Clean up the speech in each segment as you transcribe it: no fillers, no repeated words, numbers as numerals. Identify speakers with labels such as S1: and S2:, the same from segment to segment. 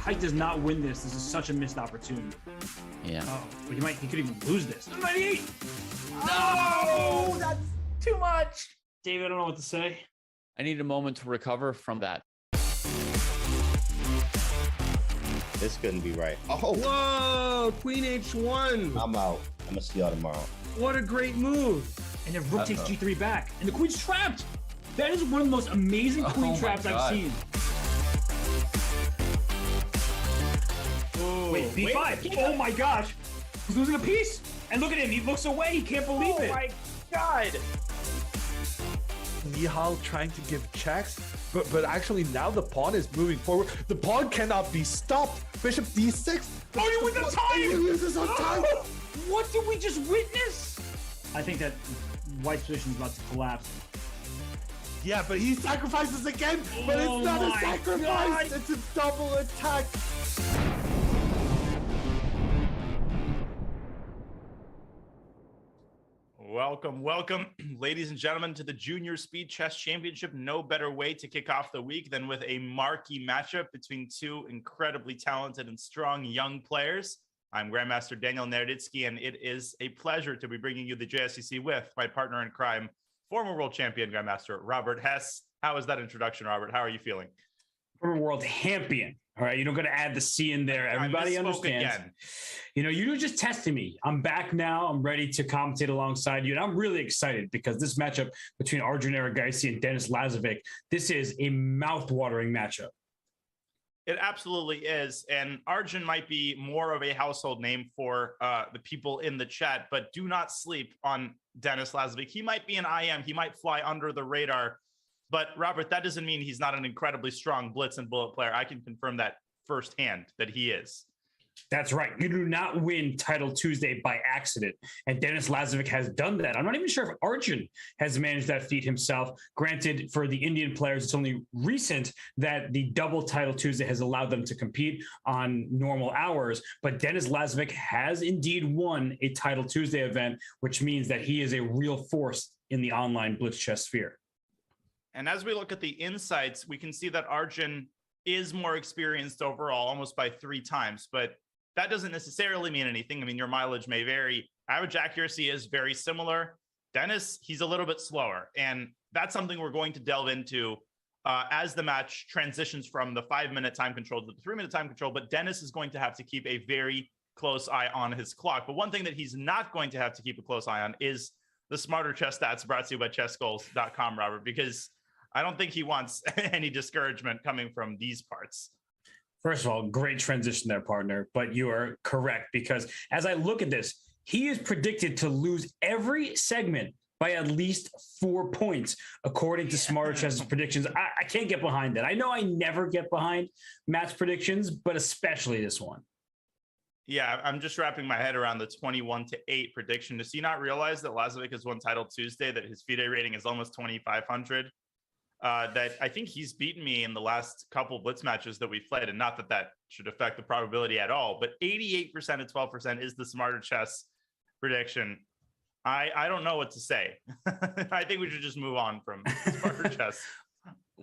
S1: Height does not win this. This is such a missed opportunity.
S2: Yeah.
S1: Oh, but he could even lose this. 98!
S3: No, that's too much.
S1: David, I don't know what to say.
S2: I need a moment to recover from that.
S3: This couldn't be right. Oh,
S4: Whoa, Queen H1.
S3: I'm out. I'm gonna see y'all tomorrow.
S4: What a great move.
S1: And then Rook takes G3 back. And the queen's trapped. That is one of the most amazing queen traps I've seen. B5. Oh my gosh. He's losing a piece. And look at him. He looks away. He can't believe it.
S5: Oh my god.
S6: Nihal trying to give checks, but actually now the pawn is moving forward. The pawn cannot be stopped. Bishop d6.
S1: Oh, you with the time!
S6: He uses on time.
S1: What did we just witness? I think that White's position is about to collapse.
S6: Yeah, but he sacrifices again, but it's not a
S1: my
S6: sacrifice.
S1: God.
S6: It's a double attack.
S5: Welcome, ladies and gentlemen, to the Junior Speed Chess Championship. No better way to kick off the week than with a marquee matchup between two incredibly talented and strong young players. I'm Grandmaster Daniel Naroditsky, and it is a pleasure to be bringing you the JSCC with my partner in crime, former world champion Grandmaster Robert Hess. How was that introduction, Robert? How are you feeling?
S1: Former world champion. All right, you don't got to add the C in there. Everybody understands. Again. You know, you were just testing me. I'm back now. I'm ready to commentate alongside you, and I'm really excited because this matchup between Arjun Erigaisi and Denis Lazavik, this is a mouth-watering matchup.
S5: It absolutely is, and Arjun might be more of a household name for the people in the chat, but do not sleep on Denis Lazavik. He might be an IM. He might fly under the radar. But Robert, that doesn't mean he's not an incredibly strong blitz and bullet player. I can confirm that firsthand that he is.
S1: That's right. You do not win Title Tuesday by accident. And Denis Lazavik has done that. I'm not even sure if Arjun has managed that feat himself. Granted, for the Indian players, it's only recent that the double Title Tuesday has allowed them to compete on normal hours. But Denis Lazavik has indeed won a Title Tuesday event, which means that he is a real force in the online blitz chess sphere.
S5: And as we look at the insights, we can see that Arjun is more experienced overall, almost by 3 times, but that doesn't necessarily mean anything. I mean, your mileage may vary. Average accuracy is very similar. Denis, he's a little bit slower, and that's something we're going to delve into as the match transitions from the 5-minute time control to the 3-minute time control, but Denis is going to have to keep a very close eye on his clock. But one thing that he's not going to have to keep a close eye on is the Smarter Chess Stats brought to you by chessgoals.com, Robert, because I don't think he wants any discouragement coming from these parts.
S1: First of all, great transition there, partner, but you are correct because as I look at this, he is predicted to lose every segment by at least 4 points, according to Smarter Chess's predictions. I can't get behind that. I know I never get behind match predictions, but especially this one.
S5: Yeah, I'm just wrapping my head around the 21-8 prediction. Does he not realize that Lazavik has won Title Tuesday, that his FIDE rating is almost 2,500? That I think he's beaten me in the last couple blitz matches that we've played, and not that that should affect the probability at all, but 88% and 12% is the Smarter Chess prediction. I don't know what to say. I think we should just move on from Smarter Chess.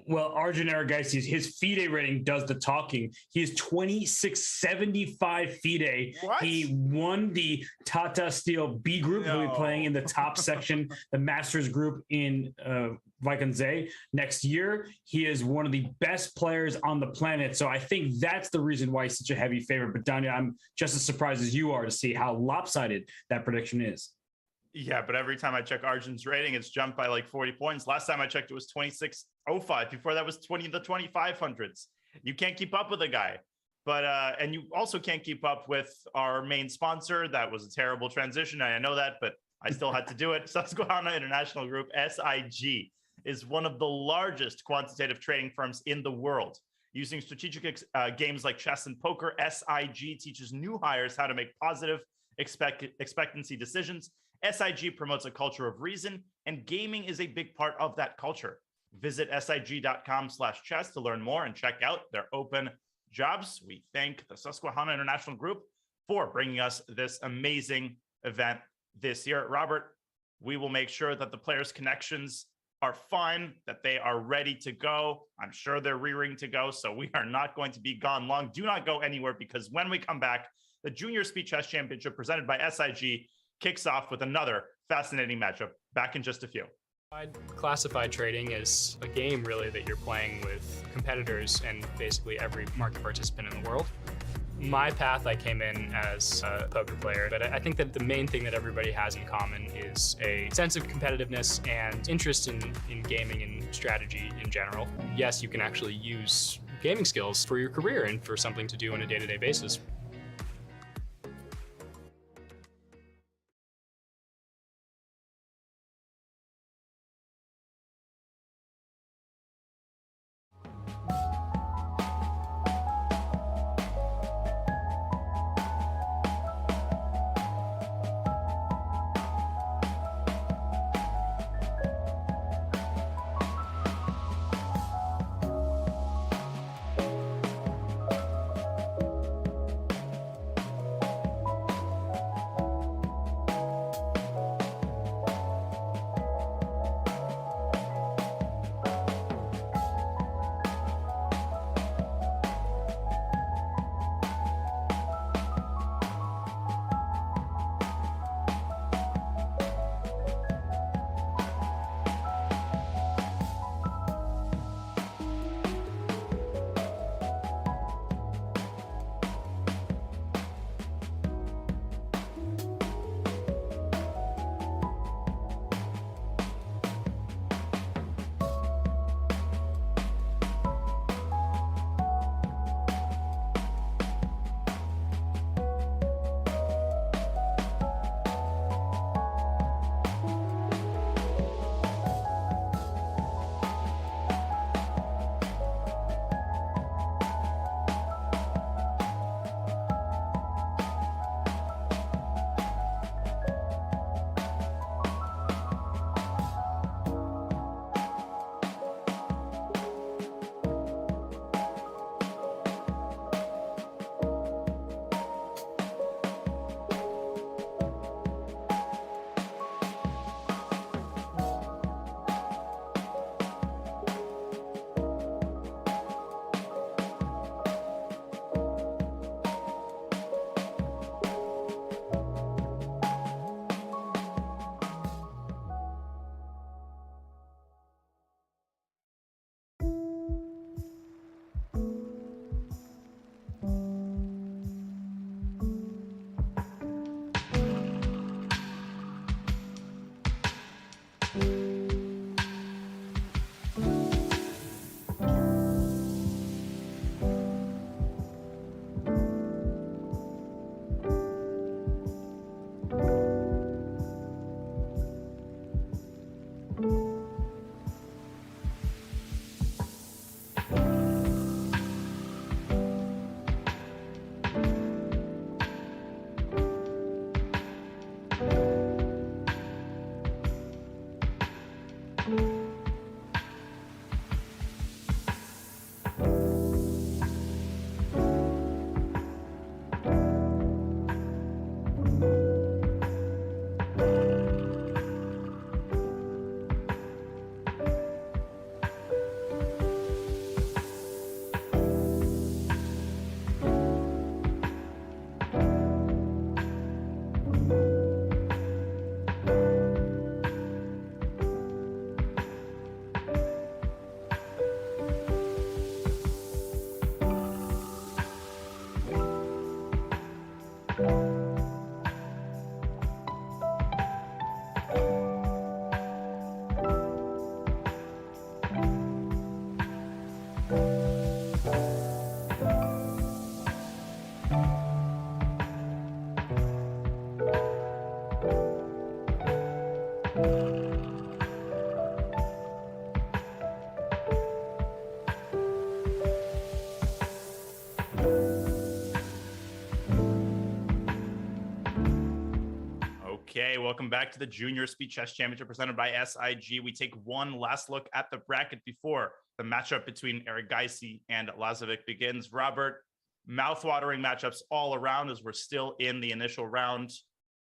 S1: Well, Arjun Erigaisi, his FIDE rating does the talking. He is 2675 FIDE.
S5: What?
S1: He won the Tata Steel B group. No. He'll be playing in the top section, the Masters group in Vaikanze next year. He is one of the best players on the planet. So I think that's the reason why he's such a heavy favorite. But Danya, I'm just as surprised as you are to see how lopsided that prediction is.
S5: Yeah, but every time I check Arjun's rating, it's jumped by like 40 points. Last time I checked, it was 2605. Before that was 20 in the 2500s. You can't keep up with a guy. But and you also can't keep up with our main sponsor. That was a terrible transition. I know that, but I still had to do it. Susquehanna International Group, SIG, is one of the largest quantitative trading firms in the world. Using strategic games like chess and poker, SIG teaches new hires how to make positive expectancy decisions. SIG promotes a culture of reason, and gaming is a big part of that culture. Visit sig.com/chess to learn more and check out their open jobs. We thank the Susquehanna International Group for bringing us this amazing event this year. Robert, we will make sure that the players' connections are fine, that they are ready to go. I'm sure they're rearing to go, so we are not going to be gone long. Do not go anywhere, because when we come back, the Junior Speed Chess Championship presented by SIG kicks off with another fascinating matchup. Back in just a few.
S7: Classified trading is a game really that you're playing with competitors and basically every market participant in the world. My path, I came in as a poker player, but I think that the main thing that everybody has in common is a sense of competitiveness and interest in gaming and strategy in general. Yes, you can actually use gaming skills for your career and for something to do on a day-to-day basis.
S5: Okay, welcome back to the Junior Speed Chess Championship presented by SIG. We take one last look at the bracket before the matchup between Erigaisi and Lazavik begins. Robert, mouth-watering matchups all around as we're still in the initial round.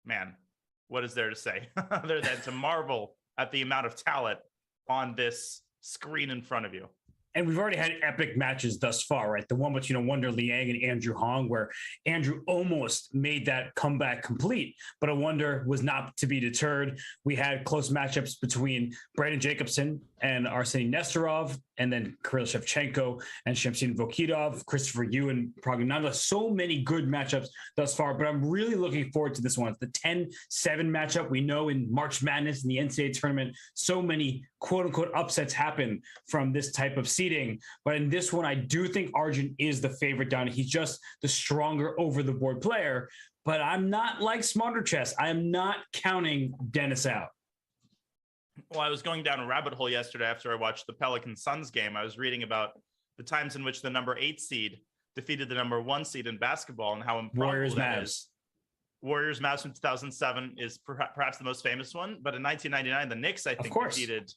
S5: Man, what is there to say other than to marvel at the amount of talent on this screen in front of you?
S1: And we've already had epic matches thus far, right? The one between Wonder Liang and Andrew Hong, where Andrew almost made that comeback complete, but a Wonder was not to be deterred. We had close matchups between Brandon Jacobson and Arseny Nesterov, and then Kirill Shevchenko and Shamsin Vokidov, Christopher Yu and Pragnanda. So many good matchups thus far, but I'm really looking forward to this one. It's the 10-7 matchup. We know in March Madness in the NCAA tournament, so many quote-unquote upsets happen from this type of seeding. But in this one, I do think Arjun is the favorite down. He's just the stronger over-the-board player. But I'm not like Smarter Chess. I am not counting Dennis out.
S5: Well, I was going down a rabbit hole yesterday after I watched the Pelican Suns game. I was reading about the times in which the number 8 seed defeated the number 1 seed in basketball and how improbable
S1: Warriors
S5: that
S1: Mavs.
S5: is. Warriors Mavs from 2007 is perhaps the most famous one, but in 1999, the Knicks, I think, defeated.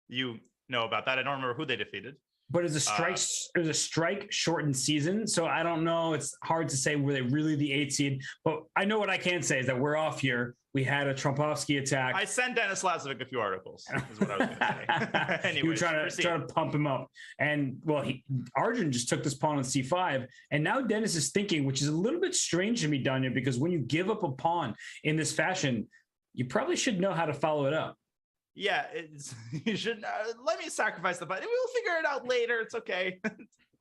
S5: You know about that. I don't remember who they defeated.
S1: But it was a strike shortened season. So I don't know. It's hard to say were they really the 8 seed. But I know what I can say is that we're off here. We had a Trumpovsky attack.
S5: I sent Dennis Lazavik a few articles, is what I was going to say. Anyways,
S1: you were trying to pump him up. And well, Arjun just took this pawn on C5. And now Dennis is thinking, which is a little bit strange to me, Danya, because when you give up a pawn in this fashion, you probably should know how to follow it up.
S5: Yeah, you should let me sacrifice the button. We'll figure it out later. It's okay.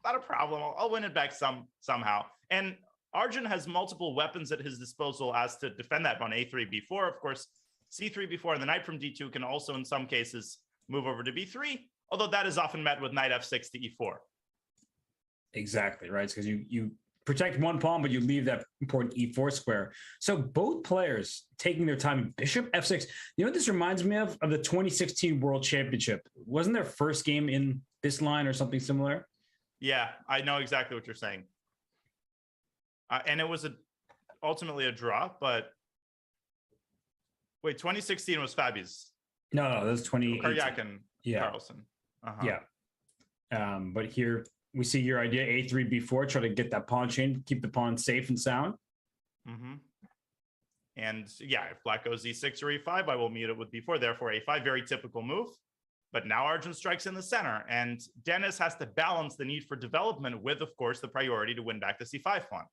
S5: Not a problem. I'll win it back somehow. And Arjun has multiple weapons at his disposal as to defend that on A3, B4. Of course, C3, B4, and the knight from D2 can also, in some cases, move over to B3, although that is often met with knight F6 to E4.
S1: Exactly, right? Because you protect one pawn, but you leave that important E4 square. So both players taking their time. Bishop F6. You know what this reminds me of? Of the 2016 World Championship. Wasn't their first game in this line or something similar?
S5: Yeah, I know exactly what you're saying. And it was ultimately a draw, but wait, 2016 was Fabi's.
S1: No, that was 2018.
S5: Karyak and Carlson.
S1: Yeah. But here we see your idea, A3, B4, try to get that pawn chain, keep the pawn safe and sound.
S5: Mm-hmm. And yeah, if black goes E6 or E5, I will meet it with B4, therefore A5, very typical move. But now Arjun strikes in the center, and Dennis has to balance the need for development with, of course, the priority to win back the C5 pawn.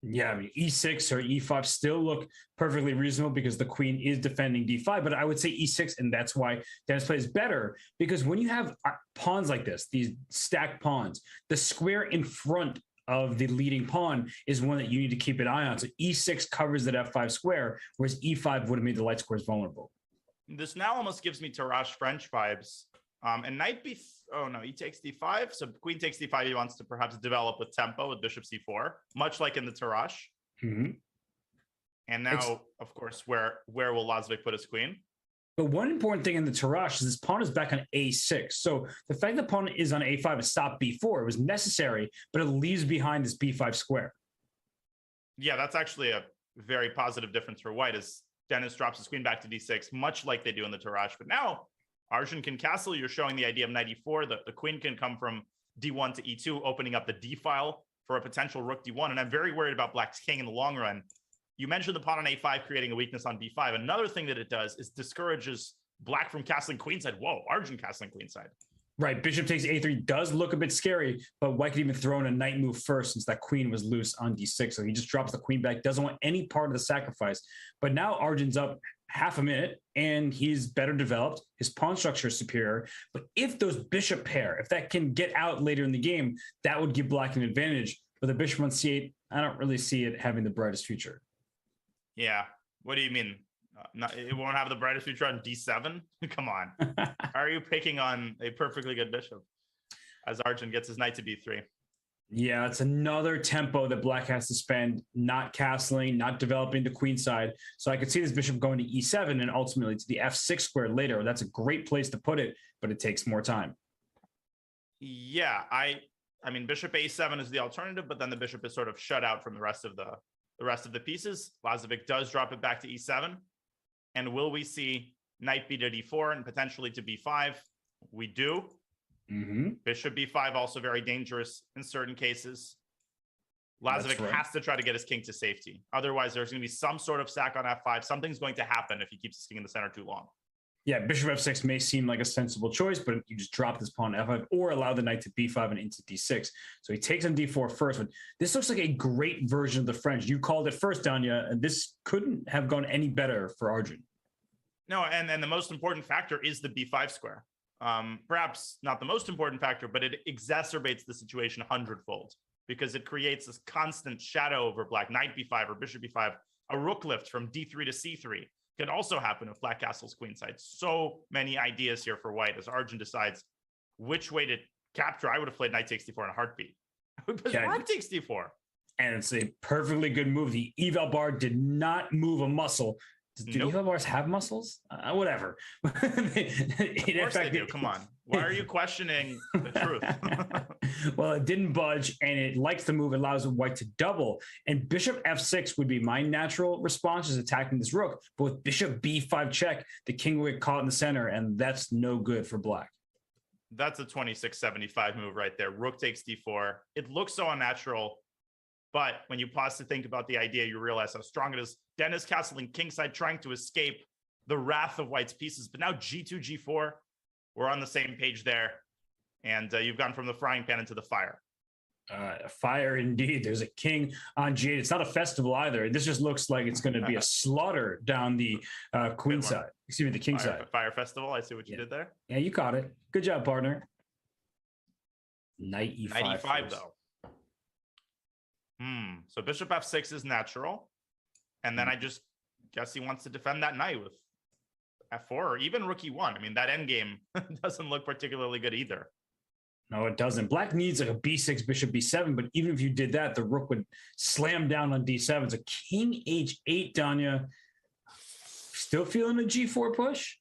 S1: Yeah, I mean, E6 or E5 still look perfectly reasonable because the queen is defending D5, but I would say E6, and that's why Dennis plays better, because when you have pawns like this, these stacked pawns, the square in front of the leading pawn is one that you need to keep an eye on. So E6 covers that F5 square, whereas E5 would have made the light squares vulnerable.
S5: This now almost gives me Tarrasch French vibes. And knight B, oh no, he takes D5. So queen takes D5. He wants to perhaps develop with tempo with bishop C4, much like in the Tarrasch.
S1: Mm-hmm.
S5: And now, of course, where will Lazavik put his queen?
S1: But one important thing in the Tarrasch is this pawn is back on A6. So the fact that pawn is on A5 to stop B4 was necessary, but it leaves behind this B5 square.
S5: Yeah, that's actually a very positive difference for white as Dennis drops his queen back to D6, much like they do in the Tarrasch. But now Arjun can castle. You're showing the idea of knight E4. The queen can come from D1 to E2, opening up the D file for a potential rook D1. And I'm very worried about black's king in the long run. You mentioned the pawn on A5 creating a weakness on B5. Another thing that it does is discourages black from castling queenside. Whoa, Arjun castling queenside.
S1: Right, bishop takes A3 does look a bit scary, but white could even throw in a knight move first since that queen was loose on D6. So he just drops the queen back, doesn't want any part of the sacrifice. But now Arjun's up half a minute and he's better developed. His pawn structure is superior. But if those bishop pair, if that can get out later in the game, that would give black an advantage. But the bishop on C8, I don't really see it having the brightest future.
S5: Yeah. What do you mean? It won't have the brightest future on D7? Come on. How are you picking on a perfectly good bishop as Arjun gets his knight to B3?
S1: Yeah, it's another tempo that black has to spend, not castling, not developing the queen side. So I could see this bishop going to E7 and ultimately to the F6 square later. That's a great place to put it, but it takes more time.
S5: Yeah, I mean, bishop A7 is the alternative, but then the bishop is sort of shut out from the rest of the pieces. Lazavik does drop it back to E7. And will we see knight b to d4 and potentially to b5? We do. Bishop b5 also very dangerous in certain cases. Lazavik has to try to get his king to safety. Otherwise, there's going to be some sort of sack on f5. Something's going to happen if he keeps his king in the center too long.
S1: Yeah, bishop f6 may seem like a sensible choice, but you just drop this pawn to f5 or allow the knight to b5 and into d6. So he takes on d4 first, but this looks like a great version of the French. You called it first, Danya, and this couldn't have gone any better for Arjun.
S5: No, and the most important factor is the b5 square. Perhaps not the most important factor, but it exacerbates the situation 100-fold because it creates this constant shadow over black. Knight b5 or bishop b5, a rook lift from d3 to c3. Could also happen if black castles queenside. So many ideas here for white as Arjun decides which way to capture. I would have played knight takes d4 in a heartbeat. Rook takes d4.
S1: And it's a perfectly good move. The eval bar did not move a muscle. Do eval bars have muscles? Whatever.
S5: Of course they do. Come on. Why are you questioning the truth?
S1: Well, it didn't budge, and it likes the move. It allows white to double. And bishop f6 would be my natural response, is attacking this rook. But with bishop b5 check, the king will get caught in the center, and that's no good for black.
S5: That's a 26-75 move right there. Rook takes d4. It looks so unnatural. But when you pause to think about the idea, you realize how strong it is. Dennis castling kingside, trying to escape the wrath of white's pieces. But now g2, g4, we're on the same page there. And you've gone from the frying pan into the fire.
S1: Fire indeed. There's a king on g8. It's not a festival either. This just looks like it's going to be a slaughter down the queen side. Excuse me, the king side.
S5: Fire festival. I see what you did there.
S1: Yeah, you caught it. Good job, partner. Knight e5.
S5: Knight e5 though. So bishop f6 is natural. And then I just guess he wants to defend that knight with f4 or even rook e1. I mean, that endgame doesn't look particularly good either.
S1: No, it doesn't. Black needs like a b6, bishop b7, but even if you did that, the rook would slam down on d7. So king h8, Danya. Still feeling a g4 push?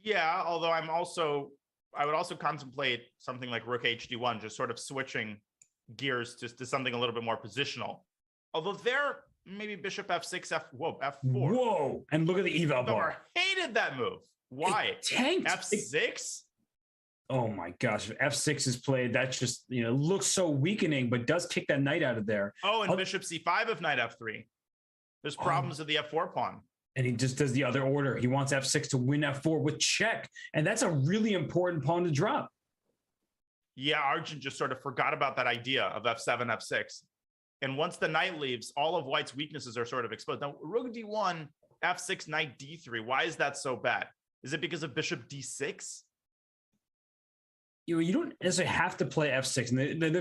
S5: Yeah, although I would also contemplate something like rook hd1, just sort of switching gears to something a little bit more positional. Although there, maybe bishop f6, f4.
S1: Whoa! And look at the eval bar.
S5: Hated that move. Why?
S1: It tanked.
S5: f6?
S1: Oh my gosh, if f6 is played, that just looks so weakening, but does kick that knight out of there.
S5: Oh, and bishop c5 if knight f3. There's problems with the f4 pawn.
S1: And he just does the other order. He wants f6 to win f4 with check, and that's a really important pawn to drop.
S5: Yeah, Arjun just sort of forgot about that idea of f7, f6. And once the knight leaves, all of white's weaknesses are sort of exposed. Now, rook d1, f6, knight d3. Why is that so bad? Is it because of bishop d6?
S1: You don't necessarily have to play f6. And at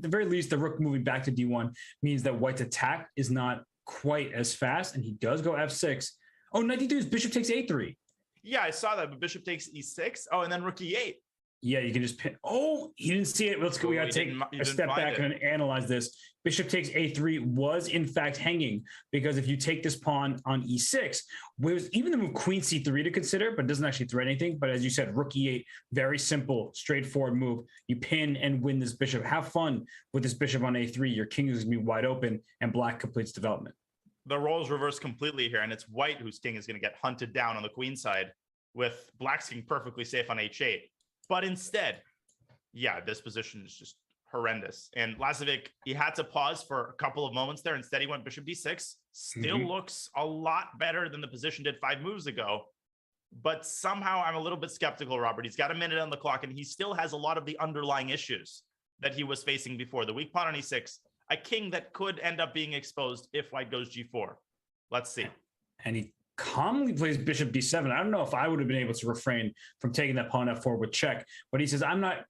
S1: the very least, the rook moving back to d1 means that white's attack is not quite as fast, and he does go f6. Oh, knight d2 is bishop takes a3.
S5: Yeah, I saw that, but bishop takes e6. Oh, and then rook e8.
S1: Yeah, you can just pin. Oh, he didn't see it. Let's go. We got to take a step back and analyze this. Bishop takes a3 was in fact hanging, because if you take this pawn on e6, there's even the move queen c3 to consider, but it doesn't actually threaten anything. But as you said, rook e8, very simple, straightforward move. You pin and win this bishop. Have fun with this bishop on a3. Your king is going to be wide open, and black completes development.
S5: The roles reverse completely here, and it's white whose king is going to get hunted down on the queen side, with black's king perfectly safe on h8. But instead, yeah, this position is just horrendous. And Lazavik, he had to pause for a couple of moments there. Instead, he went bishop d6. Still looks a lot better than the position did 5 moves ago. But somehow I'm a little bit skeptical, Robert. He's got a minute on the clock, and he still has a lot of the underlying issues that he was facing before. The weak pawn on e6, a king that could end up being exposed if white goes g4. Let's see.
S1: And he calmly plays bishop d7. I don't know if I would have been able to refrain from taking that pawn f4 with check, but he says, I'm not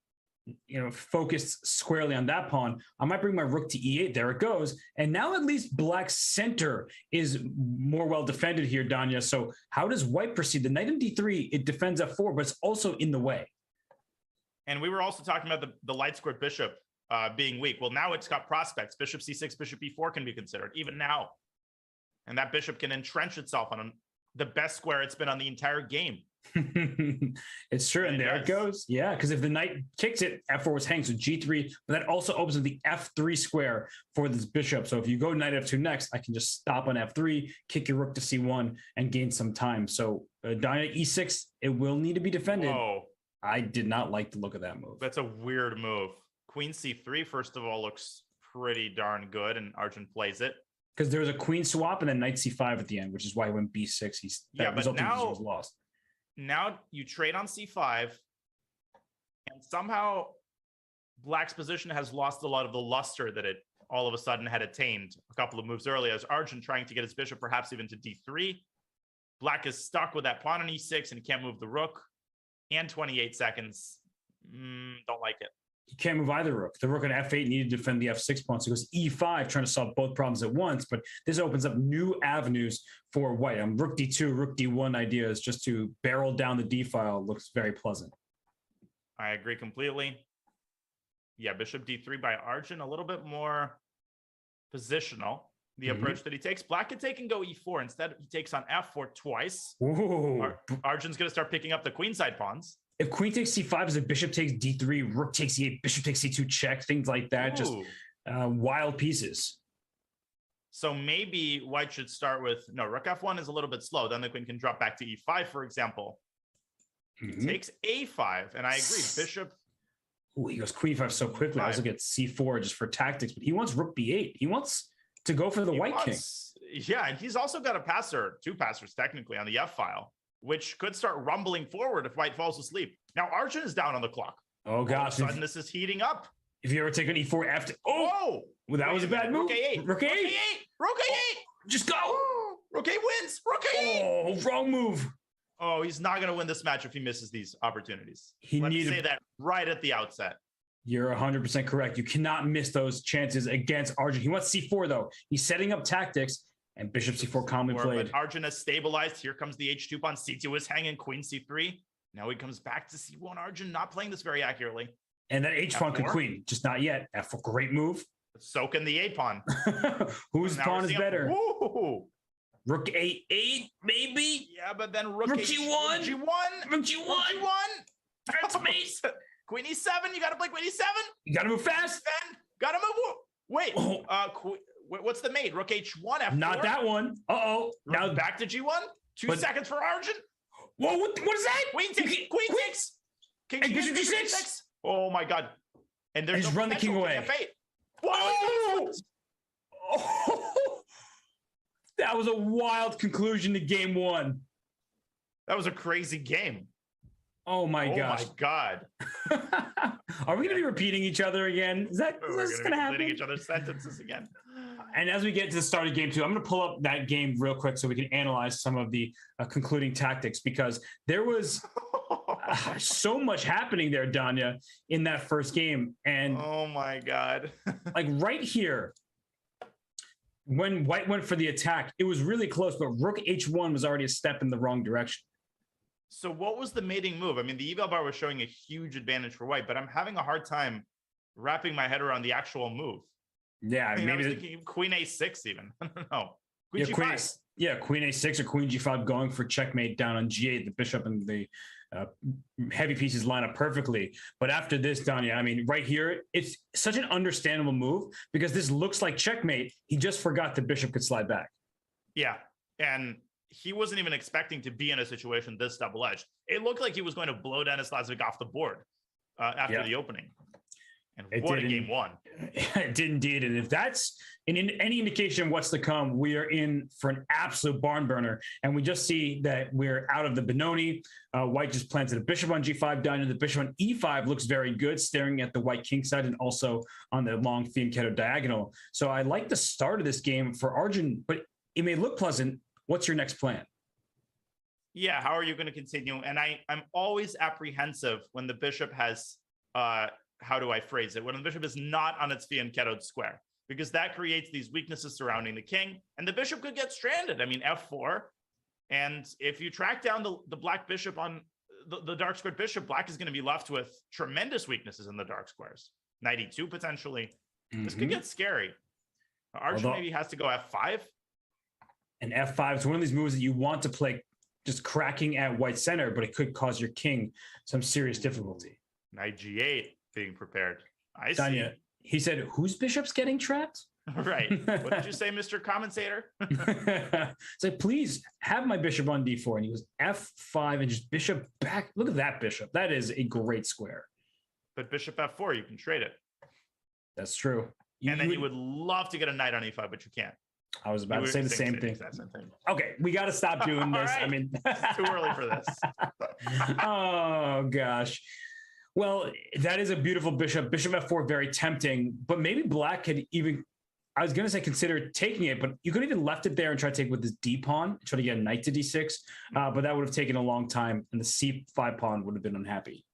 S1: focused squarely on that pawn. I might bring my rook to e8. There it goes. And now at least black's center is more well defended here, Danya. So how does white proceed? The knight in d3, it defends f4, but it's also in the way.
S5: And we were also talking about the light squared bishop being weak. Well, now it's got prospects. Bishop c6, bishop e4 can be considered, even now. And that bishop can entrench itself on the best square it's been on the entire game.
S1: It's true, and there it goes. Yeah, because if the knight kicks it, f4 was hanging, so g3, but that also opens up the f3 square for this bishop. So if you go knight f2 next, I can just stop on f3, kick your rook to c1, and gain some time. So Danya e6, it will need to be defended.
S5: Whoa.
S1: I did not like the look of that move.
S5: That's a weird move. Queen c3, first of all, looks pretty darn good, and Arjun plays it.
S1: Because there was a queen swap and then knight c5 at the end, which is why he went b6.
S5: But now
S1: he was lost.
S5: Now you trade on c5, and somehow Black's position has lost a lot of the luster that it all of a sudden had attained a couple of moves earlier, as Arjun trying to get his bishop perhaps even to d3. Black is stuck with that pawn on e6, and he can't move the rook. And 28 seconds. Don't like it.
S1: You can't move either rook. The rook on f8 needed to defend the f6 pawn, so it goes e5, trying to solve both problems at once. But this opens up new avenues for white. Rook d2, rook d1 ideas just to barrel down the d file looks very pleasant.
S5: I agree completely. Yeah, bishop d3 by Arjun, a little bit more positional. The approach that he takes. Black could take and go e4. Instead, he takes on f4 twice. Arjun's going to start picking up the queenside pawns.
S1: If queen takes c5, as a bishop takes d3, rook takes e8, bishop takes c2 check, things like that. Just wild pieces.
S5: So maybe white should start with, no, rook f1 is a little bit slow. Then the queen can drop back to e5, for example. He takes a5, and I agree. Bishop.
S1: Ooh, he goes queen 5 so quickly. I was looking at c4 just for tactics, but he wants rook b8. He wants to go for the white king.
S5: Yeah, and he's also got a passer, two passers technically on the f file, which could start rumbling forward if white falls asleep. Now Arjun is down on the clock.
S1: Oh gosh!
S5: All of a sudden, this is heating up.
S1: If you ever take an e4 after, well, that was a bad move.
S5: Rook a8.
S1: Rook a8.
S5: Rook a8.
S1: Just go.
S5: Rook a8 wins. Rook a8.
S1: Oh, wrong move.
S5: Oh, he's not going to win this match if he misses these opportunities.
S1: Let
S5: me say that right at the outset.
S1: You're 100% correct. You cannot miss those chances against Arjun. He wants c4 though. He's setting up tactics, and bishop c4 calmly played.
S5: But Arjun has stabilized. Here comes the h2 pawn. c2 is hanging. Queen c3. Now he comes back to c1. Arjun not playing this very accurately.
S1: And that h pawn could queen, just not yet. f4, great move.
S5: So can the a pawn.
S1: Whose pawn is better?
S5: Ooh.
S1: Rook a8, maybe.
S5: Yeah, but then rook
S1: g1.
S5: Rook g1.
S1: That's me.
S5: Queen e7. You got to play queen e7.
S1: You got to move fast.
S5: Then got to move. Wait. What's the mate? Rook h1. F4.
S1: Not that one.
S5: Now back to g1. 2 seconds for Arjun.
S1: Whoa! What is that?
S5: Queen takes. King
S1: and bishop g6.
S5: Oh my god! And there's
S1: just run the king away.
S5: F8. Whoa!
S1: That was a wild conclusion to game one.
S5: That was a crazy game.
S1: Oh my gosh.
S5: Oh my god.
S1: Are we going to be repeating each other again? Is this going to happen?
S5: Each other's sentences again.
S1: And as we get to the start of game two, I'm going to pull up that game real quick so we can analyze some of the concluding tactics, because there was so much happening there, Danya, in that first game. And
S5: oh my god.
S1: like right here, when white went for the attack, it was really close, but rook h1 was already a step in the wrong direction.
S5: So what was the mating move? I mean, the eval bar was showing a huge advantage for white, but I'm having a hard time wrapping my head around the actual move.
S1: Yeah,
S5: I mean,
S1: maybe
S5: I was thinking queen a6 even. I don't know.
S1: Queen g5. Queen a6 or queen g5 going for checkmate down on g8. The bishop and the heavy pieces line up perfectly. But after this, Danya, I mean, right here, it's such an understandable move because this looks like checkmate. He just forgot the bishop could slide back.
S5: Yeah, and he wasn't even expecting to be in a situation this double-edged. It looked like he was going to blow Denis Lazavik off the board after the opening. And what a game one.
S1: It did indeed. And if that's any indication of what's to come, we are in for an absolute barn burner. And we just see that we're out of the Benoni. White just planted a bishop on g5 down, and the bishop on e5 looks very good, staring at the white king side and also on the long fianchetto diagonal. So I like the start of this game for Arjun, but it may look pleasant. What's your next plan?
S5: Yeah, how are you going to continue? And I'm always apprehensive when the bishop has... how do I phrase it? When the bishop is not on its fianchettoed square, because that creates these weaknesses surrounding the king, and the bishop could get stranded. I mean, f4, and if you track down the black bishop on the dark squared bishop, black is going to be left with tremendous weaknesses in the dark squares. Knight e2 potentially. This could get scary. Arjun maybe has to go f5.
S1: And f5 is one of these moves that you want to play just cracking at white center, but it could cause your king some serious difficulty.
S5: Knight G8 being prepared. I
S1: Tanya,
S5: see.
S1: he said, whose bishop's getting trapped?
S5: Right. What did you say, Mr. Commentator?
S1: It's like, please have my bishop on d4. And he goes f5 and just bishop back. Look at that bishop. That is a great square.
S5: But bishop f4, you can trade it.
S1: That's true.
S5: And then you would love to get a knight on e5, but you can't.
S1: I was about to say the same thing. Okay, we got to stop doing this.
S5: Right.
S1: I mean,
S5: It's too early for this.
S1: Oh, gosh. Well, that is a beautiful bishop. Bishop f4, very tempting. But maybe black could even, I was going to say consider taking it, but you could even left it there and try to take with this d pawn, try to get a knight to d6. But that would have taken a long time, and the c5 pawn would have been unhappy.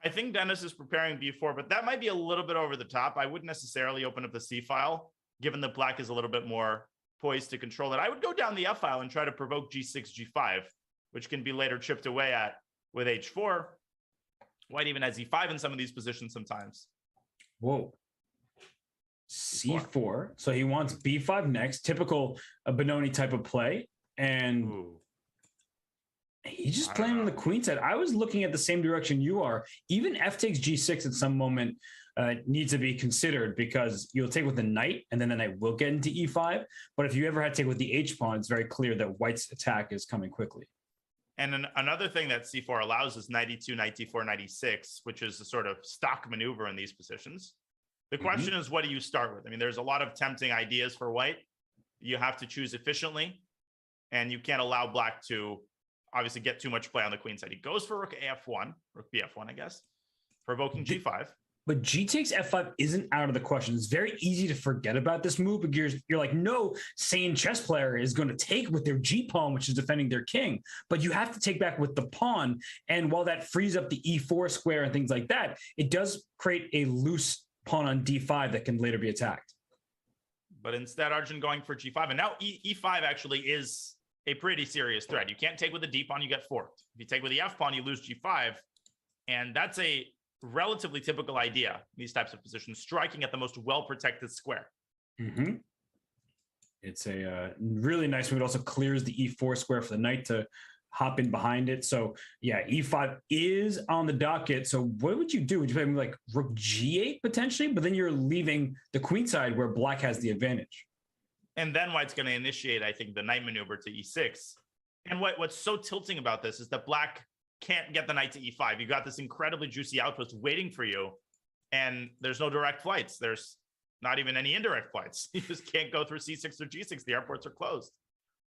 S5: I think Dennis is preparing b4, but that might be a little bit over the top. I wouldn't necessarily open up the c file, given that black is a little bit more poised to control it. I would go down the f file and try to provoke g6, g5, which can be later chipped away at with h4. White even has e5 in some of these positions sometimes.
S1: Whoa. c4. So he wants b5 next, typical Benoni type of play. And
S5: Ooh.
S1: he's just playing on the queen side. I was looking at the same direction you are. Even f takes g6 at some moment needs to be considered, because you'll take with the knight and then the knight will get into e5. But if you ever had to take with the h pawn, it's very clear that white's attack is coming quickly.
S5: And another thing that c4 allows is knight e2, knight d4, knight e6, which is a sort of stock maneuver in these positions. The question is, what do you start with? I mean, there's a lot of tempting ideas for white. You have to choose efficiently, and you can't allow black to obviously get too much play on the queen side. He goes for rook af1, rook bf1, I guess, provoking g5.
S1: But g takes f5 isn't out of the question. It's very easy to forget about this move, because you're like, no sane chess player is going to take with their g pawn, which is defending their king. But you have to take back with the pawn. And while that frees up the e4 square and things like that, it does create a loose pawn on d5 that can later be attacked.
S5: But instead, Arjun going for g5. And now e5 actually is a pretty serious threat. You can't take with the d pawn, you get forked. If you take with the f pawn, you lose g5. And that's a relatively typical idea in these types of positions, striking at the most well-protected square.
S1: It's a really nice move. It also clears the e4 square for the knight to hop in behind it. So yeah, e5 is on the docket. So what would you do? Would you play like rook g8 potentially? But then you're leaving the queen side where black has the advantage.
S5: And then white's going to initiate, I think, the knight maneuver to e6. And what's so tilting about this is that black can't get the knight to e5. You got this incredibly juicy outpost waiting for you, and there's no direct flights. There's not even any indirect flights. You just can't go through c6 or g6. The airports are closed.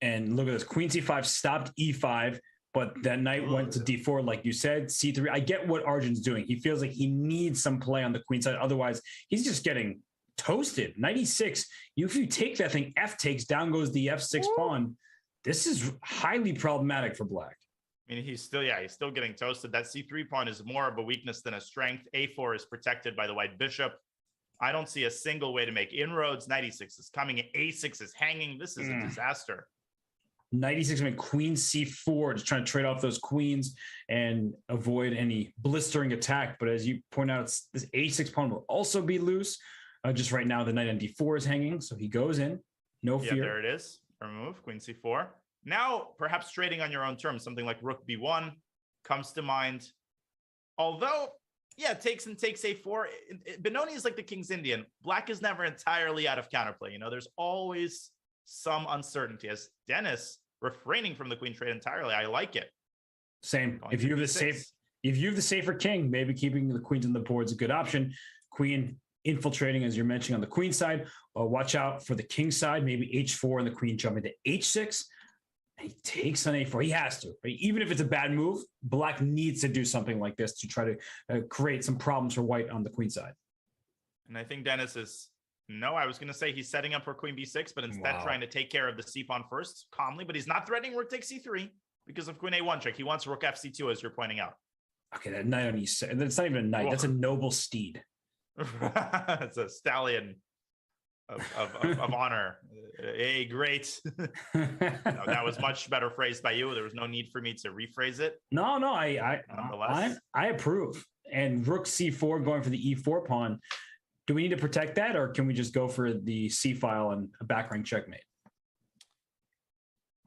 S1: And look at this. Queen c5 stopped e5, but that knight went to d4, like you said. c3. I get what Arjun's doing. He feels like he needs some play on the queen side. Otherwise, he's just getting toasted. Knight e6. If you take that thing, f takes, down goes the f6 pawn. This is highly problematic for black.
S5: I mean, he's still getting toasted. That c3 pawn is more of a weakness than a strength. a4 is protected by the white bishop. I don't see a single way to make inroads. Knight e6 is coming. a6 is hanging. This is a disaster.
S1: Knight e6, I mean, queen c4, just trying to trade off those queens and avoid any blistering attack. But as you point out, this a6 pawn will also be loose. Just right now, the knight on d4 is hanging. So he goes in. No fear.
S5: Yeah, there it is. Remove queen c4. Now, perhaps trading on your own terms, something like rook b1 comes to mind. Although, yeah, takes and takes a4. Benoni is like the King's Indian. Black is never entirely out of counterplay. You know, there's always some uncertainty. As Dennis refraining from the queen trade entirely, I like it.
S1: Same. If you have the safer king, maybe keeping the queens on the board is a good option. Queen infiltrating, as you're mentioning, on the queen side. Watch out for the king side. Maybe h4 and the queen jumping to h6. He takes on a4. He has to. Right? Even if it's a bad move, black needs to do something like this to try to create some problems for white on the queen side.
S5: And I think Dennis is, no, I was going to say he's setting up for queen b6, but instead trying to take care of the c pawn first, calmly. But he's not threatening rook takes c3 because of queen a1 check. He wants rook fc2, as you're pointing out.
S1: Okay, that knight on e6. That's not even a knight. That's a noble steed.
S5: It's a stallion of honor. A great. No, that was much better phrased by you. There was no need for me to rephrase it.
S1: No, I approve. And rook c4 going for the e4 pawn. Do we need to protect that, or can we just go for the c file and a back rank checkmate?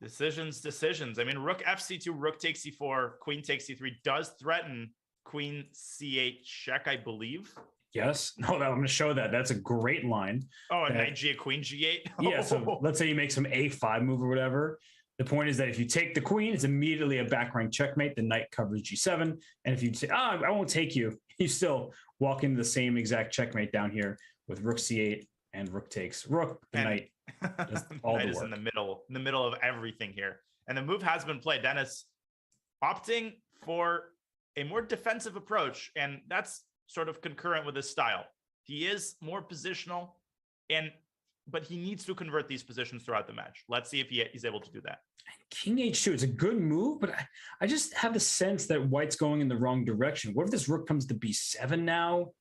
S5: Decisions. I mean, rook fc2, rook takes c4, queen takes c3 does threaten queen c8 check, I believe.
S1: Yes. No, I'm going to show that. That's a great line.
S5: Oh, and knight g8, queen g8.
S1: Yeah. So let's say you make some a5 move or whatever. The point is that if you take the queen, it's immediately a back rank checkmate. The knight covers g7. And if you say, I won't take you, you still walk into the same exact checkmate down here with rook c8 and rook takes rook. The knight does all
S5: knight
S1: the
S5: is
S1: work.
S5: in the middle of everything here. And the move has been played. Dennis opting for a more defensive approach, and that's sort of concurrent with his style. He is more positional, but he needs to convert these positions throughout the match. Let's see if he's able to do that.
S1: King h2, it's a good move, but I just have the sense that white's going in the wrong direction. What if this rook comes to b7 now?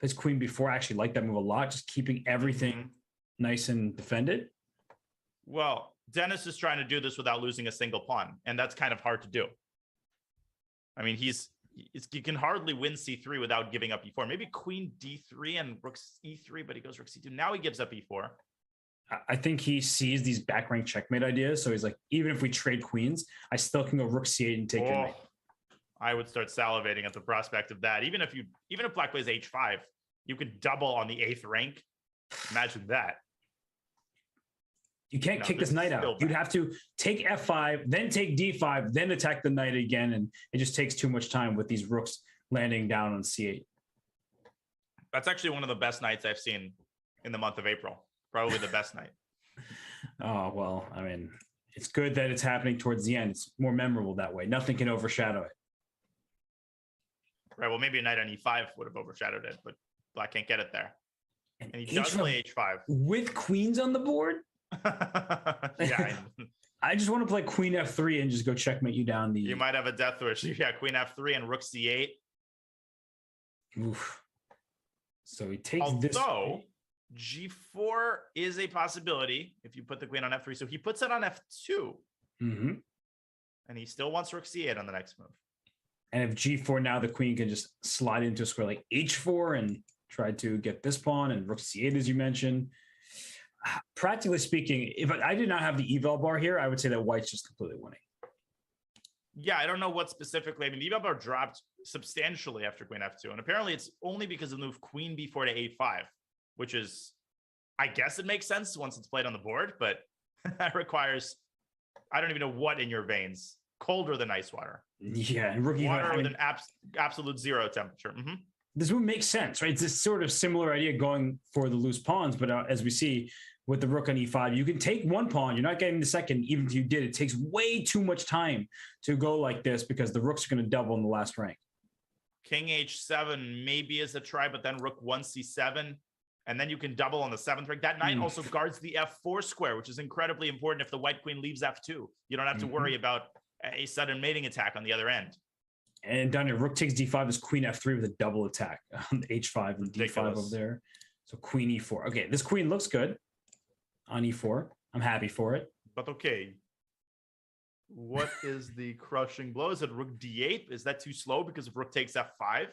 S1: This queen b4, I actually like that move a lot, just keeping everything nice and defended.
S5: Well, Dennis is trying to do this without losing a single pawn, and that's kind of hard to do. I mean, you can hardly win c3 without giving up e4. Maybe queen d3 and rook e3, but he goes rook c2. Now he gives up e4.
S1: I think he sees these back rank checkmate ideas. So he's like, even if we trade queens, I still can go rook c8 and take your knight.
S5: I would start salivating at the prospect of that. Even if black plays h5, you could double on the 8th rank. Imagine that.
S1: You can't kick this knight out. You'd have to take f5, then take d5, then attack the knight again. And it just takes too much time with these rooks landing down on c8.
S5: That's actually one of the best nights I've seen in the month of April. Probably the best night.
S1: Oh, well, I mean, it's good that it's happening towards the end. It's more memorable that way. Nothing can overshadow it.
S5: Right. Well, maybe a knight on e5 would have overshadowed it, but black can't get it there. And he does play h5.
S1: With queens on the board?
S5: Yeah.
S1: I just want to play queen f3 and just go checkmate you down the...
S5: You might have a death wish. Yeah, queen f3 and rook c8.
S1: Oof. So he takes this...
S5: Although g4 is a possibility if you put the queen on f3. So he puts it on f2.
S1: Mm-hmm.
S5: And he still wants rook c8 on the next move.
S1: And if g4, now the queen can just slide into a square like h4 and try to get this pawn and rook c8, as you mentioned. Practically speaking, if I did not have the eval bar here, I would say that white's just completely winning.
S5: Yeah, I don't know what specifically. I mean, the eval bar dropped substantially after queen f2. And apparently it's only because of the move queen b4 to a5, which is, I guess it makes sense once it's played on the board, but that requires, I don't even know what in your veins. Colder than ice water.
S1: Yeah, and rookie
S5: water with an absolute zero temperature. Mm-hmm.
S1: This move makes sense, right? It's this sort of similar idea going for the loose pawns, but as we see with the rook on e5, you can take one pawn. You're not getting the second, even if you did. It takes way too much time to go like this because the rooks are going to double in the last rank.
S5: King h7 maybe is a try, but then rook 1c7, and then you can double on the 7th rank. That knight also guards the f4 square, which is incredibly important if the white queen leaves f2. You don't have to worry about a sudden mating attack on the other end.
S1: And down here, rook takes d5 is queen f3 with a double attack on h5 and d5 over there. So queen e4. Okay, this queen looks good on e4. I'm happy for it.
S5: But okay. What is the crushing blow? Is it rook d8? Is that too slow because if rook takes f5?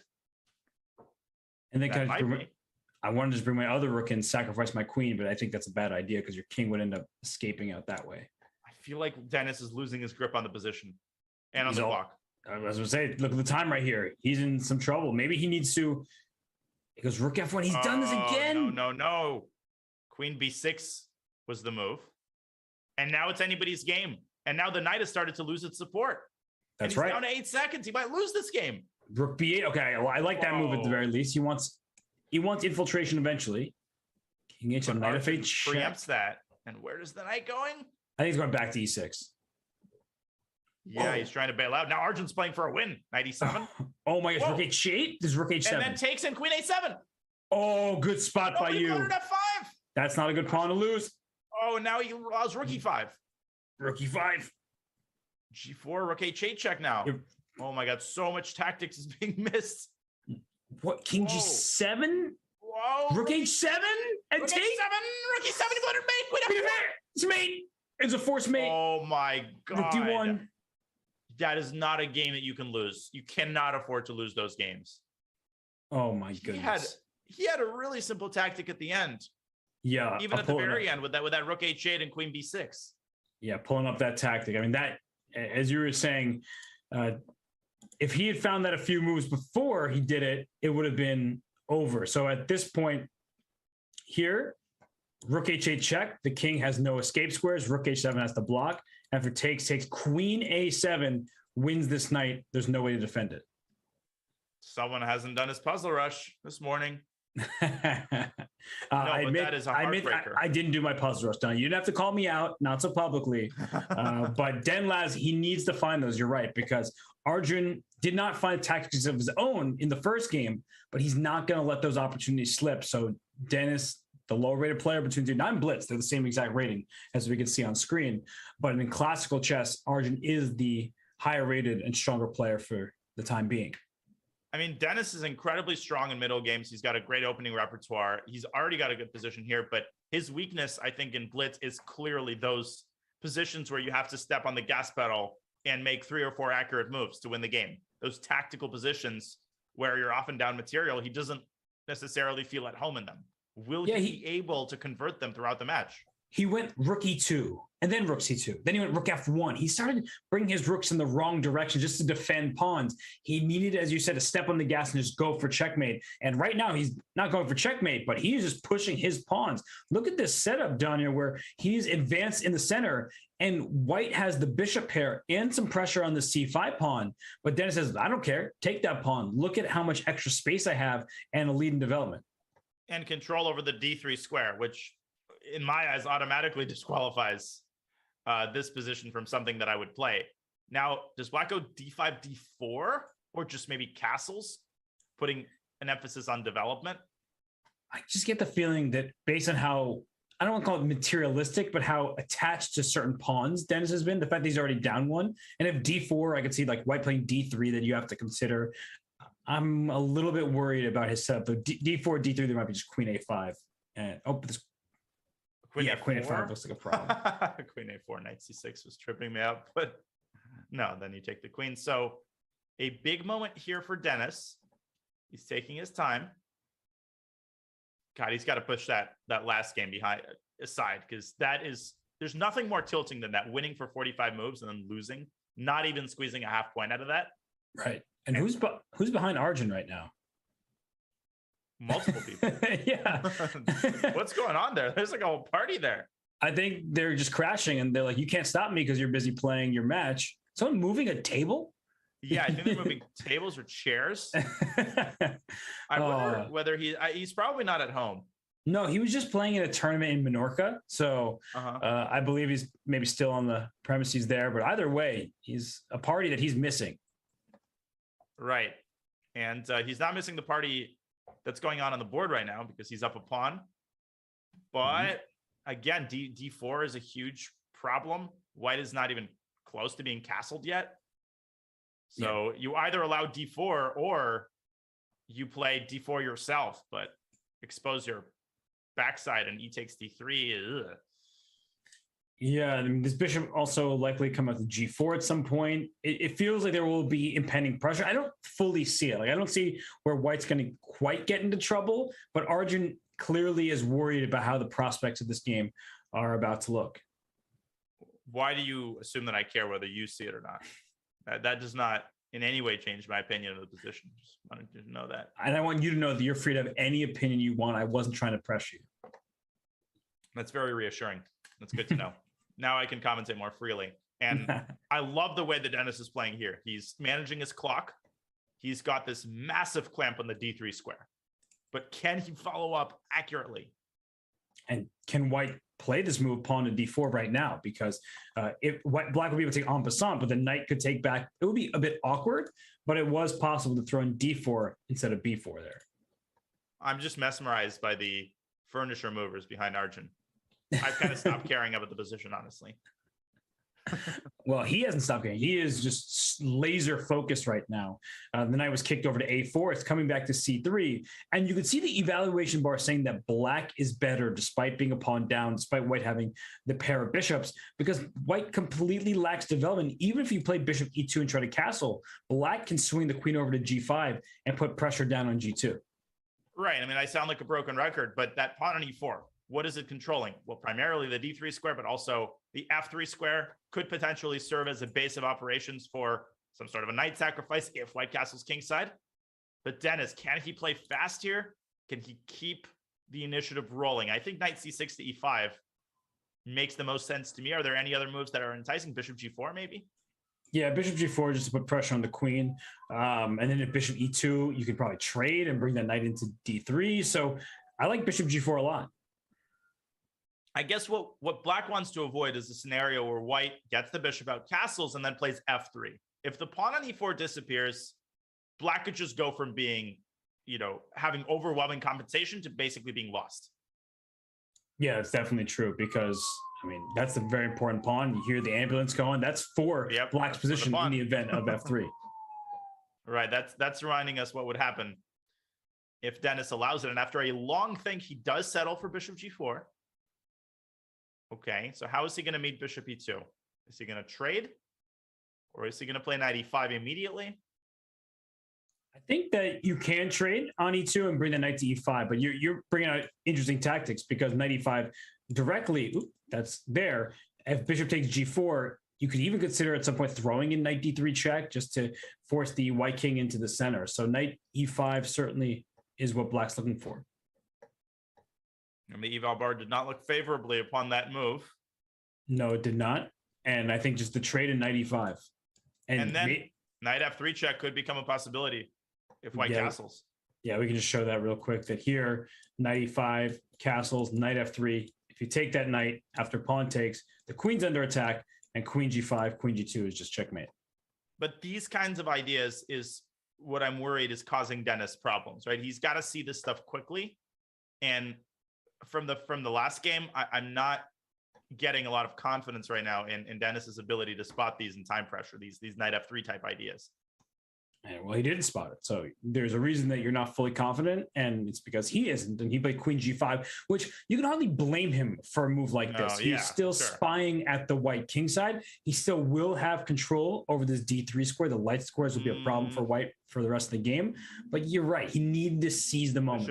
S1: And then I wanted to just bring my other rook and sacrifice my queen, but I think that's a bad idea because your king would end up escaping out that way.
S5: I feel like Dennis is losing his grip on the position and on the clock.
S1: I was going to say, look at the time right here. He's in some trouble. Maybe he needs to... He goes rook f1. He's done this again.
S5: No. Queen b6 was the move. And now it's anybody's game. And now the knight has started to lose its support.
S1: That's
S5: right.
S1: right.
S5: Down to 8 seconds. He might lose this game.
S1: Rook b8. Okay, well, I like that move at the very least. He wants infiltration eventually. King h7, knight f8.
S5: Preempts that. And where is the knight going?
S1: I think he's going back to e6.
S5: Yeah, he's trying to bail out. Now Arjun's playing for a win. Knight e7.
S1: Oh my gosh, rook h8? This is rook h7.
S5: And then takes in queen a7.
S1: Oh, good spot by you.
S5: F5.
S1: That's not a good pawn to lose.
S5: Oh, now he allows rook e5.
S1: Rook e5.
S5: g4, rook h8 check now. Oh my god, so much tactics is being missed.
S1: What, king g7?
S5: Whoa.
S1: Rook h7? And
S5: rook
S1: take?
S5: h7, rook e7, he voted mate. Queen f4.
S1: It's mate. It's a forced mate.
S5: Oh my god.
S1: Rook d1.
S5: That is not a game that you can lose. You cannot afford to lose those games.
S1: Oh my goodness.
S5: He had a really simple tactic at the end.
S1: Yeah.
S5: Even at the very end with that rook h8 and queen b6.
S1: Yeah, pulling up that tactic. I mean, that, as you were saying, if he had found that a few moves before he did it, it would have been over. So at this point here, rook h8 check. The king has no escape squares. Rook h7 has to block. After takes queen a7, wins this knight. There's no way to defend it.
S5: Someone hasn't done his puzzle rush this morning.
S1: That is a
S5: heartbreaker.
S1: I didn't do my puzzle rush, Don. You didn't have to call me out, not so publicly. But Denlaz, he needs to find those. You're right, because Arjun did not find tactics of his own in the first game, but he's not going to let those opportunities slip. So Dennis, the lower rated player between two, not in Blitz, they're the same exact rating as we can see on screen. But in classical chess, Arjun is the higher rated and stronger player for the time being.
S5: I mean, Dennis is incredibly strong in middle games. He's got a great opening repertoire. He's already got a good position here, but his weakness, I think, in Blitz is clearly those positions where you have to step on the gas pedal and make 3 or 4 accurate moves to win the game. Those tactical positions where you're often down material, he doesn't necessarily feel at home in them. Will he be able to convert them throughout the match?
S1: He went rook e2 and then rook c2. Then he went rook f1. He started bringing his rooks in the wrong direction just to defend pawns. He needed, as you said, to step on the gas and just go for checkmate. And right now he's not going for checkmate, but he's just pushing his pawns. Look at this setup, Danya, where he's advanced in the center and white has the bishop pair and some pressure on the c5 pawn. But Dennis says, I don't care. Take that pawn. Look at how much extra space I have and a lead in development.
S5: And control over the d3 square, which in my eyes automatically disqualifies this position from something that I would play. Now, does black go d5, d4, or just maybe castles, putting an emphasis on development?
S1: I just get the feeling that based on how, I don't want to call it materialistic, but how attached to certain pawns Dennis has been, the fact that he's already down one. And if d4, I could see like white playing d3 that you have to consider. I'm a little bit worried about his setup. Though d4, d3, there might be just queen a5. And this
S5: Queen
S1: a5 looks like a problem.
S5: Queen a4, knight c6 was tripping me up, but no, then you take the queen. So a big moment here for Dennis. He's taking his time. God, he's got to push that last game aside, because there's nothing more tilting than that, winning for 45 moves and then losing, not even squeezing a half point out of that.
S1: Right. And who's behind Arjun right now?
S5: Multiple people.
S1: Yeah.
S5: What's going on there? There's like a whole party there.
S1: I think they're just crashing and they're like, you can't stop me because you're busy playing your match. Someone moving a table?
S5: Yeah, I think they're moving tables or chairs. I wonder whether he's probably not at home.
S1: No, he was just playing in a tournament in Menorca. So I believe he's maybe still on the premises there. But either way, he's a party that he's missing.
S5: Right. And he's not missing the party that's going on the board right now because he's up a pawn. But again, d4 is a huge problem. White is not even close to being castled yet. So you either allow d4 or you play d4 yourself, but expose your backside and e takes d3. Ugh.
S1: Yeah, I mean, this bishop also likely come out to g4 at some point. It feels like there will be impending pressure. I don't fully see it. Like, I don't see where white's going to quite get into trouble, but Arjun clearly is worried about how the prospects of this game are about to look.
S5: Why do you assume that I care whether you see it or not? That does not in any way change my opinion of the position. Just wanted you to know that.
S1: And I want you to know that you're free to have any opinion you want. I wasn't trying to press you.
S5: That's very reassuring. That's good to know. Now I can commentate more freely. And I love the way that Dennis is playing here. He's managing his clock. He's got this massive clamp on the d3 square. But can he follow up accurately?
S1: And can white play this move pawn to d4 right now? Because if black would be able to take en passant, but the knight could take back. It would be a bit awkward, but it was possible to throw in d4 instead of b4 there.
S5: I'm just mesmerized by the furniture movers behind Arjun. I've kind of stopped caring about the position, honestly.
S1: Well, he hasn't stopped caring. He is just laser focused right now. The knight was kicked over to a4. It's coming back to c3. And you could see the evaluation bar saying that black is better despite being a pawn down, despite white having the pair of bishops, because white completely lacks development. Even if you play bishop e2 and try to castle, black can swing the queen over to g5 and put pressure down on g2.
S5: Right. I mean, I sound like a broken record, but that pawn on e4, what is it controlling? Well, primarily the d3 square, but also The f3 square could potentially serve as a base of operations for some sort of a knight sacrifice if white castle's kingside. But Dennis, can he play fast here? Can he keep the initiative rolling? I think knight c6 to e5 makes the most sense to me. Are there any other moves that are enticing? Bishop g4 maybe?
S1: Yeah, bishop g4 just to put pressure on the queen. And then if bishop e2, you could probably trade and bring that knight into d3. So I like bishop g4 a lot.
S5: I guess what black wants to avoid is a scenario where white gets the bishop out, castles, and then plays f3. If the pawn on e4 disappears, black could just go from being, having overwhelming compensation to basically being lost.
S1: Yeah, it's definitely true because, that's a very important pawn. You hear the ambulance going. That's for black's position in the event of f3.
S5: Right. That's reminding us what would happen if Dennis allows it. And after a long think, he does settle for bishop g4. Okay, so how is he going to meet bishop e2? Is he going to trade? Or is he going to play knight e5 immediately?
S1: I think that you can trade on e2 and bring the knight to e5, but you're bringing out interesting tactics because knight e5 directly, that's there. If bishop takes g4, you could even consider at some point throwing in knight d3 check just to force the white king into the center. So knight e5 certainly is what black's looking for.
S5: And the eval bar did not look favorably upon that move.
S1: No, it did not. And I think just the trade in knight e5.
S5: And then knight f3 check could become a possibility if white castles.
S1: Yeah, we can just show that real quick that here, knight e5, castles, knight f3. If you take that knight after pawn takes, the queen's under attack, and queen g5, queen g2 is just checkmate.
S5: But these kinds of ideas is what I'm worried is causing Dennis problems, right? He's got to see this stuff quickly. And from the last game, I'm not getting a lot of confidence right now in Dennis's ability to spot these in time pressure, these knight f3 type ideas.
S1: And well, he didn't spot it. So there's a reason that you're not fully confident, and it's because he isn't. And he played queen g5, which you can hardly blame him for a move like this. He's still spying at the white king side. He still will have control over this d3 square. The light squares will be a problem for white for the rest of the game. But you're right. He needed to seize the moment.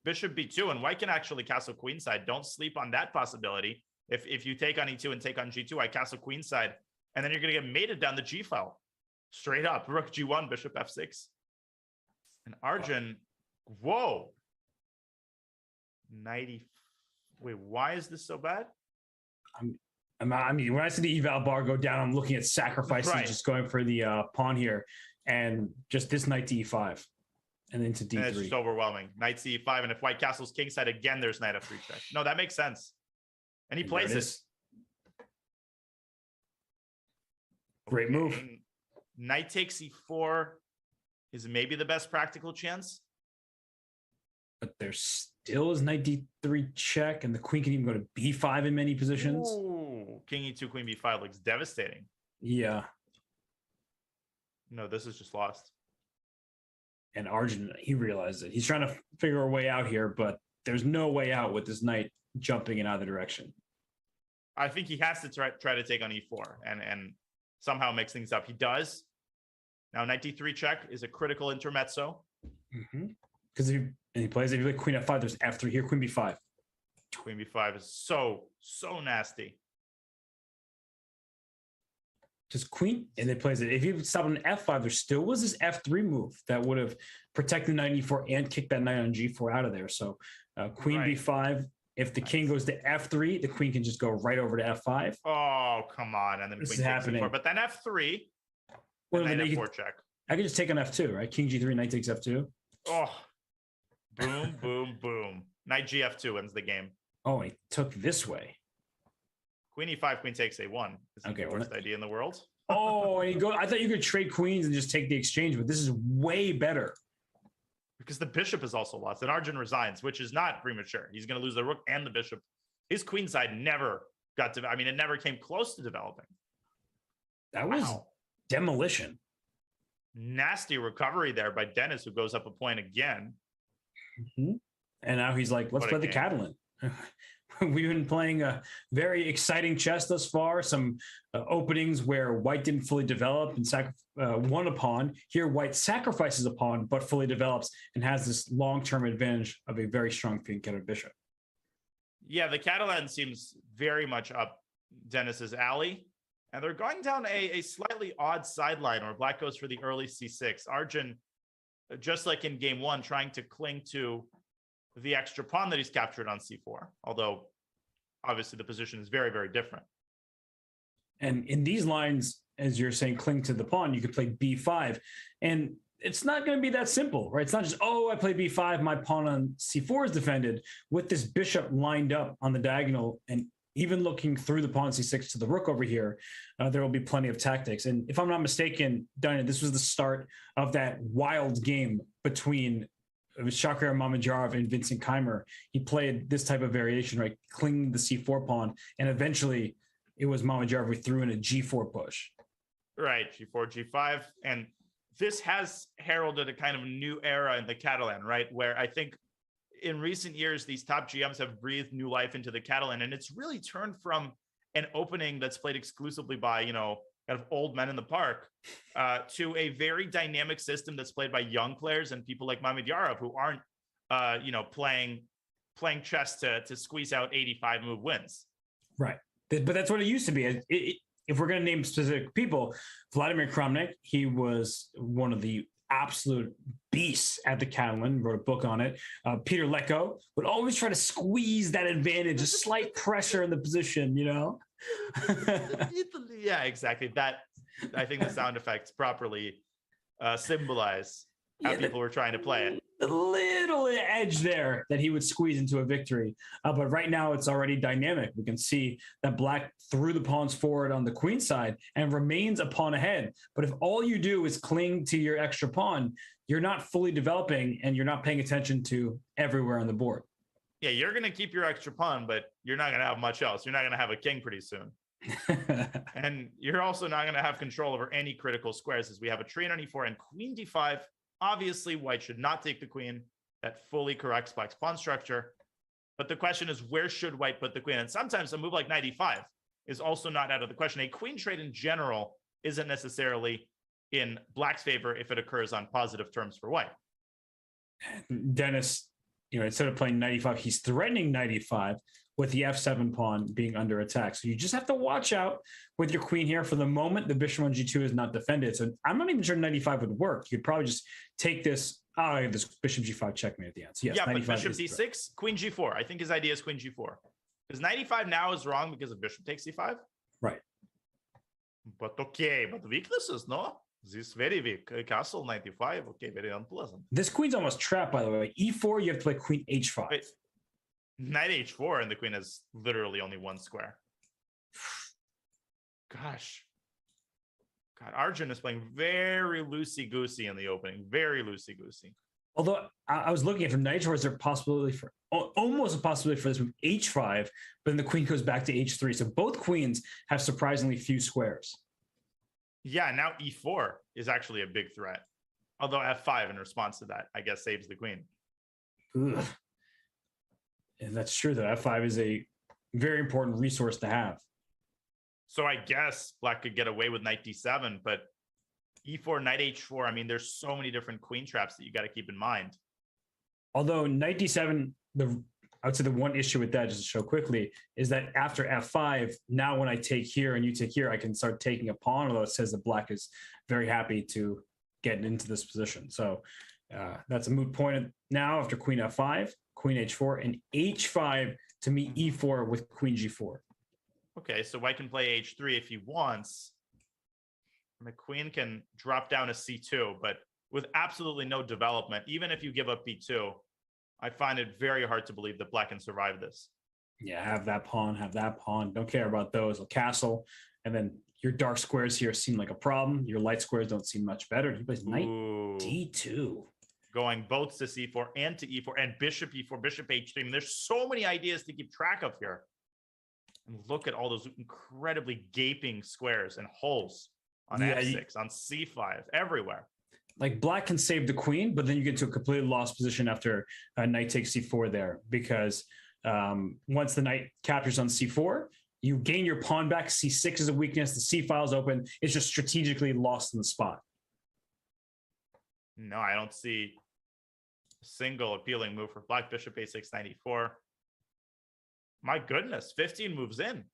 S5: Bishop b2, and white can actually castle queenside. Don't sleep on that possibility. If you take on e2 and take on g2, I castle queenside, and then you're going to get mated down the g file. Straight up, rook g1, bishop f6. And Arjun, whoa. 90. Wait, why is this so bad?
S1: When I see the eval bar go down, I'm looking at sacrifices, just going for the pawn here, and just this knight to e5, and then to d3.
S5: And it's just overwhelming. Knight c5, and if white castles kingside again, there's knight f3 check. No, that makes sense. And he plays it.
S1: Great move.
S5: Knight takes e4 is maybe the best practical chance.
S1: But there still is knight d3 check, and the queen can even go to b5 in many positions.
S5: Ooh, king e2, queen b5 looks devastating.
S1: Yeah.
S5: No, this is just lost.
S1: And Arjun, he realized it. He's trying to figure a way out here, but there's no way out with this knight jumping in either direction.
S5: I think he has to try to take on e4 and somehow mix things up. He does. Now, knight d3 check is a critical intermezzo.
S1: Because he plays, if you like queen f5, there's f3 here, queen b5.
S5: Queen b5 is so nasty.
S1: Just queen, and then plays it. If you stop on f5, there still was this f3 move that would have protected knight e4 and kicked that knight on g4 out of there. So queen b5, if the king goes to f3, the queen can just go right over to f5.
S5: Oh, come on. And then
S1: this
S5: queen
S1: is happening.
S5: But then f3,
S1: well,
S5: and then f4 check.
S1: I could just take on f2, right? King g3, knight takes f2.
S5: Oh, boom, boom, boom. Knight gf2 ends the game.
S1: Oh, he took this way.
S5: Queen e5, queen takes a1. Is the worst idea in the world.
S1: Oh, and I thought you could trade queens and just take the exchange, but this is way better.
S5: Because the bishop is also lost, and Arjun resigns, which is not premature. He's going to lose the rook and the bishop. His queen side never got to, it never came close to developing.
S1: That was demolition.
S5: Nasty recovery there by Dennis, who goes up a point again.
S1: And now he's like, let's play the Catalan. We've been playing a very exciting chess thus far. Some openings where white didn't fully develop and won a pawn. Here, white sacrifices a pawn, but fully develops and has this long-term advantage of a very strong pink-countered bishop.
S5: Yeah, the Catalan seems very much up Dennis's alley. And they're going down a slightly odd sideline where black goes for the early c6. Arjun, just like in game one, trying to cling to the extra pawn that he's captured on c4. Although, obviously, the position is very, very different.
S1: And in these lines, as you're saying, cling to the pawn, you could play b5. And it's not going to be that simple, right? It's not just, oh, I play b5, my pawn on c4 is defended. With this bishop lined up on the diagonal and even looking through the pawn c6 to the rook over here, there will be plenty of tactics. And if I'm not mistaken, Diana, this was the start of that wild game between Shakir Mamedyarov and Vincent Keimer. He played this type of variation, right? Clinging the c4 pawn, and eventually it was Mamedyarov who threw in a g4 push.
S5: Right, g4, g5. And this has heralded a kind of new era in the Catalan, right? Where I think in recent years, these top GMs have breathed new life into the Catalan, and it's really turned from an opening that's played exclusively by, kind of old men in the park to a very dynamic system that's played by young players and people like Mamedyarov who aren't, playing chess to squeeze out 85 move wins.
S1: Right. But that's what it used to be. If we're going to name specific people, Vladimir Kramnik, he was one of the absolute beasts at the Catalan, wrote a book on it. Peter Lecco would always try to squeeze that advantage, a slight pressure in the position,
S5: Yeah, exactly. That, I think the sound effects properly symbolize how people were trying to play it.
S1: A little edge there that he would squeeze into a victory. But right now it's already dynamic. We can see that black threw the pawns forward on the queen side and remains a pawn ahead. But if all you do is cling to your extra pawn, you're not fully developing and you're not paying attention to everywhere on the board.
S5: Yeah, you're going to keep your extra pawn, but you're not going to have much else. You're not going to have a king pretty soon. And you're also not going to have control over any critical squares, as we have a tree on e4 and queen d5. Obviously, white should not take the queen. That fully corrects black's pawn structure. But the question is, where should white put the queen? And sometimes a move like knight e5 is also not out of the question. A queen trade in general isn't necessarily in black's favor if it occurs on positive terms for white.
S1: Dennis, instead of playing knight e5, he's threatening knight e5 with the f7 pawn being under attack. So you just have to watch out with your queen here. For the moment, the bishop on g2 is not defended. So I'm not even sure knight e5 would work. You could probably just take this. Oh, this bishop g5 checkmate at the end. So yes,
S5: yeah, but bishop d6, queen g4. I think his idea is queen g4. Because knight e5 now is wrong because of bishop takes e5.
S1: Right.
S5: But weaknesses, no? This very weak. Castle 95. Okay, very unpleasant.
S1: This queen's almost trapped, by the way. E4, you have to play queen h5.
S5: Wait. Knight h4 and the queen has literally only one square. Gosh. God, Arjun is playing very loosey-goosey in the opening. Very loosey-goosey.
S1: Although I was looking at from knight h4, is there a possibility for almost a possibility for this move h5, but then the queen goes back to h3. So both queens have surprisingly few squares.
S5: Yeah, now e4 is actually a big threat. Although f5 in response to that, I guess, saves the queen.
S1: Ugh. And that's true, though. f5 is a very important resource to have.
S5: So I guess black could get away with knight d7, but e4, knight h4, I mean, there's so many different queen traps that you got to keep in mind.
S1: Although knight d7, I would say the one issue with that, just to show quickly, is that after f5, now when I take here and you take here, I can start taking a pawn, although it says that black is very happy to get into this position. So that's a moot point now after queen f5, queen h4, and h5 to meet e4 with queen g4.
S5: Okay, so white can play h3 if he wants. And the queen can drop down to c2, but with absolutely no development, even if you give up b2, I find it very hard to believe that black can survive this.
S1: Yeah, have that pawn. Don't care about those. A castle. And then your dark squares here seem like a problem. Your light squares don't seem much better. He plays knight d2.
S5: Going both to c4 and to e4 and bishop e4, bishop h3. I mean, there's so many ideas to keep track of here. And look at all those incredibly gaping squares and holes on f6, on c5, everywhere.
S1: Like black can save the queen, but then you get to a completely lost position after knight takes c4 there, because once the knight captures on c4, you gain your pawn back. c6 is a weakness. The c file is open. It's just strategically lost in the spot.
S5: No, I don't see a single appealing move for black. Bishop a6, knight e4. My goodness, 15 moves in.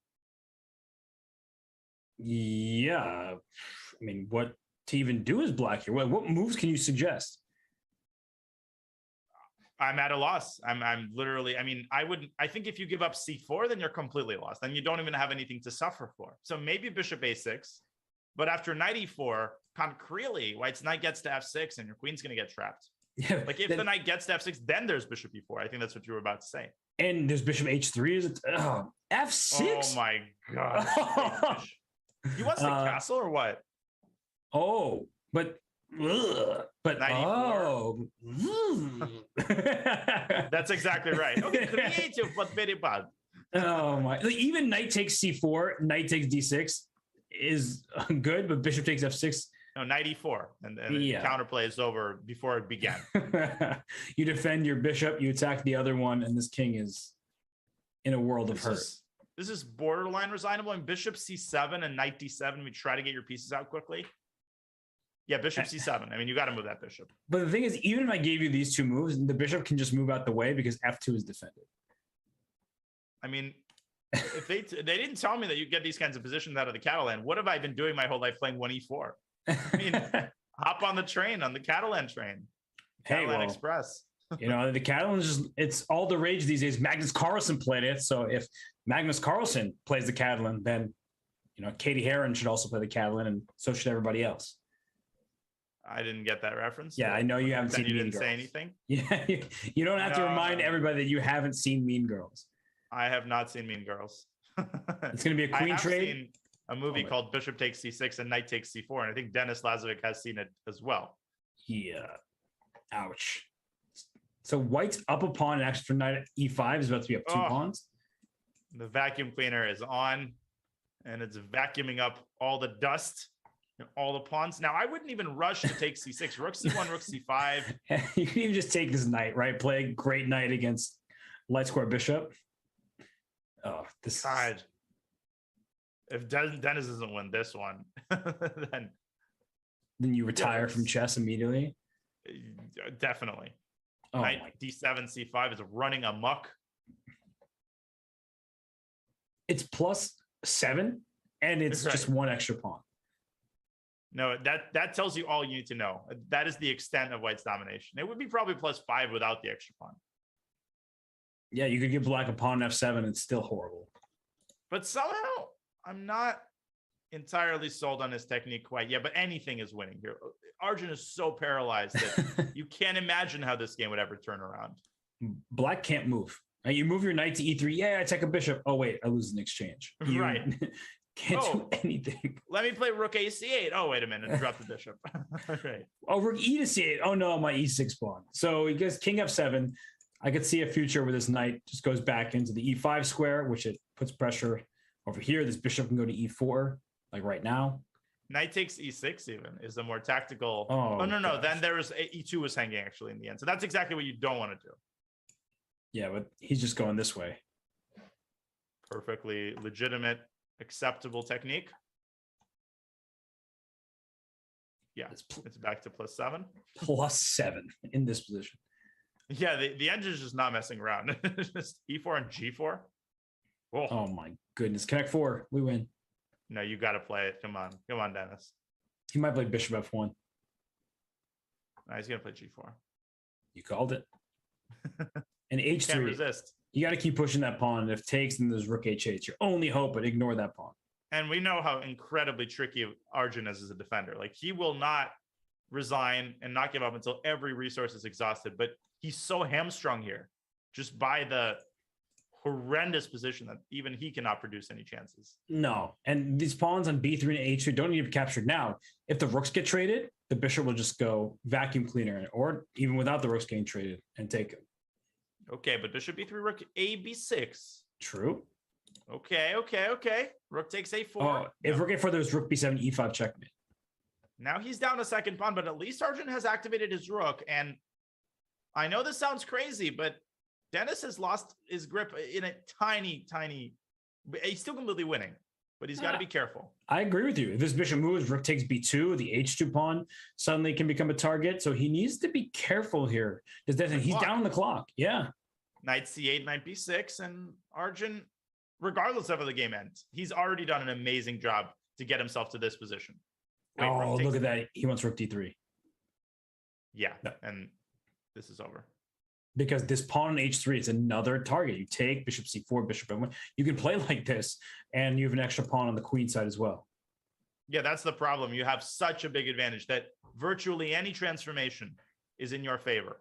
S1: Yeah. I mean, what to even do is black here? What moves can you suggest?
S5: I'm at a loss. I'm literally, I mean, I think if you give up c4, then you're completely lost. Then you don't even have anything to suffer for. So maybe bishop a6, but after knight e4, concretely, white's knight gets to f6 and your queen's going to get trapped.
S1: Yeah,
S5: Like if the knight gets to f6, then there's bishop e4. I think that's what you were about to say.
S1: and there's bishop h3. Is it f6?
S5: Oh my God. He wants the castle or what?
S1: Oh, but oh.
S5: That's exactly right. Okay, creative, but very bad.
S1: Oh my! Like, even knight takes c4, knight takes d6 is good, but bishop takes f6.
S5: No, knight e4, and
S1: Yeah.
S5: the counterplay is over before it began.
S1: You defend your bishop, you attack the other one, and this king is in a world of hurt.
S5: This is borderline resignable. And bishop c7 and knight d7. We try to get your pieces out quickly. Yeah, bishop c7. I mean, you got to move that bishop.
S1: But the thing is, even if I gave you these two moves, the bishop can just move out the way because f2 is defended.
S5: I mean, if they didn't tell me that you get these kinds of positions out of the Catalan, what have I been doing my whole life playing 1e4? I mean, hop on the train, on the Catalan train. Catalan Express.
S1: You know, the Catalan is just, it's all the rage these days. Magnus Carlsen played it. So if Magnus Carlsen plays the Catalan, then, you know, Katie Heron should also play the Catalan, and so should everybody else.
S5: I didn't get that reference.
S1: Yeah, I know you haven't seen
S5: you
S1: Mean
S5: didn't
S1: Girls.
S5: say anything.
S1: Yeah, you don't have to remind everybody that you haven't seen Mean Girls.
S5: I have not seen Mean Girls.
S1: It's going to be a queen
S5: I have
S1: trade.
S5: seen a movie called Bishop Takes C6 and Knight Takes C4, and I think Dennis Lazavik has seen it as well.
S1: Yeah. Ouch. So white's up a pawn, and actually for knight at e5 is about to be up two pawns.
S5: The vacuum cleaner is on, and it's vacuuming up all the dust and all the pawns. Now, I wouldn't even rush to take c6. Rook c1, rook c5.
S1: You can even just take this knight, right? Play a great knight against light square bishop. Oh, this
S5: God. If Dennis doesn't win this one, then
S1: you retire from chess immediately.
S5: Definitely.
S1: Oh,
S5: Knight d7, c5 is running amok.
S1: It's +7, and it's just one extra pawn.
S5: No, that tells you all you need to know. That is the extent of white's domination. It would be probably +5 without the extra pawn.
S1: Yeah, you could give black a pawn f7, and it's still horrible.
S5: But somehow, I'm not entirely sold on his technique quite yet, but anything is winning here. Arjun is so paralyzed that you can't imagine how this game would ever turn around.
S1: Black can't move. You move your knight to e3. Yeah, I take a bishop. Oh, wait, I lose an exchange. You
S5: right.
S1: Can't do anything.
S5: Let me play rook a c8. Oh, wait a minute. Drop the bishop. Right.
S1: Oh, rook e to c8. Oh, no, my e6 pawn. So he gets king f7. I could see a future where this knight just goes back into the e5 square, which it puts pressure over here. This bishop can go to e4, like right now.
S5: Knight takes e6 even is a more tactical.
S1: Oh,
S5: no.
S1: gosh.
S5: Then there's e2 was hanging actually in the end. So that's exactly what you don't want to do.
S1: Yeah, but he's just going this way.
S5: Perfectly legitimate, acceptable technique. Yeah, it's back to +7.
S1: +7 in this position.
S5: Yeah, the engine's just not messing around. Just e4 and g4. Whoa.
S1: Oh my goodness. Connect 4. We win.
S5: No, you got to play it. Come on, Dennis.
S1: He might play bishop f1.
S5: No, he's gonna play g4.
S1: You called it. And h3.
S5: Can't resist.
S1: You got to keep pushing that pawn. And if it takes, then there's rook h8. Your only hope, but ignore that pawn.
S5: And we know how incredibly tricky Arjun is as a defender. Like he will not resign and not give up until every resource is exhausted. But he's so hamstrung here just by the horrendous position that even he cannot produce any chances.
S1: No. And these pawns on b3 and h2 don't need to be captured now. If the rooks get traded, the bishop will just go vacuum cleaner, or even without the rooks getting traded, and take it.
S5: Okay, but bishop b3, rook a b6.
S1: True.
S5: Okay. Rook takes a4.
S1: Oh, if rook a4, there's rook b7, e5 checkmate.
S5: Now he's down a second pawn, but at least Arjun has activated his rook. And I know this sounds crazy, but Dennis has lost his grip in a tiny. He's still completely winning, but he's got to be careful.
S1: I agree with you. If this bishop moves, rook takes b2, the h2 pawn suddenly can become a target. So he needs to be careful here. He's down on the clock. Yeah.
S5: Knight c8, knight b6, and Arjun, regardless of how the game ends, he's already done an amazing job to get himself to this position. Wait,
S1: Oh,
S5: rook takes-
S1: look at that. He wants rook d3.
S5: Yeah,
S1: No.
S5: and this is over.
S1: Because this pawn on h3 is another target. You take bishop c4, bishop m1. You can play like this, and you have an extra pawn on the queen side as well.
S5: Yeah, that's the problem. You have such a big advantage that virtually any transformation is in your favor.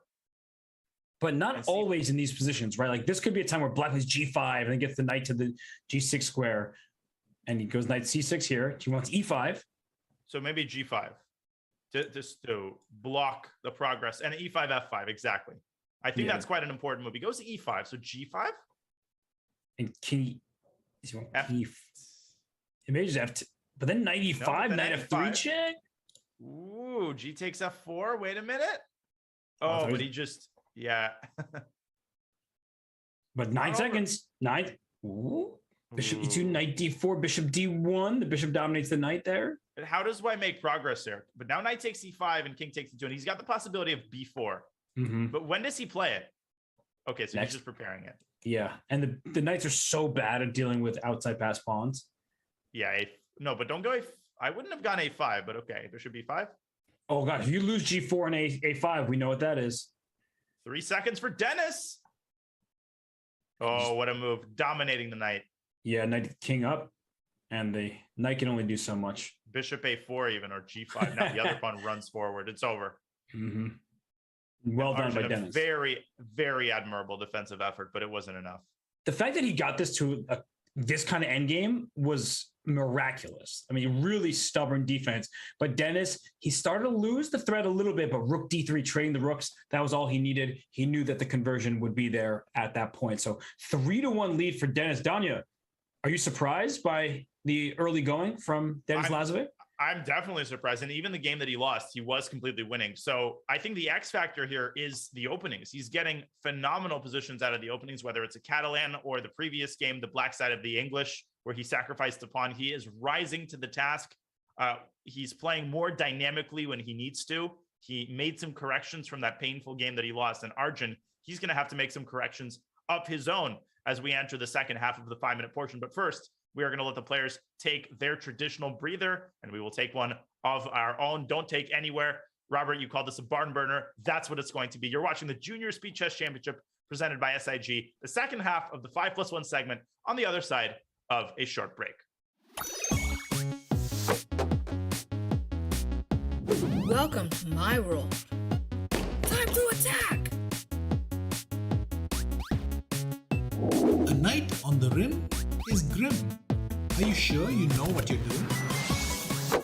S1: But not
S5: And see-
S1: always in these positions, right? Like this could be a time where black plays g5 and then gets the knight to the g6 square, and he goes knight c6 here. He wants e5.
S5: So maybe g5 just to block the progress, and e5, f5, exactly. I think
S1: Yeah.
S5: that's quite an important move. He goes to e5, so g5?
S1: And king.
S5: F-
S1: He may just f. But then knight e5,
S5: then
S1: knight f3
S5: f5.
S1: check.
S5: Ooh, g takes f4. Wait a minute.
S1: Oh, I
S5: Oh,
S1: thought
S5: but
S1: he-
S5: he just, yeah.
S1: But 9
S5: Not over.
S1: seconds. 9. Ooh. Bishop e2,
S5: Ooh.
S1: knight d4, bishop d1. The bishop dominates the knight there.
S5: But how does white make progress there? But now knight takes e5 and king takes e2, and he's got the possibility of b4.
S1: Mm-hmm.
S5: But when does he play it? Okay, so
S1: Next.
S5: he's just preparing it.
S1: Yeah. And the knights are so bad at dealing with outside pass pawns.
S5: Yeah, no, but don't go I wouldn't have gone a5, but okay, bishop b5.
S1: Oh, God. If you lose g4 and a5, we know what that is.
S5: 3 seconds for Dennis. Oh, what a move. Dominating the knight.
S1: Yeah, knight king up. And the knight can only do so much.
S5: Bishop a4 even, or g5. Now the other pawn runs forward. It's over.
S1: Mm-hmm. Well done by
S5: Arjun, a
S1: Dennis.
S5: very, very admirable defensive effort, but it wasn't enough.
S1: The fact that he got this to this kind of endgame was miraculous. I mean, really stubborn defense. But Dennis, he started to lose the thread a little bit, but rook d3, trading the rooks, that was all he needed. He knew that the conversion would be there at that point. So 3-1 lead for Dennis. Danya, are you surprised by the early going from Dennis Lazavik?
S5: I'm definitely surprised. And even the game that he lost, he was completely winning. So I think the X factor here is the openings. He's getting phenomenal positions out of the openings, whether it's a Catalan or the previous game, the black side of the English, where he sacrificed the pawn. He is rising to the task. He's playing more dynamically when he needs to. He made some corrections from that painful game that he lost. And Arjun, he's going to have to make some corrections of his own as we enter the second half of the 5-minute portion. But first, we are going to let the players take their traditional breather, and we will take one of our own. Don't take anywhere. Robert, you called this a barn burner. That's what it's going to be. You're watching the Junior Speed Chess Championship presented by SIG, the second half of the 5+1 segment on the other side of a short break.
S8: Welcome to my world. Time to attack!
S9: A knight on the rim is grim. Are you sure you know what you're doing?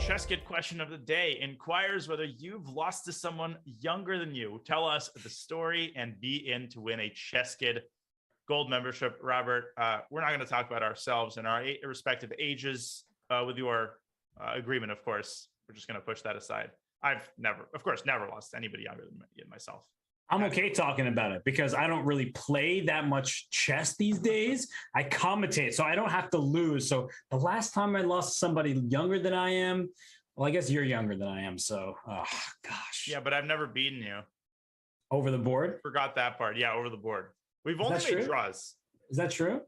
S5: chess kit question of the day inquires whether you've lost to someone younger than you. Tell us the story and be in to win a chess kit gold membership. Robert, we're not going to talk about ourselves and our respective ages with your agreement, of course. We're just going to push that aside. I've never lost to anybody younger than myself.
S1: I'm okay talking about it because I don't really play that much chess these days. I commentate, so I don't have to lose. So the last time I lost to somebody younger than I am, well, I guess you're younger than I am. So, oh, gosh.
S5: Yeah, but I've never beaten you.
S1: Over the board?
S5: Forgot that part. Yeah, over the board. We've only made draws.
S1: Is that true?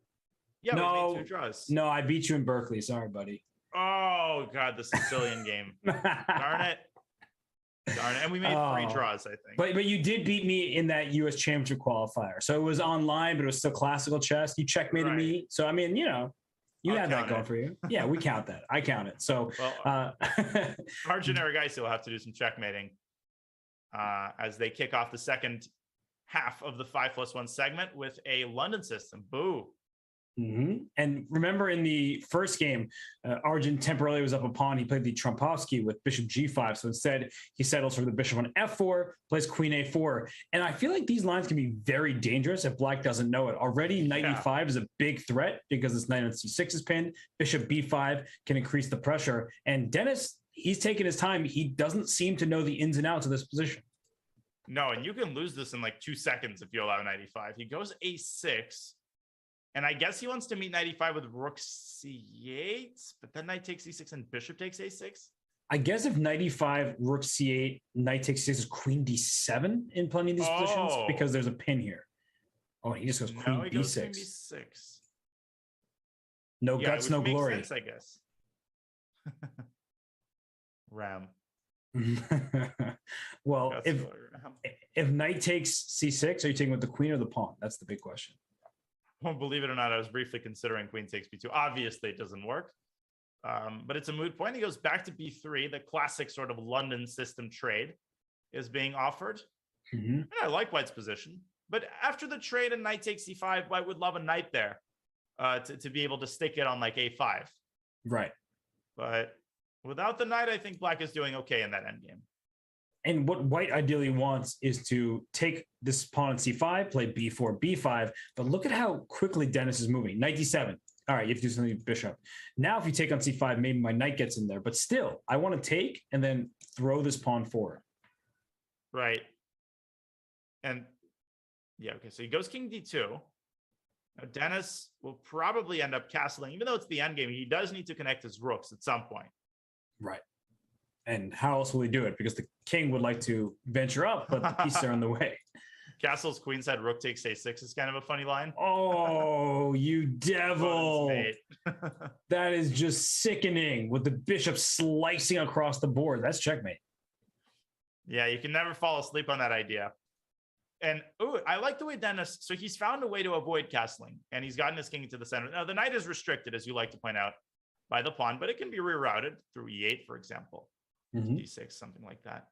S5: Yeah,
S1: no,
S5: we made 2 draws.
S1: No, I beat you in Berkeley. Sorry, buddy.
S5: Oh, God, the Sicilian game. Darn it. And we made 3 draws, I think.
S1: But you did beat me in that U.S. Championship qualifier. So it was online, but it was still classical chess. You checkmated me. So, I mean, you had that going for you. Yeah, we count that. I count it. So,
S5: Arjun Erigaisi will have to do some checkmating as they kick off the second half of the 5+1 segment with a London system. Boo.
S1: Mm-hmm. And remember in the first game, Arjun temporarily was up a pawn. He played the Trompovsky with bishop g5. So instead, he settles for the bishop on f4, plays queen a4. And I feel like these lines can be very dangerous if black doesn't know it. Already, knight e5 is a big threat because this knight on c6 is pinned. Bishop b5 can increase the pressure. And Dennis, he's taking his time. He doesn't seem to know the ins and outs of this position.
S5: No, and you can lose this in like 2 seconds if you allow knight e5. He goes a6. And I guess he wants to meet knight e5 with rook c8, but then knight takes e6 and bishop takes a6.
S1: I guess if knight e5, rook c8, knight takes c6 is queen d7 in plenty of these positions because there's a pin here. Oh, he just goes queen b6.
S5: Goes queen b6.
S1: No guts, no glory.
S5: Sense, I guess. Ram.
S1: Well, if knight takes c6, are you taking with the queen or the pawn? That's the big question.
S5: Well, believe it or not, I was briefly considering queen takes b2. Obviously, it doesn't work, but it's a moot point. He goes back to b3. The classic sort of London system trade is being offered.
S1: Mm-hmm.
S5: And I like White's position, but after the trade and knight takes e5, White would love a knight there to be able to stick it on like a5.
S1: Right.
S5: But without the knight, I think Black is doing okay in that endgame.
S1: And what White ideally wants is to take this pawn on c5, play b4, b5. But look at how quickly Dennis is moving. Knight d7. All right, you have to do something with bishop. Now, if you take on c5, maybe my knight gets in there. But still, I want to take and then throw this pawn forward.
S5: Right. And yeah, okay. So he goes king d2. Now, Dennis will probably end up castling. Even though it's the endgame, he does need to connect his rooks at some point.
S1: Right. And how else will he do it? Because the king would like to venture up, but the pieces are in the way.
S5: Castle's queenside rook takes a6 is kind of a funny line.
S1: Oh, you devil. That is just sickening with the bishop slicing across the board. That's checkmate.
S5: Yeah, you can never fall asleep on that idea. And I like the way Dennis, so he's found a way to avoid castling, and he's gotten his king into the center. Now, the knight is restricted, as you like to point out, by the pawn, but it can be rerouted through e8, for example. D6, something like that.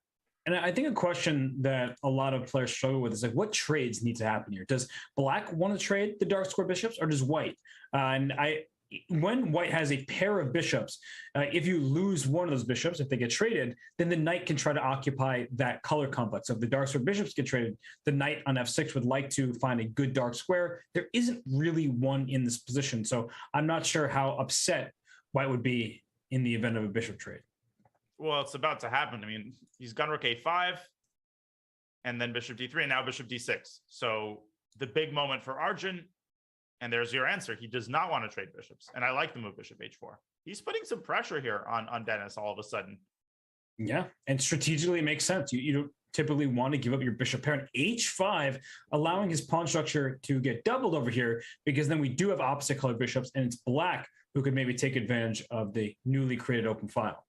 S1: And I think a question that a lot of players struggle with is like, what trades need to happen here? Does black want to trade the dark square bishops, or does white? When white has a pair of bishops, if you lose one of those bishops, if they get traded, then the knight can try to occupy that color complex. So if the dark square bishops get traded, the knight on f6 would like to find a good dark square. There isn't really one in this position. So I'm not sure how upset white would be in the event of a bishop trade.
S5: Well, it's about to happen. I mean, he's gone rook a5 and then bishop d3 and now bishop d6. So the big moment for Arjun, and there's your answer. He does not want to trade bishops. And I like the move bishop h4. He's putting some pressure here on Dennis all of a sudden.
S1: Yeah, and strategically it makes sense. You don't typically want to give up your bishop pair. And h5, allowing his pawn structure to get doubled over here, because then we do have opposite colored bishops, and it's black who could maybe take advantage of the newly created open file.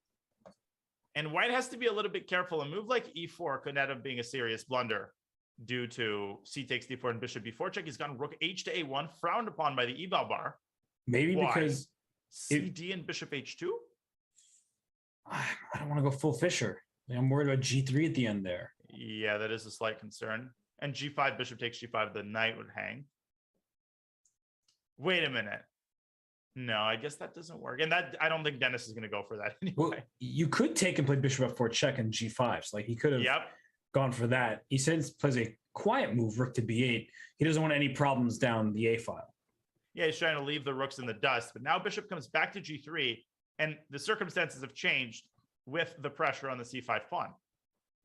S5: And white has to be a little bit careful. A move like e4 could end up being a serious blunder due to c takes d4 and bishop b4 check. He's gone rook h to a1, frowned upon by the eval bar.
S1: Maybe
S5: Why?
S1: Because
S5: cd and bishop h2?
S1: I don't want to go full Fisher. I'm worried about g3 at the end there.
S5: Yeah, that is a slight concern. And g5, bishop takes g5, the knight would hang. Wait a minute. No, I guess that doesn't work. And that I don't think Dennis is going to go for that anyway.
S1: Well, you could take and play bishop f4 check and g5. So like he could have
S5: Yep.
S1: gone for that. He says plays a quiet move, rook to b8. He doesn't want any problems down the a file.
S5: Yeah, he's trying to leave the rooks in the dust. But now bishop comes back to g3, and the circumstances have changed with the pressure on the c5 pawn.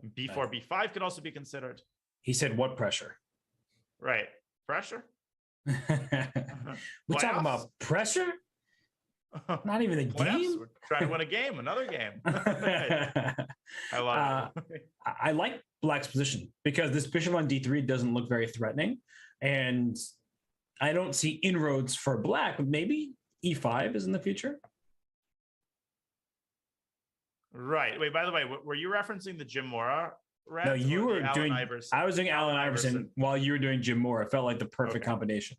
S5: And b4, b5 could also be considered.
S1: He said what pressure?
S5: Right. Pressure?
S1: We're talking about pressure? Not even a game?
S5: We're trying to win a game, another game. I love it.
S1: I like Black's position because this bishop on d3 doesn't look very threatening. And I don't see inroads for Black. Maybe e5 is in the future.
S5: Right. Wait, by the way, were you referencing the Jim Mora?
S1: No, you were doing.
S5: Iverson?
S1: I was doing Allen Iverson while you were doing Jim Moore. It felt like the perfect combination.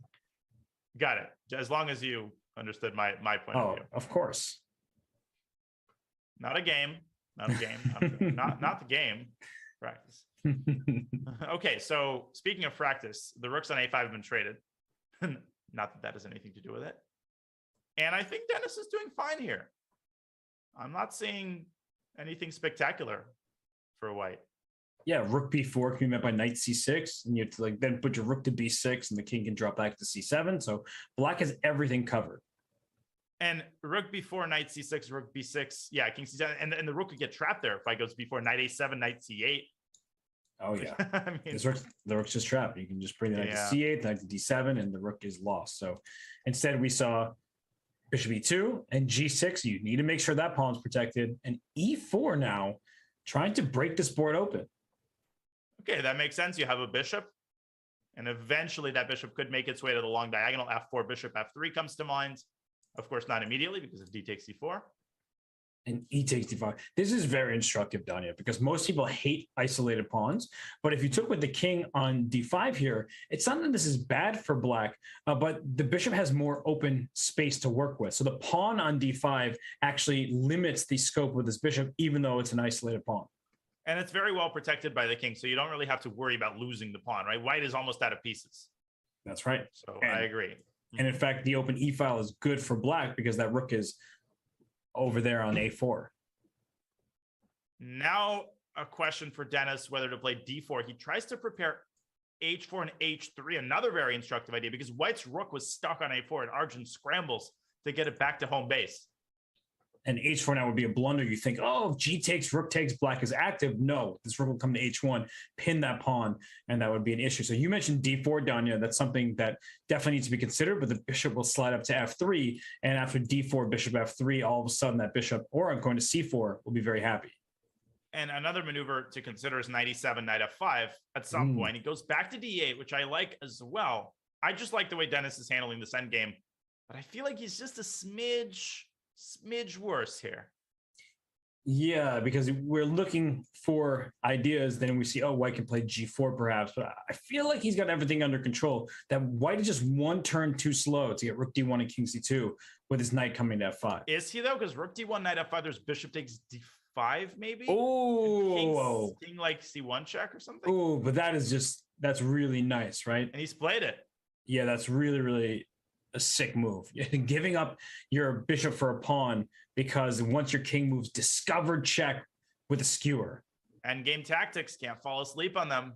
S5: Got it. As long as you understood my point of view.
S1: Of course.
S5: Not a game. Not a game. not the game. Practice. Okay, so speaking of practice, the rooks on a5 have been traded. Not that that has anything to do with it. And I think Dennis is doing fine here. I'm not seeing anything spectacular for white.
S1: Yeah, rook b4 can be met by knight c6, and you have to like then put your rook to b6, and the king can drop back to c7. So Black has everything covered.
S5: And rook b4, knight c6, rook b6, yeah, king c7, and the rook could get trapped there if I goes b4, knight a7, knight c8.
S1: Oh yeah,
S5: I mean,
S1: the rook's just trapped. You can just bring the knight to c8, knight to d7, and the rook is lost. So instead, we saw bishop e2 and g6. You need to make sure that pawn's protected, and e4 now, trying to break this board open.
S5: Okay, that makes sense. You have a bishop, and eventually that bishop could make its way to the long diagonal. f4, bishop f3 comes to mind. Of course, not immediately because of d takes c4.
S1: And e takes d5. This is very instructive, Danya, because most people hate isolated pawns. But if you took with the king on d5 here, it's not that this is bad for Black, but the bishop has more open space to work with. So the pawn on d5 actually limits the scope of this bishop, even though it's an isolated pawn.
S5: And it's very well protected by the king, so you don't really have to worry about losing the pawn, right? White is almost out of pieces.
S1: That's right.
S5: So I agree.
S1: And in fact, the open e file is good for Black because that rook is over there on a4.
S5: Now a question for Dennis, whether to play d4. He tries to prepare h4 and h3, another very instructive idea, because White's rook was stuck on a4 and Arjun scrambles to get it back to home base.
S1: And h4 now would be a blunder. You think, oh, if g takes, rook takes, Black is active. No, this rook will come to h1, pin that pawn, and that would be an issue. So you mentioned d4, Danya. That's something that definitely needs to be considered, but the bishop will slide up to f3. And after d4, bishop f3, all of a sudden that bishop, or I'm going to c4, will be very happy.
S5: And another maneuver to consider is knight e7, knight f5 at some point. He goes back to d8, which I like as well. I just like the way Dennis is handling this endgame, but I feel like he's just a smidge worse here.
S1: Yeah, because we're looking for ideas, then we see, oh, White can play g4 perhaps, but I feel like he's got everything under control. That White is just one turn too slow to get rook d1 and king c2 with his knight coming to f5.
S5: Is he though? Because rook d1, knight f5, there's bishop takes d5 maybe?
S1: Oh,
S5: king like c1 check or something?
S1: Oh, but that's really nice, right?
S5: And he's played it.
S1: Yeah, that's really a sick move. Giving up your bishop for a pawn because once your king moves, discovered check with a skewer.
S5: And game tactics, can't fall asleep on them.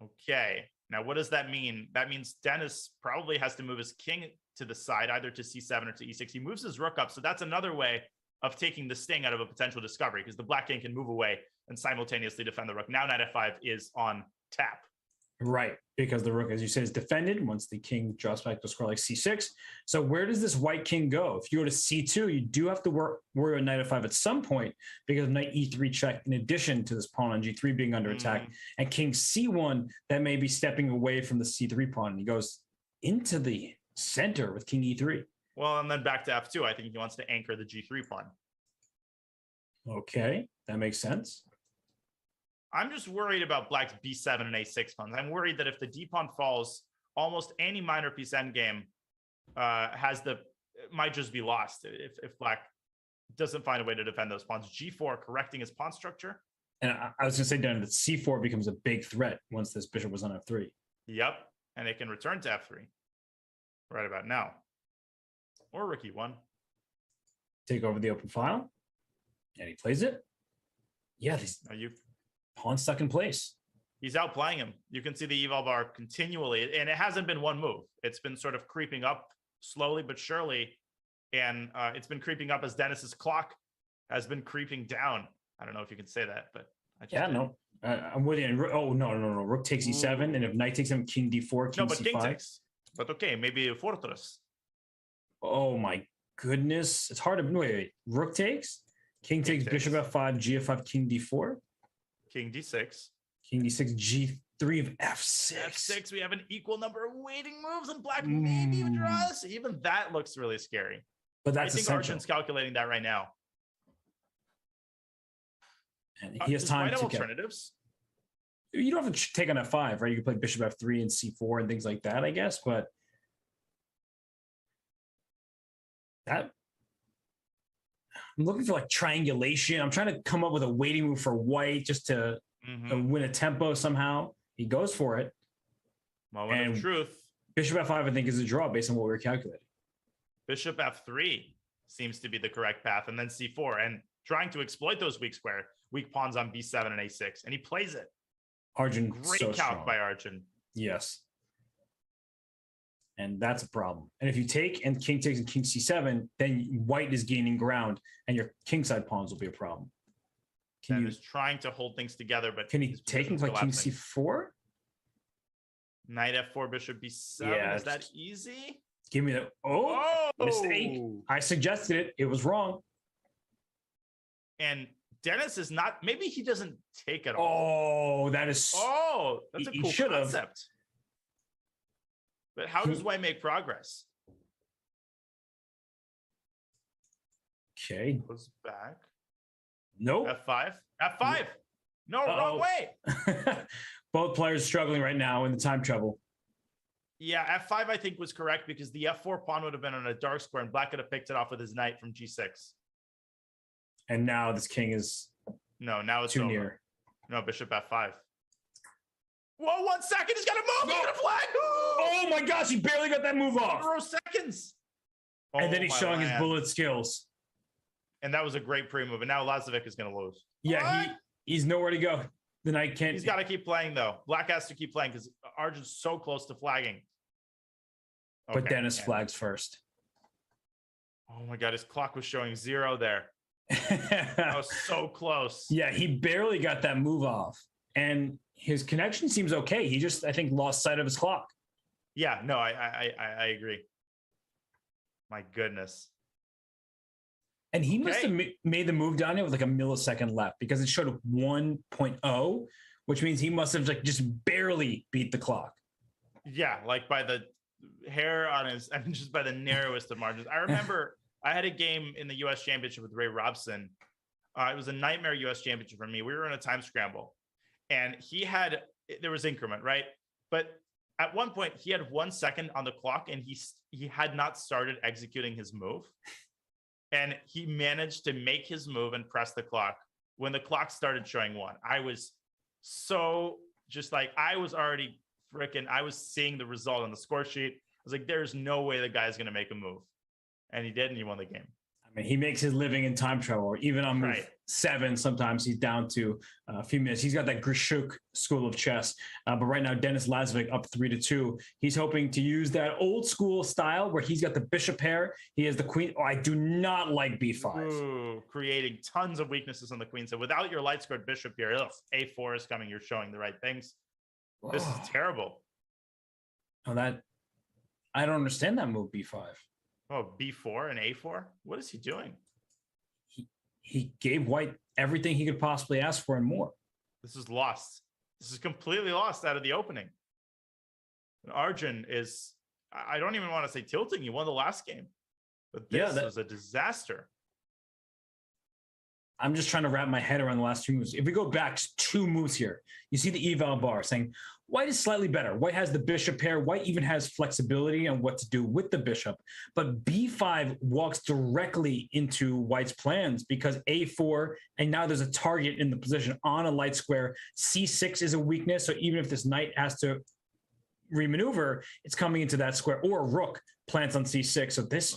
S5: Okay, now what does that mean? That means Dennis probably has to move his king to the side, either to c7 or to e6. He moves his rook up, so that's another way of taking the sting out of a potential discovery, because the Black king can move away and simultaneously defend the rook. Now knight f5 is on tap.
S1: Right, because the rook, as you said, is defended once the king drops back to a square like c6. So where does this white king go? If you go to c2, you do have to worry about knight f5 at some point, because knight e3 check, in addition to this pawn on g3 being under attack, and king c1, that may be stepping away from the c3 pawn. And he goes into the center with king e3.
S5: Well, and then back to f2. I think he wants to anchor the g3 pawn.
S1: Okay, that makes sense.
S5: I'm just worried about Black's b7 and a6 pawns. I'm worried that if the d pawn falls, almost any minor piece endgame might just be lost if Black doesn't find a way to defend those pawns. G4 correcting his pawn structure.
S1: And I was going to say, Dan, that c4 becomes a big threat once this bishop was on f3.
S5: Yep, and it can return to f3 right about now. or rook e1.
S1: Take over the open file. And he plays it. Yeah, these pawn stuck in place.
S5: He's outplaying him. You can see the eval bar continually, and it hasn't been one move. It's been sort of creeping up slowly but surely, and it's been creeping up as Dennis's clock has been creeping down. I don't know if you can say that, but
S1: I'm with you. Oh, no. Rook takes e7, and if knight takes him, king d4, king c5.
S5: King takes. But okay, maybe a fortress.
S1: Oh, my goodness. It's hard to... Wait. Rook takes? King takes bishop f5, g5, king d4.
S5: King d6.
S1: King d6, g3 of f6.
S5: f6, we have an equal number of waiting moves, and black maybe even draws. Even that looks really scary.
S1: But that's
S5: I think
S1: essential.
S5: Arjun's calculating that right now.
S1: And he has time to
S5: alternatives.
S1: You don't have to take on f5, right? You can play bishop f3 and c4 and things like that, I guess. But that... I'm looking for like triangulation. I'm trying to come up with a waiting move for white just to win a tempo somehow. He goes for it.
S5: Moment of truth.
S1: Bishop f5, I think, is a draw based on what we were calculating.
S5: Bishop f3 seems to be the correct path, and then c4, and trying to exploit those weak pawns on b7 and a6, and he plays it.
S1: Arjun,
S5: great
S1: so
S5: calc
S1: strong
S5: by Arjun.
S1: Yes. And that's a problem. And if you take and king takes and king c7, then white is gaining ground, and your kingside pawns will be a problem.
S5: He is trying to hold things together, but
S1: can he take and play king c4?
S5: Knight f4, bishop b7.
S1: Yeah,
S5: is that easy?
S1: Give me the mistake. I suggested it. It was wrong.
S5: And Dennis is not. Maybe he doesn't take it all.
S1: Oh, that is.
S5: Oh, that's a cool concept. But how does white make progress?
S1: Okay.
S5: Goes back.
S1: Nope.
S5: F5. F5. No, wrong way.
S1: Both players struggling right now in the time trouble.
S5: Yeah, F5 I think was correct because the F4 pawn would have been on a dark square, and black could have picked it off with his knight from G6.
S1: And now this king is
S5: now it's
S1: too
S5: over.
S1: Near.
S5: No, bishop F5. Whoa, 1 second. He's got to move. He's got to flag.
S1: Oh my gosh, he barely got that move off.
S5: 0 seconds.
S1: And then he's showing his bullet skills.
S5: And that was a great pre-move. And now Lazavik is going to lose.
S1: Yeah, he's nowhere to go. The knight can't.
S5: He's got to keep playing, though. Black has to keep playing because Arjun's so close to flagging.
S1: But Dennis flags first.
S5: Oh my God, his clock was showing 0 there. That was so close.
S1: Yeah, he barely got that move off. And his connection seems okay. He just, I think, lost sight of his clock.
S5: Yeah, no, I agree. My goodness.
S1: And he must have made the move down here with like a millisecond left because it showed 1.0, which means he must have like just barely beat the clock.
S5: Yeah, like by the hair on his, I mean, just by the narrowest of margins. I remember I had a game in the U.S. Championship with Ray Robson. It was a nightmare U.S. Championship for me. We were in a time scramble, and there was increment, right? But at one point, he had 1 second on the clock, and he had not started executing his move. And he managed to make his move and press the clock when the clock started showing 1. I was so just like, I was seeing the result on the score sheet. I was like, there's no way the guy's going to make a move. And he did, and he won the game. I
S1: mean, he makes his living in time trouble, or even on move 7, sometimes he's down to a few minutes. He's got that Grishuk school of chess. But right now, Denis Lazavik up 3-2. He's hoping to use that old school style where he's got the bishop pair. He has the queen. Oh, I do not like b5.
S5: Ooh, creating tons of weaknesses on the queen. So without your light squared bishop here, a4 is coming. You're showing the right things. This is terrible.
S1: Oh, I don't understand that move, b5.
S5: Oh, b4 and a4? What is he doing?
S1: He gave white everything he could possibly ask for and more.
S5: This is lost. This is completely lost out of the opening. And Arjun is, I don't even want to say tilting. He won the last game. But this was a disaster.
S1: I'm just trying to wrap my head around the last 2 moves. If we go back 2 moves here, you see the eval bar saying white is slightly better. White has the bishop pair. White even has flexibility on what to do with the bishop. But b5 walks directly into white's plans because a4, and now there's a target in the position on a light square. c6 is a weakness. So even if this knight has to remaneuver, it's coming into that square, or rook plants on c6. So this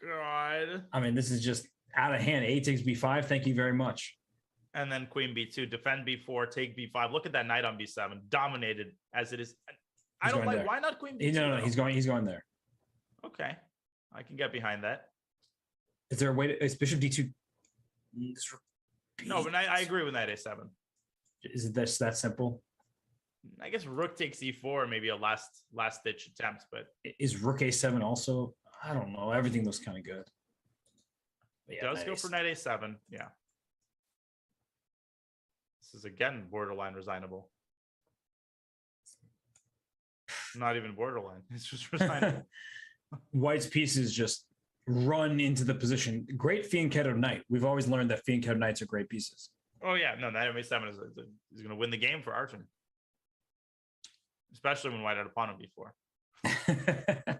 S5: God.
S1: I mean, this is just out of hand. A takes B5. Thank you very much.
S5: And then queen B2, defend B4, take B5. Look at that knight on B7, dominated as it is. I don't like.
S1: There.
S5: Why not queen B2?
S1: No, he's going there.
S5: Okay, I can get behind that.
S1: Is there a way to? Is Bishop D2?
S5: No, but I agree with knight A7.
S1: Is it that simple?
S5: I guess rook takes E4, maybe a last ditch attempt, but
S1: is rook A7 also? I don't know. Everything looks kind of good.
S5: Yeah, does go for knight A7. Yeah. This is again borderline resignable. Not even borderline. It's just resignable.
S1: White's pieces just run into the position. Great fianchetto knight. We've always learned that fianchetto knights are great pieces.
S5: Oh yeah, no, knight A7 is going to win the game for Arjun, especially when White had a pawn on B4.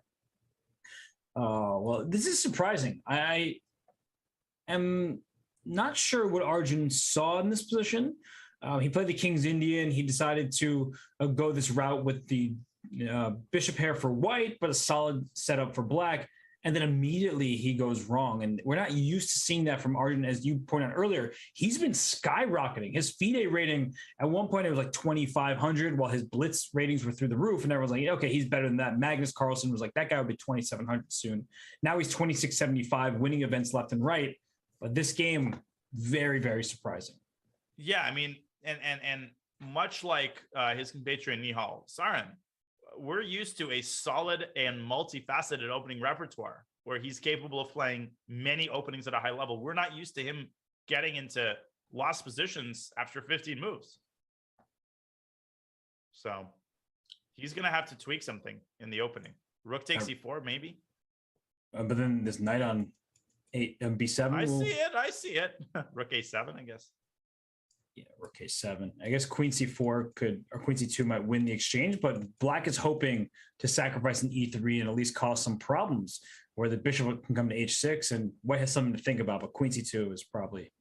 S1: Oh well, this is surprising. I am not sure what Arjun saw in this position. He played the King's Indian. He decided to go this route with the bishop pair for White, but a solid setup for Black. And then immediately he goes wrong. And we're not used to seeing that from Arjun. As you pointed out earlier, he's been skyrocketing. His FIDE rating, at one point, it was like 2,500, while his Blitz ratings were through the roof. And everyone's like, okay, he's better than that. Magnus Carlsen was like, that guy would be 2,700 soon. Now he's 2,675, winning events left and right. But this game, very, very surprising.
S5: Yeah, I mean, and much like his compatriot Nihal Sarin, we're used to a solid and multifaceted opening repertoire where he's capable of playing many openings at a high level. We're not used to him getting into lost positions after 15 moves. So he's going to have to tweak something in the opening. Rook takes E4, maybe.
S1: But then this knight on B7.
S5: I see it. Rook A7, I guess.
S1: Yeah, rook A7. I guess queen C4 could, or queen C2 might win the exchange, but Black is hoping to sacrifice an E3 and at least cause some problems where the bishop can come to H6, and White has something to think about, but queen C2 is probably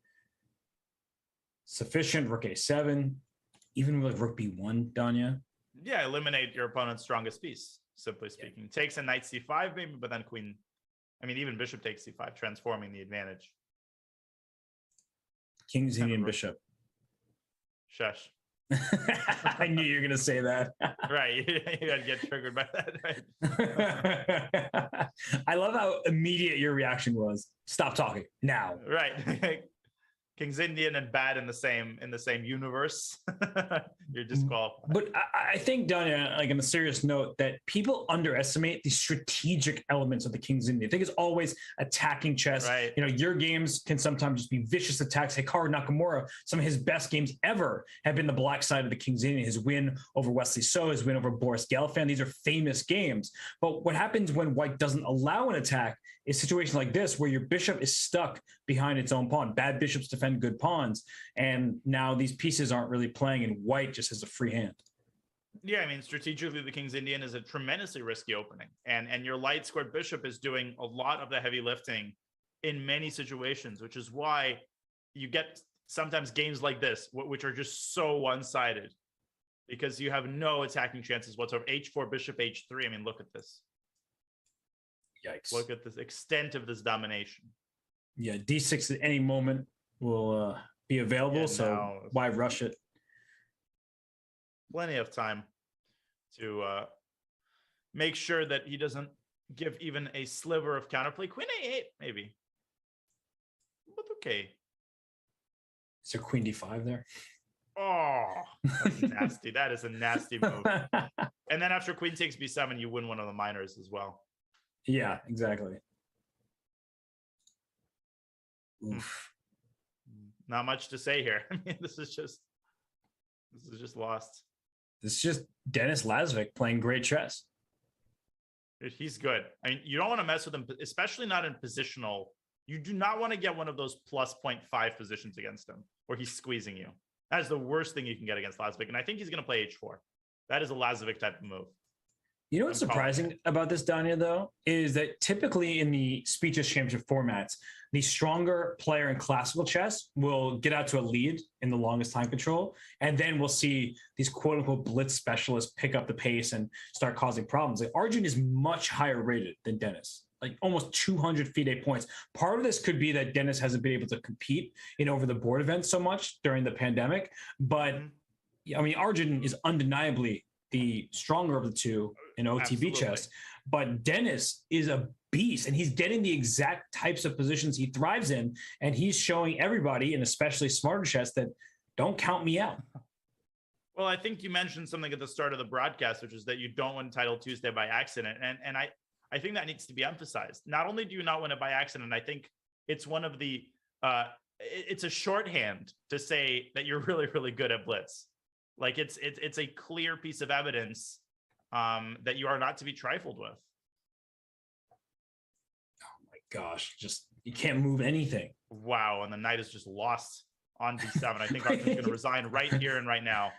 S1: sufficient. Rook A7, even with rook B1, Danya.
S5: Yeah, eliminate your opponent's strongest piece, simply speaking. Yeah. Takes a knight C5 maybe, but then queen, I mean, even bishop takes C5, transforming the advantage.
S1: King's Indian bishop.
S5: Shush.
S1: I knew you were going to say that.
S5: Right. You got to get triggered by that. Right?
S1: I love how immediate your reaction was. Stop talking now.
S5: Right. King's Indian and bad in the same universe. You're disqualified.
S1: But I think, Danya, like on a serious note, that people underestimate the strategic elements of the King's Indian. I think it's always attacking chess.
S5: Right.
S1: You know, your games can sometimes just be vicious attacks. Hikaru Nakamura, some of his best games ever have been the black side of the King's Indian. His win over Wesley So, his win over Boris Gelfand. These are famous games. But what happens when White doesn't allow an attack is situations like this, where your bishop is stuck behind its own pawn. Bad bishops defend good pawns, and now these pieces aren't really playing, and White just has a free hand.
S5: Yeah, I mean, strategically, the King's Indian is a tremendously risky opening, and your light squared bishop is doing a lot of the heavy lifting in many situations, which is why you get sometimes games like this, which are just so one-sided, because you have no attacking chances whatsoever. H4, bishop H3. I mean, look at this.
S1: Yikes.
S5: Look at this extent of this domination.
S1: Yeah, D6 at any moment will be available, so why rush it?
S5: Plenty of time to make sure that he doesn't give even a sliver of counterplay. Queen A8, maybe. But okay.
S1: Is there queen D5 there?
S5: Oh, that's nasty. That is a nasty move. And then after queen takes B7, you win one of the minors as well.
S1: Yeah, exactly. Oof.
S5: Not much to say here. I mean, this is just lost.
S1: This is just Denis Lazavik playing great chess.
S5: He's good. I mean, you don't want to mess with him, especially not in positional. You do not want to get one of those plus 0.5 positions against him where he's squeezing you. That is the worst thing you can get against Lazavik. And I think he's going to play H4. That is a Lazavik type of move.
S1: You know what's surprising about this, Danya, though, is that typically in the Speeches Championship formats, the stronger player in classical chess will get out to a lead in the longest time control, and then we'll see these quote-unquote blitz specialists pick up the pace and start causing problems. Like Arjun is much higher rated than Denis. like almost 200 FIDE points. Part of this could be that Dennis hasn't been able to compete in over the board events so much during the pandemic. But I mean, Arjun is undeniably the stronger of the two in OTB chess. But Dennis is a beast, and he's getting the exact types of positions he thrives in. And he's showing everybody, and especially smarter chess, that don't count me out.
S5: Well, I think you mentioned something at the start of the broadcast, which is that you don't win Title Tuesday by accident. And I think that needs to be emphasized. Not only do you not win it by accident, I think it's one of the, it's a shorthand to say that you're really, really good at Blitz. Like it's a clear piece of evidence that you are not to be trifled with.
S1: Oh my gosh, just, you can't move anything.
S5: Wow, and the knight is just lost on D7. I think Arthur's going to resign right here and right now.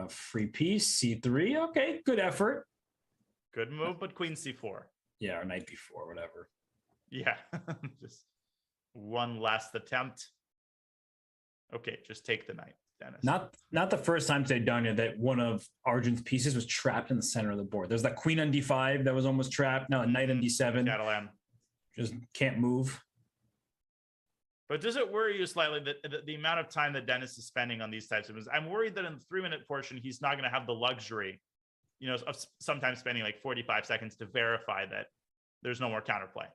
S1: Free piece, C3. Okay, good effort.
S5: Good move, but queen C4.
S1: Yeah, or knight B4, whatever.
S5: Yeah, just one last attempt. Okay, just take the knight, Dennis.
S1: Not the first time they've done it that one of Arjun's pieces was trapped in the center of the board. There's that queen on D5 that was almost trapped. Now a knight on D7.
S5: Catalan.
S1: Just can't move.
S5: But does it worry you slightly that the amount of time that Dennis is spending on these types of moves? I'm worried that in the 3-minute portion, he's not going to have the luxury, you know, of sometimes spending like 45 seconds to verify that there's no more counterplay.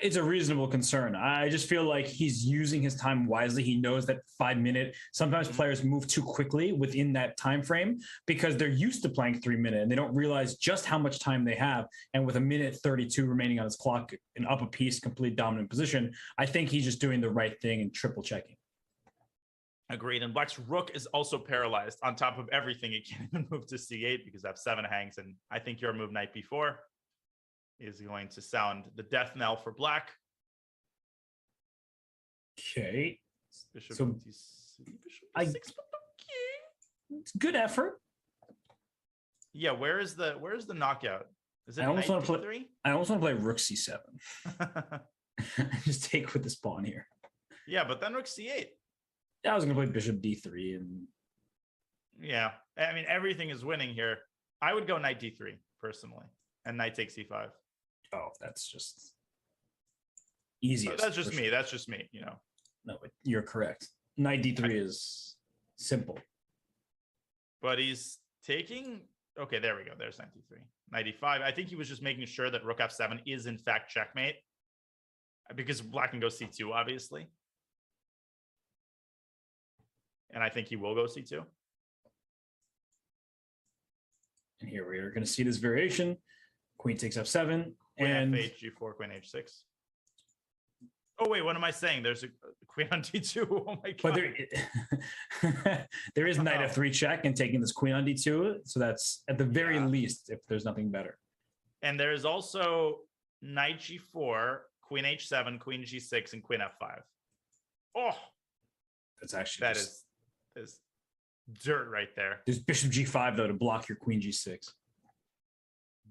S1: It's a reasonable concern. I just feel like he's using his time wisely. He knows that 5-minute, sometimes players move too quickly within that time frame because they're used to playing 3-minute and they don't realize just how much time they have. And with 1:32 remaining on his clock and up a piece, complete dominant position, I think he's just doing the right thing and triple checking.
S5: Agreed. And Black's rook is also paralyzed on top of everything. He can't even move to C8 because F7 hangs. And I think your move knight B4 is going to sound the death knell for Black.
S1: Okay.
S5: Bishop
S1: So
S5: D6, okay.
S1: It's good effort.
S5: Yeah, where's the knockout? Is it
S1: I almost want to play
S5: three?
S1: I almost want to play rook C7. Just take with this pawn here.
S5: Yeah, but then rook C8.
S1: Yeah, I was gonna play bishop D3 and
S5: yeah. I mean, everything is winning here. I would go knight D3 personally, and knight takes C5.
S1: oh, that's just easiest.
S5: That's just me. Sure. That's just me, you know.
S1: No, but you're correct. Knight D3 is simple.
S5: But he's taking okay, there we go. There's knight D3. Knight E5. I think he was just making sure that rook F7 is in fact checkmate. Because Black can go C2, obviously. And I think he will go C2.
S1: And here we are going to see this variation. Queen takes F7.
S5: Queen
S1: and
S5: F8, G4, Queen H6. Oh, wait, what am I saying? There's a queen on D2. Oh, my God.
S1: But there is knight F3 check and taking this queen on D2. So that's at the very least, if there's nothing better.
S5: And there's also knight G4, Queen H7, Queen G6, and Queen F5. Oh,
S1: that's actually
S5: that is dirt right there.
S1: There's Bishop G5 though to block your Queen G6.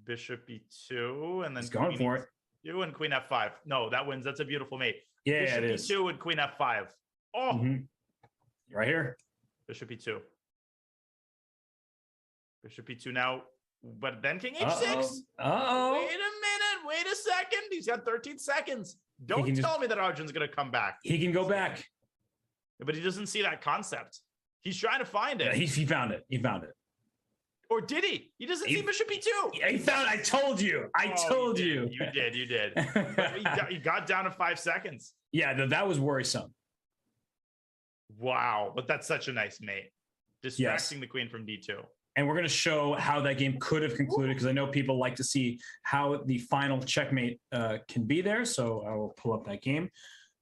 S5: Bishop E2, and then
S1: he's going for it.
S5: E2 and Queen F5. No, that wins. That's a beautiful mate.
S1: Yeah,
S5: Bishop
S1: it is.
S5: E2 and Queen F5. Oh,
S1: right here.
S5: Bishop E2. Bishop E2 now, but then King H6.
S1: Uh-oh.
S5: Wait a minute. Wait a second. He's got 13 seconds. Don't tell me that Arjun's going to come back.
S1: He can go back.
S5: But he doesn't see that concept. He's trying to find it.
S1: Yeah, he found it. He found it.
S5: Or did he? He doesn't see Bishop E2.
S1: Yeah, he found it. I told you. I told you.
S5: You did. He got down to 5 seconds.
S1: Yeah, that was worrisome.
S5: Wow. But that's such a nice mate. Distracting the queen from D2.
S1: And we're going to show how that game could have concluded because I know people like to see how the final checkmate can be there. So I will pull up that game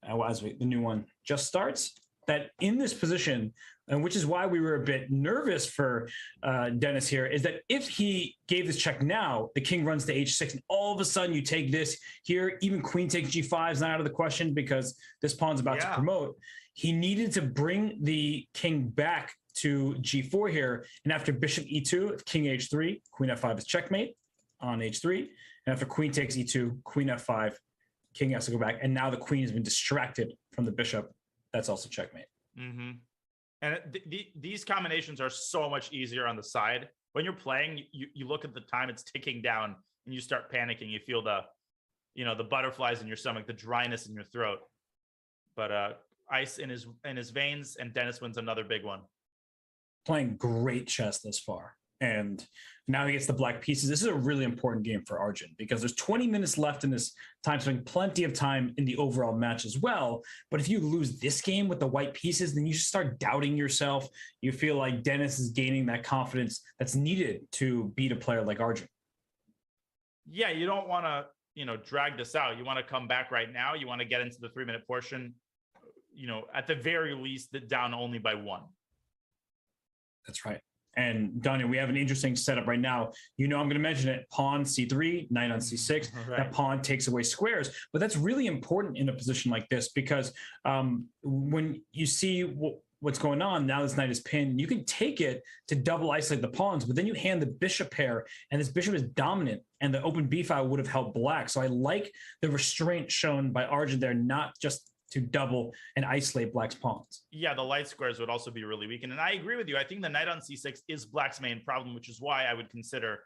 S1: as the new one just starts. That in this position, and which is why we were a bit nervous for Dennis here, is that if he gave this check now, the king runs to H6, and all of a sudden you take this here, even queen takes G5 is not out of the question because this pawn's about to promote. He needed to bring the king back to G4 here, and after bishop E2, king H3, queen F5 is checkmate on H3, and after queen takes E2, queen F5, king has to go back, and now the queen has been distracted from the bishop. That's also checkmate.
S5: Mm-hmm. And these combinations are so much easier on the side. When you're playing, you look at the time, it's ticking down, and you start panicking. You feel the you know, the butterflies in your stomach, the dryness in your throat. But ice in his veins, and Dennis wins another big one.
S1: Playing great chess thus far. And now he gets the black pieces. This is a really important game for Arjun because there's 20 minutes left in this time, so plenty of time in the overall match as well. But if you lose this game with the white pieces, then you just start doubting yourself. You feel like Dennis is gaining that confidence that's needed to beat a player like Arjun.
S5: Yeah, you don't want to, you know, drag this out. You want to come back right now. You want to get into the 3-minute portion, you know, at the very least, down only by 1.
S1: That's right. And Daniel, we have an interesting setup right now. You know, I'm going to mention it. Pawn C3, knight on C6.
S5: Right.
S1: That pawn takes away squares. But that's really important in a position like this because when you see what's going on, now this knight is pinned, you can take it to double isolate the pawns, but then you hand the bishop pair, and this bishop is dominant, and the open b file would have helped black. So I like the restraint shown by Arjun there, not just to double and isolate black's pawns.
S5: Yeah, the light squares would also be really weakened. And I agree with you. I think the knight on c6 is black's main problem, which is why I would consider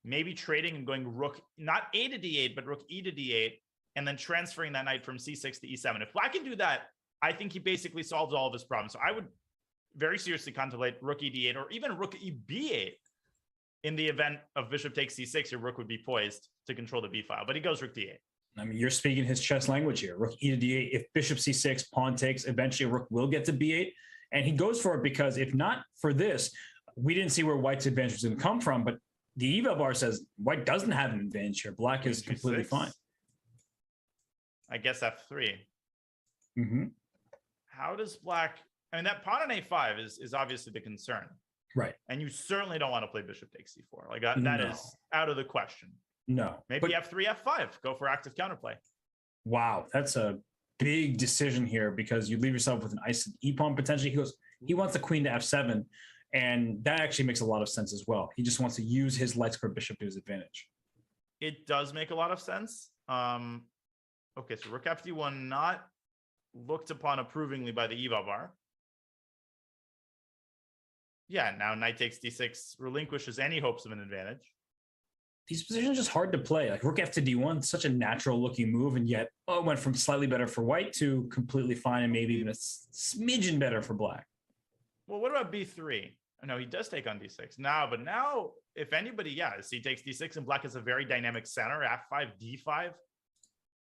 S5: maybe trading and going rook, not a to d8, but rook e to d8, and then transferring that knight from c6 to e7. If black can do that, I think he basically solves all of his problems. So I would very seriously contemplate rook e d8 or even rook e b8 in the event of bishop takes c6. Your rook would be poised to control the b file, but he goes rook d8.
S1: I mean, you're speaking his chess language here. Rook e to d8. If bishop c6, pawn takes, eventually rook will get to b8. And he goes for it because if not for this, we didn't see where white's advantage was going to come from. But the eval bar says white doesn't have an advantage here. Black is completely fine.
S5: I guess f3.
S1: Mm-hmm.
S5: How does black... I mean, that pawn on a5 is obviously the concern.
S1: Right.
S5: And you certainly don't want to play bishop takes c4. Like that is out of the question.
S1: No.
S5: Maybe f3, f5. Go for active counterplay.
S1: Wow, that's a big decision here because you leave yourself with an isolated e-pawn potentially. He wants the queen to f7, and that actually makes a lot of sense as well. He just wants to use his light square bishop to his advantage.
S5: It does make a lot of sense. Okay, so rook fd1 not looked upon approvingly by the eval bar. Yeah, now knight takes d6 relinquishes any hopes of an advantage.
S1: These positions are just hard to play. Like rook f to d1, such a natural looking move, and yet it went from slightly better for white to completely fine and maybe even a smidgen better for black.
S5: Well, what about b3? No, he does take on d6 now, but now if anybody, he takes d6 and black is a very dynamic center, f5, d5.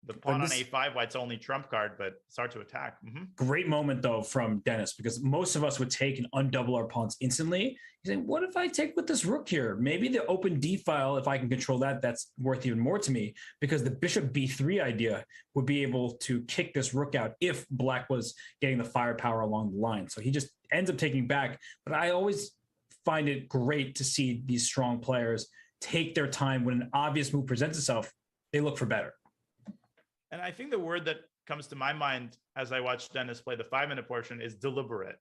S5: The pawn on a5, white's only trump card, but it's hard to attack.
S1: Great moment, though, from Dennis, because most of us would take and undouble our pawns instantly. He's saying, what if I take with this rook here? Maybe the open d file, if I can control that, that's worth even more to me, because the bishop b3 idea would be able to kick this rook out if black was getting the firepower along the line. So he just ends up taking back. But I always find it great to see these strong players take their time when an obvious move presents itself. They look for better.
S5: And I think the word that comes to my mind as I watch Dennis play the 5-minute portion is deliberate,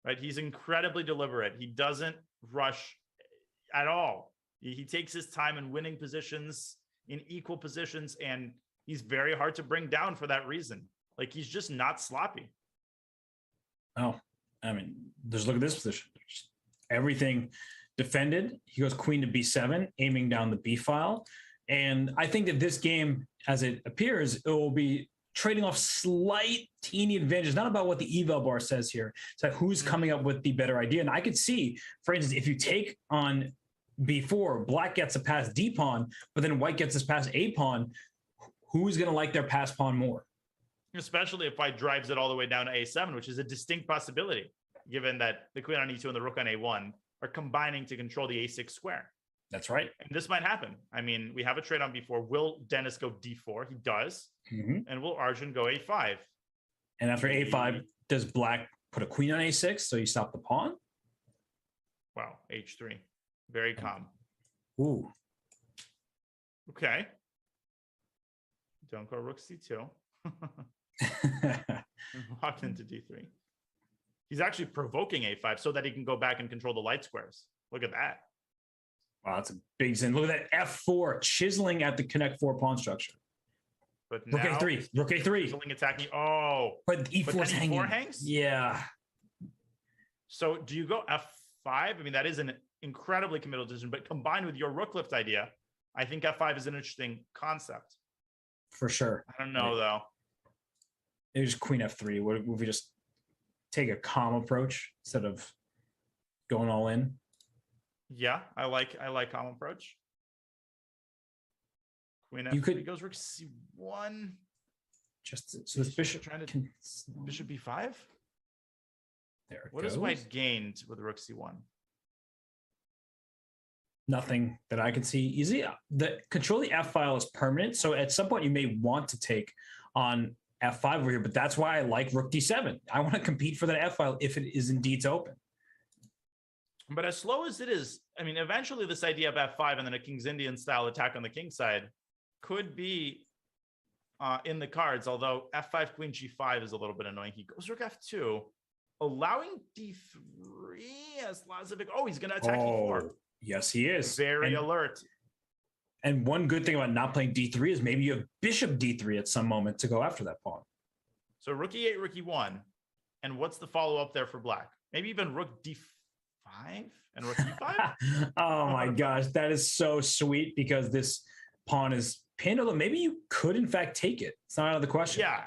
S5: right? He's incredibly deliberate. He doesn't rush at all. He takes his time in winning positions, in equal positions, and he's very hard to bring down for that reason. Like, he's just not sloppy.
S1: Oh, I mean, just look at this position. Everything defended. He goes queen to b7, aiming down the b file. And I think that this game, as it appears, it will be trading off slight teeny advantages, not about what the eval bar says here. It's like who's coming up with the better idea. And I could see, for instance, if you take on b4, black gets a pass d pawn, but then white gets this pass a pawn, who's going to like their pass pawn more?
S5: Especially if white drives it all the way down to a7, which is a distinct possibility, given that the queen on e2 and the rook on a1 are combining to control the a6 square.
S1: That's right.
S5: And this might happen. I mean, we have a trade on b4. Will Dennis go d4? He does. And will Arjun go a5?
S1: And after a5, does black put a queen on a6 so you stop the pawn?
S5: Wow, h3. Very calm.
S1: Ooh.
S5: Okay. Don't go rook c2. Walk into d3. He's actually provoking a5 so that he can go back and control the light squares. Look at that.
S1: Wow, that's a big sin. Look at that f4 chiseling at the connect 4 pawn structure.
S5: But
S1: rook
S5: now,
S1: a3. Rook a3.
S5: Chiseling attacking. Oh.
S1: But e4 is hanging.
S5: E4 hangs?
S1: Yeah.
S5: So do you go f5? I mean, that is an incredibly committal decision, but combined with your rook lift idea, I think f5 is an interesting concept.
S1: for sure.
S5: I don't know though.
S1: Maybe just queen f3. What if we just take a calm approach instead of going all in?
S5: Yeah, I like calm approach. Queen
S1: You
S5: f3
S1: could-
S5: goes rook c1.
S1: Just so this bishop
S5: Trying to
S1: can
S5: bishop b5.
S1: there it
S5: What
S1: goes.
S5: has white gained with rook c1?
S1: Nothing that I can see easy. The control the F file is permanent. So at some point you may want to take on F5 over here, but that's why I like rook d7. I want to compete for that F file if it is indeed open.
S5: But as slow as it is, I mean, eventually this idea of f5 and then a King's Indian style attack on the king side could be in the cards, although f5 queen g5 is a little bit annoying. He goes rook f2, allowing d3 as Lazavik. Oh, he's going to attack e4.
S1: Yes, he is.
S5: Very alert.
S1: And one good thing about not playing d3 is maybe you have bishop d3 at some moment to go after that pawn.
S5: So rook e8, rook e1. And what's the follow-up there for black? Maybe even rook d5 and rook e5?
S1: Oh my gosh, that is so sweet because this pawn is pinned, although maybe you could in fact take it. It's not out of the question.
S5: Yeah,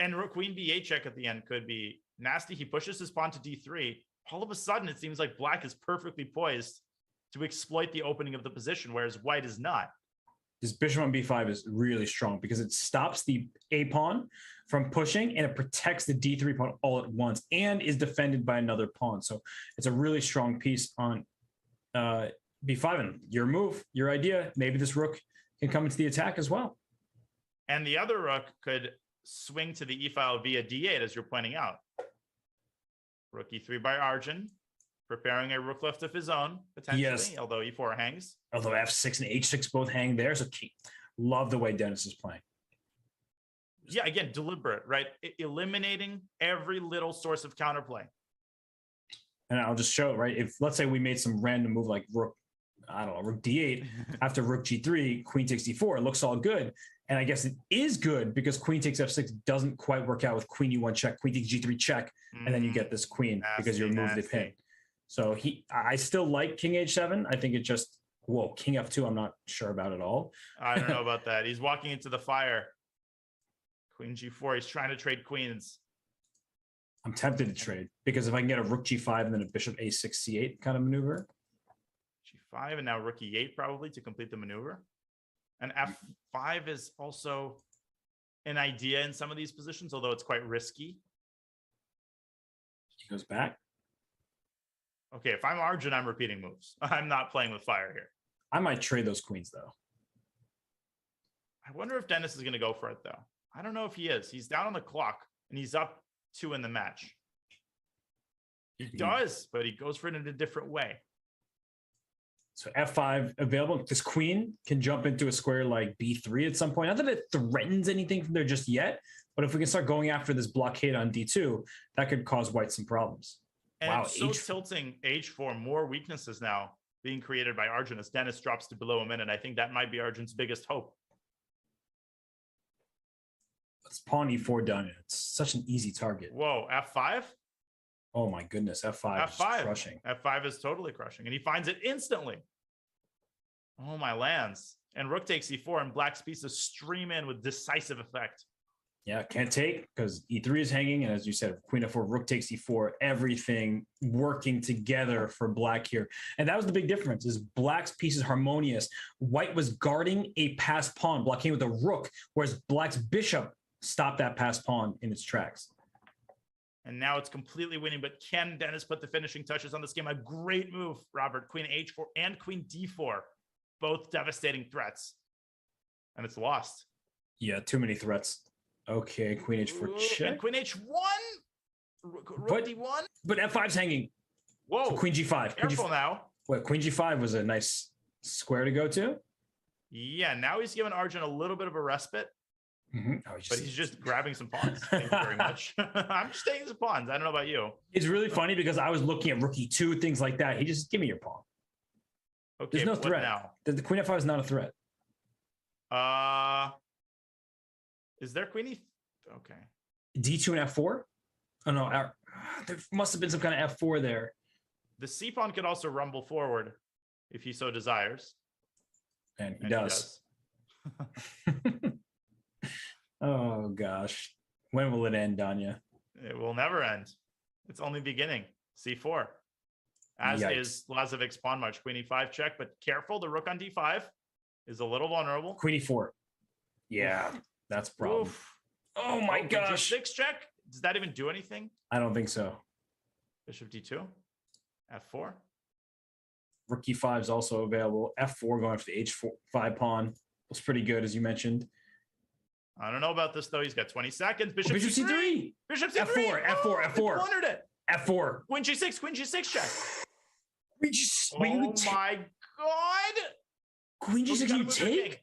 S5: and rook queen b8 check at the end could be nasty. He pushes his pawn to d3. All of a sudden, it seems like black is perfectly poised to exploit the opening of the position, whereas white is not.
S1: This bishop on b5 is really strong because it stops the a pawn from pushing and it protects the d3 pawn all at once and is defended by another pawn. So it's a really strong piece on b5. And your move, your idea, maybe this rook can come into the attack as well.
S5: And the other rook could swing to the e file via d8, as you're pointing out. Rook e3 by Arjun, preparing a rook left of his own, potentially,
S1: Yes.
S5: although e4 hangs.
S1: Although f6 and h6 both hang there. So love the way Dennis is playing.
S5: Yeah, again, deliberate, right? Eliminating every little source of counterplay.
S1: And I'll just show it, right? If let's say we made some random move like rook, I don't know, rook d8 after rook g3, queen takes d4, it looks all good. And I guess it is good because queen takes f6 doesn't quite work out with queen e1 check, queen takes g3 check, and then you get this queen because you remove the pin. So I still like king h7. I think it just, whoa, king f2, I'm not sure about at all.
S5: I don't know about that. He's walking into the fire. Queen g4, he's trying to trade queens.
S1: I'm tempted to trade because if I can get a rook g5 and then a bishop a6 c8 kind of maneuver.
S5: G5 and now rook e8 probably to complete the maneuver. And f5 is also an idea in some of these positions, although it's quite risky.
S1: He goes back.
S5: Okay, if I'm Arjun, I'm repeating moves. I'm not playing with fire here.
S1: I might trade those queens though.
S5: I wonder if Dennis is going to go for it though. I don't know if he is. He's down on the clock and he's up 2 in the match. He does, but he goes for it in a different way.
S1: So f5 available. This queen can jump into a square like b3 at some point. Not that it threatens anything from there just yet, but if we can start going after this blockade on d2, that could cause white some problems.
S5: And
S1: wow,
S5: it's so tilting h4, more weaknesses now being created by Arjun as Dennis drops to below a minute. I think that might be Arjun's biggest hope.
S1: It's pawn e4 done. It's such an easy target.
S5: Whoa, f5?
S1: Oh my goodness, f5 is crushing.
S5: F5 is totally crushing, and he finds it instantly. Oh, my lands. And rook takes e4, and black's pieces stream in with decisive effect.
S1: Yeah, can't take because e3 is hanging, and as you said, queen f4, rook takes e4, everything working together for black here. And that was the big difference, is black's piece is harmonious. White was guarding a passed pawn, blockading with a rook, whereas black's bishop stopped that passed pawn in its tracks.
S5: And now it's completely winning, but can Dennis put the finishing touches on this game? A great move, Robert. Queen h4 and queen d4, both devastating threats. And it's lost.
S1: Yeah, too many threats. Okay, queen h4 check.
S5: And queen h1? Rook d1?
S1: But f5's hanging.
S5: Whoa.
S1: So queen g5.
S5: Careful now.
S1: Wait, queen g5 was a nice square to go to?
S5: Yeah, now he's given Arjun a little bit of a respite.
S1: Mm-hmm. Oh,
S5: but he's just grabbing some pawns. Thank you very much. I'm just taking some pawns. I don't know about you.
S1: It's really funny because I was looking at rook e2, things like that. He just, give me your pawn.
S5: Okay,
S1: there's no threat.
S5: Now?
S1: The queen f5 is not a threat.
S5: Is there queen e? Okay.
S1: D2 and f4? Oh no, there must have been some kind of f4 there.
S5: The c pawn could also rumble forward if he so desires.
S1: And he does. Oh gosh. When will it end, Danya?
S5: It will never end. It's only beginning. C4. As
S1: Yikes.
S5: is Lazavik's pawn march. Queen E5 check, but careful. The rook on D5 is a little vulnerable.
S1: Queen E4. Yeah, that's a problem.
S5: Oof.
S1: Oh my
S5: Queen
S1: gosh.
S5: G6 check. Does that even do anything?
S1: I don't think so.
S5: Bishop D2. F4.
S1: Rook E5 is also available. F4 going for the H5 pawn. Was pretty good, as you mentioned.
S5: I don't know about this, though. He's got 20 seconds. Bishop,
S1: Bishop
S5: C3.
S1: C3.
S5: Bishop C3.
S1: F4, F4, F4.
S5: Cornered it.
S1: F4.
S5: Queen G6. Queen G6 check.
S1: Queen G6.
S5: Oh my God.
S1: Queen
S5: Oh,
S1: G6,
S5: you
S1: you
S5: gotta move your king.
S1: take?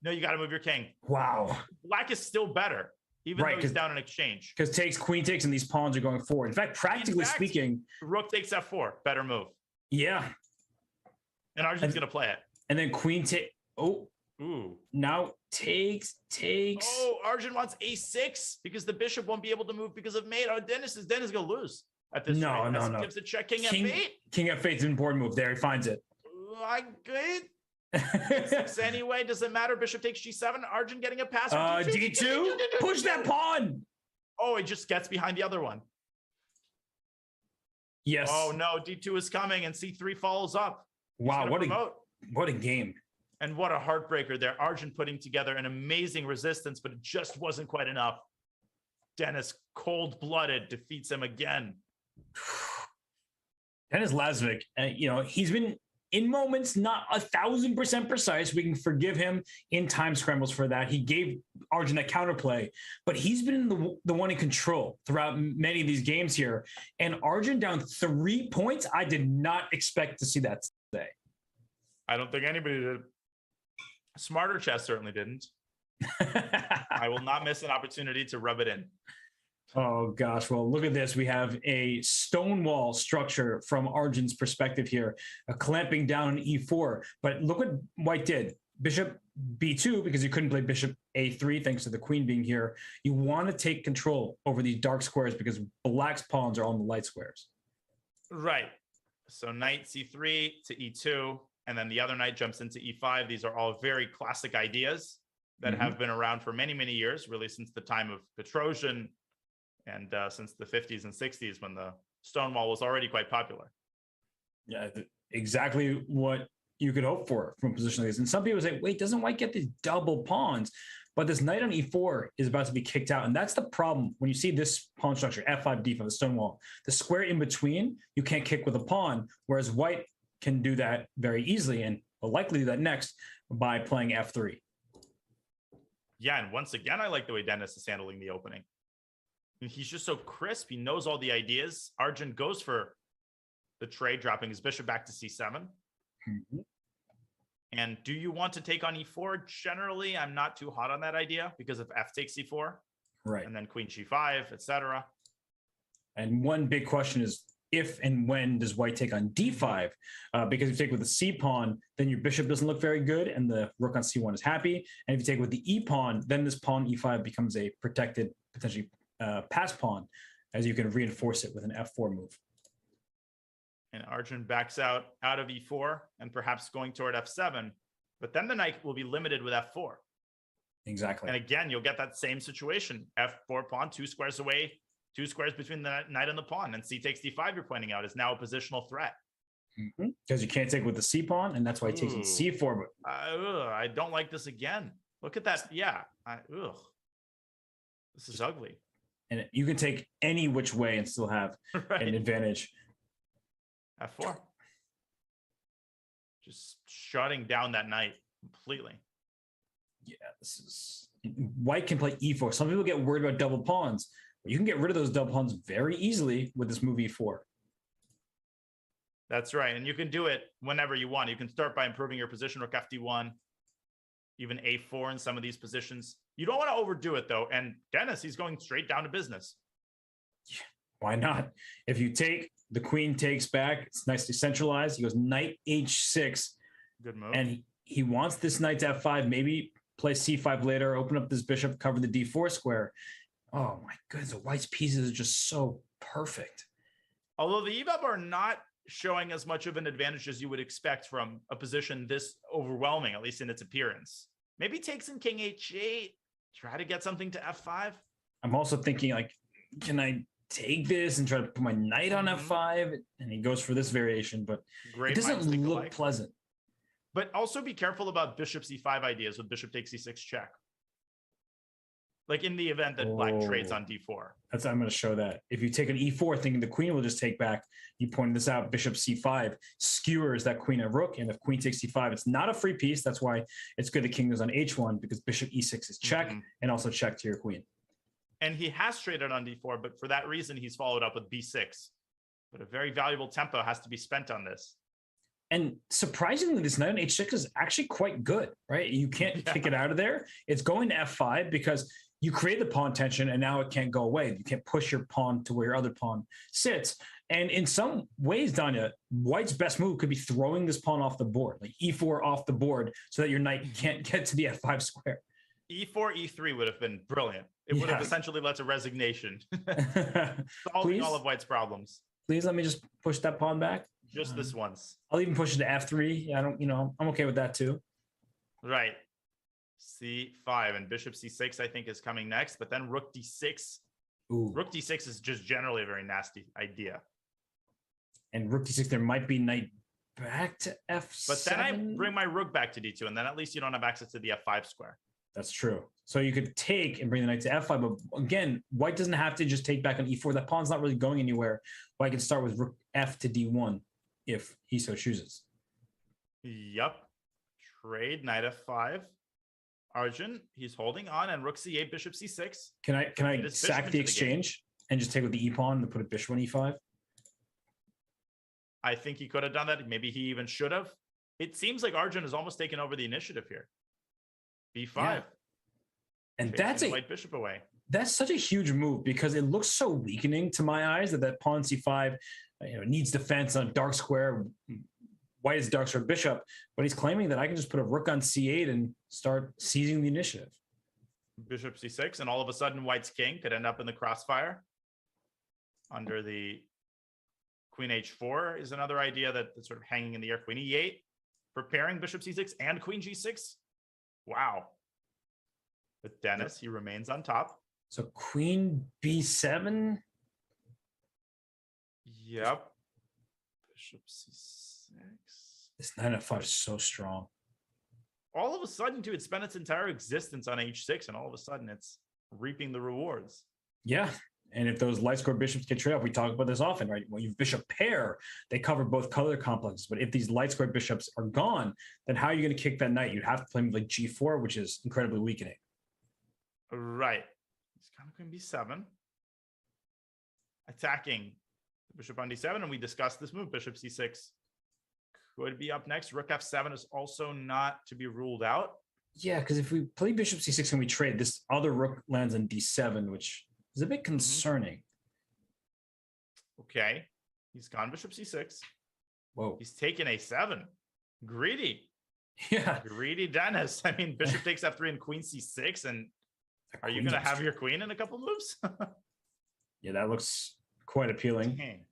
S5: No, you got to move your king.
S1: Wow.
S5: Black is still better, even
S1: Right,
S5: though he's down in exchange.
S1: Because takes, queen takes, and these pawns are going forward. In fact, practically speaking,
S5: Rook takes F4. Better move.
S1: yeah.
S5: And Arjun's going to play it.
S1: And then queen take. Oh,
S5: Ooh.
S1: now takes.
S5: Oh, Arjun wants A6 because the bishop won't be able to move because of mate. Oh, Dennis is going to lose at this
S1: No,
S5: rate.
S1: no,
S5: As he
S1: no.
S5: gives a check, king
S1: King,
S5: F8.
S1: King F8 is an important move. There, he finds it.
S5: I good. 6 anyway. Does it matter? Bishop takes G7. Arjun getting a pass.
S1: D2. Push that pawn.
S5: Oh, he just gets behind the other one.
S1: Yes.
S5: Oh no, D2 is coming and C3 follows up.
S1: Wow,
S5: Promote.
S1: what a game.
S5: And what a heartbreaker there. Arjun putting together an amazing resistance, but it just wasn't quite enough. Dennis, cold-blooded, defeats him again.
S1: Dennis Lazavik, he's been in moments not 1,000% precise. We can forgive him in time scrambles for that. He gave Arjun that counterplay, but he's been the one in control throughout many of these games here. And Arjun down 3 points, I did not expect to see that today.
S5: I don't think anybody did. Smarter chess certainly didn't. I will not miss an opportunity to rub it in.
S1: Oh gosh, well, look at this. We have a stonewall structure from Arjun's perspective here, a clamping down on E4. But look what White did. Bishop B2, because you couldn't play Bishop A3 thanks to the queen being here. You want to take control over these dark squares because Black's pawns are on the light squares.
S5: Right. So knight C3 to E2, and then the other knight jumps into E5. These are all very classic ideas that have been around for many, many years, really since the time of Petrosian, and since the 50s and 60s when the stonewall was already quite popular.
S1: Yeah, exactly what you could hope for from a position like this. And some people say, wait, doesn't White get these double pawns? But this knight on E4 is about to be kicked out. And that's the problem when you see this pawn structure, F5, D5, the stonewall. The square in between, you can't kick with a pawn, whereas White can do that very easily and will likely do that next by playing F3.
S5: Yeah, and once again, I like the way Dennis is handling the opening. He's just so crisp. He knows all the ideas. Arjun goes for the trade, dropping his bishop back to C7. And do you want to take on E4? Generally, I'm not too hot on that idea because of F takes C4,
S1: right,
S5: and then Queen G5, etc.
S1: And one big question is if and when does White take on D5? Because if you take with the C pawn, then your bishop doesn't look very good, and the rook on C1 is happy. And if you take with the E pawn, then this pawn E5 becomes a protected, potentially pass pawn, as you can reinforce it with an F4 move.
S5: And Arjun backs out of E4 and perhaps going toward F7, but then the knight will be limited with F4.
S1: Exactly.
S5: And again, you'll get that same situation. F4 pawn, 2 squares away, 2 squares between the knight and the pawn, and C takes D5 you're pointing out is now a positional threat.
S1: Because you can't take with the C pawn, and that's why it takes in C4. But
S5: I don't like this again. Look at that. Yeah. This is ugly.
S1: And you can take any which way and still have an advantage.
S5: F4. Just shutting down that knight completely.
S1: Yeah, this is... White can play E4. Some people get worried about double pawns. But you can get rid of those double pawns very easily with this move E4.
S5: That's right. And you can do it whenever you want. You can start by improving your position, rook FD1, even A4 in some of these positions. You don't want to overdo it, though. And Dennis, he's going straight down to business.
S1: Yeah, why not? If you take, the queen takes back. It's nicely centralized. He goes knight H6.
S5: Good move.
S1: And he wants this knight to F5, maybe play C5 later, open up this bishop, cover the D4 square. Oh, my goodness. The White's pieces are just so perfect.
S5: Although the EVAB are not showing as much of an advantage as you would expect from a position this overwhelming, at least in its appearance. Maybe takes in king H8. try to get something to f5.
S1: I'm also thinking, like, can I take this and try to put my knight on f5? And he goes for this variation, but
S5: Great
S1: it doesn't
S5: minds think
S1: look
S5: alike.
S1: pleasant.
S5: But also be careful about bishop c5 ideas with bishop takes c6 check. Like in the event that black trades on d4.
S1: I'm going to show that. If you take an e4 thinking the queen will just take back, you pointed this out, bishop c5 skewers that queen and rook, and if queen takes c5, it's not a free piece. That's why it's good the king goes on h1, because bishop e6 is check, and also check to your queen.
S5: And he has traded on d4, but for that reason, he's followed up with b6. But a very valuable tempo has to be spent on this.
S1: And surprisingly, this knight on h6 is actually quite good, right? You can't kick it out of there. It's going to f5 because you create the pawn tension and now it can't go away. You can't push your pawn to where your other pawn sits. And in some ways, Danya, white's best move could be throwing this pawn off the board, like e4 off the board so that your knight can't get to the f5 square.
S5: E4, E3 would have been brilliant. It would have essentially led to resignation. Solving all of white's problems.
S1: Please let me just push that pawn back.
S5: Just this once.
S1: I'll even push it to f3. I'm okay with that too.
S5: Right. C5 and bishop c6, I think, is coming next. But then rook d6.
S1: Ooh.
S5: Rook d6 is just generally a very nasty idea.
S1: And rook d6, there might be knight back to f7.
S5: But then I bring my rook back to d2, and then at least you don't have access to the f5 square.
S1: That's true. So you could take and bring the knight to f5, but again, white doesn't have to just take back on e4. That pawn's not really going anywhere. White can start with rook f to d1 if he so chooses.
S5: Yep. Trade knight f5. Arjun, he's holding on, and rook c8, bishop c6.
S1: Can I sack the exchange and just take with the e pawn and put a bishop on e5?
S5: I think he could have done that. Maybe he even should have. It seems like Arjun has almost taken over the initiative here. b5.
S1: Yeah. And that's
S5: white bishop away.
S1: That's such a huge move because it looks so weakening to my eyes that pawn c5 needs defense on a dark square. White is dark square bishop, but he's claiming that I can just put a rook on c8 and start seizing the initiative.
S5: Bishop c6, and all of a sudden white's king could end up in the crossfire. Under the queen h4 is another idea that's sort of hanging in the air. Queen e8, preparing bishop c6 and queen g6. Wow. With Dennis, he remains on top.
S1: So queen b7.
S5: Yep. Bishop c6.
S1: This knight f5 is so strong.
S5: All of a sudden, too, it spent its entire existence on h6, and all of a sudden it's reaping the rewards.
S1: Yeah. And if those light square bishops get traded off, we talk about this often, right? When you have bishop pair, they cover both color complexes. But if these light square bishops are gone, then how are you going to kick that knight? You'd have to play with like g4, which is incredibly weakening.
S5: Right. He's kind of going to be 7. Attacking the bishop on d7, and we discussed this move. Bishop c6 could be up next. Rook f7 is also not to be ruled out.
S1: Yeah, because if we play bishop c6 and we trade, this other rook lands on d7, which is a bit concerning.
S5: Okay. He's gone bishop c6.
S1: Whoa.
S5: He's taken a7. Greedy.
S1: Yeah.
S5: Greedy Dennis. I mean, bishop takes f3 and queen c6. And are you going to have your queen in a couple moves?
S1: Yeah, that looks quite appealing.
S5: Dang.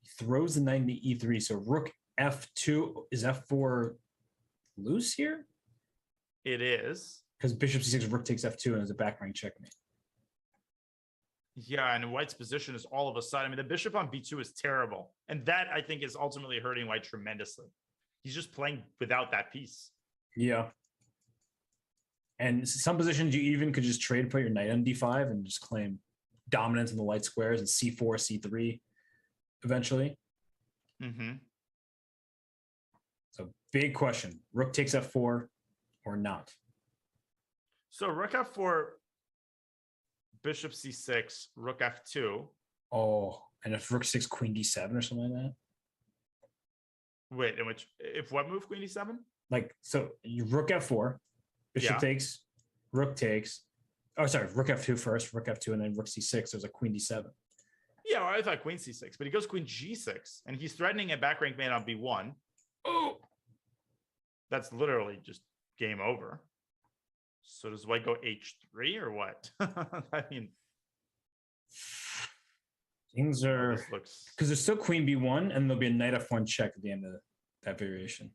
S1: He throws the knight into e3. So rook f2. Is f4 loose here?
S5: It is.
S1: Because bishop c6, rook takes f2, and there's a back rank checkmate.
S5: Yeah, and white's position is all of a sudden. I mean, the bishop on b2 is terrible. And that, I think, is ultimately hurting white tremendously. He's just playing without that piece.
S1: Yeah. And some positions you even could just trade, put your knight on d5 and just claim dominance in the light squares and c4, c3 eventually.
S5: Mm-hmm.
S1: So big question. Rook takes f4 or not?
S5: So rook f4, bishop c6, rook f2.
S1: Oh, and if rook 6, queen d7 or something like that?
S5: Wait, in which, if what move, queen d7?
S1: Like, so you rook f4, bishop takes, rook takes. Oh, sorry, rook f2 first, rook f2, and then rook c6. There's a queen d7.
S5: Yeah, well, I thought queen c6, but he goes queen g6, and he's threatening a back rank mate on b1.
S1: Oh,
S5: that's literally just game over. So does white go h3 or what? I mean,
S1: things are, because there's still queen b1, and there'll be a knight f1 check at the end of that variation.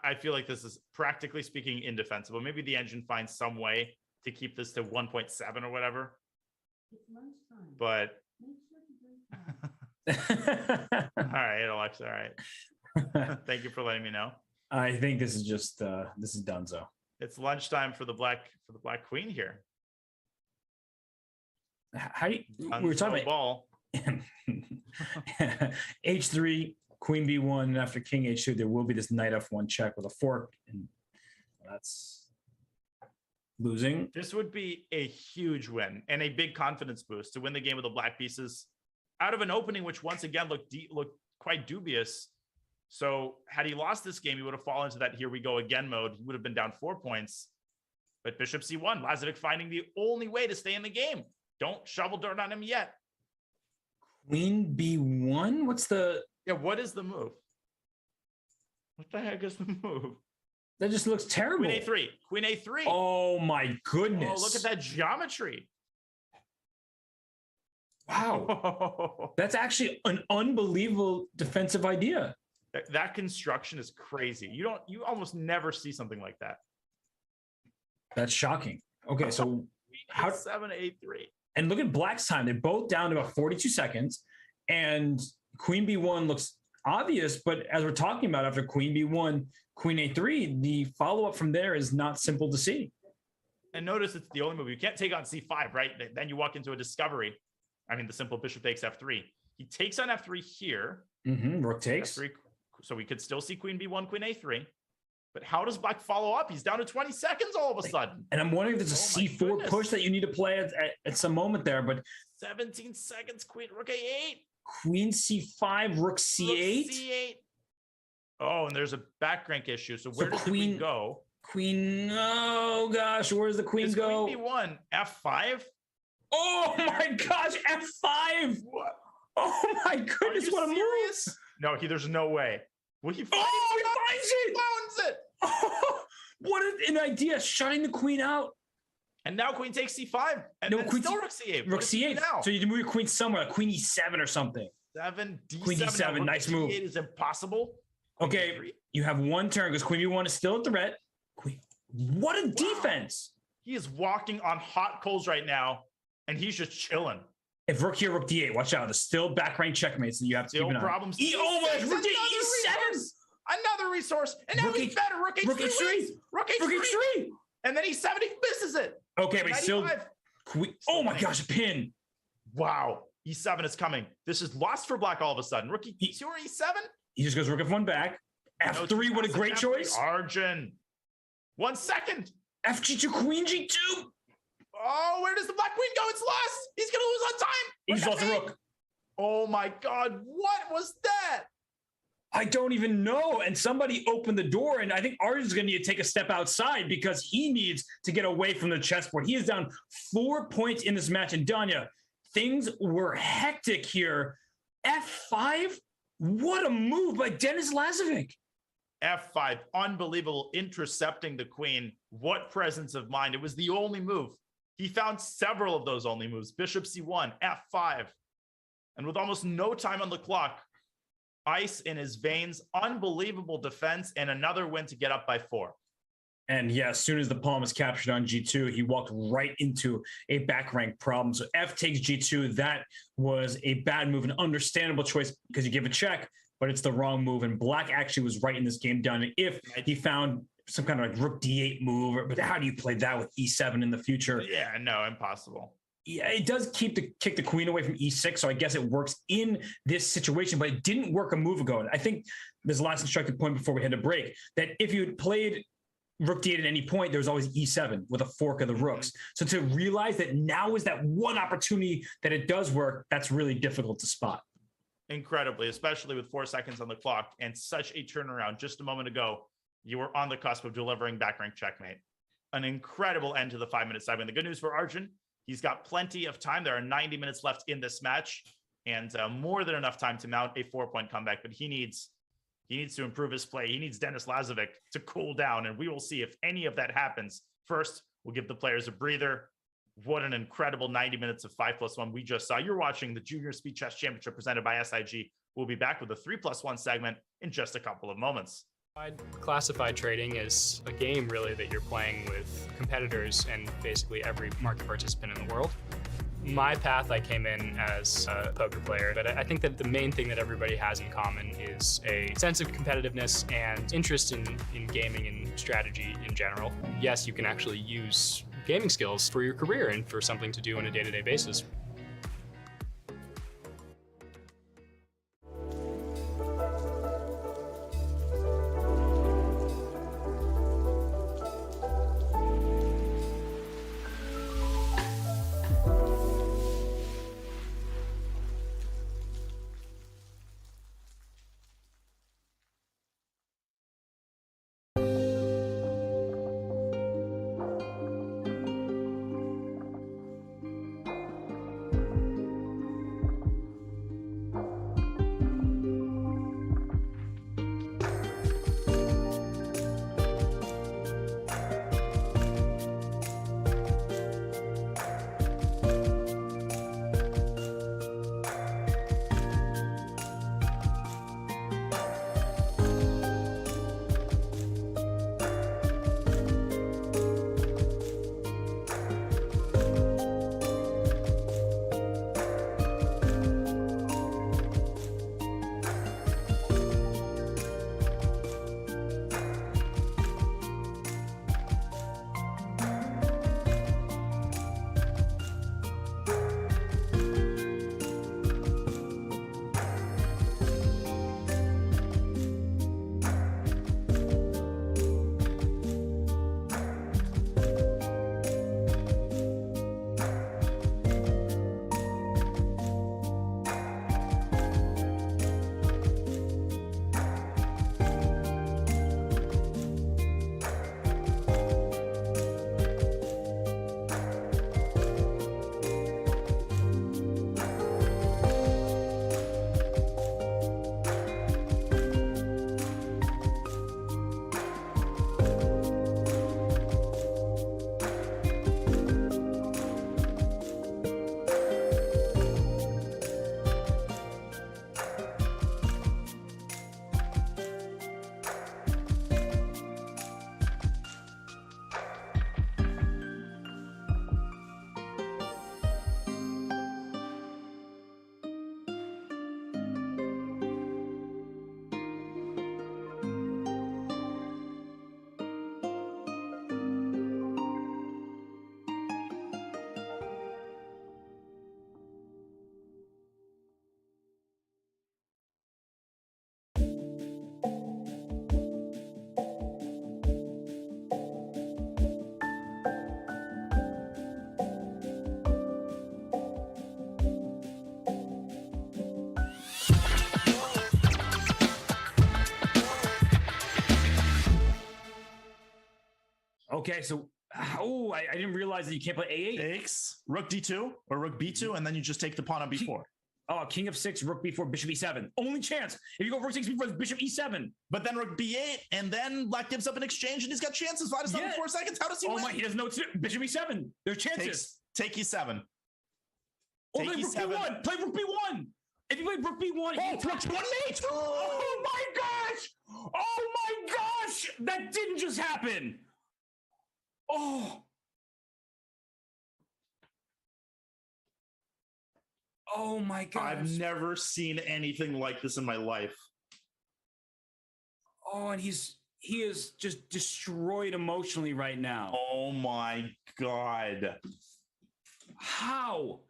S5: I feel like this is, practically speaking, indefensible. Maybe the engine finds some way to keep this to 1.7 or whatever. But all right, Alexa. All right. Thank you for letting me know.
S1: I think this is just this is Dunzo.
S5: It's lunchtime for the black queen here.
S1: How do you, we were talking about
S5: ball.
S1: H3, Queen B1, and after King H2, there will be this Knight F1 check with a fork, and that's losing.
S5: This would be a huge win and a big confidence boost to win the game with the black pieces out of an opening, which once again looked quite dubious. So had he lost this game, he would have fallen into that here we go again mode. He would have been down 4 points. But Bishop C1, Lazavik finding the only way to stay in the game. Don't shovel dirt on him yet.
S1: Queen B1? What's the...
S5: Yeah, what is the move? What the heck is the move?
S1: That just looks terrible.
S5: Queen A3. Queen A3.
S1: Oh, my goodness.
S5: Oh, look at that geometry.
S1: Wow. That's actually an unbelievable defensive idea.
S5: That construction is crazy. You almost never see something like that.
S1: That's shocking. Okay, so how
S5: 7-8-3.
S1: And look at Black's time. They're both down to about 42 seconds. And Queen B1 looks obvious, but as we're talking about after Queen B1, Queen A3, the follow-up from there is not simple to see.
S5: And notice it's the only move. You can't take on C5, right? Then you walk into a discovery. I mean, the simple bishop takes F3. He takes on F3 here.
S1: Rook takes.
S5: F3, so we could still see Queen B1, Queen A3. But how does Black follow up? He's down to 20 seconds all of a sudden.
S1: And I'm wondering if there's a C4 push that you need to play at some moment there. But
S5: 17 seconds, Queen, Rook A8.
S1: Queen C5, Rook C8.
S5: Rook C8. Oh, and there's a back rank issue. So where does the queen go?
S1: Queen, oh gosh, where does the queen go?
S5: Queen B1, F5?
S1: Oh my gosh, F5!
S5: What?
S1: Oh my goodness, what a move!
S5: No, there's no way. Will he find
S1: he finds it!
S5: He finds it!
S1: Oh, what an idea, shutting the queen out.
S5: And now queen takes C5. And
S1: no, queen
S5: still Rook C8.
S1: Rook C8. Now? So you can move your queen somewhere, like Queen E7 or something.
S5: D7.
S1: Queen D7, nice move.
S5: D8 is impossible.
S1: Okay, you have one turn because Queen B1 is still a threat. Queen, what a defense!
S5: He is walking on hot coals right now, and he's just chilling.
S1: If Rook here, Rook D8, watch out. There's still back rank checkmates that you have to keep an eye on.
S5: Problems.
S1: Oh my gosh, Rook E7!
S5: Another resource. And now he's better. Rook H3.
S1: Rook H3.
S5: Rook H3. And then E7, he misses it.
S1: Okay, but still. Oh my gosh, a pin.
S5: Wow. E7 is coming. This is lost for Black all of a sudden. Rook E2 or E7?
S1: He just goes Rook F1 back. F3, what a great choice.
S5: Arjun. 1 second.
S1: FG2, Queen G2.
S5: Oh, where does the Black Queen go? It's lost. He's going to lose on time.
S1: He's lost the Rook.
S5: Oh my God. What was that?
S1: I don't even know. And somebody opened the door, and I think Arjun's going to need to take a step outside because he needs to get away from the chessboard. He is down 4 points in this match. And Danya, things were hectic here. F5? What a move by Denis Lazavik.
S5: F5, unbelievable, intercepting the queen. What presence of mind. It was the only move. He found several of those only moves. Bishop C1, F5. And with almost no time on the clock, ice in his veins, unbelievable defense, and another win to get up by 4.
S1: And yeah, as soon as the pawn was captured on G2, he walked right into a back rank problem. So F takes G2. That was a bad move, an understandable choice because you give a check, but it's the wrong move. And Black actually was right in this game down. If he found some kind of like Rook D8 move, but how do you play that with E7 in the future?
S5: Yeah, no, impossible.
S1: Yeah, it does kick the queen away from E6, so I guess it works in this situation, but it didn't work a move ago. And I think there's a last instructive point before we head to break, that if you had played Rook D8 at any point, there was always E7 with a fork of the rooks. So to realize that now is that one opportunity that it does work, that's really difficult to spot.
S5: Incredibly, especially with 4 seconds on the clock and such a turnaround. Just a moment ago, you were on the cusp of delivering back rank checkmate. An incredible end to the 5-minute side win. The good news for Arjun, he's got plenty of time. There are 90 minutes left in this match and more than enough time to mount a 4-point comeback, but he needs to improve his play. He needs Denis Lazavik to cool down, and we will see if any of that happens. First, we'll give the players a breather. What an incredible 90 minutes of 5+1 we just saw. You're watching the Junior Speed Chess Championship presented by SIG. We'll be back with a 3+1 segment in just a couple of moments.
S7: Classified trading is a game really that you're playing with competitors and basically every market participant in the world. My path, I came in as a poker player, but I think that the main thing that everybody has in common is a sense of competitiveness and interest in gaming and strategy in general. Yes, you can actually use gaming skills for your career and for something to do on a day-to-day basis.
S1: Okay, so I didn't realize that you can't play A8.
S10: Takes rook d2 or rook b2, and then you just take the pawn on b4.
S1: Oh, king of 6, rook b4, bishop e7. Only chance. If you go rook 6 before bishop e7.
S10: But then rook b8, and then black gives up an exchange, and he's got chances. 5 to 7, 4 seconds. How does he win?
S1: Oh my, he doesn't know what to do. Bishop e7. There's chances.
S10: Take e7.
S1: Oh, play rook b1. Play rook b1. If you play rook b1,
S10: rook 1 mate.
S1: Oh my gosh. Oh my gosh. That didn't just happen. Oh. Oh my God.
S10: I've never seen anything like this in my life.
S1: Oh, and he is just destroyed emotionally right now.
S10: Oh my God.
S1: How?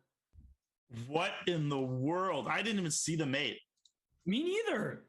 S10: What in the world? I didn't even see the mate.
S1: Me neither.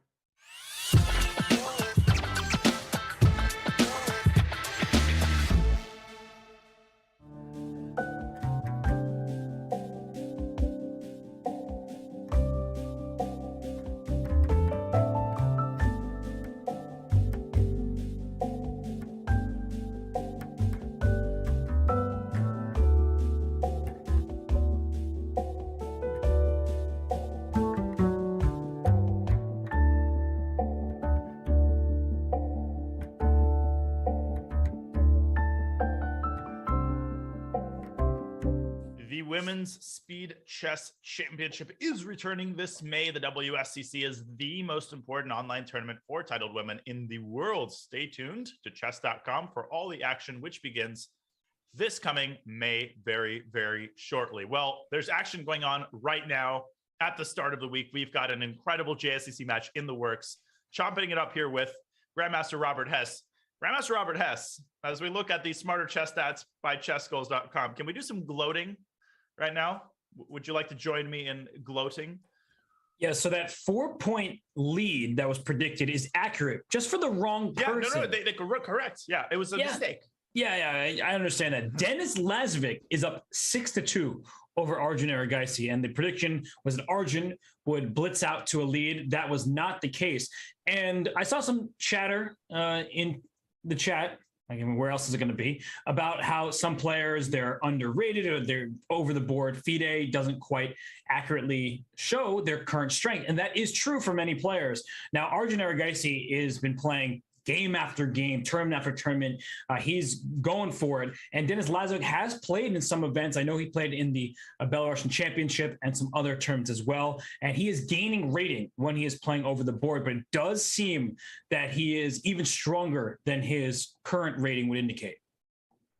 S5: Women's Speed Chess Championship is returning this May. The WSCC is the most important online tournament for titled women in the world. Stay tuned to chess.com for all the action, which begins this coming May very, very shortly. Well, there's action going on right now at the start of the week. We've got an incredible JSCC match in the works. Chomping it up here with Grandmaster Robert Hess. Grandmaster Robert Hess, as we look at the smarter chess stats by chessgoals.com, can we do some gloating right now? Would you like to join me in gloating?
S1: Yeah, so that 4-point lead that was predicted is accurate, just for the wrong person.
S5: No, they correct. Yeah, it was a mistake.
S1: Yeah, I understand that. Denis Lazavik is up 6-2 over Arjun Erigaisi, and the prediction was that Arjun would blitz out to a lead. That was not the case. And I saw some chatter in the chat, I mean, where else is it going to be, about how some players, they're underrated or they're over the board. FIDE doesn't quite accurately show their current strength. And that is true for many players. Now, Arjun Erigaisi has been playing game after game, tournament after tournament. He's going for it. And Denis Lazavik has played in some events. I know he played in the Belarusian Championship and some other tournaments as well. And he is gaining rating when he is playing over the board. But it does seem that he is even stronger than his current rating would indicate.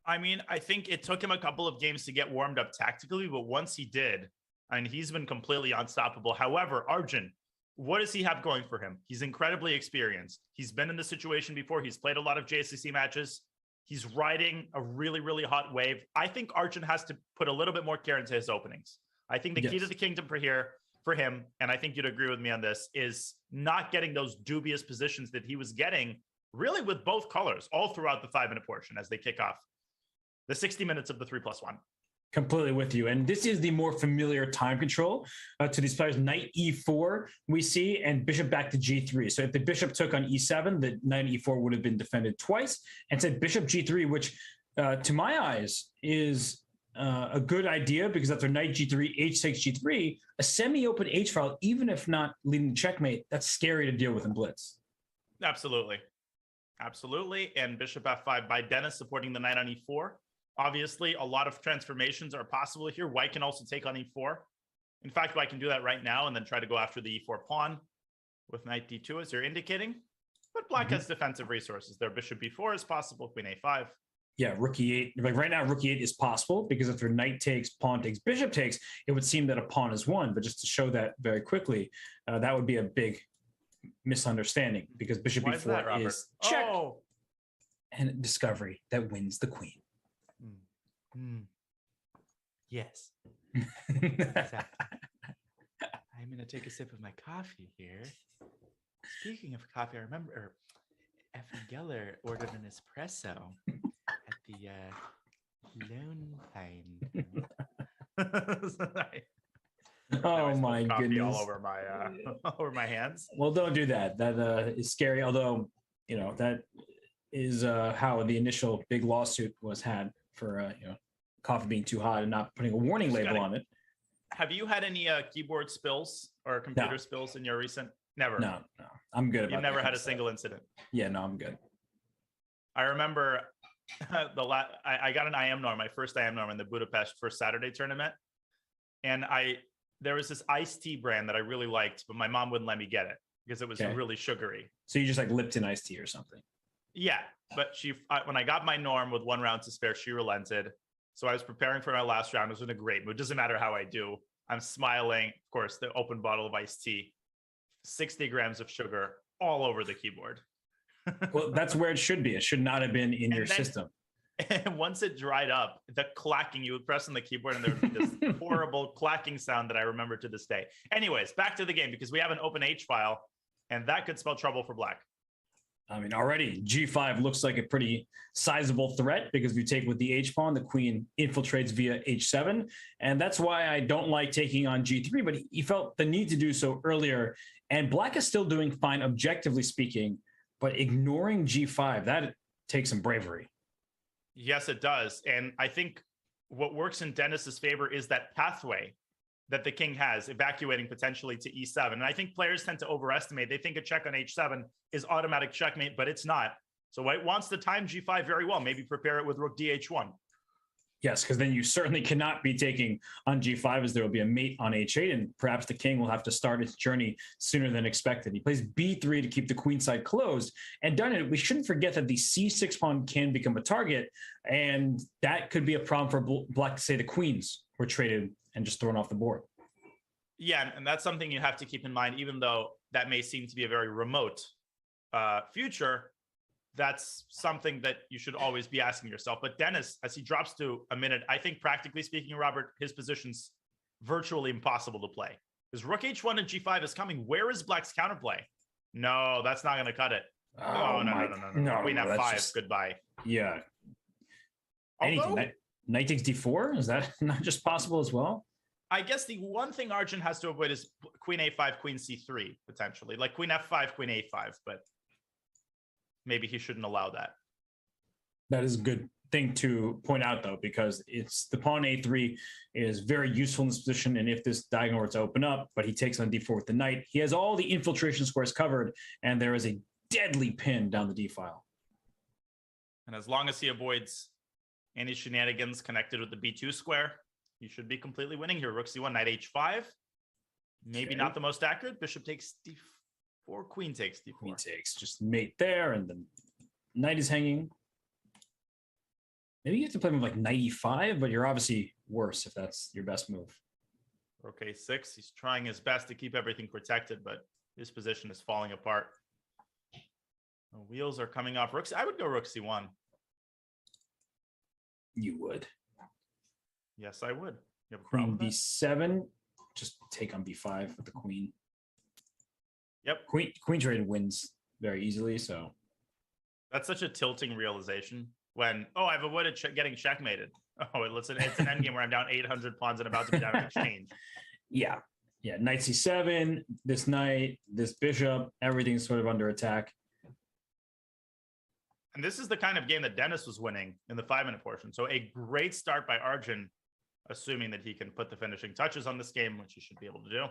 S5: I mean, I think it took him a couple of games to get warmed up tactically, but once he did, and he's been completely unstoppable. However, Arjun, what does he have going for him? He's incredibly experienced. He's been in this situation before. He's played a lot of JSCC matches. He's riding a really, really hot wave. I think Arjun has to put a little bit more care into his openings. I think the key to the kingdom for him, and I think you'd agree with me on this, is not getting those dubious positions that he was getting really with both colors all throughout the 5-minute portion as they kick off the 60 minutes of the 3+1.
S1: Completely with you. And this is the more familiar time control to these players. Knight E4 we see, and bishop back to G3. So if the bishop took on E7, the knight E4 would have been defended twice. And said bishop G3, which to my eyes is a good idea, because after knight G3, H takes G3, a semi-open H file, even if not leading to checkmate, that's scary to deal with in blitz.
S5: Absolutely. And bishop F5 by Denis, supporting the knight on E4. Obviously, a lot of transformations are possible here. White can also take on E4. In fact, White can do that right now and then try to go after the E4 pawn with knight D2, as you're indicating. But Black has defensive resources there. Bishop B4 is possible, queen A5.
S1: Yeah, rook E8. Like right now, rook E8 is possible, because if their knight takes, pawn takes, bishop takes, it would seem that a pawn is won. But just to show that very quickly, that would be a big misunderstanding, because bishop B4 is check. And discovery that wins the queen.
S10: Yes. Exactly. I'm going to take a sip of my coffee here. Speaking of coffee, I remember Effie Geller ordered an espresso at the Lone Pine.
S1: Oh my goodness!
S5: All over over my hands.
S1: Well, don't do that. That is scary. Although, you know, that is how the initial big lawsuit was had for coffee being too hot and not putting a warning label on it.
S5: Have you had any keyboard spills or computer spills in your recent? Never.
S1: No, I'm good.
S5: You've never had a single incident.
S1: Yeah, no, I'm good.
S5: I remember I got an IM norm, my first IM norm in the Budapest first Saturday tournament, and there was this iced tea brand that I really liked, but my mom wouldn't let me get it because it was really sugary.
S1: So you just like Lipton iced tea or something?
S5: Yeah, but when I got my norm with 1 round to spare, she relented. So I was preparing for my last round. I was in a great mood. Doesn't matter how I do. I'm smiling. Of course, the open bottle of iced tea, 60 grams of sugar all over the keyboard.
S1: Well, that's where it should be. It should not have been in your system.
S5: And once it dried up, the clacking, you would press on the keyboard and there would be this horrible clacking sound that I remember to this day. Anyways, back to the game, because we have an open H file, and that could spell trouble for Black.
S1: I mean, already G5 looks like a pretty sizable threat, because if you take with the H pawn, the queen infiltrates via H7. And that's why I don't like taking on G3, but he felt the need to do so earlier. And Black is still doing fine, objectively speaking, but ignoring G5, that takes some bravery.
S5: Yes, it does. And I think what works in Denis's favor is that pathway that the king has, evacuating potentially to E7. And I think players tend to overestimate. They think a check on H7 is automatic checkmate, but it's not. So White wants to time G5 very well. Maybe prepare it with rook DH1.
S1: Yes, because then you certainly cannot be taking on G5 as there will be a mate on H8, and perhaps the king will have to start its journey sooner than expected. He plays B3 to keep the queen side closed. And done it, we shouldn't forget that the C6 pawn can become a target, and that could be a problem for black to say the queens were traded and just thrown off the board.
S5: Yeah, and that's something you have to keep in mind, even though that may seem to be a very remote future. That's something that you should always be asking yourself. But Dennis, as he drops to a minute, I think practically speaking, Robert, his position's virtually impossible to play. Because rook h1 and g5 is coming. Where is black's counterplay? No, that's not going to cut it. No. Queen f5, just, goodbye.
S1: Yeah. Anything.
S5: Although,
S1: knight takes d4? Is that not just possible as well?
S5: I guess the one thing Arjun has to avoid is queen a5, queen c3, potentially. Like queen f5, queen a5, but maybe he shouldn't allow that.
S1: That is a good thing to point out, though, because it's the pawn a3 is very useful in this position. And if this diagonal were to open up, but he takes on d4 with the knight, he has all the infiltration squares covered, and there is a deadly pin down the d file.
S5: And as long as he avoids any shenanigans connected with the b2 square, he should be completely winning here. Rook c1, knight h5. Maybe not the most accurate. Bishop takes d4. Queen takes d4.
S1: Queen takes, just mate there, and the knight is hanging. Maybe you have to play with like knight e5, but you're obviously worse if that's your best move.
S5: Rook a6, he's trying his best to keep everything protected, but his position is falling apart. The wheels are coming off. I would go rook c1.
S1: You would.
S5: Yes, I would. You have a
S1: Queen
S5: problem with
S1: b7, just take on b5 with the queen.
S5: Yep.
S1: Queen trade wins very easily, so.
S5: That's such a tilting realization when, I've avoided getting checkmated. It's an endgame where I'm down 800 pawns and about to be down an exchange.
S1: Yeah. Knight c7, this knight, this bishop, everything's sort of under attack.
S5: And this is the kind of game that Dennis was winning in the 5-minute portion. So a great start by Arjun, assuming that he can put the finishing touches on this game, which he should be able to do.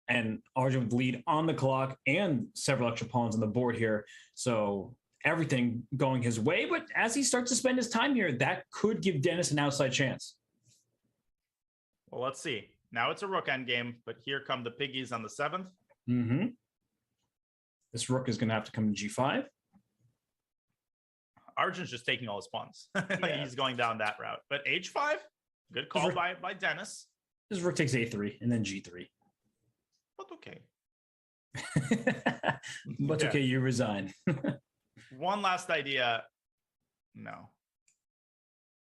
S1: And Arjun would lead on the clock and several extra pawns on the board here. So everything going his way. But as he starts to spend his time here, that could give Dennis an outside chance.
S5: Well, let's see. Now it's a rook endgame, but here come the piggies on the 7th.
S1: Mm-hmm. This rook is going to have to come to g5.
S5: Arjun's just taking all his pawns. He's going down that route. But h5, good call by Dennis.
S1: This rook takes a3 and then g3.
S5: But okay.
S1: But okay, you resign.
S5: One last idea. No.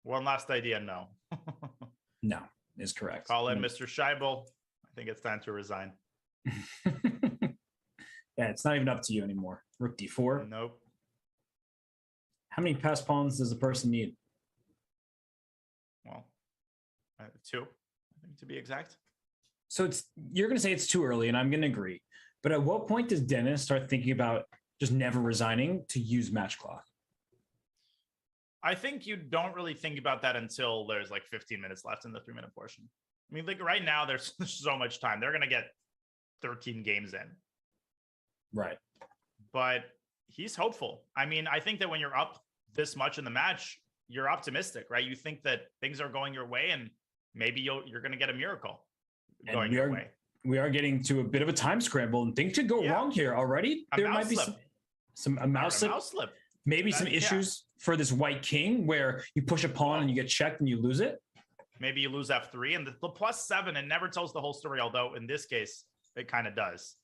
S5: One last idea. No.
S1: No, is correct.
S5: Call in Mr. Scheibel. I think it's time to resign.
S1: Yeah, it's not even up to you anymore. Rook d4.
S5: Nope.
S1: How many passed pawns does a person need?
S5: Well, 2, I think, to be exact.
S1: So you're going to say it's too early, and I'm going to agree. But at what point does Dennis start thinking about just never resigning to use match clock?
S5: I think you don't really think about that until there's like 15 minutes left in the 3-minute portion. I mean, like right now, there's so much time. They're going to get 13 games in.
S1: Right.
S5: But he's hopeful. I mean, I think that when you're up this much in the match, you're optimistic, right? You think that things are going your way and maybe you're going to get a miracle going your way.
S1: We are getting to a bit of a time scramble and things could go wrong here already. There might be a mouse slip. Maybe some issues for this white king where you push a pawn and you get checked and you lose it.
S5: Maybe you lose f3 and the +7, it never tells the whole story, although in this case, it kind of does.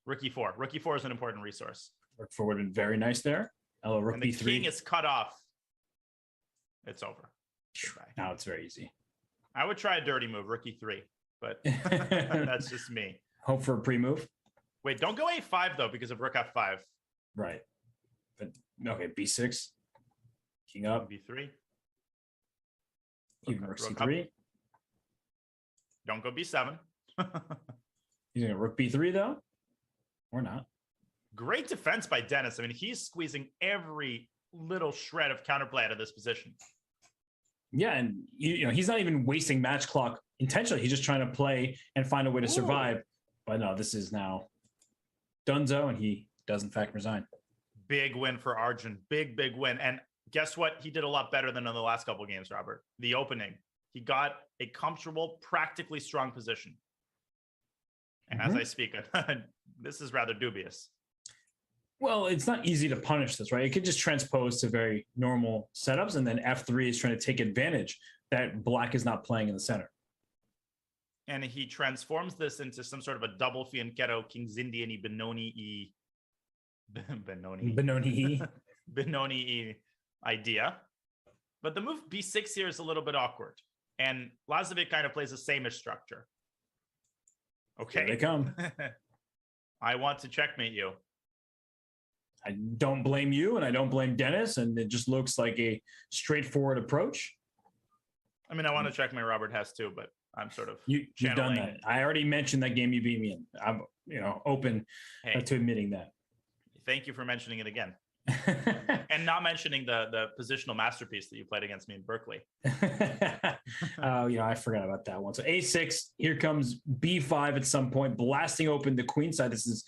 S5: Rook e4. Rook e4 is an important resource.
S1: Rook 4 would have been very nice there. Hello, rook
S5: and the
S1: b3.
S5: king is cut off. It's over. Goodbye.
S1: Now it's very easy.
S5: I would try a dirty move, rook e3, but that's just me.
S1: Hope for a pre-move.
S5: Wait, don't go a5 though because of rook f5.
S1: Right. But okay, b6. King up.
S5: b3.
S1: Even rook c3.
S5: Up. Don't go b7.
S1: He's going to rook b3 though? Or not?
S5: Great defense by Dennis. I mean, he's squeezing every little shred of counterplay out of this position.
S1: Yeah, and he's not even wasting match clock intentionally. He's just trying to play and find a way to survive. But no, this is now donezo, and he does in fact resign.
S5: Big win for Arjun. Big win. And guess what? He did a lot better than in the last couple of games, Robert. The opening, he got a comfortable, practically strong position. And as I speak, this is rather dubious.
S1: Well, it's not easy to punish this, right? It could just transpose to very normal setups, and then F3 is trying to take advantage that black is not playing in the center.
S5: And he transforms this into some sort of a double fianchetto, King's Indian-y, Benoni-y, Benoni-y idea. But the move B6 here is a little bit awkward. And Lazavik kind of plays the same-ish structure. Okay.
S1: Here they come.
S5: I want to checkmate you.
S1: I don't blame you, and I don't blame Dennis, and it just looks like a straightforward approach.
S5: I mean, I want to checkmate Robert Hess too, but I'm sort of
S1: you've done that. I already mentioned that game you beat me in. I'm open to admitting that.
S5: Thank you for mentioning it again. And not mentioning the positional masterpiece that you played against me in Berkeley.
S1: I forgot about that one. So A6, here comes B5 at some point, blasting open the queen side. This is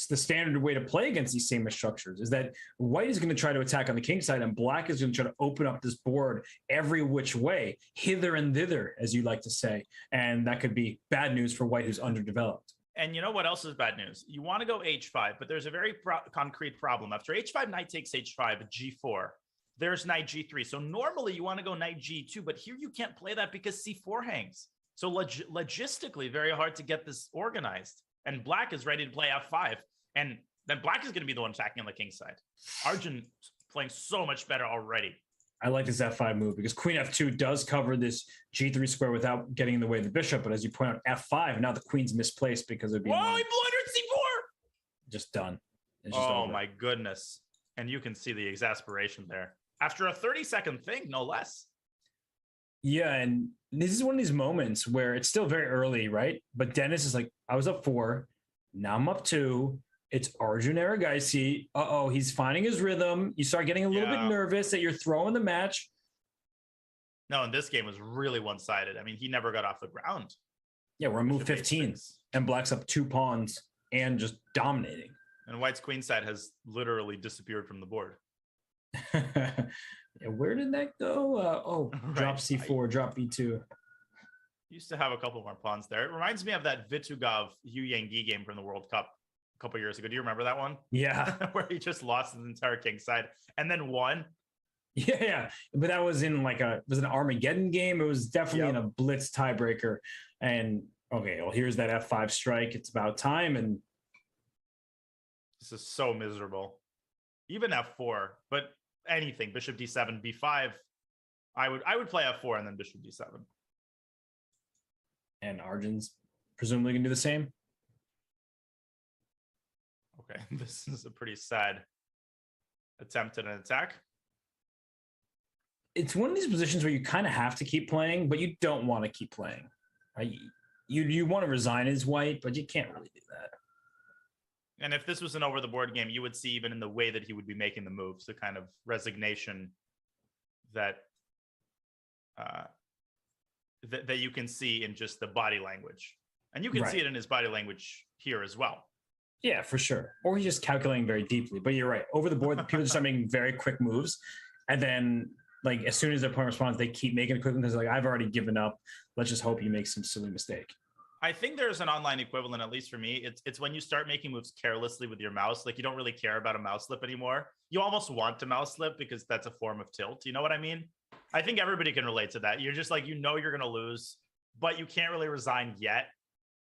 S1: the standard way to play against these same structures, is that white is going to try to attack on the king side and black is going to try to open up this board every which way, hither and thither, as you like to say. And that could be bad news for white, who's underdeveloped.
S5: And you know what else is bad news? You want to go h5, but there's a very concrete problem. After h5, knight takes h5, g4. There's knight g3. So normally you want to go knight g2, but here you can't play that because c4 hangs. So logistically, very hard to get this organized. And black is ready to play f5. And then black is going to be the one attacking on the king side. Arjun playing so much better already.
S1: I like this f5 move because queen f2 does cover this g3 square without getting in the way of the bishop. But as you point out, f5, now the queen's misplaced because of being...
S5: Whoa, he blundered c4!
S1: Just done. It's
S5: just over. My goodness. And you can see the exasperation there. After a 30-second thing, no less.
S1: Yeah, and this is one of these moments where it's still very early, right? But Dennis is like, I was up 4, now I'm up 2. It's Arjun Erigaisi. He's finding his rhythm. You start getting a little bit nervous that you're throwing the match.
S5: No, and this game was really one-sided. I mean, he never got off the ground.
S1: Yeah, we're on move 15, and black's up 2 pawns and just dominating.
S5: And white's queen side has literally disappeared from the board.
S1: Yeah, where did that go? Right. Drop c4, drop b2.
S5: Used to have a couple more pawns there. It reminds me of that Vitugov Yu Yangi game from the World Cup a couple years ago. Do you remember that one?
S1: Yeah.
S5: Where he just lost his entire king side and then won.
S1: Yeah. But that was in was an Armageddon game. It was definitely in a blitz tiebreaker. And here's that f5 strike. It's about time. And
S5: this is so miserable. Even f4, but anything, bishop d7, b5. I would play f4 and then bishop d7.
S1: And Arjun's presumably gonna do the same.
S5: Okay, this is a pretty sad attempt at an attack.
S1: It's one of these positions where you kind of have to keep playing, but you don't want to keep playing. Right? You want to resign as white, but you can't really do that.
S5: And if this was an over-the-board game, you would see even in the way that he would be making the moves, the kind of resignation that that you can see in just the body language. And you can see it in his body language here as well.
S1: Yeah, for sure. Or he's just calculating very deeply. But you're right. Over the board, people just start making very quick moves. And then, as soon as their opponent responds, they keep making it quick because I've already given up. Let's just hope he makes some silly mistake.
S5: I think there's an online equivalent, at least for me. It's when you start making moves carelessly with your mouse. You don't really care about a mouse slip anymore. You almost want to mouse slip because that's a form of tilt. You know what I mean? I think everybody can relate to that. You're just you're going to lose, but you can't really resign yet.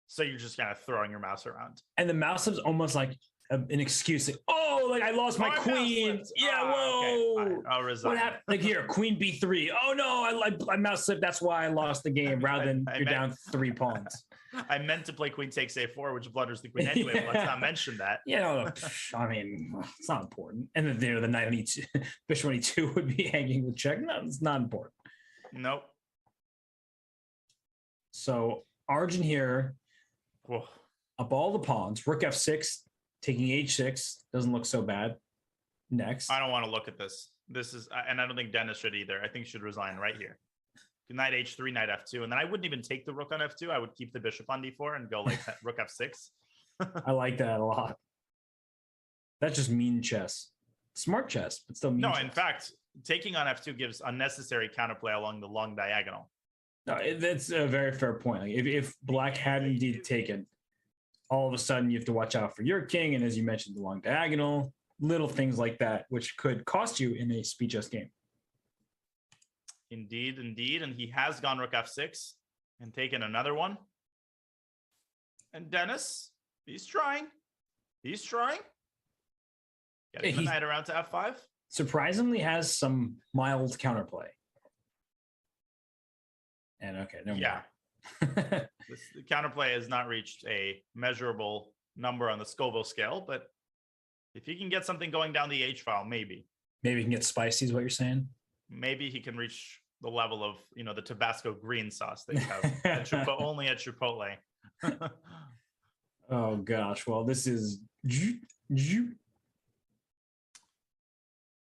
S5: So you're just kind of throwing your mouse around.
S1: And the mouse slip's almost like an excuse. I lost my queen. Yeah, whoa.
S5: Okay. I'll resign.
S1: What happened? Here, queen b3. Oh no, I mouse slipped. That's why I lost the game rather than you're down 3 pawns.
S5: I meant to play queen takes a4, which blunders the queen anyway. But let's not mention that.
S1: I mean, it's not important. And then the knight on e2, bishop on e2 would be hanging with check. No, it's not important.
S5: Nope.
S1: So Arjun here, up all the pawns. Rook f6, taking h6 doesn't look so bad. Next,
S5: I don't want to look at this. This is, and I don't think Dennis should either. I think he should resign right here. Knight h3, knight f2, and then I wouldn't even take the rook on f2. I would keep the bishop on d4 and go rook f6.
S1: I like that a lot. That's just mean chess. smart chess, but still mean
S5: No,
S1: chess.
S5: in fact, taking on f2 gives unnecessary counterplay along the long diagonal.
S1: No, that's a very fair point. Like if black had indeed taken, all of a sudden you have to watch out for your king, and as you mentioned, the long diagonal, little things like that, which could cost you in a speed chess game.
S5: Indeed, indeed. And he has gone rook f6 and taken another one. And Dennis, he's trying. He's trying. Getting the knight around to f5.
S1: Surprisingly has some mild counterplay. And okay, no
S5: yeah. The counterplay has not reached a measurable number on the Scoville scale, but if he can get something going down the H file, maybe.
S1: Maybe he can get spicy is what you're saying?
S5: Maybe he can reach the level of, the Tabasco green sauce that you have only at Chipotle.
S1: Oh gosh, well this is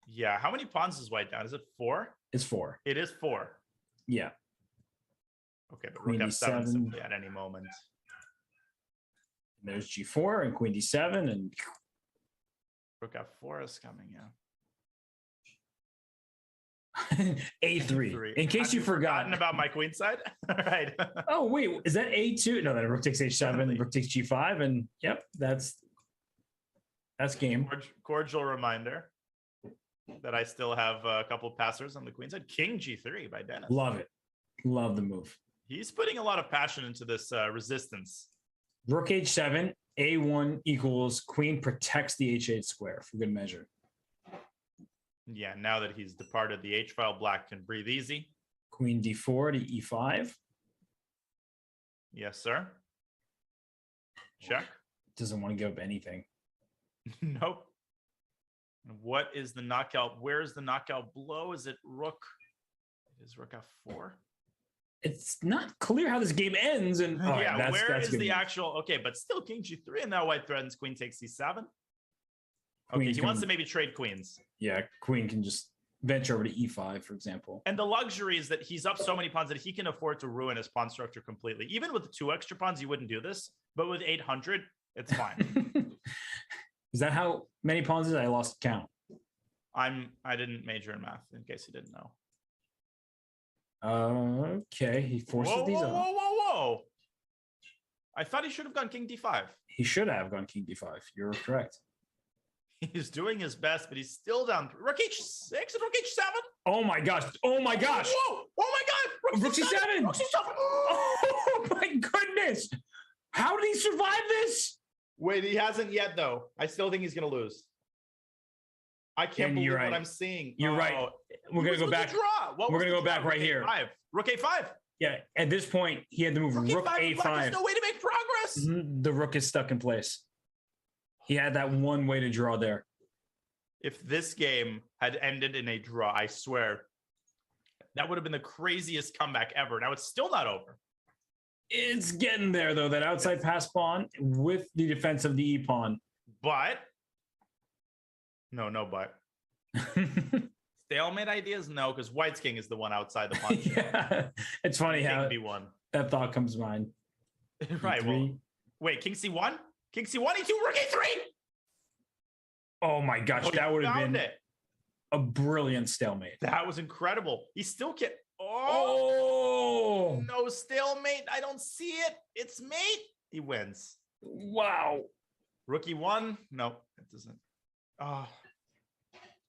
S5: yeah. How many pawns is white down? Is it 4?
S1: It's 4.
S5: It is 4.
S1: Yeah.
S5: Okay, but
S1: Queen
S5: rook f7
S1: D7.
S5: simply at any moment.
S1: There's G4 and Queen D7 and
S5: rook f4 is coming. Yeah.
S1: A3. In case you forgot
S5: about my queen side. All right.
S1: Oh wait, is that A2? No, that rook takes H7, rook takes G5, and yep, that's game.
S5: Cordial reminder that I still have a couple of passers on the queen side. King G3 by Dennis.
S1: Love it. Love the move.
S5: He's putting a lot of passion into this resistance.
S1: Rook H7, A1 equals queen protects the H8 square for good measure.
S5: Yeah, now that he's departed the H file, black can breathe easy.
S1: Queen D4 to E5.
S5: Yes, sir. Check.
S1: Doesn't want to give up anything.
S5: Nope. What is the knockout? Where is the knockout blow? Is it rook? It is rook f4.
S1: It's not clear how this game ends. And
S5: yeah, where is the actual? Okay, but still king G3, and now white threatens queen takes C7. Okay, he wants to maybe trade queens.
S1: Yeah, queen can just venture over to E5, for example.
S5: And the luxury is that he's up so many pawns that he can afford to ruin his pawn structure completely. Even with the 2 extra pawns, you wouldn't do this. But with 800, it's fine.
S1: Is that how many pawns is it? I lost count.
S5: I didn't major in math, in case you didn't know.
S1: Okay, he forces these on.
S5: Whoa. I thought he should have gone king D5.
S1: He should have gone king D5. You're correct.
S5: He's doing his best, but he's still down. Rook H6 and rook H7.
S1: Oh my gosh. Oh my gosh.
S5: Whoa. Oh my God.
S1: Rook C7.
S5: Rook C7.
S1: Oh my goodness. How did he survive this?
S5: Wait, he hasn't yet, though. I still think he's going to lose. I can't believe what I'm seeing.
S1: You're right. We're going to go back. We're going to go back right here.
S5: Rook A5.
S1: Yeah, at this point, he had to move rook A5.
S5: There's no way to make progress.
S1: The rook is stuck in place. He had that one way to draw there.
S5: If this game had ended in a draw, I swear, that would have been the craziest comeback ever. Now it's still not over.
S1: It's getting there, though. That outside pass pawn with the defense of the E pawn.
S5: But no, but stalemate ideas, no, because White's king is the one outside the pawn.
S1: Yeah, it's funny how
S5: B1.
S1: That thought comes to mind.
S5: Right. Well, wait, king C1. King C1, E2, rook A3.
S1: Oh my gosh, that would have been a brilliant stalemate.
S5: That was incredible. He still can't.
S1: Oh,
S5: no stalemate. I don't see it. It's mate. He wins.
S1: Wow.
S5: Rook E1. No, it doesn't. Oh,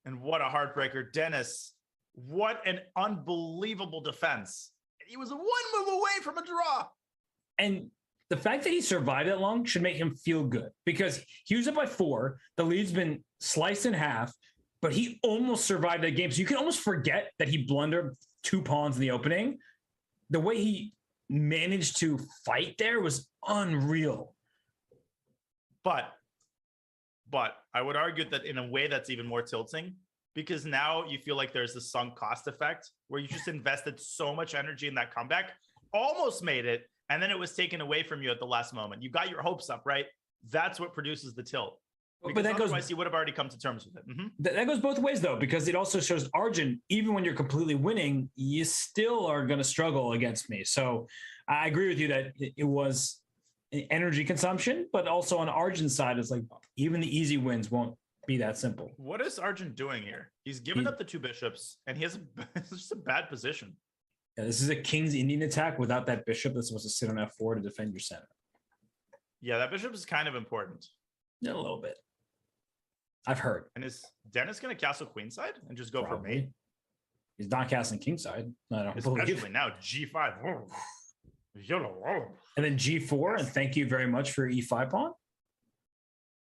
S5: and what a heartbreaker. Dennis, what an unbelievable defense. He was one move away from a draw.
S1: And the fact that he survived that long should make him feel good because he was up by 4. The lead's been sliced in half, but he almost survived that game. So you can almost forget that he blundered 2 pawns in the opening. The way he managed to fight there was unreal.
S5: But I would argue that in a way that's even more tilting because now you feel like there's the sunk cost effect where you just invested so much energy in that comeback, almost made it, and then it was taken away from you at the last moment. You got your hopes up, right? That's what produces the tilt. Because but that otherwise you would have already come to terms with it. Mm-hmm.
S1: That goes both ways, though, because it also shows Arjun, even when you're completely winning, you still are going to struggle against me. So I agree with you that it was energy consumption, but also on Arjun's side, it's like even the easy wins won't Be that simple.
S5: What is Arjun doing here? He's given up the 2 bishops, and he has it's just a bad position.
S1: Yeah, this is a King's Indian attack without that bishop that's supposed to sit on f4 to defend your center.
S5: Yeah, that bishop is kind of important.
S1: Yeah, a little bit. I've heard.
S5: And is Dennis going to castle queenside and just go for mate?
S1: He's not castling kingside. I don't
S5: Especially
S1: believe.
S5: now, g5.
S1: And then g4, and thank you very much for your e5 pawn.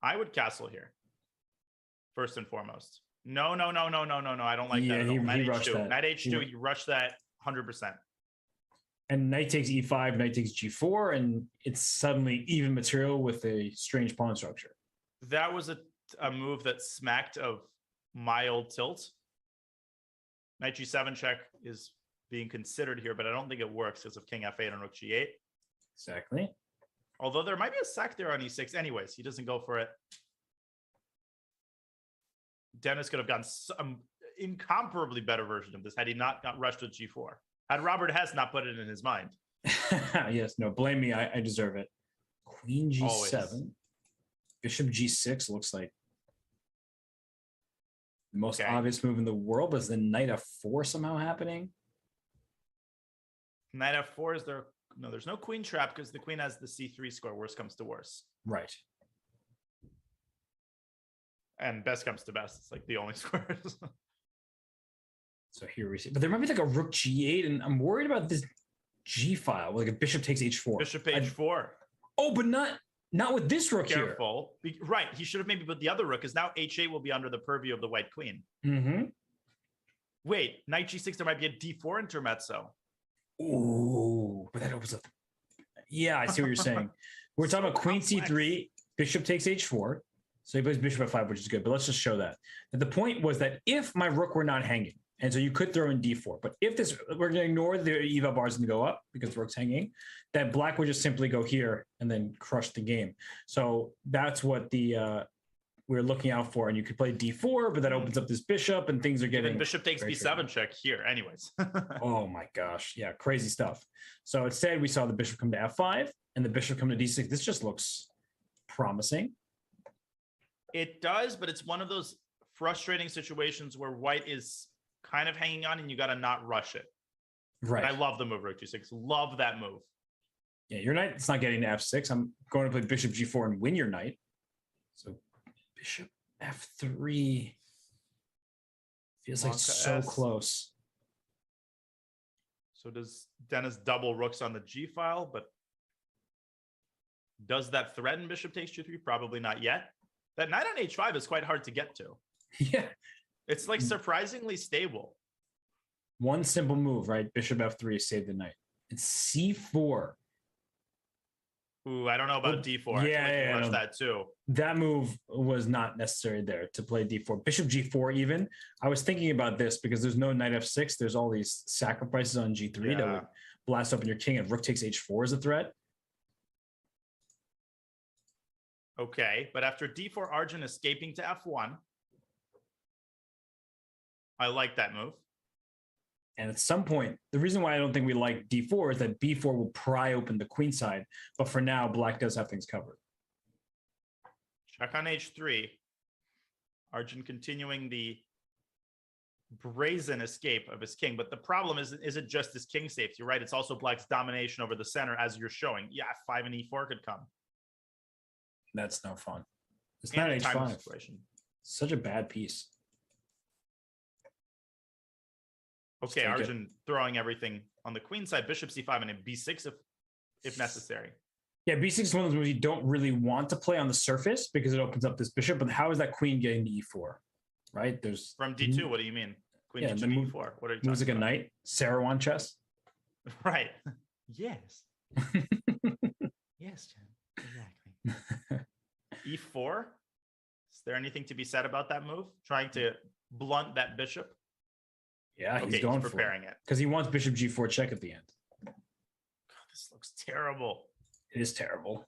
S5: I would castle here. First and foremost. No. I don't like that at all. Knight h2. Knight h2, you rush that 100%.
S1: And knight takes e5, knight takes g4, and it's suddenly even material with a strange pawn structure.
S5: That was a move that smacked of mild tilt. Knight g7 check is being considered here, but I don't think it works because of king f8 and rook g8.
S1: Exactly.
S5: Although there might be a sack there on e6. Anyways, he doesn't go for it. Dennis could have gotten some incomparably better version of this had he not got rushed with g4. Had Robert Hess not put it in his mind.
S1: Yes, no, blame me. I deserve it. Queen g7. Always. Bishop g6 looks like the most obvious move in the world, but is the knight f4 somehow happening?
S5: Knight f4 is there. No, there's no queen trap because the queen has the c3 score. Worst comes to worst.
S1: Right.
S5: And best comes to best. It's like the only squares.
S1: So here we see. But there might be like a rook g8, and I'm worried about this g file, like a bishop takes h4.
S5: Bishop h4.
S1: Oh, but not with this rook here.
S5: Careful. Right. He should have maybe put the other rook, because now h8 will be under the purview of the white queen.
S1: Mm-hmm.
S5: Wait, knight g6, there might be a d4 intermezzo.
S1: Ooh, but that opens up. Yeah, I see what you're saying. We're talking about queen c3, bishop takes h4. So he plays bishop f5, which is good. But let's just show that. And the point was that if my rook were not hanging, and so you could throw in d4, but if this, we're going to ignore the eval bars and go up because the rook's hanging, that black would just simply go here and then crush the game. So that's what the we're looking out for. And you could play d4, but that opens up this bishop and things are getting...
S5: And bishop takes b7 check here anyways.
S1: Oh my gosh. Yeah, crazy stuff. So instead we saw the bishop come to f5 and the bishop come to d6. This just looks promising.
S5: It does, but it's one of those frustrating situations where white is kind of hanging on and you got to not rush it.
S1: Right.
S5: And I love the move rook g6. Love that move.
S1: Yeah, your knight, it's not getting to f6. I'm going to play bishop g4 and win your knight. So bishop f3 feels like so close.
S5: So does Dennis double rooks on the g file, but does that threaten bishop takes g3? Probably not yet. That knight on h5 is quite hard to get to.
S1: Yeah.
S5: It's like surprisingly stable.
S1: One simple move, right? Bishop f3 save the knight. It's c4.
S5: Ooh, I don't know about d4.
S1: Yeah,
S5: I that too.
S1: That move was not necessary there to play d4. Bishop g4 even. I was thinking about this because there's no knight f6. There's all these sacrifices on g3 that would blast open your king, and rook takes h4 as a threat.
S5: Okay, but after d4, Arjun escaping to f1. I like that move.
S1: And at some point, the reason why I don't think we like d4 is that b4 will pry open the queen side. But for now, black does have things covered.
S5: Check on h3. Arjun continuing the brazen escape of his king. But the problem isn't just his king safety, right? It's also black's domination over the center, as you're showing. Yeah, f5 and e4 could come.
S1: That's no fun. It's not h5. Such a bad piece.
S5: Okay, Arjun throwing everything on the queen side, bishop c5 and b6 if necessary.
S1: Yeah, b6 is one of those moves you don't really want to play on the surface because it opens up this bishop, but how is that queen getting to e4? Right? There's
S5: from d2, what do you mean? Queen d2
S1: move,
S5: e4. What are you
S1: moves like a knight, Saruman chess.
S5: Right.
S10: Yes. Yes, Jen. Exactly.
S5: e4? Is there anything to be said about that move? Trying to blunt that bishop?
S1: Yeah, he's going for
S5: preparing it
S1: because he wants bishop g4 check at the end.
S5: God, this looks terrible.
S1: It is terrible.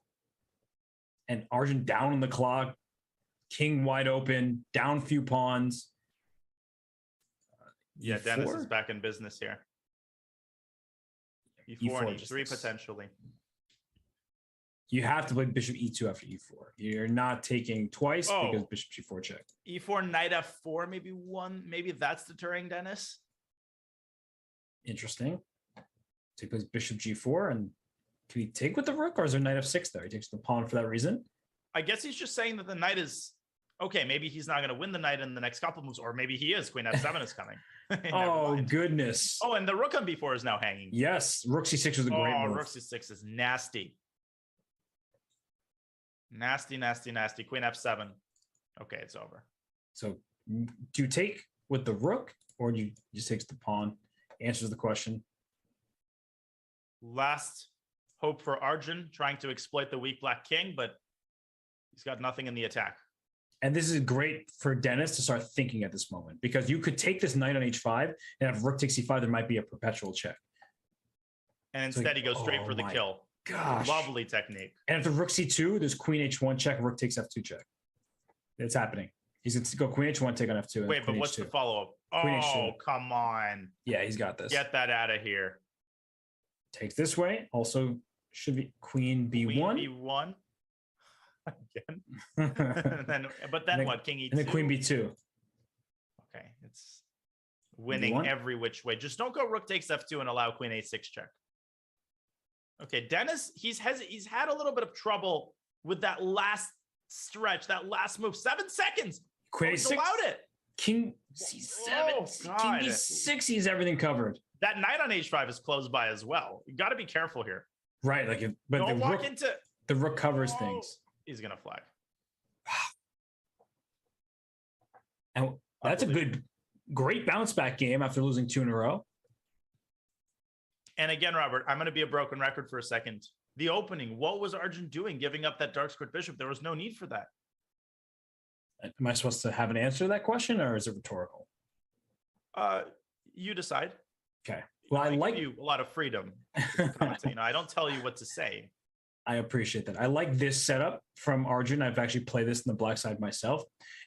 S1: And Arjun down on the clock, king wide open, down few pawns.
S5: Yeah, E4? Dennis is back in business here. E4 and E3 potentially.
S1: You have to play bishop e2 after e4. You're not taking twice because bishop g4 check.
S5: E4, knight f4, maybe that's deterring Dennis.
S1: Interesting. So he plays bishop g4, and can he take with the rook, or is there knight f6 there? He takes the pawn for that reason.
S5: I guess he's just saying that the knight is okay. Maybe he's not going to win the knight in the next couple moves, or maybe he is. Queen f7 is coming.
S1: Oh, goodness.
S5: Oh, and the rook on b4 is now hanging.
S1: Yes, rook c6 was a great move.
S5: Rook c6 is nasty. Nasty. Queen f7. Okay, it's over.
S1: So do you take with the rook, or do you just take the pawn? Answers the question.
S5: Last hope for Arjun, trying to exploit the weak black king, but he's got nothing in the attack.
S1: And this is great for Dennis to start thinking at this moment, because you could take this knight on h5, and if rook takes c5, there might be a perpetual check.
S5: And instead he goes straight for the kill.
S1: Gosh.
S5: Lovely technique.
S1: And if the rook c2, there's queen h1 check, rook takes f2 check. It's happening. He's going to go queen h1, take on f2.
S5: Wait, but what's the follow-up? Oh, come on.
S1: Yeah, he's got this.
S5: Get that out of here.
S1: Take this way. Also should be queen b1.
S5: Queen b1. Again. But then what? King e2.
S1: And then queen b2.
S5: Okay, it's winning
S1: B1?
S5: every which way. Just don't go rook takes f2 and allow queen a6 check. Okay, Dennis, he's had a little bit of trouble with that last stretch, that last move. 7 seconds.
S1: Queen
S5: he's
S1: a6.
S5: allowed it.
S1: King c7.
S5: Oh,
S1: King b6. He's everything covered.
S5: That knight on h5 is close by as well. You got to be careful here.
S1: Right, like but
S5: don't
S1: the
S5: walk
S1: rook,
S5: into.
S1: the rook covers things.
S5: He's gonna flag.
S1: And that's a great bounce back game after losing 2 in a row.
S5: And again, Robert, I'm going to be a broken record for a second. The opening, what was Arjun doing giving up that dark squared bishop? There was no need for that.
S1: Am I supposed to have an answer to that question, or is it rhetorical?
S5: You decide.
S1: Okay. Well, I like
S5: you a lot of freedom. I don't tell you what to say.
S1: I appreciate that. I like this setup from Arjun. I've actually played this in the black side myself.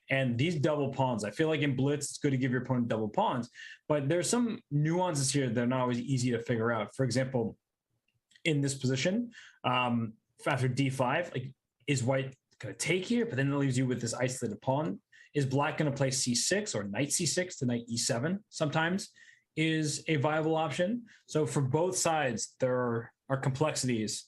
S1: And these double pawns, I feel like in Blitz, it's good to give your opponent double pawns, but there's some nuances here that are not always easy to figure out. For example, in this position, after d5, like, is white going to take here? But then it leaves you with this isolated pawn. Is black going to play c6 or knight c6 to knight e7 sometimes is a viable option. So for both sides, there are complexities,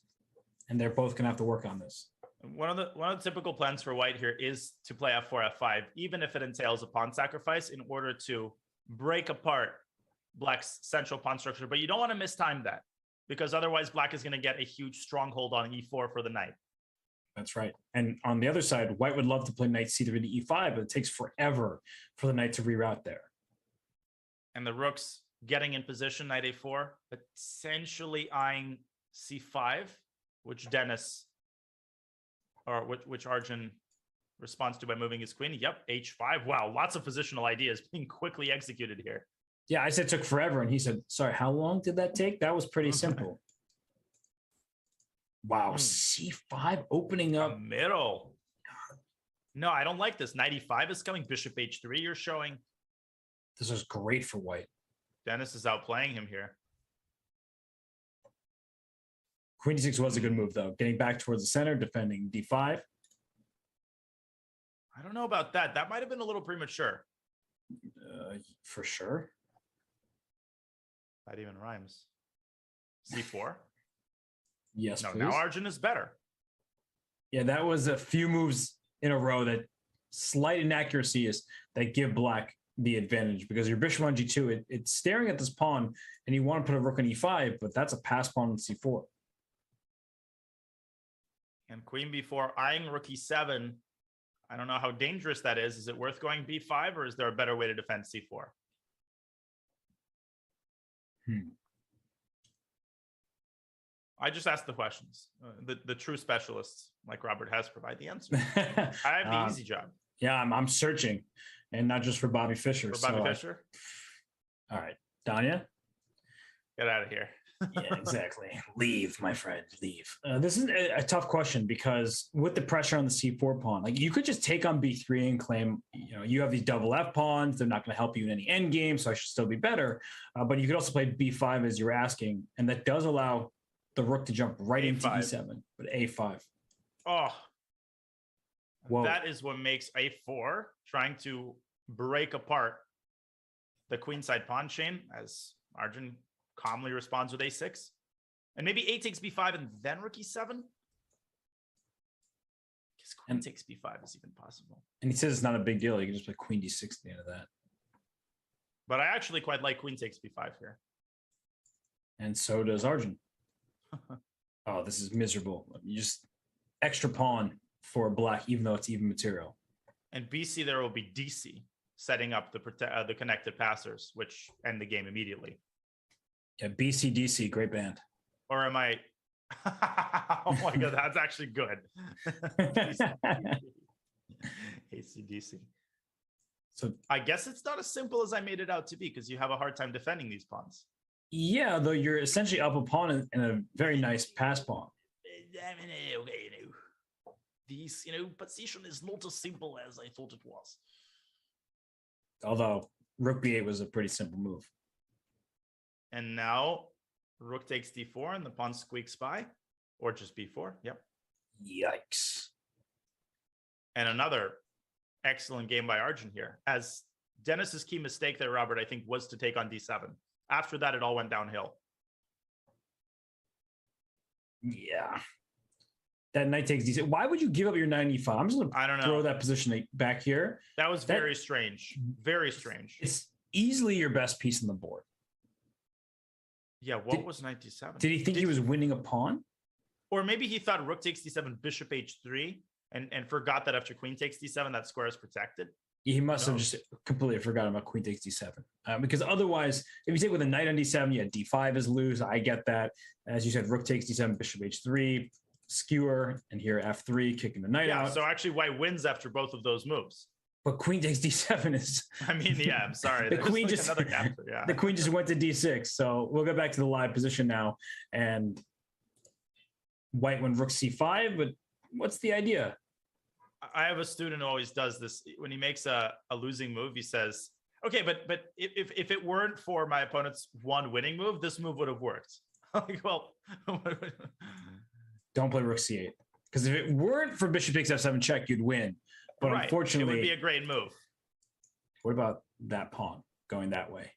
S1: and they're both going to have to work on this.
S5: One of the typical plans for white here is to play f4, f5, even if it entails a pawn sacrifice in order to break apart black's central pawn structure. But you don't want to mistime that, because otherwise black is going to get a huge stronghold on e4 for the knight.
S1: That's right. And on the other side, white would love to play knight c3 to e5, but it takes forever for the knight to reroute there.
S5: And the rook's getting in position, knight a4, essentially eyeing c5, which Dennis, or which Arjun responds to by moving his queen. Yep, h5. Wow, lots of positional ideas being quickly executed here.
S1: Yeah, I said it took forever, and he said, sorry, how long did that take? That was pretty simple. Wow, c5 opening up.
S5: Middle. No, I don't like this. Knight e5 is coming. Bishop h3 you're showing.
S1: This is great for white.
S5: Dennis is outplaying him here.
S1: Queen d6 was a good move, though. Getting back towards the center, defending d5.
S5: I don't know about that. That might have been a little premature.
S1: For sure.
S5: That even rhymes. c4.
S1: Yes,
S5: no,
S1: please.
S5: Now Arjun is better.
S1: Yeah, that was a few moves in a row that slight inaccuracies that give black the advantage, because your bishop on g2, it's staring at this pawn, and you want to put a rook on e5, but that's a pass pawn on c4.
S5: And queen b4, eyeing rook e7. I don't know how dangerous that is. Is it worth going b5, or is there a better way to defend c4? I just asked the questions. The true specialists like Robert has provide the answer. I have the easy job.
S1: Yeah, I'm searching, and not just for Bobby Fischer.
S5: For Bobby Fischer?
S1: All right, Danya?
S5: Get out of here.
S1: Yeah, exactly. Leave, my friend, leave. This is a tough question, because with the pressure on the c4 pawn, like, you could just take on b3 and claim, you have these double f pawns. They're not going to help you in any endgame, so I should still be better. But you could also play b5 as you're asking, and that does allow the rook to jump right into
S5: A5.
S1: e7, but a5.
S5: Oh,
S1: Whoa.
S5: that is what makes a4 trying to break apart the queenside pawn chain as Arjun calmly responds with a6. And maybe a takes b5 and then rook e7? Because queen takes b5 is even possible.
S1: And he says it's not a big deal. You can just play queen d6 at the end of that.
S5: But I actually quite like queen takes b5 here.
S1: And so does Arjun. Oh, this is miserable. You just extra pawn for black, even though it's even material.
S5: And BC there will be DC, setting up the connected passers, which end the game immediately.
S1: Yeah, BC DC, great band.
S5: Or am I? Oh my god, that's actually good. ACDC.
S1: So
S5: I guess it's not as simple as I made it out to be because you have a hard time defending these pawns.
S1: Yeah, though you're essentially up a pawn and a very nice pass pawn.
S5: This, position is not as simple as I thought it was.
S1: Although rook b8 was a pretty simple move.
S5: And now rook takes d4 and the pawn squeaks by, or just b4. Yep.
S1: Yikes.
S5: And another excellent game by Arjun here. As Dennis's key mistake there, Robert, I think, was to take on d7. After that, it all went downhill.
S1: Yeah. That knight takes d6. Why would you give up your knight e5? I'm just going to throw that position back here.
S5: That was very strange. Very strange.
S1: It's easily your best piece on the board.
S5: Yeah, what was knight d7?
S1: Did he think he was winning a pawn?
S5: Or maybe he thought rook takes d7, bishop h3, and forgot that after queen takes d7, that square is protected.
S1: He must have just completely forgotten about queen takes d7. Because otherwise, if you take with a knight on d7, yeah, d5 is loose. I get that. As you said, rook takes d7, bishop h3, skewer, and here f3, kicking the knight out.
S5: So actually white wins after both of those moves.
S1: But queen takes d7 is...
S5: I mean, yeah, I'm sorry.
S1: the queen just
S5: another capture, yeah.
S1: The queen just went to d6. So we'll go back to the live position now. And white went rook c5, but what's the idea?
S5: I have a student who always does this. When he makes a losing move, he says, okay, but if it weren't for my opponent's one winning move, this move would have worked. Like, well...
S1: Don't play rook c8. Because if it weren't for bishop takes f7 check, you'd win. But unfortunately...
S5: It would be a great move.
S1: What about that pawn going that way?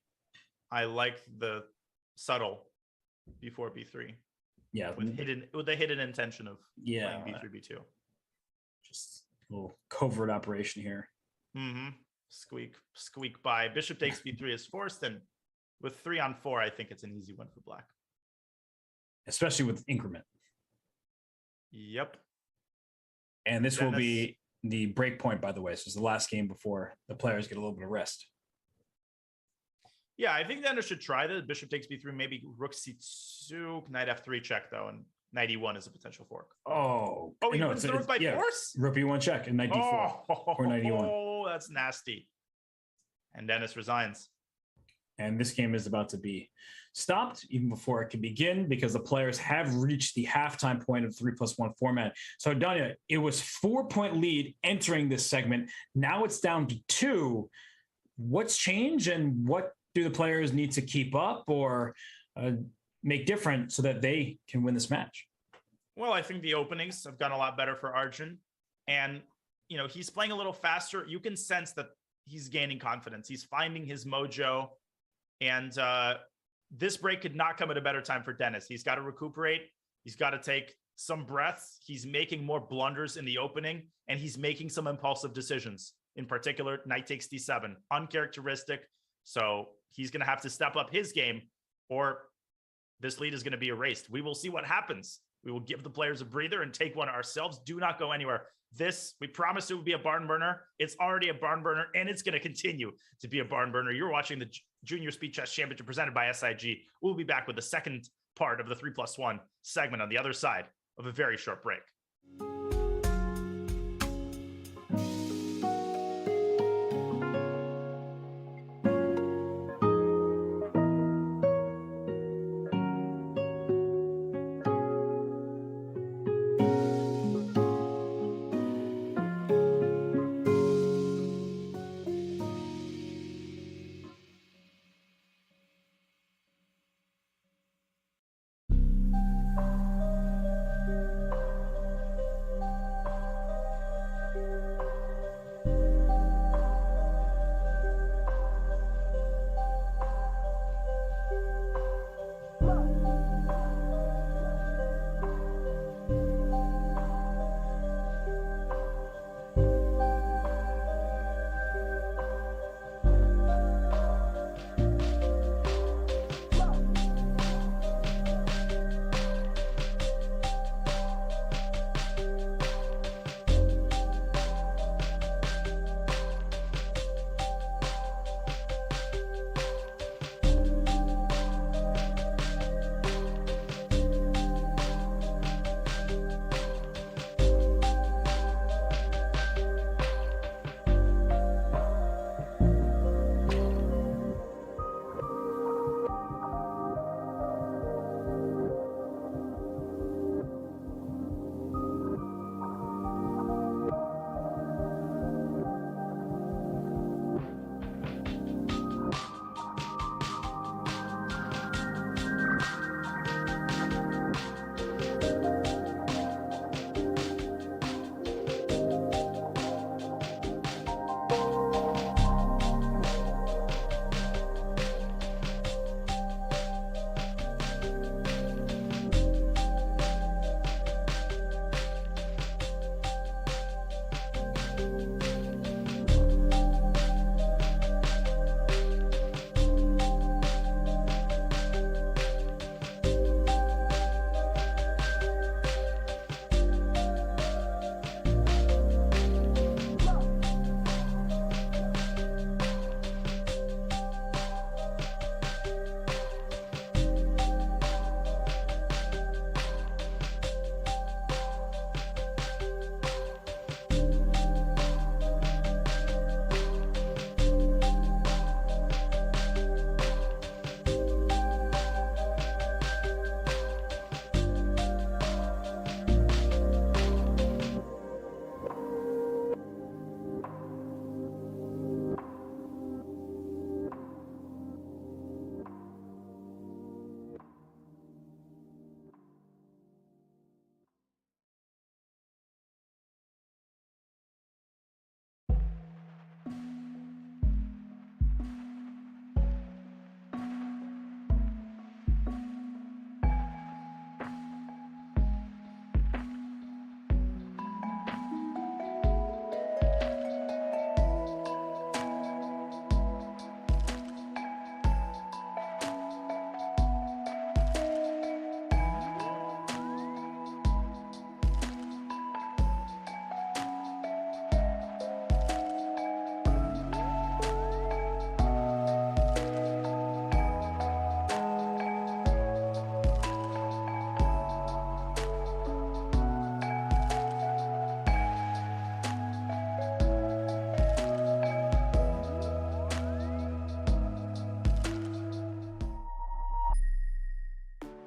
S5: I like the subtle before b3.
S1: Yeah.
S5: With the hidden intention of playing b3, b2.
S1: Just a little covert operation here.
S5: Mm-hmm. Squeak by. Bishop takes b3 is forced, and with 3 on 4, I think it's an easy win for black.
S1: Especially with increment.
S5: Yep.
S1: And this will be the break point, by the way. So it's the last game before the players get a little bit of rest.
S5: Yeah, I think Dennis should try the bishop takes b3, maybe rook c2, knight f3 check, though, and knight e1 is a potential fork.
S1: Oh,
S5: he wins the rook by force?
S1: Rook b1 check and knight d4 or knight e1.
S5: Oh, that's nasty. And Dennis resigns.
S1: And this game is about to be stopped even before it can begin because the players have reached the halftime point of 3+1 format. So, Danya, it was 4-point lead entering this segment. Now it's down to 2. What's changed and what do the players need to keep up or make different so that they can win this match?
S5: Well, I think the openings have gone a lot better for Arjun. And, he's playing a little faster. You can sense that he's gaining confidence. He's finding his mojo. And this break could not come at a better time for Dennis. He's got to recuperate. He's got to take some breaths. He's making more blunders in the opening, and he's making some impulsive decisions. In particular, knight takes d7, uncharacteristic. So he's going to have to step up his game, or this lead is going to be erased. We will see what happens. We will give the players a breather and take one ourselves. Do not go anywhere. This, we promised it would be a barn burner. It's already a barn burner, and it's going to continue to be a barn burner. You're watching the Junior Speed Chess Championship presented by SIG. We'll be back with the second part of the 3+1 segment on the other side of a very short break.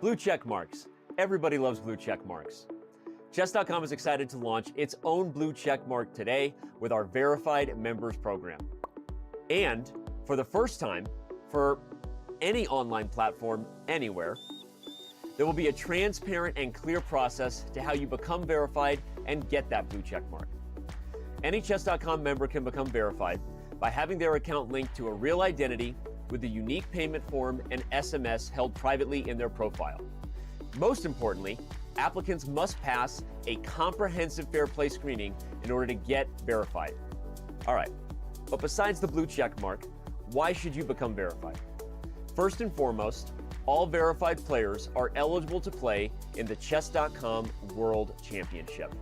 S11: Blue check marks. Everybody loves blue check marks. Chess.com is excited to launch its own blue check mark today with our verified members program. And for the first time, for any online platform anywhere, there will be a transparent and clear process to how you become verified and get that blue check mark. Any Chess.com member can become verified by having their account linked to a real identity with a unique payment form and SMS held privately in their profile. Most importantly, applicants must pass a comprehensive fair play screening in order to get verified. All right, but besides the blue check mark, why should you become verified? First and foremost, all verified players are eligible to play in the Chess.com World Championship.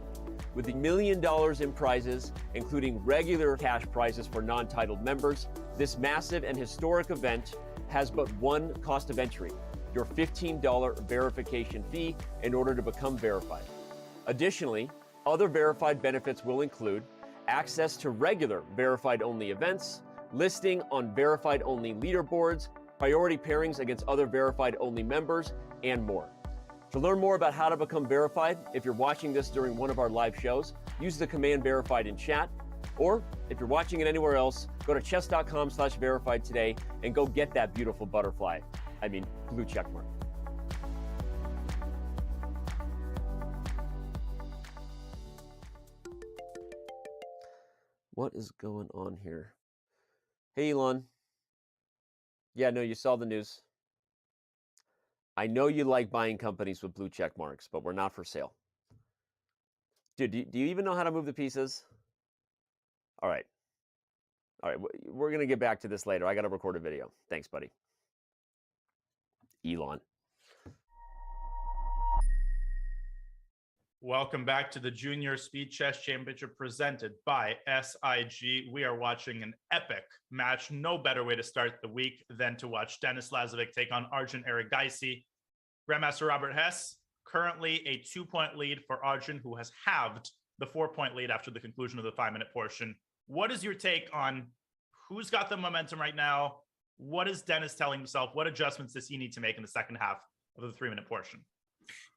S11: With $1 million in prizes, including regular cash prizes for non-titled members, this massive and historic event has but one cost of entry: your $15 verification fee in order to become verified. Additionally, other verified benefits will include access to regular verified-only events, listing on verified-only leaderboards, priority pairings against other verified-only members, and more. To learn more about how to become verified, if you're watching this during one of our live shows, use the command verified in chat, or if you're watching it anywhere else, go to chess.com/verified today and go get that beautiful butterfly. Blue check mark. What is going on here? Hey, Elon. Yeah, no, you saw the news. I know you like buying companies with blue check marks, but we're not for sale. Dude, do you even know how to move the pieces? All right. We're going to get back to this later. I got to record a video. Thanks, buddy. Elon.
S5: Welcome back to the Junior Speed Chess Championship presented by SIG. We are watching an epic match. No better way to start the week than to watch Denis Lazavik take on Arjun Erigaisi. Grandmaster Robert Hess, currently a 2-point lead for Arjun, who has halved the 4-point lead after the conclusion of the 5-minute portion. What is your take on who's got the momentum right now? What is Denis telling himself? What adjustments does he need to make in the second half of the 3-minute portion?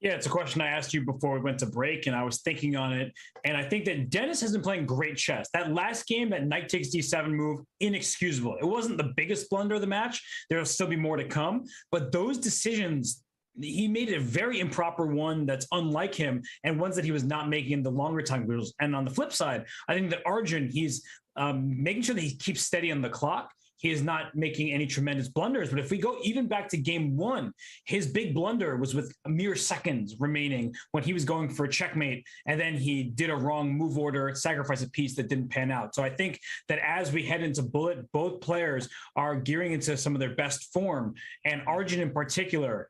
S1: Yeah, it's a question I asked you before we went to break, and I was thinking on it. And I think that Denis has been playing great chess. That last game, that knight takes d7 move, inexcusable. It wasn't the biggest blunder of the match. There will still be more to come. But those decisions, he made a very improper one that's unlike him, and ones that he was not making in the longer time rules. And on the flip side, I think that Arjun, he's making sure that he keeps steady on the clock. He is not making any tremendous blunders. But if we go even back to game one, his big blunder was with mere seconds remaining when he was going for a checkmate, and then he did a wrong move order, sacrifice a piece that didn't pan out. So I think that as we head into Bullet, both players are gearing into some of their best form. And Arjun in particular,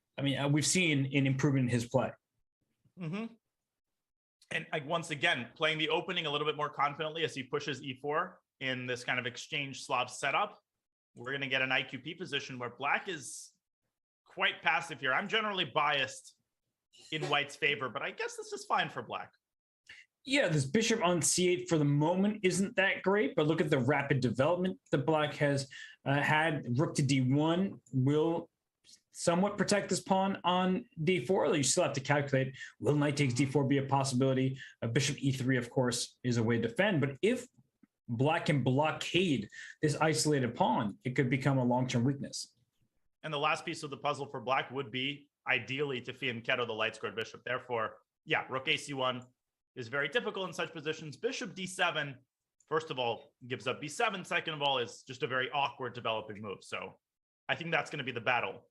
S1: we've seen an improvement in his play.
S5: Mm-hmm. And once again, playing the opening a little bit more confidently as he pushes e4 in this kind of exchange Slav setup. We're going to get an IQP position where Black is quite passive here. I'm generally biased in White's favor, but I guess this is fine for Black.
S1: Yeah, this bishop on c8 for the moment isn't that great, but look at the rapid development that Black has had. Rook to d1 will somewhat protect this pawn on d4, although you still have to calculate, will knight takes d4 be a possibility? Bishop e3, of course, is a way to defend, but if Black can blockade this isolated pawn, it could become a long-term weakness.
S5: And the last piece of the puzzle for Black would be ideally to fianchetto the light-squared bishop. Therefore, yeah, rook ac1 is very typical in such positions. Bishop d7, first of all, gives up b7. Second of all, is just a very awkward developing move. So I think that's going to be the battle.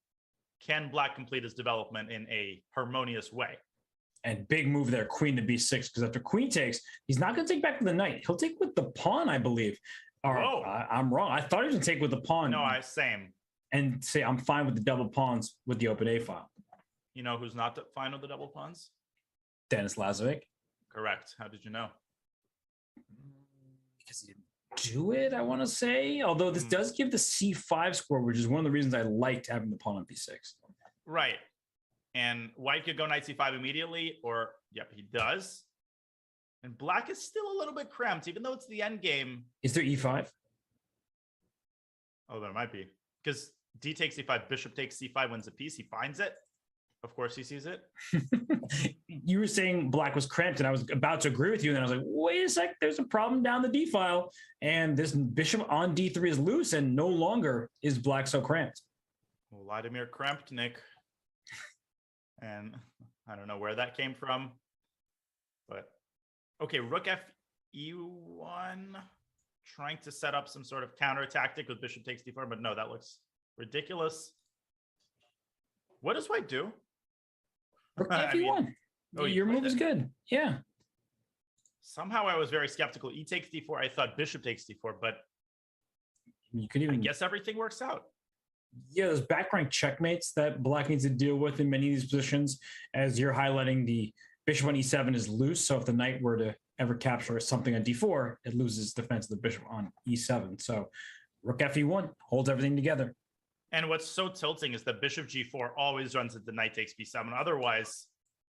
S5: Can Black complete his development in a harmonious way?
S1: And big move there, queen to b6, because after queen takes, he's not going to take back with the knight. He'll take with the pawn, I believe. Or I'm wrong. I thought he was going to take with the pawn.
S5: No, same.
S1: And say, I'm fine with the double pawns with the open A file.
S5: You know who's not fine with the double pawns?
S1: Denis Lazavik.
S5: Correct. How did you know?
S1: Because he didn't do it, I want to say. Although this does give the c5 score, which is one of the reasons I liked having the pawn on b6.
S5: Right. And White could go knight c5 immediately, or, yep, he does. And Black is still a little bit cramped, even though it's the end game.
S1: Is there e5?
S5: Oh, there might be. Because d takes c5, bishop takes c5, wins a piece, he finds it. Of course he sees it.
S1: You were saying black was cramped, and I was about to agree with you. And then I was like, wait a sec, there's a problem down the D file. And this bishop on D3 is loose, and no longer is black so cramped.
S5: Vladimir Krempnik. And I don't know where that came from. But okay, rook F E1. Trying to set up some sort of counter tactic with bishop takes D4, but no, that looks ridiculous. What does white do?
S1: Rook F1. Your move is good. Yeah.
S5: Somehow I was very skeptical. E takes D4. I thought bishop takes D4, but
S1: you could even
S5: I guess everything works out.
S1: Yeah, there's back rank checkmates that black needs to deal with in many of these positions. As you're highlighting, the bishop on E7 is loose. So if the knight were to ever capture something on D4, it loses defense of the bishop on E7. So rook Fe1 holds everything together.
S5: And what's so tilting is that bishop G4 always runs into knight takes B7. Otherwise,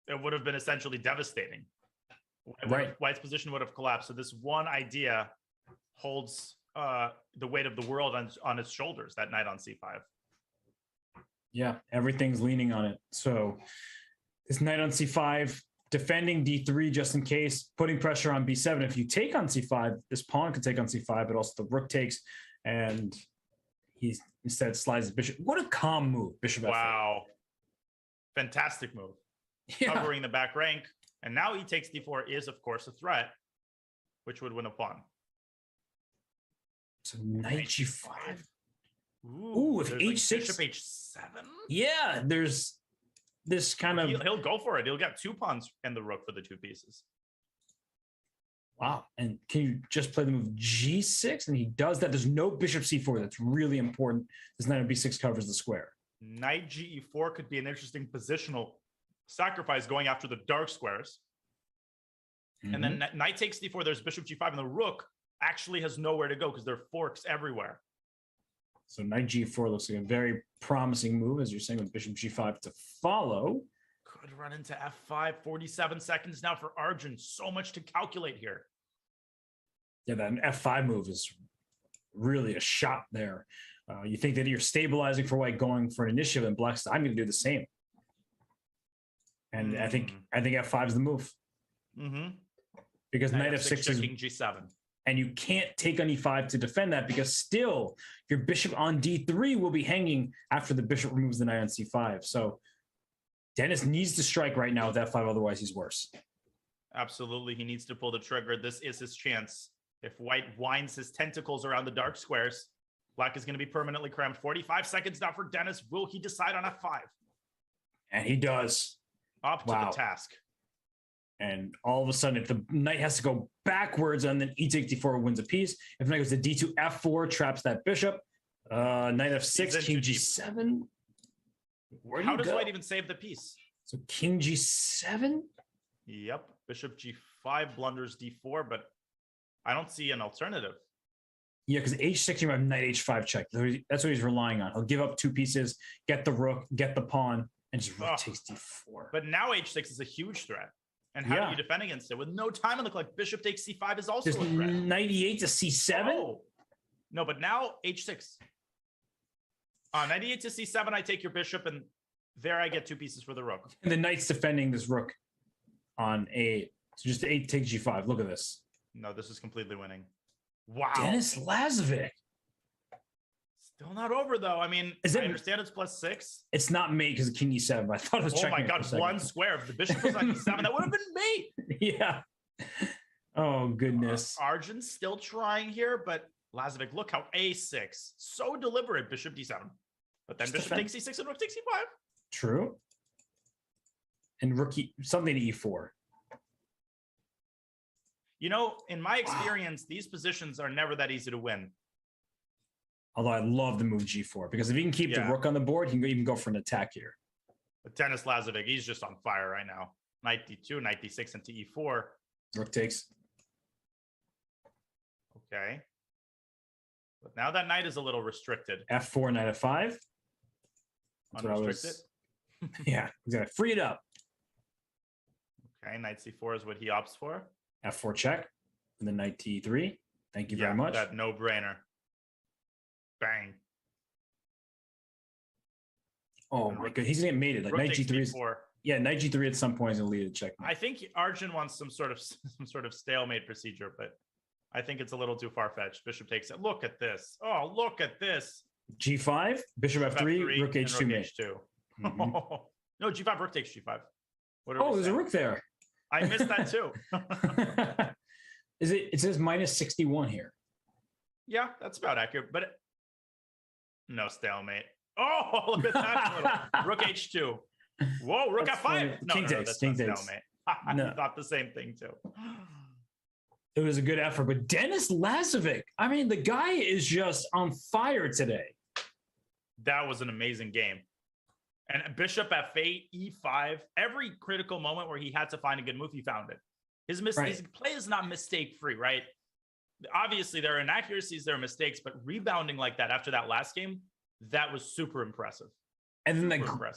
S5: it would have been essentially devastating.
S1: Right.
S5: White's position would have collapsed. So this one idea holds the weight of the world on its shoulders, that knight on C5.
S1: Yeah, everything's leaning on it. So this knight on C5, defending D3 just in case, putting pressure on B7. If you take on C5, this pawn could take on C5, but also the rook takes, and he instead slides the bishop. What a calm move, bishop F8.
S5: Wow. Fantastic move.
S1: Yeah.
S5: Covering the back rank. And now he takes D4 is, of course, a threat, which would win a pawn.
S1: So knight G5.
S5: Ooh,
S1: if
S5: like
S1: H6.
S5: bishop H7?
S1: Yeah, there's this kind of...
S5: He'll go for it. He'll get two pawns and the rook for the two pieces.
S1: Wow. And can you just play the move G6? And he does that. There's no bishop C4. That's really important. This knight on B6 covers the square.
S5: Knight Ge4 could be an interesting positional sacrifice going after the dark squares. And then knight takes D4. There's bishop G5, and the rook actually has nowhere to go because there are forks everywhere.
S1: So knight G4 looks like a very promising move, as you're saying, with bishop G5 to follow.
S5: Could run into F5. 47 seconds now for Arjun. So much to calculate here.
S1: Yeah, that F5 move is really a shot there. You think that you're stabilizing for white, going for an initiative, and black's I'm going to do the same. And I think F5 is the move. Because knight F6 is
S5: King G7.
S1: And you can't take on E5 to defend that, because still your bishop on D3 will be hanging after the bishop removes the knight on C5. So Dennis needs to strike right now with F5, otherwise he's worse.
S5: Absolutely. He needs to pull the trigger. This is his chance. If white winds his tentacles around the dark squares, black is going to be permanently cramped. 45 seconds now for Dennis. Will he decide on F5?
S1: And he does.
S5: Up to the task.
S1: And all of a sudden, if the knight has to go backwards and then E takes D4 wins a piece, if knight goes to D2, F4 traps that bishop. Knight F6, King G7.
S5: How does white even save the piece?
S1: So King G7?
S5: Yep. Bishop G5 blunders D4, but I don't see an alternative.
S1: Yeah, because H6, you have knight H5 check. That's what he's relying on. He'll give up two pieces, get the rook, get the pawn, and just rook takes D4.
S5: But now H6 is a huge threat. And how do you defend against it? With no time on the clock, bishop takes C5 is also a threat.
S1: Knight E8 to C7?
S5: Oh. No, but now H6. Knight E8 to C7, I take your bishop, and there I get two pieces for the rook.
S1: And the knight's defending this rook on A8. So just 8 takes G5. Look at this.
S5: No, this is completely winning. Wow.
S1: Dennis Lazavik.
S5: Still not over, though. I mean, I understand it's +6.
S1: It's not mate because of King E7. I thought it was
S5: Oh my
S1: checking.
S5: God, one square. If the bishop was on E7, that would have been mate.
S1: Yeah. Oh, goodness.
S5: Arjun's still trying here, but Lazavik, look how A6. So deliberate, bishop D7. But then bishop takes E6 and rook takes E5.
S1: True. And rook something to E4.
S5: You know, in my experience, these positions are never that easy to win.
S1: Although I love the move G4, because if he can keep the rook on the board, he can even go for an attack here.
S5: But Dennis Lazavik, he's just on fire right now. Knight D2, Knight D6, and to E4.
S1: Rook takes.
S5: Okay. But now that knight is a little restricted.
S1: F4, knight F5. That's
S5: Unrestricted?
S1: Yeah, he's going to free it up.
S5: Okay, knight C4 is what he opts for.
S1: F4 check. And then knight T3. Thank you very much.
S5: That no-brainer. Bang.
S1: Oh my god, he's gonna get mated. Like
S5: Rook
S1: knight
S5: takes
S1: g3 is,
S5: d4.
S1: yeah, knight g3 at some point is gonna lead a check.
S5: I think Arjun wants some sort of stalemate procedure, but I think it's a little too far fetched. Bishop takes it. Look at this. Oh, look at this.
S1: G5, bishop f3, rook
S5: and
S1: h2 mate.
S5: H2.
S1: Mhm.
S5: No, G5, rook takes G5. What are
S1: Oh,
S5: we
S1: there's a
S5: saying?
S1: rook there.
S5: I missed that too.
S1: Is it? It says minus 61 here.
S5: Yeah, that's about accurate. But no stalemate. Oh, look at that. Rook H2. Whoa, rook
S1: That's
S5: F5.
S1: funny.
S5: No,
S1: King
S5: no,
S1: takes,
S5: that's
S1: king
S5: not
S1: takes.
S5: stalemate. I
S1: No.
S5: thought the same thing too.
S1: It was a good effort, but Denis Lazavik, I mean, the guy is just on fire today.
S5: That was an amazing game. And bishop F8, E5, every critical moment where he had to find a good move, he found it. His play is not mistake free, right? Obviously, there are inaccuracies, there are mistakes, but rebounding like that after that last game, that was super impressive.
S1: And then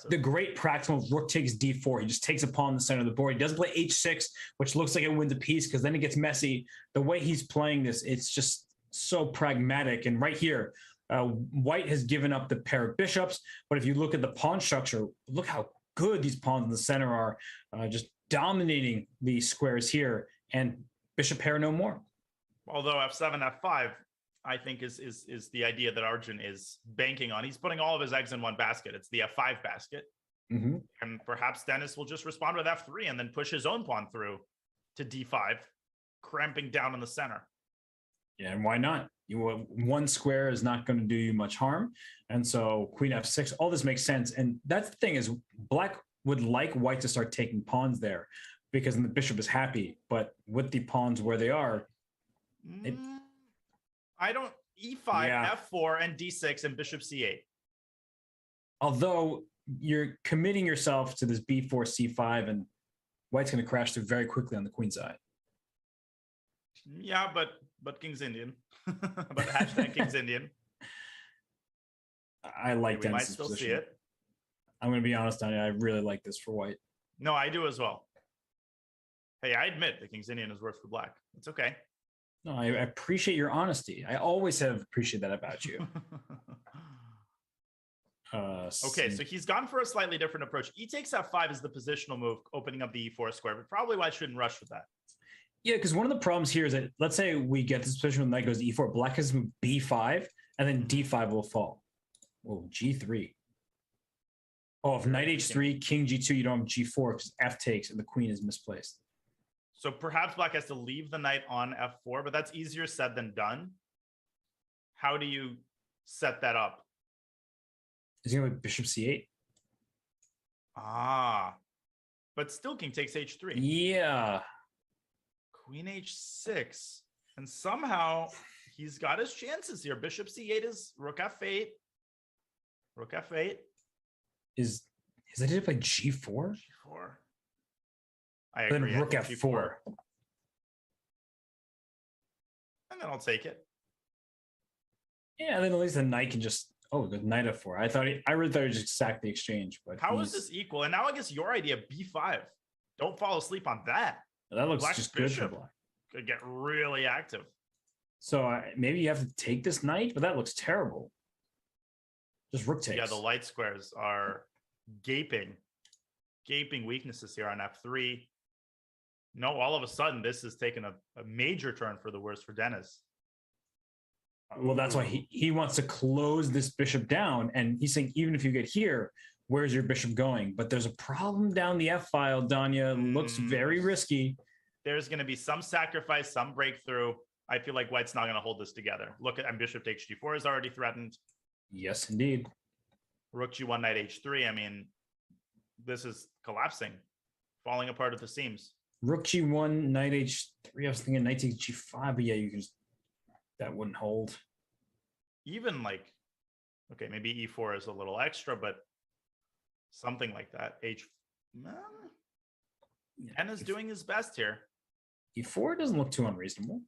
S1: the great practical rook takes d4. He just takes a pawn in the center of the board. He doesn't play h6, which looks like it wins a piece because then it gets messy. The way he's playing this, it's just so pragmatic. And right here, White has given up the pair of bishops. But if you look at the pawn structure, look how good these pawns in the center are, just dominating the squares here. And bishop pair no more.
S5: Although f7, f5, I think is the idea that Arjun is banking on. He's putting all of his eggs in one basket. It's the f5 basket.
S1: Mm-hmm.
S5: And perhaps Denis will just respond with f3 and then push his own pawn through to d5, cramping down in the center.
S1: Yeah, and why not? One square is not going to do you much harm. And so queen f6, all this makes sense. And that's the thing is black would like white to start taking pawns there because then the bishop is happy. But with the pawns where they are,
S5: I don't e5, f4, and d6, and bishop c8.
S1: Although you're committing yourself to this b4, c5, and white's going to crash through very quickly on the queen side.
S5: Yeah, but King's Indian. But hashtag King's Indian.
S1: I like
S5: we might
S1: Denis's
S5: still
S1: position.
S5: see it.
S1: I'm going to be honest on it. I really like this for white.
S5: No, I do as well. Hey, I admit the King's Indian is worse for black. It's okay.
S1: No, I appreciate your honesty. I always have appreciated that about you.
S5: Okay, so he's gone for a slightly different approach. E takes f5 is the positional move, opening up the e4 square, but probably white shouldn't rush with that.
S1: Yeah, because one of the problems here is that let's say we get this position when knight goes to e4, black has moved b5, and then d5 will fall. Oh, g3. Oh, if knight h3, king g2, you don't have g4 because f takes and the queen is misplaced.
S5: So perhaps black has to leave the knight on f4, but that's easier said than done. How do you set that up?
S1: Is he going to bishop c8?
S5: Ah, but still king takes h3.
S1: Yeah.
S5: Queen h6. And somehow he's got his chances here. Bishop c8 is rook f8. Rook f8.
S1: Is I did play g4?
S5: G4. I agree.
S1: Then rook f4.
S5: And then I'll take it.
S1: Yeah, then at least the knight can just the knight f4. I really thought he just sacked the exchange. But
S5: how is this equal? And now I guess your idea b5. Don't fall asleep on that.
S1: That looks
S5: Black's
S1: just good for black.
S5: Could get really active.
S1: So maybe you have to take this knight, but that looks terrible. Just rook takes.
S5: Yeah, the light squares are gaping weaknesses here on f3. No, all of a sudden, this has taken a major turn for the worse for Denis.
S1: Well, that's why he wants to close this bishop down. And he's saying, even if you get here, where's your bishop going? But there's a problem down the F file, Danya. Looks very risky.
S5: There's going to be some sacrifice, some breakthrough. I feel like white's not going to hold this together. Look at bishop takes g4 is already threatened.
S1: Yes, indeed.
S5: Rook g1, knight h3. I mean, this is collapsing, falling apart at the seams.
S1: Rook g1, knight h3. I was thinking knight takes g5, but yeah, you can just, that wouldn't hold.
S5: Even like, okay, maybe e4 is a little extra, but something like that. Denis doing his best here.
S1: e4 doesn't look too unreasonable.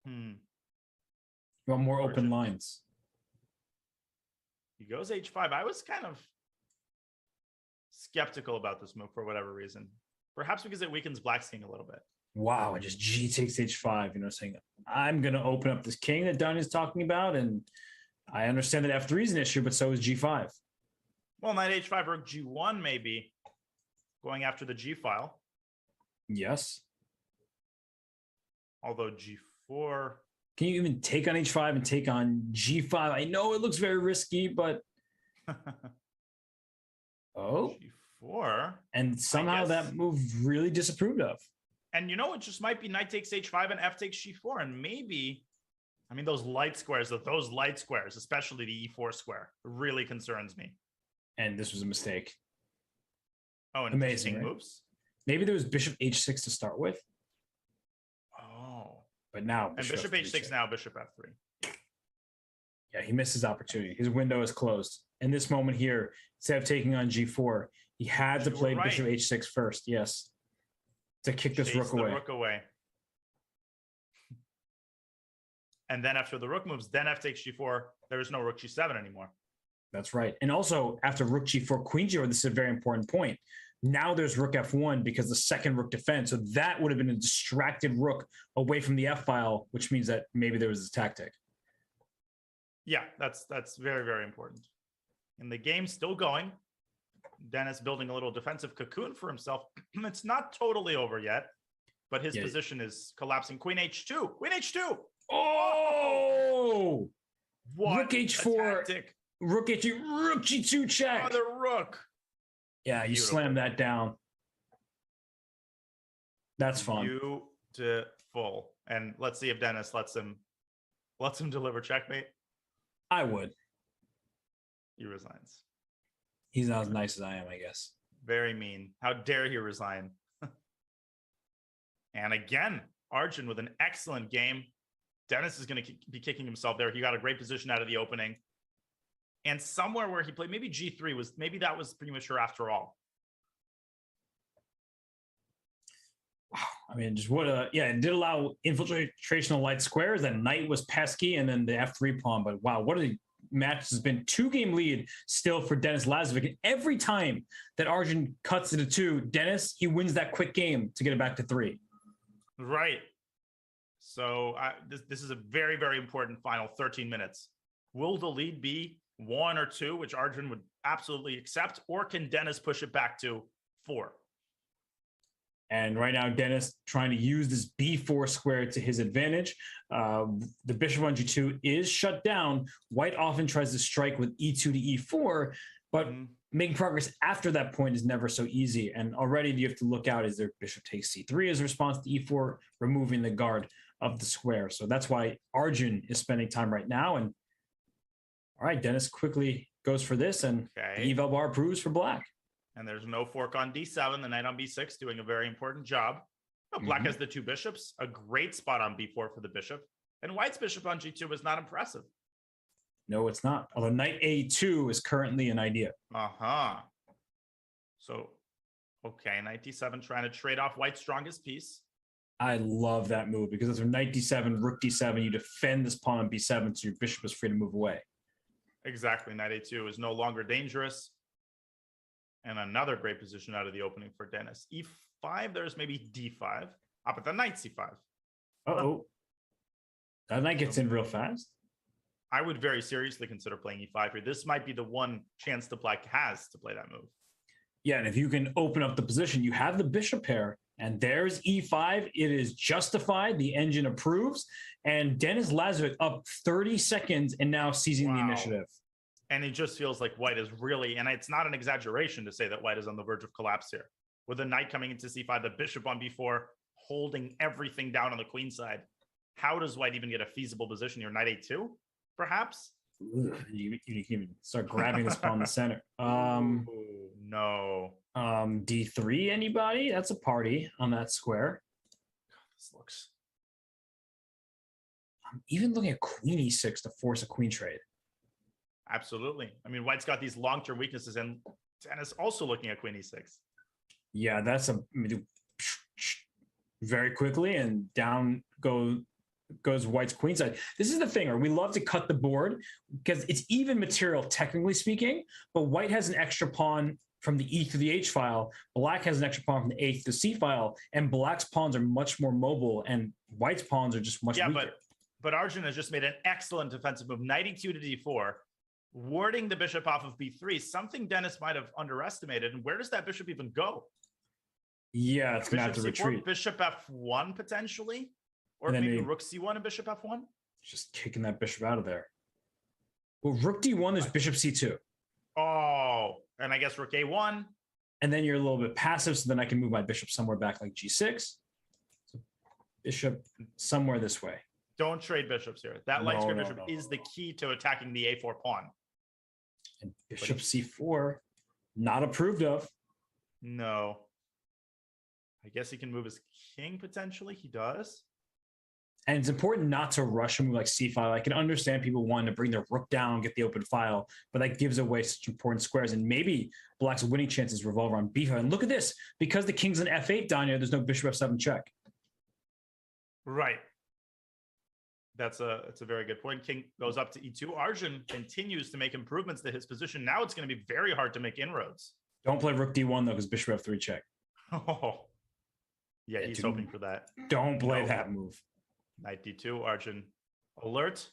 S1: You want more open lines.
S5: He goes h5. I was kind of skeptical about this move for whatever reason. Perhaps because it weakens black's king a little bit.
S1: Wow, and just g takes h5, saying, I'm going to open up this king that Donnie's talking about, and I understand that F3 is an issue, but so is G5.
S5: Well, knight H5, rook G1, maybe going after the G file.
S1: Yes.
S5: Although G4.
S1: Can you even take on H5 and take on G5? I know it looks very risky, but
S5: G4.
S1: And somehow that move really disapproved of.
S5: And it just might be knight takes H5 and F takes G4. And maybe, I mean, those light squares, especially the E4 square, really concerns me.
S1: And this was a mistake.
S5: Oh, and
S1: amazing, right?
S5: Moves.
S1: Maybe there was bishop H6 to start with.
S5: Oh.
S1: But now
S5: bishop H6 now, bishop F3.
S1: Yeah, he missed his opportunity. His window is closed. In this moment here, instead of taking on G4, he had to play bishop H6 first. Yes. To kick this rook away.
S5: And then after the rook moves, then F takes G4, there is no rook G7 anymore.
S1: That's right. And also after rook G4, queen G4, this is a very important point. Now there's rook F1 because the second rook defends. So that would have been a distracted rook away from the F file, which means that maybe there was a tactic.
S5: Yeah, that's very, very important. And the game's still going. Dennis building a little defensive cocoon for himself. It's not totally over yet, but his position is collapsing. Queen H2. Queen H2.
S1: Oh!
S5: What
S1: rook H4. Rook H2. Rook G2 check.
S5: Another rook.
S1: Yeah, you slam that down. That's fun.
S5: Beautiful. And let's see if Dennis lets him deliver checkmate.
S1: I would.
S5: He resigns.
S1: He's not as nice as I am, I guess.
S5: Very mean. How dare he resign? And again, Arjun with an excellent game. Dennis is going to be kicking himself there. He got a great position out of the opening. And somewhere where he played, maybe G3 that was premature after all.
S1: I mean, just it did allow infiltration of light squares. That knight was pesky, and then the F3 pawn. But wow, what a match has been. 2-game lead still for Denis Lazavik. And every time that Arjun cuts it to 2, Dennis, he wins that quick game to get it back to 3.
S5: Right. So this is a very, very important final 13 minutes. Will the lead be 1 or 2, which Arjun would absolutely accept, or can Dennis push it back to 4?
S1: And right now, Dennis trying to use this B4 square to his advantage. The bishop on G2 is shut down. White often tries to strike with E2 to E4, but making progress after that point is never so easy. And already you have to look out, is there bishop takes C3 as a response to E4, removing the guard of the square. So that's why Arjun is spending time right now. And all right, Dennis quickly goes for this, and the eval bar approves for black.
S5: And there's no fork on D7, the knight on B6 doing a very important job. Black has the 2 bishops, a great spot on B4 for the bishop. And White's bishop on G2 is not impressive.
S1: No, it's not. Although knight A2 is currently an idea.
S5: So, knight D7 trying to trade off White's strongest piece.
S1: I love that move because after knight D7, rook D7, you defend this pawn on B7 so your bishop is free to move away.
S5: Exactly. Knight A2 is no longer dangerous. And another great position out of the opening for Dennis. E5, there's maybe D5. But the knight C5.
S1: Uh-oh. That knight gets in real fast.
S5: I would very seriously consider playing E5 here. This might be the one chance the black has to play that move.
S1: Yeah, and if you can open up the position, you have the bishop pair, and there's E5. It is justified. The engine approves. And Denis Lazavik up 30 seconds and now seizing the initiative.
S5: And it just feels like White is really, and it's not an exaggeration to say that White is on the verge of collapse here. With the knight coming into C5, the bishop on B4, holding everything down on the queen side. How does White even get a feasible position here? Knight A2, perhaps?
S1: You can even start grabbing this pawn in the center.
S5: No.
S1: D3, anybody? That's a party on that square.
S5: This looks...
S1: I'm even looking at queen E6 to force a queen trade.
S5: Absolutely. I mean, White's got these long-term weaknesses, and Dennis also looking at queen E6.
S1: Yeah, that's very quickly, and down goes White's queen side. This is the thing, or we love to cut the board because it's even material, technically speaking, but White has an extra pawn from the E to the H file. Black has an extra pawn from the A to the C file, and Black's pawns are much more mobile, and White's pawns are just much weaker.
S5: But Arjun has just made an excellent defensive move, knight e2 to d4, warding the bishop off of b3, something Dennis might have underestimated. And where does that bishop even go?
S1: Yeah, it's going to have to
S5: Bishop C4,
S1: retreat.
S5: Bishop f1 potentially, or
S1: And then
S5: maybe
S1: maybe-
S5: rook c1 and bishop f1.
S1: Just kicking that bishop out of there. Well, rook d1, there's bishop c2.
S5: Oh, and I guess rook a1.
S1: And then you're a little bit passive, so then I can move my bishop somewhere back like g6. So bishop somewhere this way.
S5: Don't trade bishops here. That light square
S1: No,
S5: bishop
S1: no,
S5: is the key to attacking the a4 pawn.
S1: And bishop c4, not approved of.
S5: No. I guess he can move his king potentially. He does.
S1: And it's important not to rush a move like c5. I can understand people wanting to bring their rook down, get the open file, but that gives away such important squares. And maybe Black's winning chances revolve around b5. And look at this. Because the king's an f8 down here, there's no bishop f7 check.
S5: Right. That's a very good point. King goes up to e2. Arjun continues to make improvements to his position. Now it's going to be very hard to make inroads.
S1: Don't play rook d1, though, because bishop f3 check.
S5: Oh. Yeah, he's hoping for that.
S1: Don't play
S5: No.
S1: that move.
S5: Knight d2, Arjun alert.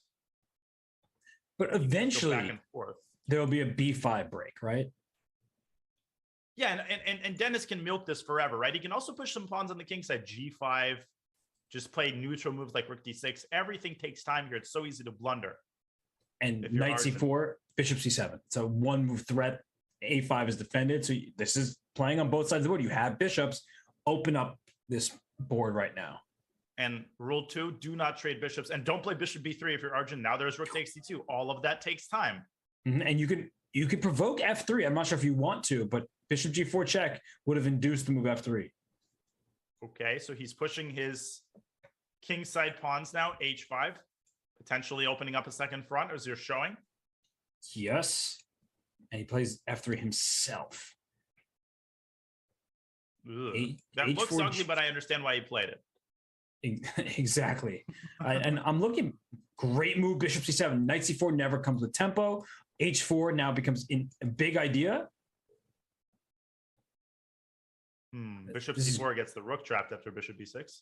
S1: But
S5: Go back
S1: eventually,
S5: and forth.
S1: there will be a b5 break, right?
S5: Yeah, and Dennis can milk this forever, right? He can also push some pawns on the king side, g5, just play neutral moves like rook d6. Everything takes time here. It's so easy to blunder.
S1: And
S5: If you're
S1: knight
S5: Arjun.
S1: c4, bishop c7. It's a one move threat. a5 is defended. So this is playing on both sides of the board. You have bishops. Open up this board right now.
S5: And rule 2, do not trade bishops. And don't play bishop b3 if you're Arjun. Now there's rook takes d2. All of that takes time.
S1: And you could provoke f3. I'm not sure if you want to, but bishop g4 check would have induced the move f3.
S5: Okay, so he's pushing his king side pawns now, h5, potentially opening up a second front, as you're showing.
S1: Yes. And he plays f3 himself.
S5: Ugh.
S1: A-
S5: That looks
S1: H4
S5: ugly, but I understand why he played it.
S1: Exactly. And I'm looking, great move, bishop c7. Knight c4 never comes with tempo. h4 now becomes a big idea.
S5: Bishop
S1: This is-
S5: c4 gets the rook trapped after bishop b6.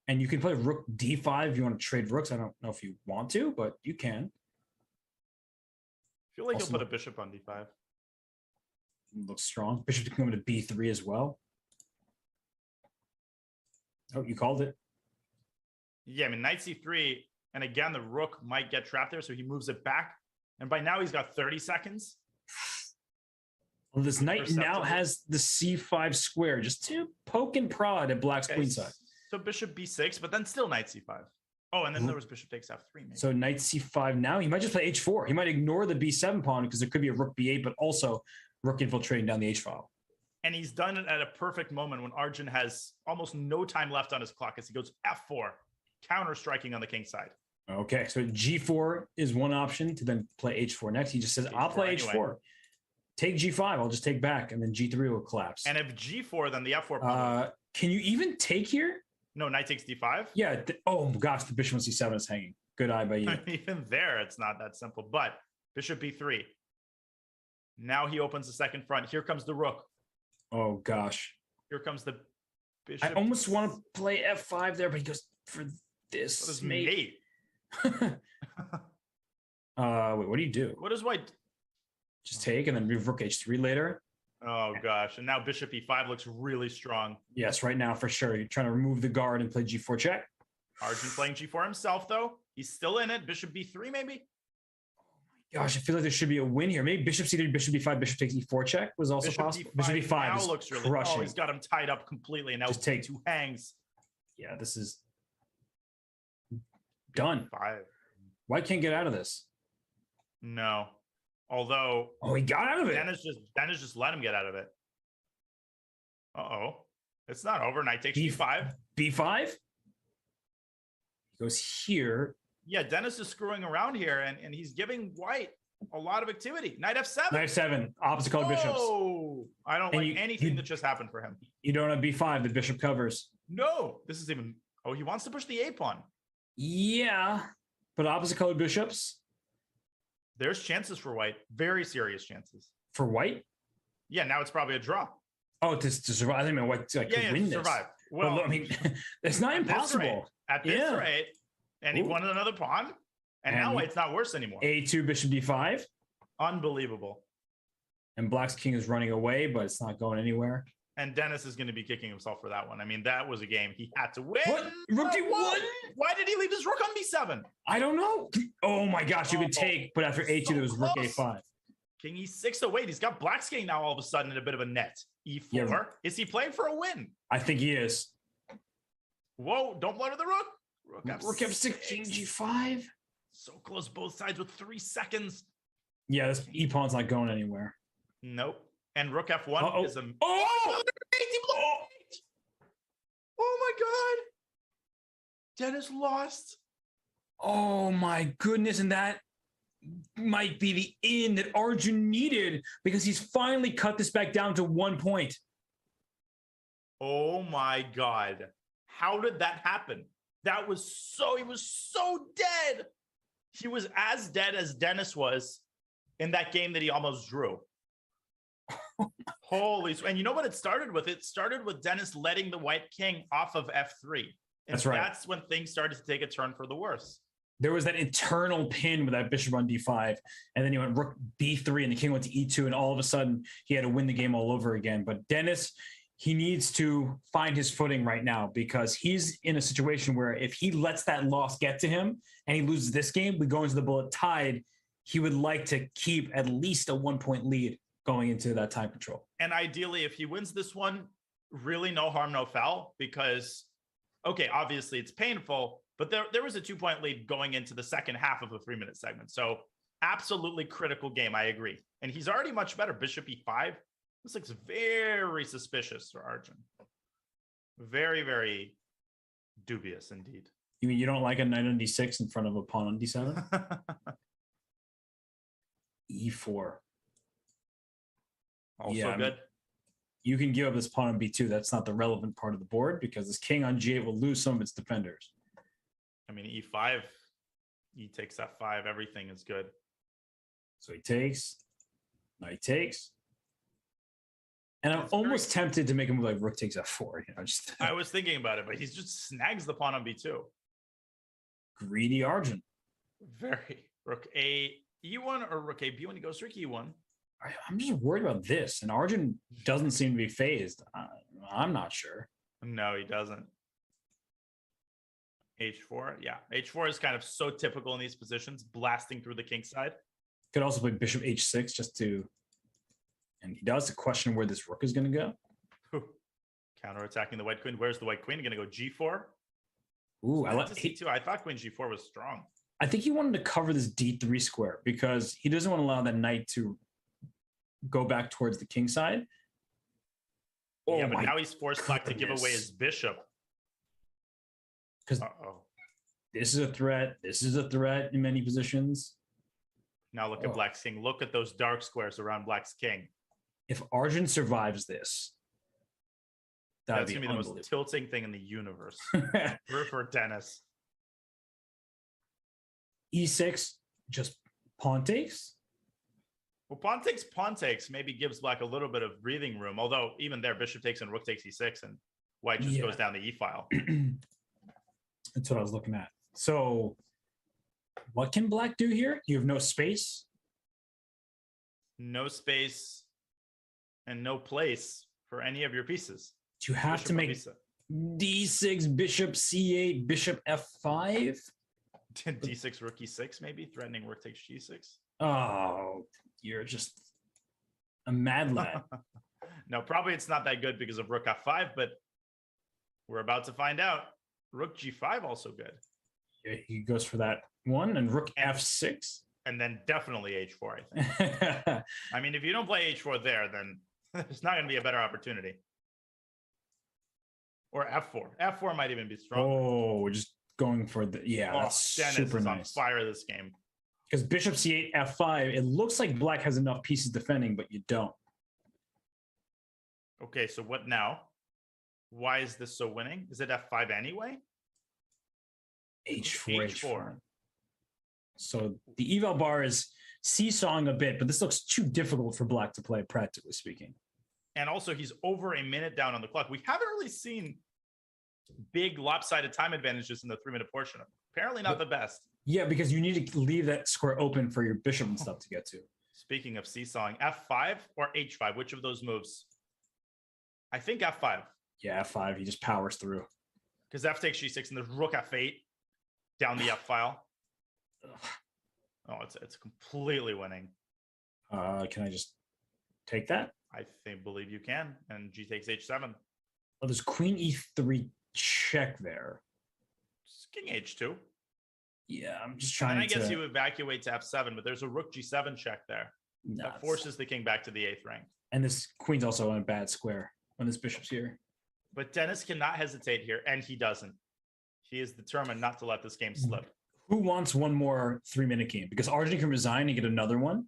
S1: And you can play rook d5 if you want to trade rooks. I don't know if you want to, but you can.
S5: I feel like
S1: Also-
S5: he'll put a bishop on d5.
S1: Looks strong. Bishop can come to b3 as well. Oh, you called it.
S5: Yeah, I mean, knight c3, and again, the rook might get trapped there, so he moves it back. And by now, he's got 30 seconds.
S1: Well, this knight now
S5: Perceptible.
S1: has the c5 square, just to poke and prod at Black's
S5: Okay,
S1: queen side.
S5: So bishop b6, but then still knight c5. Oh, and then there was bishop takes f3. Maybe.
S1: So knight c5 now. He might just play h4. He might ignore the b7 pawn because there could be a rook b8, but also rook infiltrating down the h file.
S5: And he's done it at a perfect moment when Arjun has almost no time left on his clock as he goes f4, counter striking on the king side.
S1: Okay, so g4 is one option to then play h4 next. He just says, I'll
S5: H4
S1: play
S5: anyway.
S1: h4. Take g5. I'll just take back, and then g3 will collapse.
S5: And if g4, then the f4 pawn.
S1: Can you even take here?
S5: No, knight takes d5.
S1: Yeah. Oh gosh, the bishop on c7 is hanging. Good eye by you.
S5: Even there, it's not that simple. But bishop b3. Now he opens the second front. Here comes the rook.
S1: Oh gosh.
S5: Here comes the bishop.
S1: I almost want to play f5 there, but he goes for this.
S5: What is
S1: mate.
S5: mate?
S1: Wait, what do you do?
S5: What is white?
S1: Just take and then move rook h3 later.
S5: Oh gosh. And now bishop e5 looks really strong.
S1: Yes, right now for sure. You're trying to remove the guard and play g4 check.
S5: Arjun playing g4 himself, though. He's still in it. Bishop b3, maybe?
S1: Gosh, I feel like there should be a win here. Maybe bishop c3, bishop b5, bishop takes e4 check was also possible. Bishop b5
S5: now
S1: is
S5: looks really
S1: crushing.
S5: Oh, he's got him tied up completely. And now
S1: Just take-
S5: two hangs.
S1: Yeah, this is done.
S5: 5.
S1: White can't get out of this.
S5: No. Although
S1: Oh, he got out of it.
S5: Dennis just let him get out of it. Uh-oh. It's not over. Knight takes
S1: B-
S5: b5.
S1: b5. He goes here.
S5: Yeah, Dennis is screwing around here, and he's giving white a lot of activity. Knight f7.
S1: Knight f7, opposite color bishops.
S5: Oh, I don't
S1: And
S5: like
S1: you-
S5: anything
S1: you-
S5: that just happened for him.
S1: You don't have b5, the bishop covers.
S5: No, this is even. Oh, he wants to push the a pawn.
S1: Yeah, but opposite color bishops
S5: There's chances for white. Very serious chances.
S1: for white.
S5: Yeah, now it's probably a draw.
S1: Oh, to survive. I think white
S5: Yeah,
S1: could win
S5: to
S1: this.
S5: survive.
S1: Well,
S5: Well,
S1: I mean, it's not
S5: at this
S1: impossible.
S5: rate- At this
S1: Yeah.
S5: rate, And he won another pawn. And now it's not worse anymore.
S1: A2, bishop d5.
S5: Unbelievable.
S1: And black's king is running away, but it's not going anywhere.
S5: And Dennis is going to be kicking himself for that one. I mean, that was a game he had to win.
S1: What? Rook d1?
S5: Why did he leave his rook on b7?
S1: I don't know. Oh my gosh, you could take, but after a2, there was rook a5.
S5: King e6. Oh, wait, he's got black's king now all of a sudden in a bit of a net. E4. Yeah. Is he playing for a win?
S1: I think he is.
S5: Whoa, don't blunder the rook.
S1: Rook f6, king g5.
S5: So close both sides with 3 seconds.
S1: Yeah, this e-pawn's not going anywhere.
S5: Nope. And rook f1 is a...
S1: Oh!
S5: Oh my God. Dennis lost.
S1: Oh my goodness. And that might be the in that Arjun needed because he's finally cut this back down to 1 point.
S5: Oh my God. How did that happen? That was so... He was so dead. He was as dead as Dennis was in that game that he almost drew. Holy, and you know what it started with? It started with Dennis letting the white king off of f3. And
S1: that's right.
S5: That's when things started to take a turn for the worse.
S1: There was that internal pin with that bishop on d5, and then he went rook b3, and the king went to e2, and all of a sudden he had to win the game all over again. But Dennis, he needs to find his footing right now because he's in a situation where if he lets that loss get to him and he loses this game, we go into the bullet tied. He would like to keep at least a 1 point lead going into that time control.
S5: And ideally, if he wins this one, really no harm, no foul, because, okay, obviously it's painful, but there was a 2 point lead going into the second half of a 3-minute segment. So absolutely critical game, I agree. And he's already much better. Bishop e5. This looks very suspicious for Arjun. Very, very dubious indeed.
S1: You mean you don't like a knight on d6 in front of a pawn on d7? e4.
S5: Also good.
S1: You can give up this pawn on b2. That's not the relevant part of the board because this king on g8 will lose some of its defenders.
S5: I mean, e5, e takes f5, everything is good.
S1: So he takes, knight takes. And I'm almost tempted to make him like rook takes f4. You know, just
S5: I was thinking about it, but he just snags the pawn on b2.
S1: Greedy Arjun.
S5: Very. Rook a e1 or rook a b1? He goes rook e1.
S1: I'm just worried about this, and Arjun doesn't seem to be phased. I'm not sure.
S5: No, he doesn't. h4, yeah. h4 is kind of so typical in these positions, blasting through the king side.
S1: Could also play bishop h6 just to, and he does. The question where this rook is going to go.
S5: Counter-attacking the white queen. Where's the white queen? Going to go g4.
S1: Ooh, I like
S5: c2. I thought queen g4 was strong.
S1: I think he wanted to cover this d3 square because he doesn't want to allow that knight to go back towards the king side.
S5: Oh, yeah, but now he's forced black to give away his bishop.
S1: Because this is a threat. This is a threat in many positions.
S5: Now look at black's king. Look at those dark squares around black's king.
S1: If Arjun survives this,
S5: that's going to be the most tilting thing in the universe. for Dennis.
S1: E6, just pawn takes.
S5: Well, pawn takes maybe gives black a little bit of breathing room. Although even there, bishop takes and rook takes e6, and white just goes down the e file.
S1: That's what I was looking at. So what can black do here? You have no space.
S5: No space and no place for any of your pieces.
S1: Do you have bishop to make d6, bishop c8, bishop f5?
S5: d6, rook e6, maybe threatening rook takes g6.
S1: Oh, you're just a mad lad.
S5: No, probably it's not that good because of rook f5, but we're about to find out. Rook g5 also good.
S1: Yeah, he goes for that one, and rook f6.
S5: And then definitely h4, I think. I mean, if you don't play h4 there, then there's not going to be a better opportunity. Or f4. f4 might even be strong.
S1: Oh, we're just going for the... Yeah, that's
S5: Dennis
S1: super
S5: is
S1: nice.
S5: on fire this game.
S1: Because bishop c8, f5, it looks like black has enough pieces defending, but you don't.
S5: Okay, so what now? Why is this so winning? Is it f5 anyway?
S1: h4, h4. So the eval bar is seesawing a bit, but this looks too difficult for black to play, practically speaking.
S5: And also, he's over a minute down on the clock. We haven't really seen big lopsided time advantages in the 3-minute portion. Apparently not the best.
S1: Yeah, because you need to leave that square open for your bishop and stuff to get to.
S5: Speaking of seesawing, F5 or H5, which of those moves? I think F5.
S1: Yeah, F5, he just powers through.
S5: Because F takes G6 and there's rook F8 down the F file. Oh, it's completely winning.
S1: Can I just take that?
S5: I believe you can. And G takes H7.
S1: Oh, there's Queen E3 check there.
S5: It's King H2.
S1: Yeah, I'm just trying
S5: and I guess
S1: to...
S5: you evacuate to F7, but there's a rook G7 check there. That forces the king back to the 8th rank.
S1: And this queen's also on a bad square when this bishop's here.
S5: But Dennis cannot hesitate here, and he doesn't. He is determined not to let this game slip.
S1: Who wants one more 3-minute game? Because Arjun can resign and get another one.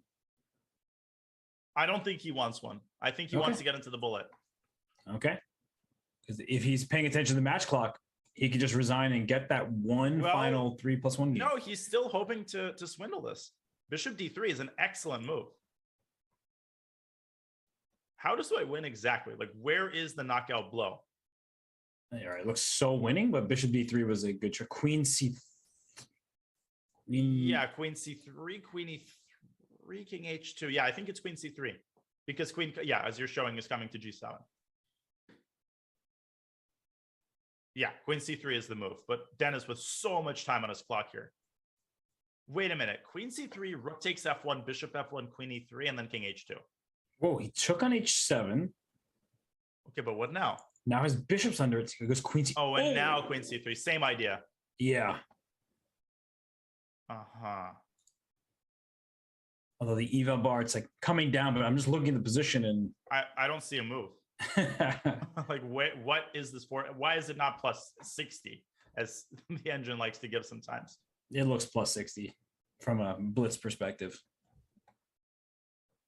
S5: I don't think he wants one. I think he wants to get into the bullet.
S1: Okay. Because if he's paying attention to the match clock, he could just resign and get that final 3+1 game.
S5: No, he's still hoping to swindle this. Bishop D3 is an excellent move. How does I win exactly? Like, where is the knockout blow?
S1: All right, it looks so winning, but Bishop D3 was a good trick. Queen C.
S5: Yeah, Queen C3, Queen E3, King H2. Yeah, I think it's Queen C3 because Queen, yeah, as you're showing, is coming to G7. Yeah, Queen C3 is the move, but Dennis with so much time on his clock here. Wait a minute. Queen C3, rook takes F1, bishop F1, Queen E3, and then King H2.
S1: Whoa, he took on H7.
S5: Okay, but what now?
S1: Now his bishop's under it. It goes Queen C.
S5: Oh, and now Queen C3. Same idea.
S1: Yeah.
S5: Uh-huh.
S1: Although the eval bar, it's like coming down, but I'm just looking at the position and...
S5: I don't see a move. Like, what is this for? Why is it not plus 60, as the engine likes to give sometimes?
S1: It looks plus 60 from a blitz perspective.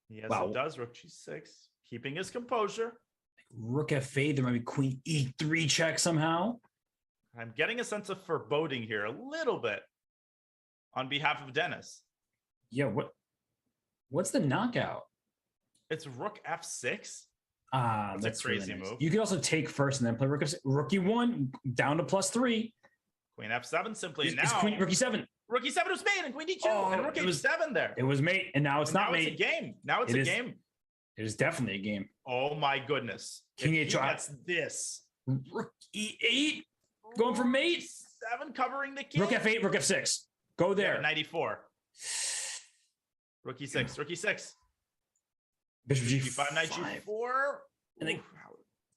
S5: Yes, it does. Rook G6, keeping his composure.
S1: Rook F8, there might be Queen E3 check somehow.
S5: I'm getting a sense of foreboding here a little bit on behalf of Dennis.
S1: Yeah, what's the knockout?
S5: It's Rook F6.
S1: That's
S5: a crazy
S1: really nice.
S5: move.
S1: You could also take first and then play Rook F6. Rook E1 down to +3.
S5: Queen F7 simply
S1: It's Queen Rook E7.
S5: Rook E7 was mate and Queen D2 and Rook H7 there.
S1: It was mate and now it's not mate.
S5: It's a game. Now it's a game.
S1: It is definitely a game.
S5: Oh my goodness.
S1: King H.
S5: That's this.
S1: Rook E8 going for mate.
S5: 7 covering the king.
S1: Rook F8, Rook F6. Go there.
S5: Yeah, 94. Rook E6, Rook E6.
S1: Bishop
S5: G5, Knight G4.
S1: And then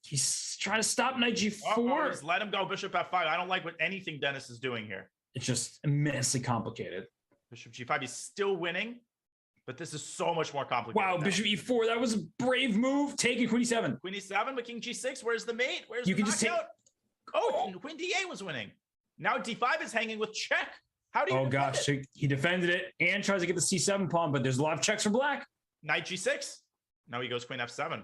S1: he's trying to stop Knight G4.
S5: Just let him go. Bishop F5. I don't like what anything Dennis is doing here.
S1: It's just immensely complicated.
S5: Bishop G5. He's still winning, but this is so much more complicated.
S1: Wow,
S5: now.
S1: Bishop E4. That was a brave move. Taking Queen E7.
S5: Queen E7, but King G6. Where's the mate? Where's
S1: you
S5: the
S1: can
S5: knockout?
S1: just take...
S5: Oh, Queen D8 was winning. Now D5 is hanging with check. How do you defend it?
S1: He defended it and tries to get the C7 pawn, but there's a lot of checks for black.
S5: Knight G6. Now he goes Queen F7.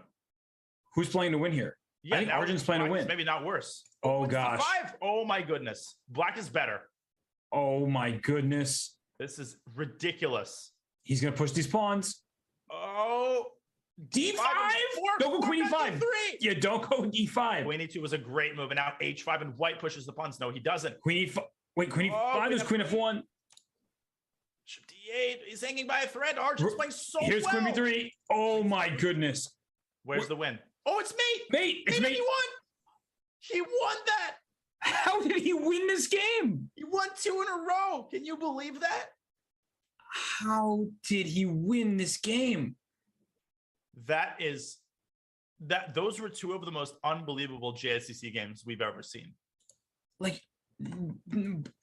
S1: Who's playing to win here?
S5: Yeah,
S1: I think Arjun's playing to win.
S5: Maybe not worse.
S1: Oh, gosh.
S5: D5. Oh, my goodness. Black is better.
S1: Oh, my goodness.
S5: This is ridiculous.
S1: He's going to push these pawns.
S5: Oh.
S1: D5? Don't go Queen E5. Yeah, don't go D5.
S5: Queen E2 was a great move, and now H5 and white pushes the pawns. No, he doesn't.
S1: Queen E5. Wait, Queen E5. There's Queen F1.
S5: Bishop D8. He's hanging by a thread. Arjun's playing so
S1: Here's
S5: well.
S1: Queen B3. Oh, my goodness.
S5: Where's the win? Oh, it's mate.
S1: Mate. It's mate.
S5: He won. He won that.
S1: How did he win this game?
S5: He won 2 in a row. Can you believe that?
S1: How did he win this game?
S5: Those were 2 of the most unbelievable JSCC games we've ever seen.
S1: Like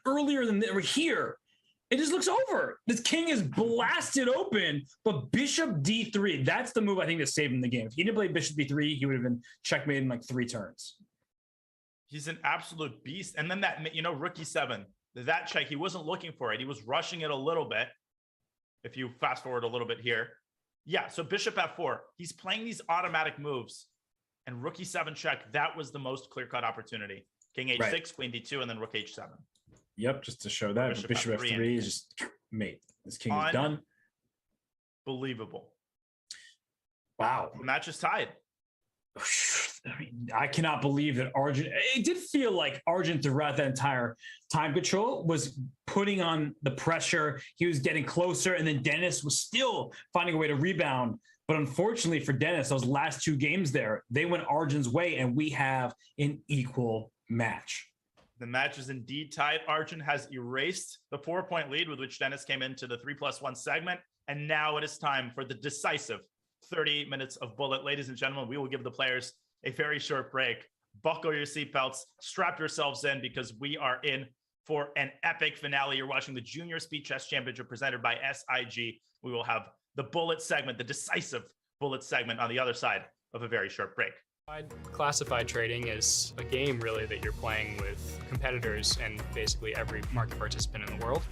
S1: earlier than they were here. It just looks over. This king is blasted open, but Bishop D3, that's the move I think that saved him the game. If he didn't play Bishop D3, he would have been checkmated in like 3 turns.
S5: He's an absolute beast. And then that, Rook E7, that check, he wasn't looking for it. He was rushing it a little bit. If you fast forward a little bit here. Yeah, so Bishop F4, he's playing these automatic moves. And Rook E7 check, that was the most clear-cut opportunity. King H6, right. Queen D2, and then Rook H7.
S1: Yep, just to show that. Bishop F3 is just mate. This king is done.
S5: Believable.
S1: Wow.
S5: The match is tied.
S1: I mean, I cannot believe that Arjun. It did feel like Arjun throughout that entire time control was putting on the pressure. He was getting closer, and then Dennis was still finding a way to rebound. But unfortunately for Dennis, those last two games there, they went Arjun's way, and we have an equal match.
S5: The match is indeed tied. Arjun has erased the 4-point lead with which Dennis came into the 3+1 segment. And now it is time for the decisive 30 minutes of bullet. Ladies and gentlemen, we will give the players a very short break. Buckle your seatbelts, strap yourselves in, because we are in for an epic finale. You're watching the Junior Speed Chess Championship presented by SIG. We will have the bullet segment, the decisive bullet segment, on the other side of a very short break.
S7: Classified trading is a game really that you're playing with competitors and basically every market participant in the world.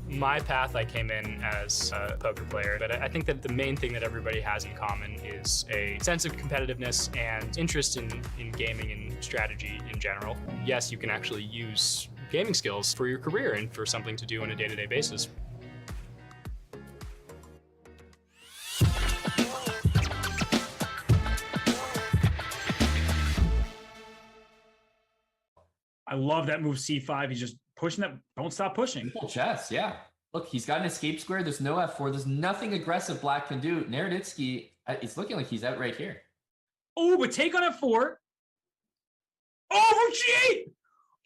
S7: My path, I came in as a poker player, but I think that the main thing that everybody has in common is a sense of competitiveness and interest in gaming and strategy in general. Yes, you can actually use gaming skills for your career and for something to do on a day-to-day basis.
S1: I love that move C5. He's just pushing that. Don't stop pushing.
S12: Full chess, yeah. Look, he's got an escape square. There's no F4. There's nothing aggressive Black can do. Naroditsky, it's looking like he's out right here.
S1: Oh, but take on F4. Oh, Rook G8.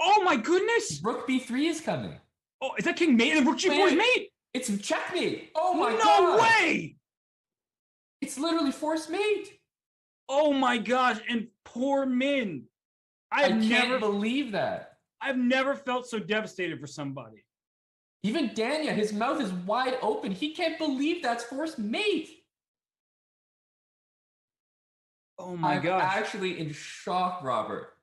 S1: Oh, my goodness.
S12: Rook B3 is coming.
S1: Oh, is that King mate and Rook G4 is mate?
S12: It's checkmate. Oh, my God.
S1: No way.
S12: It's literally forced mate.
S1: Oh, my gosh. And poor Min.
S12: I can't believe that.
S1: I've never felt so devastated for somebody.
S12: Even Danya, his mouth is wide open. He can't believe that's forced mate.
S1: Oh my gosh.
S12: I'm actually in shock, Robert.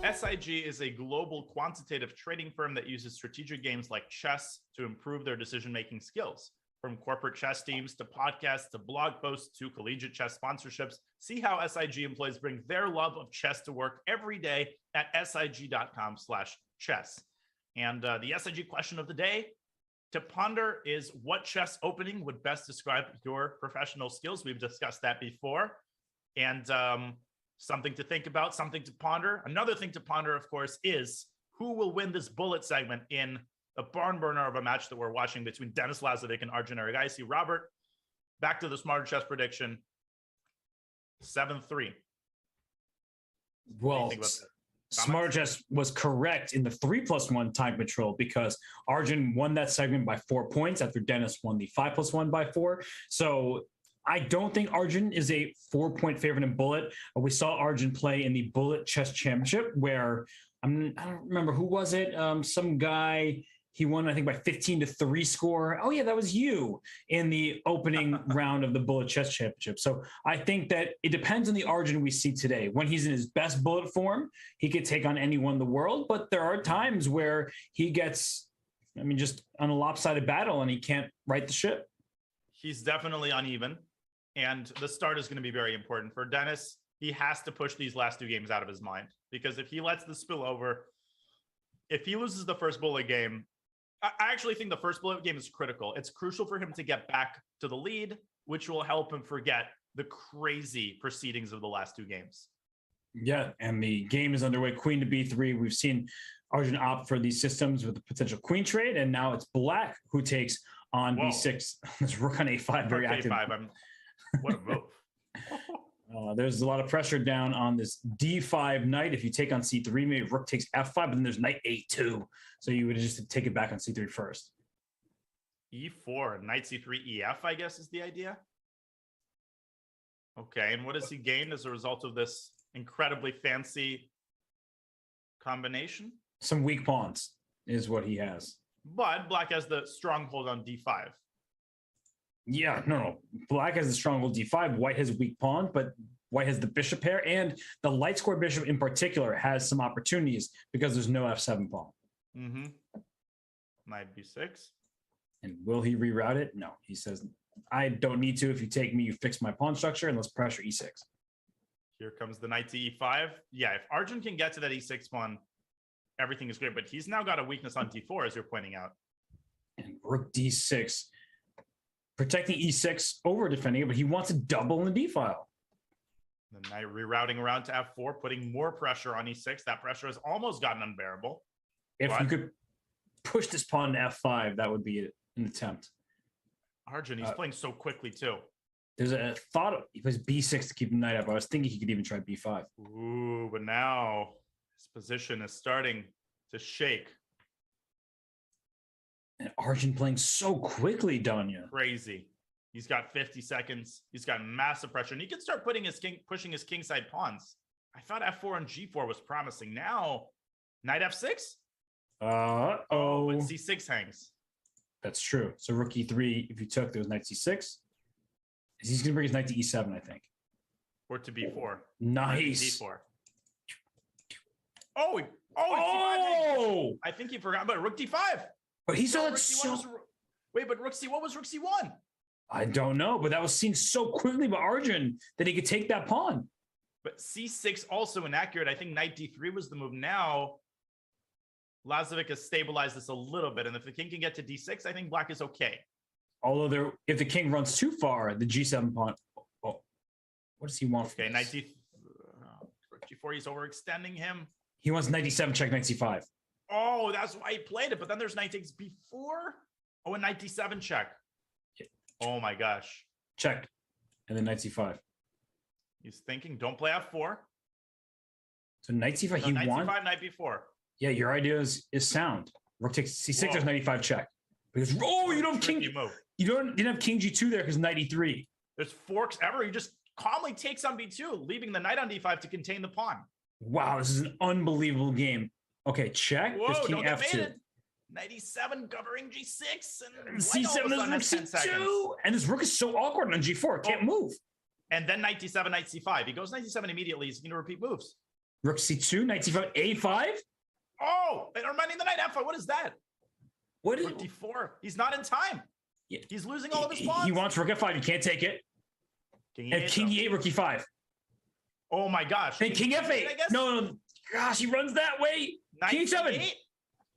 S5: SIG is a global quantitative trading firm that uses strategic games like chess to improve their decision-making skills. From corporate chess teams to podcasts to blog posts to collegiate chess sponsorships, see how SIG employees bring their love of chess to work every day at sig.com/chess. And the SIG question of the day to ponder is, what chess opening would best describe your professional skills? We've discussed that before. And something to think about, something to ponder. Another thing to ponder, of course, is who will win this bullet segment in a barn burner of a match that we're watching between Denis Lazavik and Arjun Erigaisi. Robert, back to the Smarter Chess prediction. 7-3.
S1: Well, Smarter Chess was correct in the 3+1 time control because Arjun won that segment by 4 points after Denis won the 5+1 by 4. So I don't think Arjun is a 4-point favorite in Bullet. We saw Arjun play in the Bullet Chess Championship where I don't remember who was it. Some guy, he won, I think, by 15-3 score. Oh yeah, that was you in the opening round of the Bullet Chess Championship. So I think that it depends on the Arjun we see today. When he's in his best Bullet form, he could take on anyone in the world. But there are times where he gets, just on a lopsided battle and he can't right the ship.
S5: He's definitely uneven. And the start is going to be very important for Denis. He has to push these last 2 games out of his mind, because if he lets this spill over, if he loses the first Bullet game, I actually think the first Bullet game is critical. It's crucial for him to get back to the lead, which will help him forget the crazy proceedings of the last 2 games.
S1: Yeah, and the game is underway. Queen to B3. We've seen Arjun opt for these systems with the potential queen trade, and now it's Black who takes on B6. This rook on A5, very active.
S5: A5, what a move.
S1: There's a lot of pressure down on this D5 knight. If you take on C3, maybe rook takes F5, but then there's knight A2. So you would just take it back on C3 first.
S5: E4, knight C3, EF, I guess is the idea. Okay, and what does he gain as a result of this incredibly fancy combination?
S1: Some weak pawns is what he has.
S5: But Black has the stronghold on D5.
S1: Yeah, no. Black has the stronghold D5. White has a weak pawn, but White has the bishop pair, and the light square bishop in particular has some opportunities because there's no F7 pawn.
S5: Mm-hmm. Knight B6.
S1: And will he reroute it? No. He says, I don't need to. If you take me, you fix my pawn structure, and let's pressure E6.
S5: Here comes the knight to E5. Yeah, if Arjun can get to that E6 pawn, everything is great. But he's now got a weakness on D4, as you're pointing out.
S1: And rook D6. Protecting E6 over defending it, but he wants to double in the D file.
S5: The knight rerouting around to F4, putting more pressure on E6. That pressure has almost gotten unbearable.
S1: If you could push this pawn to F5, that would be an attempt.
S5: Arjun, he's playing so quickly too.
S1: There's a thought he plays B6 to keep the knight up. I was thinking he could even try B5.
S5: Ooh, but now his position is starting to shake.
S1: And Arjun playing so quickly, Danya.
S5: Crazy. He's got 50 seconds. He's got massive pressure, and he can start pushing his kingside pawns. I thought F4 and G4 was promising. Now, knight F6?
S1: But
S5: C6 hangs.
S1: That's true. So rook E3, if you took, there was knight C6. He's going to bring his knight to E7, I think.
S5: Or to B4.
S1: Nice.
S5: D4. Oh! I think he forgot about rook D5.
S1: But he saw it
S5: Wait, but rook C, what was rook C1?
S1: I don't know, but that was seen so quickly by Arjun that he could take that pawn.
S5: But C6 also inaccurate. I think knight D3 was the move. Now, Lazavik has stabilized this a little bit, and if the king can get to D6, I think Black is okay.
S1: Although if the king runs too far, the G7 pawn. Oh, what does he want?
S5: Okay, knight D4. Rook G4. He's overextending him.
S1: He wants knight D7 check knight C5.
S5: Oh, that's why he played it. But then there's knight takes B4. Oh, and knight D7 check.
S1: Yeah.
S5: Oh my gosh.
S1: Check, and then knight C5.
S5: He's thinking, don't play F4.
S1: So knight C5.
S5: No, knight C5, knight B4.
S1: Yeah, your idea is sound. Rook takes C6. There's knight E5 check. Because you don't have king. You didn't have king G2 there because knight E3.
S5: There's forks ever. He just calmly takes on B2, leaving the knight on D5 to contain the pawn.
S1: Wow, this is an unbelievable game. Okay, check.
S5: Whoa,
S1: there's king
S5: F2. Knight E7 covering G6 and
S1: C7. There's rook C2, and this rook is so awkward on G4. Can't move.
S5: And then knight D7, knight C5. He goes knight D7 immediately. He's going to repeat moves.
S1: Rook C2, knight C5, A5.
S5: Oh, and reminding the knight F5. What is that?
S1: What is
S5: Rook D4? He's not in time.
S1: Yeah.
S5: He's losing all of his pawns.
S1: He wants Rook F5. You can't take it.
S5: King
S1: And
S5: E8,
S1: King
S5: though.
S1: E8, Rook E5.
S5: Oh my gosh.
S1: And King F8.
S5: I guess?
S1: No, gosh, he runs that way.
S5: Knight
S1: King
S5: C8?
S1: E7.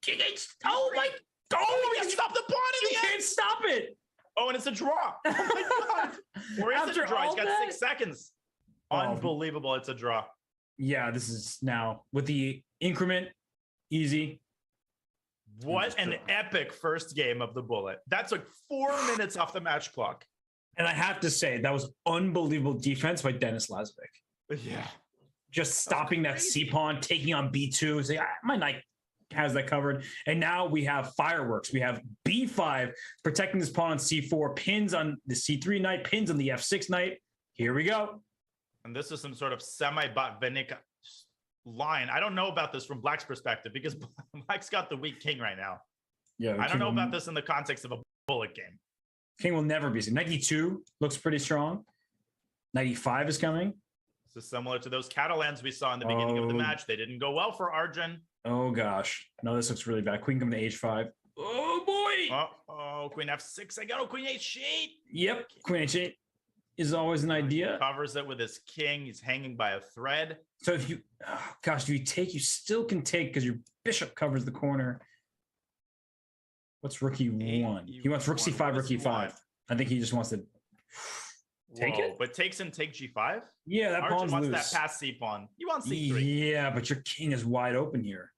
S1: King H. Oh my. Oh,
S5: You can't stop the pawn in
S1: you
S5: the end.
S1: can't stop it.
S5: Oh, and it's a draw. Oh my god. Or is it
S1: After
S5: a draw? He's
S1: all
S5: got
S1: that?
S5: 6 seconds.
S1: Oh.
S5: Unbelievable. It's a draw.
S1: Yeah, this is now with the increment, easy.
S5: What an epic first game of the bullet. That took 4 minutes off the match clock.
S1: And I have to say, that was unbelievable defense by Denis Lazavik.
S5: Yeah.
S1: Just stopping that C pawn, taking on B2. Say, my knight has that covered. And now we have fireworks. We have B5 protecting this pawn on C4, pins on the C3 knight, pins on the F6 knight. Here we go.
S5: And this is some sort of semi-Botvinnik line. I don't know about this from Black's perspective because Black's got the weak king right now.
S1: Yeah,
S5: I don't know about this in the context of a bullet game.
S1: King will never be seen. Knight E2 looks pretty strong. Knight E5 is coming.
S5: This is similar to those Catalans we saw in the beginning of the match. They didn't go well for Arjun.
S1: Oh gosh. No, this looks really bad. Queen coming to H5. Oh boy.
S5: Oh, Queen F6. I got a Queen H8.
S1: Yep. Queen H8 is always an idea.
S5: Covers it with his king. He's hanging by a thread.
S1: So if you, if you take, you still can take because your bishop covers the corner. What's rook E1? He wants rook C5, rook E5. I think he just wants to take it.
S5: But takes and take G5?
S1: Yeah, that
S5: Arjun
S1: pawn's
S5: wants
S1: loose.
S5: that pass C pawn. You want C3.
S1: Yeah, but your king is wide open here.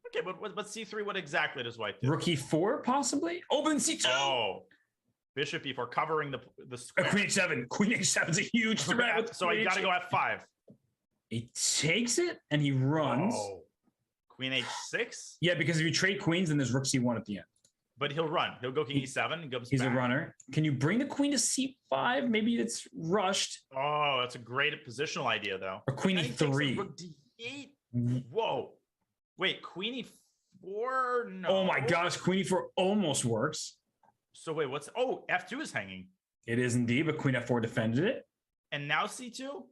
S5: Okay, but C3, what exactly does white do?
S1: Rook E4, possibly? Open C2.
S5: Oh. Bishop E4 covering the square.
S1: Queen H7. Queen H7 is a huge threat.
S5: So you got to go F5.
S1: He takes it and he runs.
S5: Oh. Queen H6?
S1: Yeah, because if you trade queens, then there's rook C1 at the end.
S5: But he'll run. He'll go King E7 and goes
S1: He's
S5: back.
S1: a runner. Can you bring the queen to C5? Maybe it's rushed.
S5: Oh, that's a great positional idea, though.
S1: Or Queen E3.
S5: Rook D8. Whoa. Wait, Queen E4? No.
S1: Oh my gosh, Queen E4 almost works.
S5: So wait, what's... Oh, F2 is hanging.
S1: It is indeed, but Queen F4 defended it.
S5: And now C2?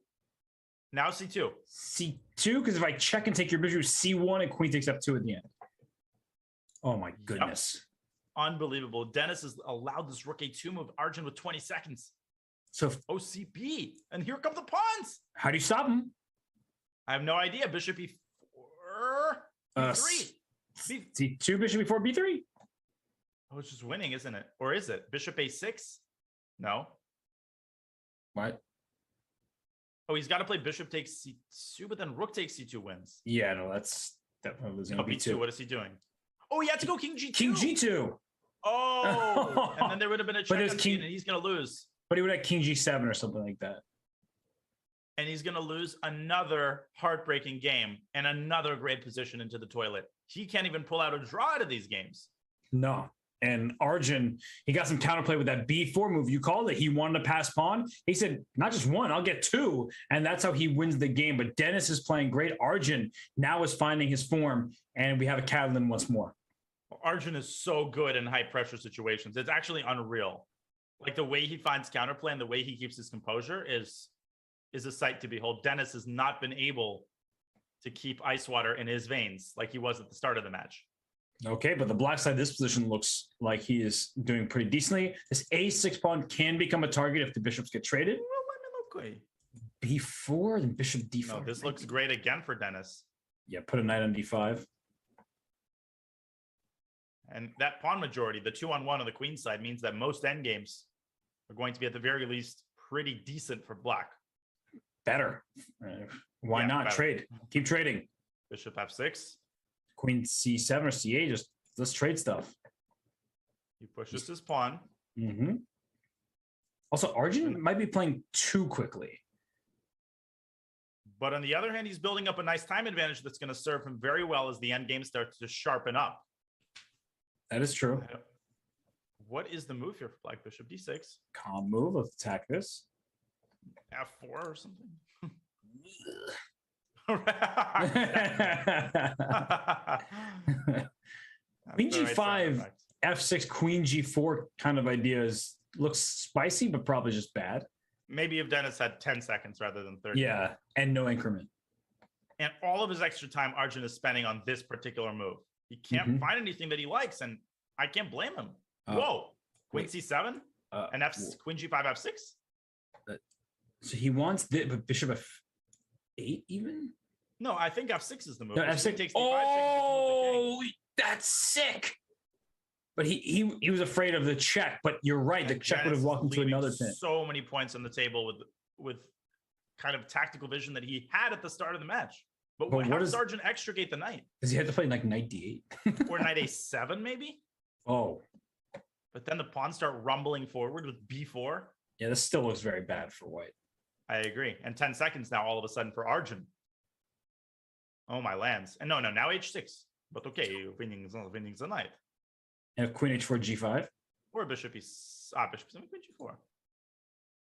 S5: Now C2.
S1: C2, because if I check and take your bishop, C1 and Queen takes F2 at the end. Oh my goodness.
S5: Yep. Unbelievable. Dennis has allowed this rook A2 move. Arjun with 20 seconds.
S1: So
S5: OCB. And here come the pawns.
S1: How do you stop him?
S5: I have no idea. Bishop E4. B3.
S1: C2, bishop E4, B3.
S5: Oh, it's just winning, isn't it? Or is it? Bishop A6? No.
S1: What?
S5: Oh, he's got to play bishop takes C2, but then rook takes C2 wins.
S1: Yeah, no, that's definitely losing.
S5: Oh, B2. What is he doing? Oh, he had to go King G2.
S1: King G2.
S5: Oh, and then there would have been a check on
S1: King,
S5: and he's going to lose.
S1: But he would have King G7 or something like that.
S5: And he's going to lose another heartbreaking game and another great position into the toilet. He can't even pull out a draw out of these games.
S1: No. And Arjun, he got some counterplay with that B4 move. You called it. He wanted to pass pawn. He said, not just one, I'll get two. And that's how he wins the game. But Dennis is playing great. Arjun now is finding his form. And we have a Catalan once more.
S5: Arjun is so good in high pressure situations. It's actually unreal. Like the way he finds counterplay and the way he keeps his composure is a sight to behold. Dennis has not been able to keep ice water in his veins like he was at the start of the match.
S1: Okay, but the black side of this position looks like he is doing pretty decently. This A6 pawn can become a target if the bishops get traded. B4, then bishop D4.
S5: No, this looks great again for Dennis.
S1: Yeah, put a knight on D5.
S5: And that pawn majority, the 2-on-1 on the queen side, means that most endgames are going to be at the very least pretty decent for black.
S1: Better. Why not
S5: better.
S1: trade? Keep trading.
S5: Bishop F6.
S1: Queen C7 or C8, just let's trade stuff.
S5: He pushes his pawn.
S1: Mm-hmm. Also, Arjun might be playing too quickly.
S5: But on the other hand, he's building up a nice time advantage that's going to serve him very well as the endgame starts to sharpen up.
S1: That is true.
S5: What is the move here for black? Bishop D6.
S1: Calm move. Let's attack this.
S5: F4 or something.
S1: Queen G5, F6, Queen G4 kind of ideas looks spicy, but probably just bad.
S5: Maybe if Dennis had 10 seconds rather than 30.
S1: Yeah, and no increment.
S5: And all of his extra time Arjun is spending on this particular move. He can't find anything that he likes, and I can't blame him. Whoa. Queen C7 and Queen G5 F6?
S1: So he wants the Bishop F8 even?
S5: No, I think F6 is the move.
S1: No, F6
S5: takes
S1: oh, that's sick. But he was afraid of the check, but you're right. The check would have walked into another pin.
S5: So many points on the table with kind of tactical vision that he had at the start of the match. But what does Arjun extricate the knight?
S1: Does he have to play like knight D8?
S5: Or knight A7 maybe?
S1: Oh.
S5: But then the pawns start rumbling forward with B4.
S1: Yeah, this still looks very bad for white.
S5: I agree. And 10 seconds now all of a sudden for Arjun. Oh, my lands. And no, now H6. But okay, winning the knight.
S1: And if Queen H4, G5?
S5: Or Bishop E7, Queen G4.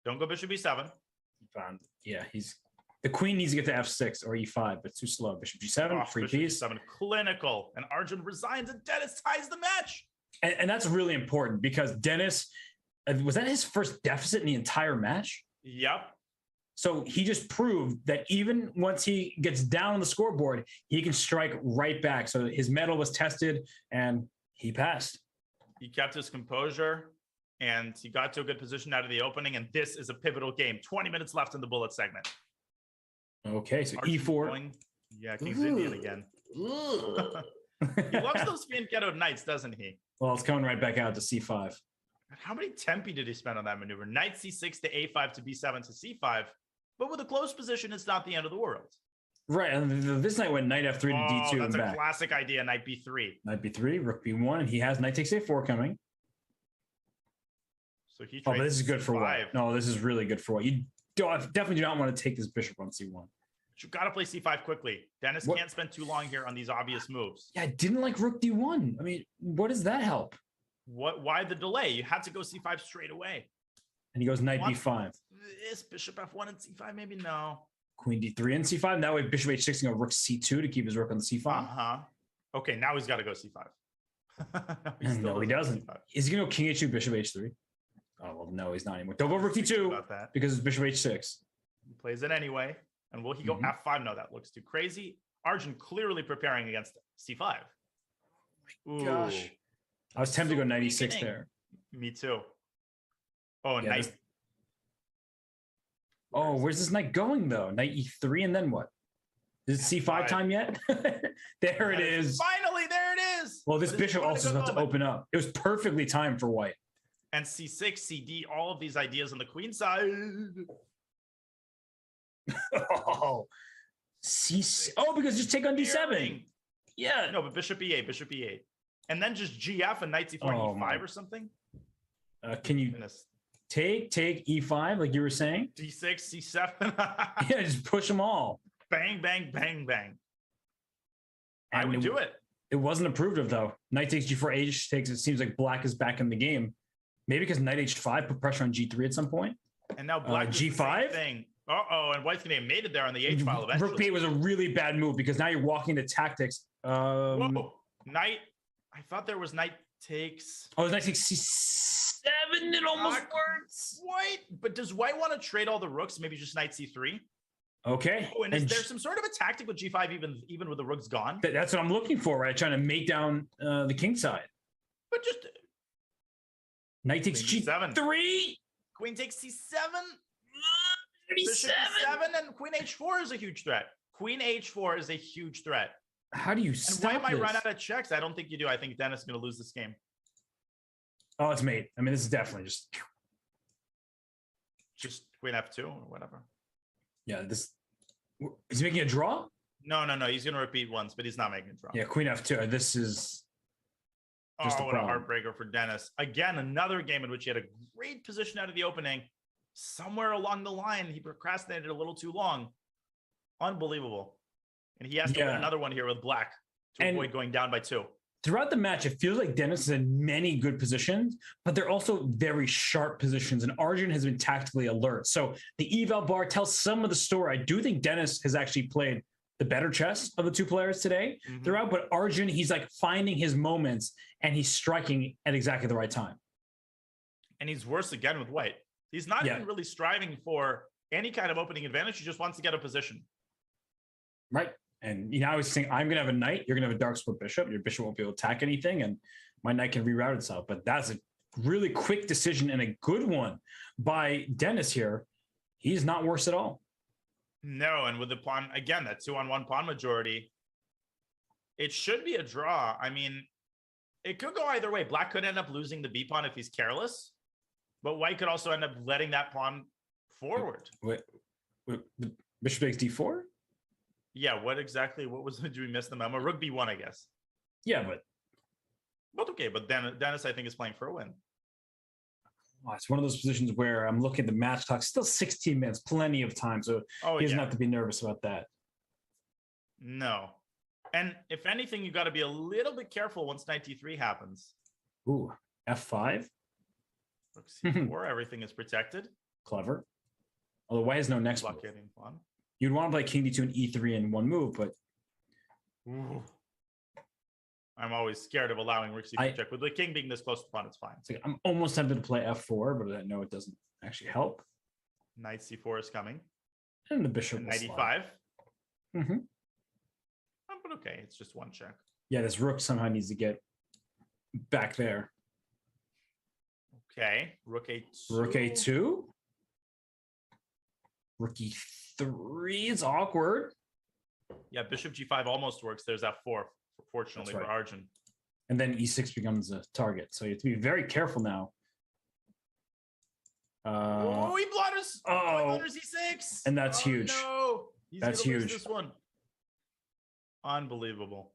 S5: Don't go Bishop E7.
S1: Yeah, the queen needs to get to F6 or E5, but too slow. Bishop G7, free
S5: Bishop
S1: piece.
S5: E7, clinical. And Arjun resigns and Dennis ties the match.
S1: And that's really important because Dennis, was that his first deficit in the entire match?
S5: Yep.
S1: So he just proved that even once he gets down on the scoreboard, he can strike right back. So his mettle was tested and he passed.
S5: He kept his composure and he got to a good position out of the opening. And this is a pivotal game. 20 minutes left in the bullet segment.
S1: Okay, so
S5: Arjun
S1: E4.
S5: Going, yeah, King's Indian again. He loves those fianchetto knights, doesn't he?
S1: Well, it's coming right back out to C5.
S5: How many tempi did he spend on that maneuver? Knight C6 to A5 to B7 to C5. But with a close position, it's not the end of the world.
S1: Right, and this knight went knight F3 to D2
S5: that's
S1: and
S5: a
S1: back.
S5: classic idea, knight B3.
S1: Knight B3, rook B1, and he has knight takes A4 coming.
S5: So he
S1: but this is good for white. No, this is really good for white. You definitely do not want to take this bishop on C1.
S5: But you got to play C5 quickly. Dennis can't spend too long here on these obvious moves.
S1: Yeah, I didn't like rook D1. I mean, what does that help?
S5: Why the delay? You had to go C5 straight away.
S1: And he goes knight B5.
S5: This bishop F1 and C5, maybe no.
S1: Queen D3 and C5. That way bishop H6 can go rook C2 to keep his rook on the C5.
S5: Okay, now he's got to go C5.
S1: No, he doesn't. Is he going to go king H2, bishop H3? Oh, well, no, he's not anymore. Don't go rook D2 because it's bishop H6.
S5: He plays it anyway. And will he go F5? No, that looks too crazy. Arjun clearly preparing against C5.
S1: Ooh. Gosh. I was tempted to go knight E6 there.
S5: Me too. Oh,
S1: yeah,
S5: knight.
S1: Where's this knight going, though? Knight E3 and then what? Is it C5 time yet? There it is.
S5: Finally, there it is.
S1: Well, this bishop also is about to open up. It was perfectly timed for white.
S5: And C6, CD, all of these ideas on the queen side.
S1: Because just take on D7. Yeah.
S5: No, but bishop E8, bishop E8. And then just GF and knight C4, E5 or something?
S1: Can you take E5 like you were saying?
S5: D6, C7.
S1: Yeah, just push them all.
S5: Bang, bang, bang, bang. I would do it.
S1: It wasn't approved of, though. Knight takes G4, H takes. It seems like black is back in the game. Maybe because knight H5 put pressure on G3 at some point.
S5: And now black
S1: G5
S5: thing. And white's gonna get mated there on the H file eventually.
S1: Rook B8 was a really bad move because now you're walking into tactics.
S5: Whoa. Knight. I thought there was knight takes.
S1: Oh, it was knight takes C7. It almost works.
S5: White, but does white want to trade all the rooks? Maybe just knight C3.
S1: Okay.
S5: Oh, and is there some sort of a tactic with G5 even with the rooks gone?
S1: That's what I'm looking for, right? Trying to mate down the king side.
S5: But just
S1: knight takes G7.
S5: Queen takes C7. Bishop E7 and Queen H4 is a huge threat. Queen H4 is a huge threat.
S1: How do you stop
S5: and white might
S1: this?
S5: run out of checks. I don't think you do. I think Dennis is going to lose this game.
S1: Oh, it's mate. I mean, this is definitely
S5: just Queen F2 or whatever.
S1: Yeah, this is he making a draw?
S5: No. He's going to repeat once, but he's not making a draw.
S1: Yeah, Queen F2. This is just
S5: what a heartbreaker for Dennis. Again, another game in which he had a great position out of the opening. Somewhere along the line, he procrastinated a little too long. Unbelievable. And he has to win another one here with black to avoid going down by 2.
S1: Throughout the match, it feels like Dennis is in many good positions, but they're also very sharp positions, and Arjun has been tactically alert. So the eval bar tells some of the story. I do think Dennis has actually played the better chess of the two players today throughout, but Arjun, he's like finding his moments, and he's striking at exactly the right time.
S5: And he's worse again with white. He's not even really striving for any kind of opening advantage. He just wants to get a position.
S1: Right. And I was saying, I'm going to have a knight. You're going to have a dark split bishop. Your bishop won't be able to attack anything, and my knight can reroute itself. But that's a really quick decision and a good one by Dennis here. He's not worse at all.
S5: No, and with the pawn, again, that 2-on-1 pawn majority, it should be a draw. I mean, it could go either way. Black could end up losing the B pawn if he's careless, but white could also end up letting that pawn forward.
S1: Wait, bishop takes d4?
S5: Yeah, what was, did we miss the memo? Rook b1, I guess.
S1: Yeah, but
S5: okay, but Dennis, I think, is playing for a win.
S1: It's one of those positions where I'm looking at the match clock, still 16 minutes, plenty of time. So he doesn't have to be nervous about that.
S5: No. And if anything, you got to be a little bit careful once knight d3 happens.
S1: Ooh, f5.
S5: Rook c4, everything is protected.
S1: Clever. Although white has no next move.
S5: Pawn.
S1: You'd want to play king d2 and e3 in one move, but...
S5: Ooh. I'm always scared of allowing rook c4 check. With the king being this close to pawn, it's fine.
S1: It's like, I'm almost tempted to play f4, but I know it doesn't actually help.
S5: Knight c4 is coming.
S1: And the bishop will
S5: knight
S1: slide.
S5: e5.
S1: Mm-hmm.
S5: But okay, it's just one check.
S1: Yeah, this rook somehow needs to get back there.
S5: Okay, rook a2.
S1: Rook a2. Rook e3 is awkward.
S5: Yeah, bishop g5 almost works. There's f4, fortunately for Arjun.
S1: And then e6 becomes a target. So you have to be very careful now.
S5: He blunders. He blunders e6.
S1: And that's huge.
S5: No,
S1: that's huge.
S5: This one. Unbelievable.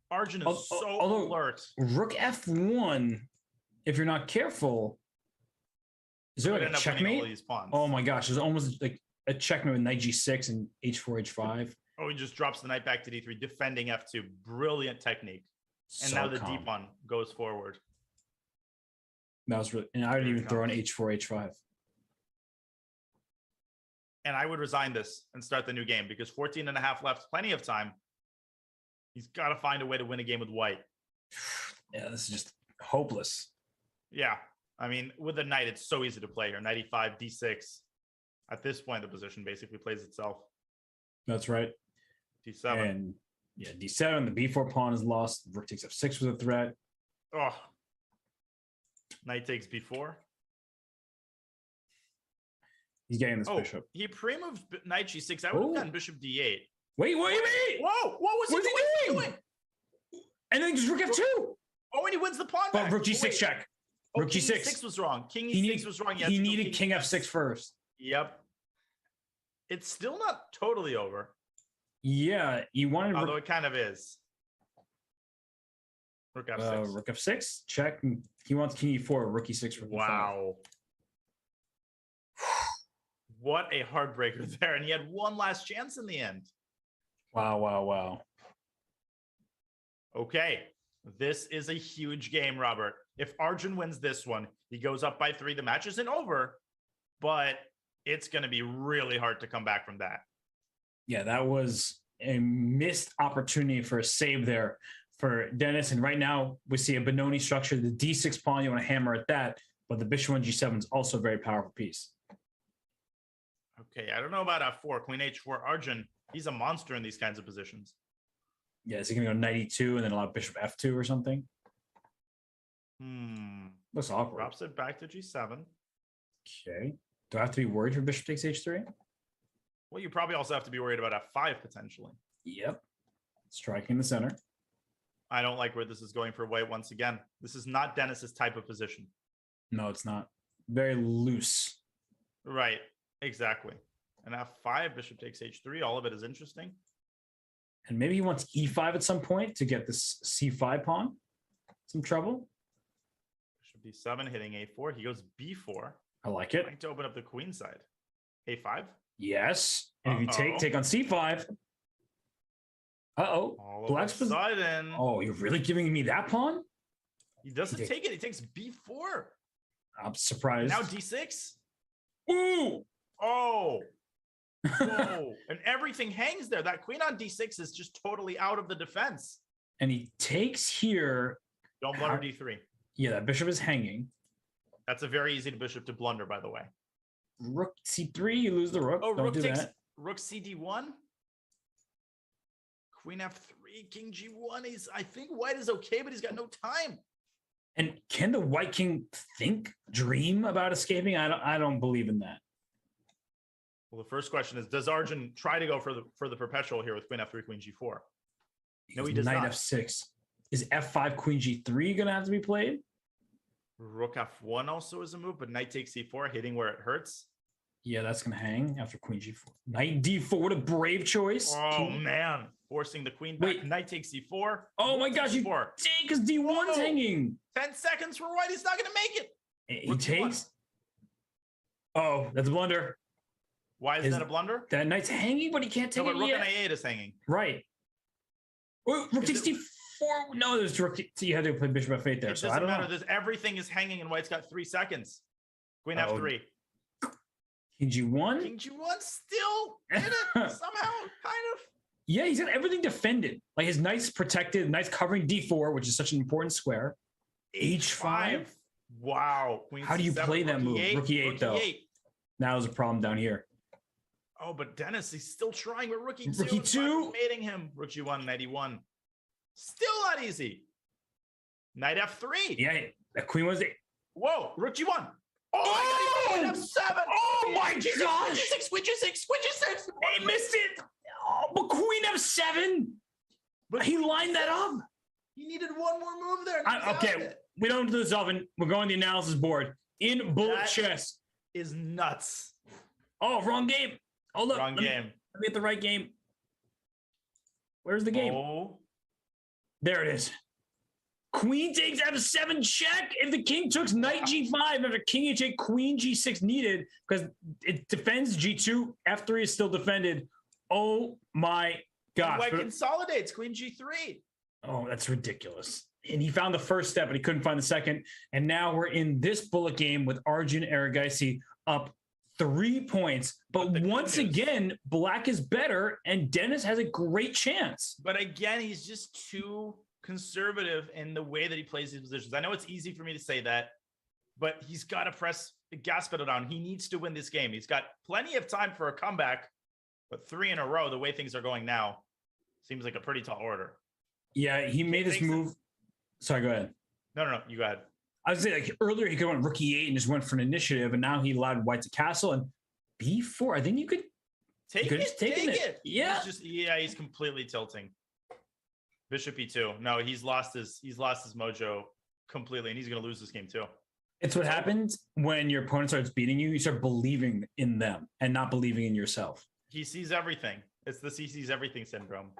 S5: Arjun is so alert.
S1: Rook f1, if you're not careful, is there like a checkmate? Oh my gosh, there's almost like a checkmate with knight g6 and h4, h5.
S5: Oh, he just drops the knight back to d3, defending f2. Brilliant technique. And now the d pawn goes forward.
S1: That was really, and I didn't even throw an h4, h5.
S5: And I would resign this and start the new game because 14 and a half left, plenty of time. He's got to find a way to win a game with white.
S1: Yeah, this is just hopeless.
S5: Yeah. I mean, with the knight, it's so easy to play here. Knight e5, d6. At this point, the position basically plays itself.
S1: That's right.
S5: d7.
S1: And yeah, d7, the b4 pawn is lost. Rook takes f6 was a threat.
S5: Oh. Knight takes b4.
S1: He's getting this bishop.
S5: He pre-moved knight g6. I would have done bishop d8.
S1: Wait.
S5: Whoa, what was he doing?
S1: And then just rook f2.
S5: Oh, and he wins the pawn back.
S1: But rook g6 check. Rook
S5: king
S1: g6.
S5: e6 was wrong. King e6 was wrong.
S1: He needed king f6 first.
S5: Yep. It's still not totally over.
S1: Yeah, you wanted.
S5: Although it kind of is. Rook f6.
S1: Rook f6 check. He wants king e4. Rook e6. Rook
S5: wow. What a heartbreaker there. And he had one last chance in the end.
S1: Wow.
S5: Okay. This is a huge game, Robert. If Arjun wins this one, he goes up by 3. The match isn't over, but it's going to be really hard to come back from that.
S1: Yeah, that was a missed opportunity for a save there for Dennis. And right now we see a Benoni structure. The d6 pawn, you want to hammer at that, but the bishop on g7 is also a very powerful piece.
S5: Okay, I don't know about f4. Queen h4, Arjun, he's a monster in these kinds of positions.
S1: Yeah, is he going to go knight e2 and then allow bishop f2 or something? Looks awkward.
S5: Drops it back to g7.
S1: Okay. Do I have to be worried for bishop takes h3?
S5: Well, you probably also have to be worried about f5 potentially.
S1: Yep. Striking the center.
S5: I don't like where this is going for white once again. This is not Dennis's type of position.
S1: No, it's not. Very loose.
S5: Right. Exactly. And f5, bishop takes h3. All of it is interesting.
S1: And maybe he wants e5 at some point to get this c5 pawn. Some trouble.
S5: Bishop d7 hitting a4. He goes b4.
S1: I like it.
S5: Trying to open up the queen side. a5.
S1: Yes. And if you take on c5. Black's
S5: sudden.
S1: Oh, you're really giving me that pawn?
S5: He doesn't take it. He takes b4.
S1: I'm surprised.
S5: Now d6.
S1: Ooh.
S5: Oh. Whoa. And everything hangs there. That queen on d6 is just totally out of the defense.
S1: And he takes here.
S5: Don't blunder d3.
S1: Yeah, that bishop is hanging.
S5: That's a very easy bishop to blunder, by the way.
S1: Rook c3, you lose the rook.
S5: Oh,
S1: Don't do that.
S5: Rook cd1. Queen F3, King G1. I think white is okay, but he's got no time.
S1: And can the white king dream about escaping? I don't believe in that.
S5: Well, the first question is, does Arjun try to go for the perpetual here with Queen F3, Queen G4? No, he does
S1: Knight
S5: not.
S1: F6. Is F5, Queen G3 going to have to be played?
S5: Rook F1 also is a move, but Knight takes C4, hitting where it hurts.
S1: Yeah, that's going to hang after Queen G4. Knight D4, what a brave choice.
S5: Oh, man. Forcing the queen back.
S1: Wait.
S5: Knight takes C4.
S1: Oh, my gosh. You take because D1's hanging.
S5: 10 seconds for white. He's not going to make it.
S1: He takes. Oh, that's a blunder.
S5: Why is that a blunder?
S1: That knight's hanging, but he can't take
S5: No, but
S1: it
S5: rook
S1: yet.
S5: on A8 is hanging.
S1: Right. Oh, rook takes D4. No, there's rook. So you had to play bishop F8 there.
S5: It
S1: So I
S5: doesn't
S1: don't
S5: matter.
S1: know.
S5: There's everything is hanging, and white's got 3 seconds. Queen F3.
S1: King G1.
S5: King G1 still in it somehow, kind of.
S1: Yeah, he's got everything defended. Like his knight's protected, knight's covering D4, which is such an important square. H5.
S5: Wow.
S1: Queen How do you play that move? Rook E8, though. Now there's a problem down here.
S5: Oh, but Dennis, he's still trying with Rook E2.
S1: Rook E2.
S5: Mating him. Rook G1, Knight E1. Still not easy. Knight F3.
S1: Yeah, that queen was it.
S5: Whoa, Rook G1. Oh, my God, he's F7.
S1: Oh, my gosh.
S5: Queen G6.
S1: He missed it. Oh, but Queen F7. But he lined that up.
S5: He needed one more move there.
S1: Okay, we don't do this often. We're going to the analysis board. In bullet chess.
S5: Is nuts.
S1: Oh, wrong game. Hold up.
S5: Wrong game.
S1: Let me get the right game. Where's the game?
S5: Oh.
S1: There it is. Queen takes F7 check. If the king took knight G5 after king H8, queen G6 needed because it defends G2. F3 is still defended. Oh my gosh.
S5: White consolidates queen G3.
S1: Oh, that's ridiculous. And he found the first step, but he couldn't find the second. And now we're in this bullet game with Arjun Erigaisi up 3 points. But once again, black is better, and Dennis has a great chance.
S5: But again, he's just too conservative in the way that he plays his positions. I know it's easy for me to say that, but he's got to press the gas pedal down. He needs to win this game. He's got plenty of time for a comeback, but 3 in a row, the way things are going now, seems like a pretty tall order.
S1: Yeah, he made this move. Sorry, go ahead.
S5: No, you go ahead.
S1: I was saying, like, earlier he could have went rook E8 and just went for an initiative, and now he allowed white to castle and B4. I think you could
S5: take it.
S1: Yeah,
S5: he's completely tilting. Bishop E2. No, he's lost his mojo completely, and he's going to lose this game too.
S1: It's what happens when your opponent starts beating you. You start believing in them and not believing in yourself.
S5: He sees everything. It's the he sees everything syndrome.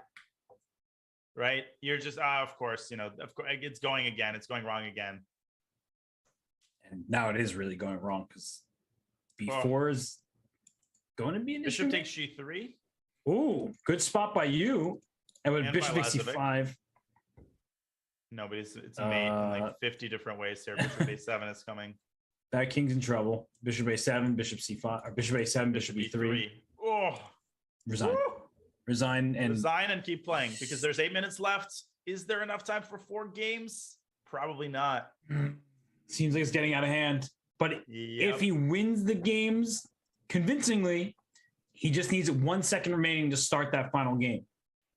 S5: Right? You're just, of course, of course, it's going again. It's going wrong again.
S1: And now it is really going wrong because B4 is going to be an issue.
S5: Bishop takes G3.
S1: Ooh, good spot by you. And with Bishop takes
S5: Lazavik.
S1: C5.
S5: No, but it's made in like 50 different ways here. Bishop A7 is coming.
S1: That king's in trouble. Bishop A7, Bishop C5, or Bishop A7, Bishop E3.
S5: Oh,
S1: resign.
S5: Woo!
S1: Resign and
S5: keep playing because there's 8 minutes left. Is there enough time for 4 games? Probably not.
S1: Seems like it's getting out of hand. But if he wins the games convincingly, he just needs 1 second remaining to start that final game.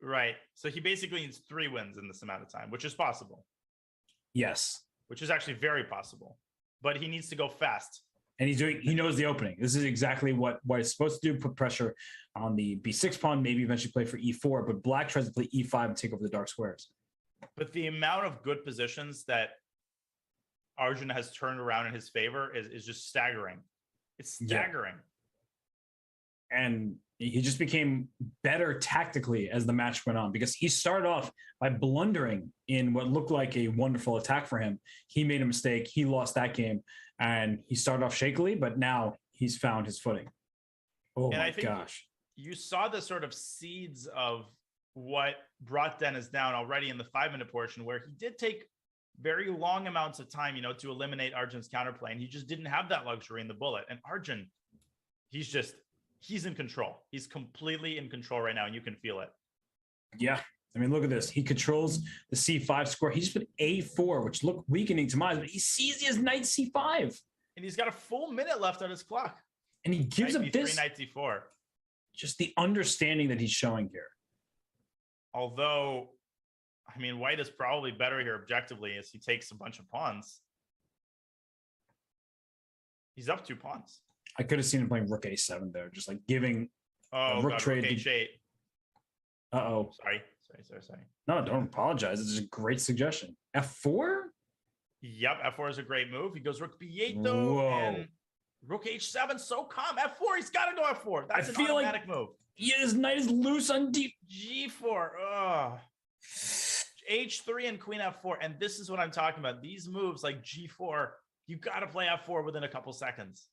S5: Right. So he basically needs 3 wins in this amount of time, which is possible.
S1: Yes.
S5: Which is actually very possible. But he needs to go fast.
S1: And he knows the opening. This is exactly what white is supposed to do, put pressure on the B6 pawn, maybe eventually play for E4, but black tries to play E5 and take over the dark squares.
S5: But the amount of good positions that Arjun has turned around in his favor is just staggering. It's staggering.
S1: Yeah. And he just became better tactically as the match went on because he started off by blundering in what looked like a wonderful attack for him. He made a mistake. He lost that game and he started off shakily, but now he's found his footing. Oh my gosh.
S5: You saw the sort of seeds of what brought Dennis down already in the 5-minute portion where he did take very long amounts of time, to eliminate Arjun's counterplay. And he just didn't have that luxury in the bullet. And Arjun, he's in control. He's completely in control right now, and you can feel it.
S1: Yeah. I mean, look at this. He controls the C5 square. He just put A4, which looked weakening to my eyes, but he sees his knight C5.
S5: And he's got a full minute left on his clock.
S1: And he gives up this.
S5: Knight D4.
S1: Just the understanding that he's showing here.
S5: Although, I mean, white is probably better here objectively as he takes a bunch of pawns. He's up 2 pawns.
S1: I could have seen him playing rook a7 there, just like giving rook trade.
S5: Rook h8.
S1: Uh-oh.
S5: Sorry.
S1: No, don't apologize. It's a great suggestion. F4?
S5: Yep, F4 is a great move. He goes rook b8 though,
S1: Whoa.
S5: and rook h7. So calm. F4. He's got to go F4. That's an automatic move.
S1: Yeah, his knight is loose on deep.
S5: G4. Ugh. H3 and queen F4. And this is what I'm talking about. These moves like G4, you got to play F4 within a couple seconds.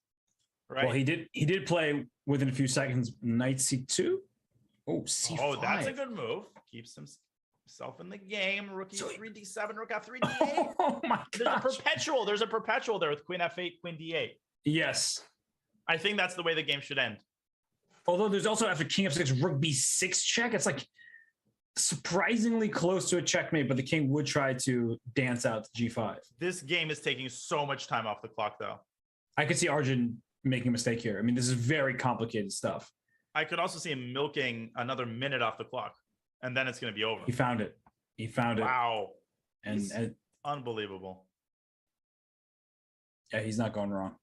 S5: Right?
S1: Well, he did play within a few seconds knight c2. Oh, c5.
S5: Oh, that's a good move. Keeps himself in the game. Rook e3, d7, rook f3, d8.
S1: Oh my god.
S5: There's a perpetual there with queen f8, queen d8.
S1: Yes.
S5: I think that's the way the game should end.
S1: Although there's also after king f6, rook b6 check. It's like surprisingly close to a checkmate, but the king would try to dance out to g5.
S5: This game is taking so much time off the clock, though.
S1: I could see Arjun making a mistake here. I mean, this is very complicated stuff.
S5: I could also see him milking another minute off the clock, and then it's going to be over.
S1: He found it.
S5: Wow.
S1: And
S5: unbelievable.
S1: Yeah, he's not going wrong.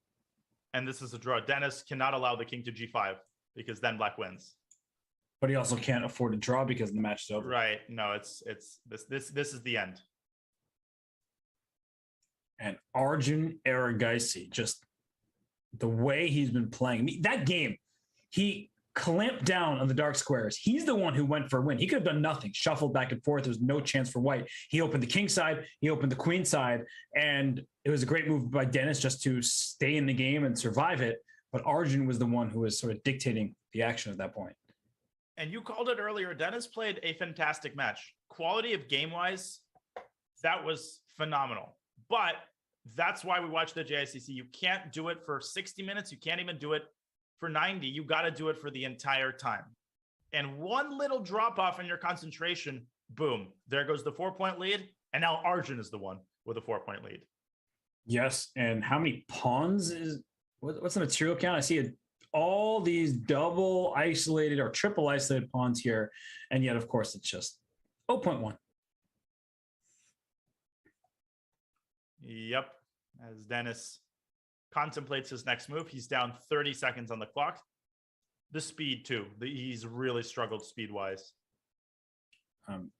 S5: And this is a draw. Dennis cannot allow the king to g5 because then black wins.
S1: But he also can't afford to draw because the match is over.
S5: Right. No, it's this is the end.
S1: And Arjun Erigaisi, just the way he's been playing. I mean, that game, he clamped down on the dark squares. He's the one who went for a win. He could have done nothing, shuffled back and forth. There's no chance for white. He opened the king side, he opened the queen side, and it was a great move by Dennis just to stay in the game and survive it. But Arjun was the one who was sort of dictating the action at that point.
S5: And you called it earlier. Dennis played a fantastic match. Quality of game-wise, that was phenomenal. But that's why we watch the JICC. You can't do it for 60 minutes. You can't even do it for 90. You got to do it for the entire time. And one little drop off in your concentration, boom, there goes the 4-point lead. And now Arjun is the one with a 4-point lead.
S1: Yes. And how many pawns is, what's the material count? I see all these double isolated or triple isolated pawns here. And yet, of course, it's just 0.1.
S5: Yep. As Dennis contemplates his next move, he's down 30 seconds on the clock. The speed, too. He's really struggled speed-wise.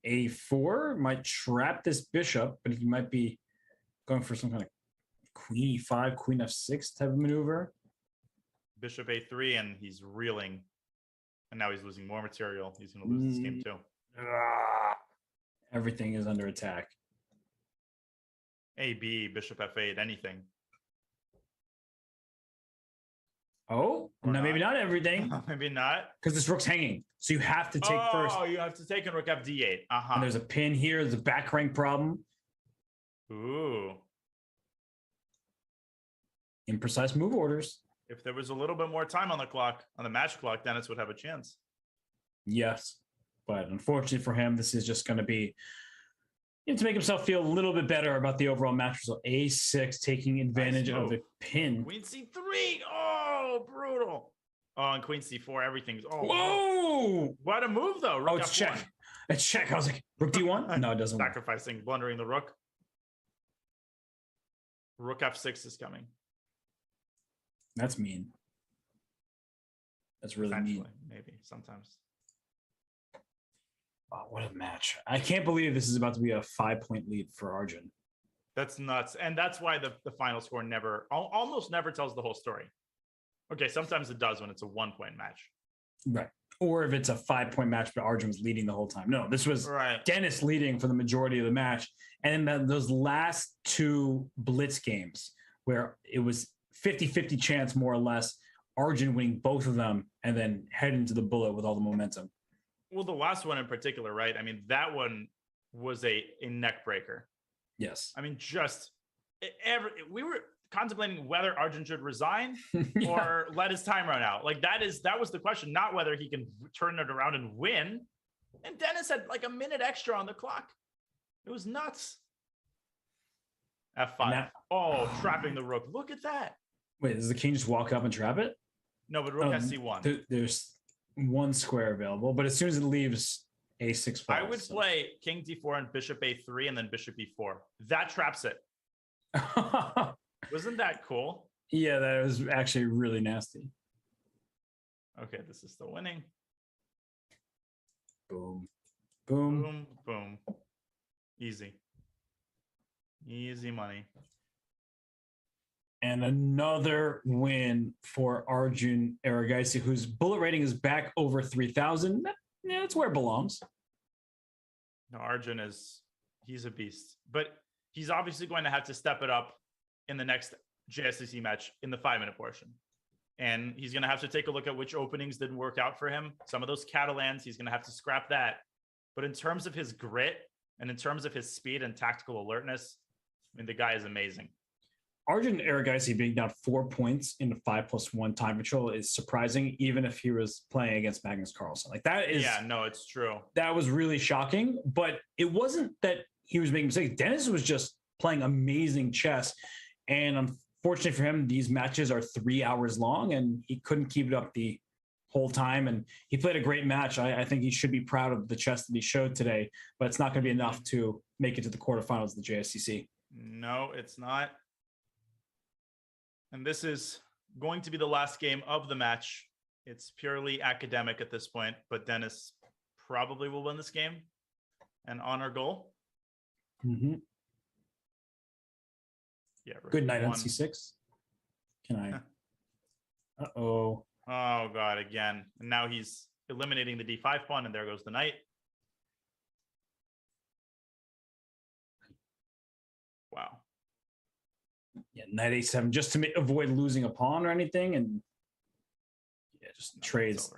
S1: A4 might trap this bishop, but he might be going for some kind of queen e5, queen f6 type of maneuver.
S5: Bishop a3, and he's reeling. And now he's losing more material. He's going to lose this game, too.
S1: Everything is under attack.
S5: AB, bishop f8, anything.
S1: Oh, no, maybe not everything.
S5: Maybe not.
S1: Because this rook's hanging. So you have to take first.
S5: Oh, you have to take in rook fd8.
S1: And there's a pin here. There's a back rank problem.
S5: Ooh.
S1: Imprecise move orders.
S5: If there was a little bit more time on the clock, on the match clock, Dennis would have a chance.
S1: Yes. But unfortunately for him, this is just going to be to make himself feel a little bit better about the overall match result. A6 taking advantage of a pin.
S5: Queen c3. Oh, brutal. Oh, and queen c4, everything's. Oh,
S1: whoa!
S5: What a move, though. Rook
S1: it's
S5: F1.
S1: check. It's check. I was like, rook d1? No, it doesn't work.
S5: Sacrificing, blundering the rook. Rook f6 is coming.
S1: That's mean. That's really mean.
S5: Maybe, sometimes.
S1: Oh, what a match. I can't believe this is about to be a 5-point lead for Arjun.
S5: That's nuts. And that's why the final score almost never tells the whole story. Okay, sometimes it does when it's a 1-point match.
S1: Right. Or if it's a 5-point match, but Arjun was leading the whole time. No, this was Dennis leading for the majority of the match. And then those last 2 blitz games where it was 50-50 chance, more or less, Arjun winning both of them and then heading to the bullet with all the momentum.
S5: Well, the last one in particular, right? I mean, that one was a neck breaker.
S1: Yes.
S5: I mean, we were contemplating whether Arjun should resign or let his time run out. Like that was the question, not whether he can turn it around and win. And Dennis had like a minute extra on the clock. It was nuts. F5. Trapping the rook. Look at that.
S1: Wait, does the king just walk up and trap it?
S5: No, but rook has c1.
S1: There's one square available, but as soon as it leaves A6 falls.
S5: I would play king d4 and bishop a3 and then bishop e4. That traps it. Wasn't that cool?
S1: Yeah, that was actually really nasty.
S5: Okay, this is still winning.
S1: Boom. Boom.
S5: Boom. Boom. Easy. Easy money.
S1: And another win for Arjun Erigaisi, whose bullet rating is back over 3,000. Yeah, that's where it belongs.
S5: No, Arjun he's a beast. But he's obviously going to have to step it up in the next JSCC match in the 5-minute portion. And he's going to have to take a look at which openings didn't work out for him. Some of those Catalans, he's going to have to scrap that. But in terms of his grit and in terms of his speed and tactical alertness, I mean, the guy is amazing.
S1: Arjun Erigaisi being down 4 points in the 5+1 time control is surprising, even if he was playing against Magnus Carlsen. Like that is,
S5: yeah, no, it's true.
S1: That was really shocking, but it wasn't that he was making mistakes. Dennis was just playing amazing chess, and unfortunately for him, these matches are 3 hours long, and he couldn't keep it up the whole time. And he played a great match. I think he should be proud of the chess that he showed today, but it's not going to be enough to make it to the quarterfinals of the JSCC.
S5: No, it's not. And this is going to be the last game of the match. It's purely academic at this point, but Dennis probably will win this game and honor goal.
S1: Mm-hmm.
S5: Yeah.
S1: Good night on C6. Can I? Uh-oh.
S5: Oh, God, again. And now he's eliminating the D5 pawn, and there goes the knight. Wow.
S1: Yeah, knight A7, just to avoid losing a pawn or anything. And yeah, just trades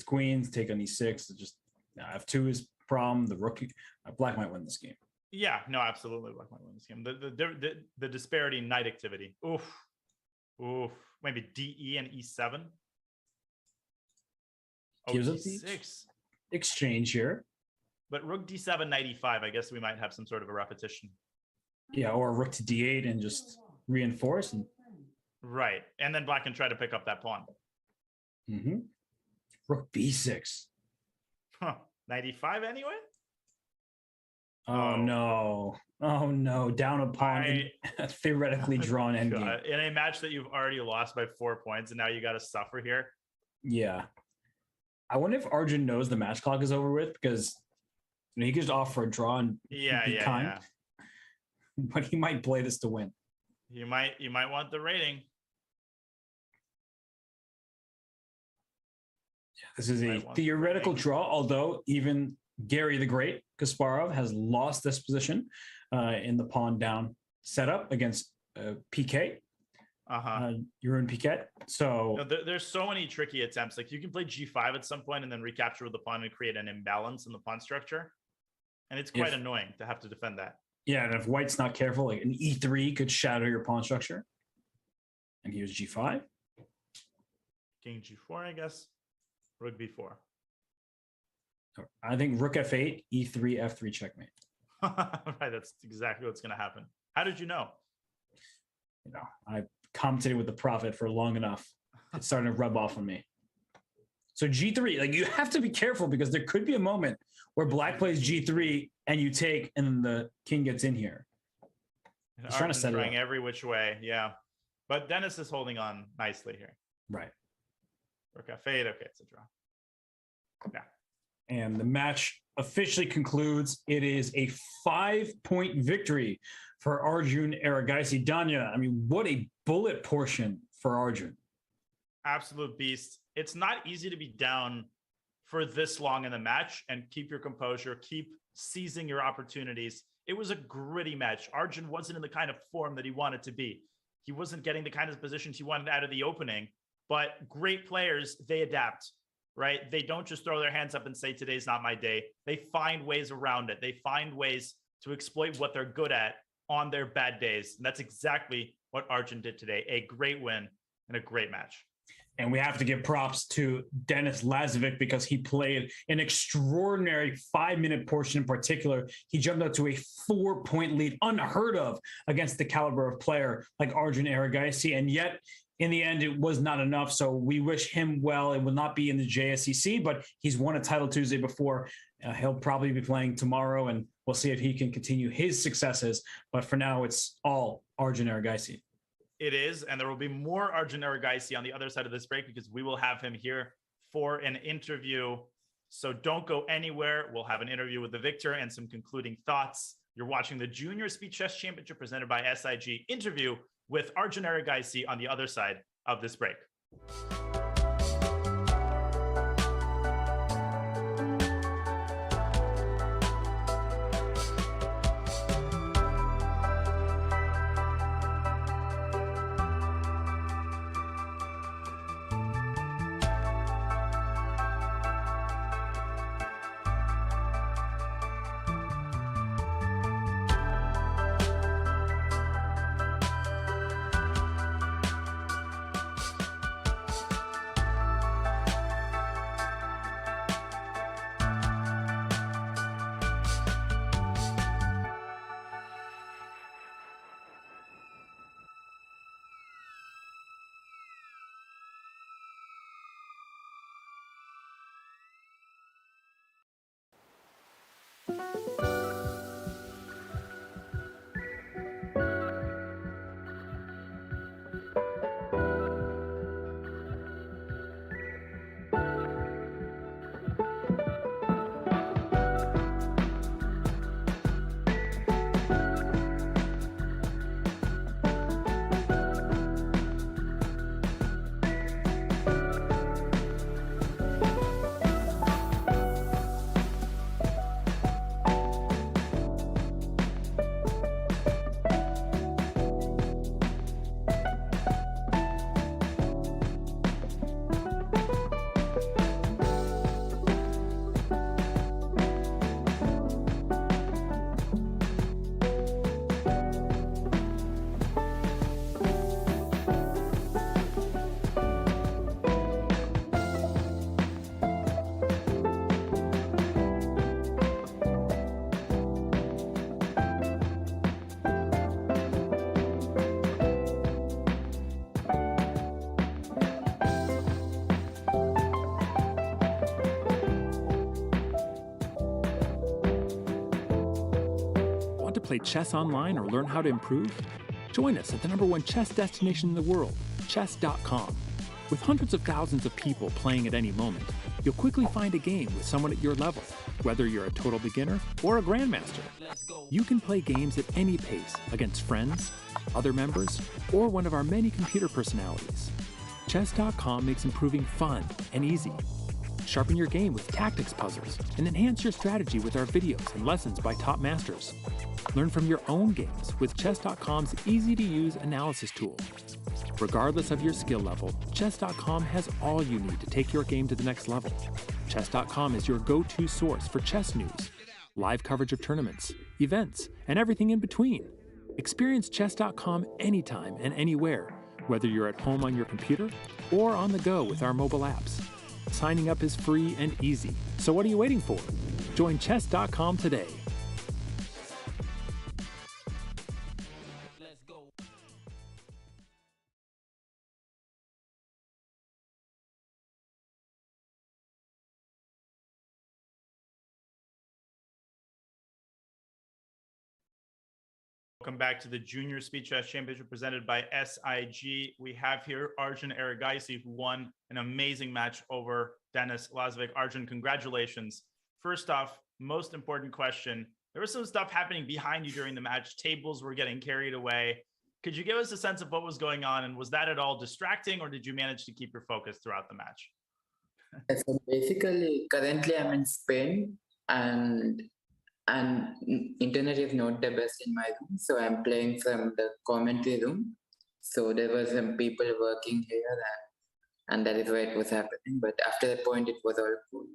S1: queens, take on E6. Just F2 is problem. The rook, black might win this game.
S5: Yeah, no, absolutely. Black might win this game. The disparity in knight activity. Oof. Oof. Maybe DE and E7. Oh,
S1: Gives us
S5: D6.
S1: Exchange here.
S5: But rook D7, knight E5. I guess we might have some sort of a repetition.
S1: Yeah, or rook to D8 and just reinforce.
S5: Right. And then black can try to pick up that pawn.
S1: Mm-hmm. Rook B6.
S5: Huh. Knight E5 anyway?
S1: Oh, no. Oh, no. Down a pawn in a theoretically drawn endgame.
S5: In a match that you've already lost by 4 points, and now you got to suffer here.
S1: Yeah. I wonder if Arjun knows the match clock is over with, because he could just offer a draw and be kind.
S5: Yeah.
S1: But he might play this to win.
S5: You might want the rating.
S1: Yeah, this is a theoretical draw, although even Gary the Great Kasparov has lost this position in the pawn down setup against PK. You're in Piquet. So
S5: there's so many tricky attempts. Like you can play G5 at some point and then recapture with the pawn and create an imbalance in the pawn structure. And it's quite annoying to have to defend that.
S1: Yeah, and if white's not careful, like an E3 could shatter your pawn structure. And here's G5.
S5: King G4, I guess. Rook B4.
S1: I think Rook F8, E3, F3 checkmate.
S5: Right, that's exactly what's going to happen. How did you know?
S1: You know, I commentated with the prophet for long enough. It's starting to rub off on me. So G3, like you have to be careful because there could be a moment where black plays G3 and you take, and then the king gets in here.
S5: He's trying to set it up every which way, yeah. But Dennis is holding on nicely here.
S1: Right.
S5: Rook F8, okay, it's a draw. Yeah.
S1: And the match officially concludes. It is a 5-point victory for Arjun Erigaisi. Danya, I mean, what a bullet portion for Arjun.
S5: Absolute beast. It's not easy to be down for this long in the match and keep your composure, keep seizing your opportunities. It was a gritty match. Arjun wasn't in the kind of form that he wanted to be. He wasn't getting the kind of positions he wanted out of the opening, but great players, they adapt, right? They don't just throw their hands up and say, today's not my day. They find ways around it. They find ways to exploit what they're good at on their bad days. And that's exactly what Arjun did today. A great win and a great match.
S1: And we have to give props to Denis Lazavik because he played an extraordinary 5-minute portion in particular. He jumped out to a 4-point lead, unheard of against the caliber of player like Arjun Erigaisi. And yet, in the end, it was not enough. So we wish him well. It will not be in the JSCC, but he's won a title Tuesday before. He'll probably be playing tomorrow, and we'll see if he can continue his successes. But for now, it's all Arjun Erigaisi.
S5: It is, and there will be more Arjun Erigaisi on the other side of this break because we will have him here for an interview. So don't go anywhere. We'll have an interview with the victor and some concluding thoughts. You're watching the Junior Speed Chess Championship presented by SIG interview with Arjun Erigaisi on the other side of this break.
S13: Want to play chess online or learn how to improve? Join us at the #1 chess destination in the world, chess.com. With hundreds of thousands of people playing at any moment, you'll quickly find a game with someone at your level, whether you're a total beginner or a grandmaster. You can play games at any pace against friends, other members, or one of our many computer personalities. Chess.com makes improving fun and easy. Sharpen your game with tactics puzzles and enhance your strategy with our videos and lessons by top masters. Learn from your own games with Chess.com's easy-to-use analysis tool. Regardless of your skill level, Chess.com has all you need to take your game to the next level. Chess.com is your go-to source for chess news, live coverage of tournaments, events, and everything in between. Experience Chess.com anytime and anywhere, whether you're at home on your computer or on the go with our mobile apps. Signing up is free and easy, so what are you waiting for? Join Chess.com today.
S5: Welcome back to the Junior Speed Chess Championship presented by SIG. We have here Arjun Erigaisi, who won an amazing match over Denis Lazavik. Arjun, congratulations. First off, most important question. There was some stuff happening behind you during the match. Tables were getting carried away. Could you give us a sense of what was going on? And was that at all distracting, or did you manage to keep your focus throughout the match?
S14: So basically, currently I'm in Spain, and internet is not the best in my room, so I'm playing from the commentary room. So there were some people working here, and that is why it was happening. But after that point, it was all cool,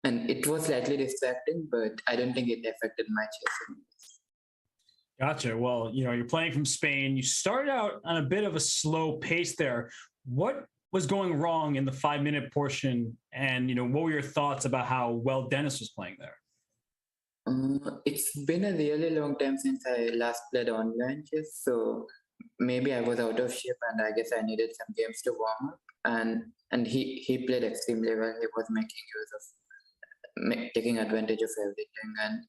S14: and it was slightly distracting, but I don't think it affected my chess.
S1: Gotcha. Well, you're playing from Spain. You started out on a bit of a slow pace there. What was going wrong in the 5-minute portion? And, what were your thoughts about how well Denis was playing there?
S14: It's been a really long time since I last played online chess, so maybe I was out of shape, and I guess I needed some games to warm up. And he played extremely well. He was making use taking advantage of everything,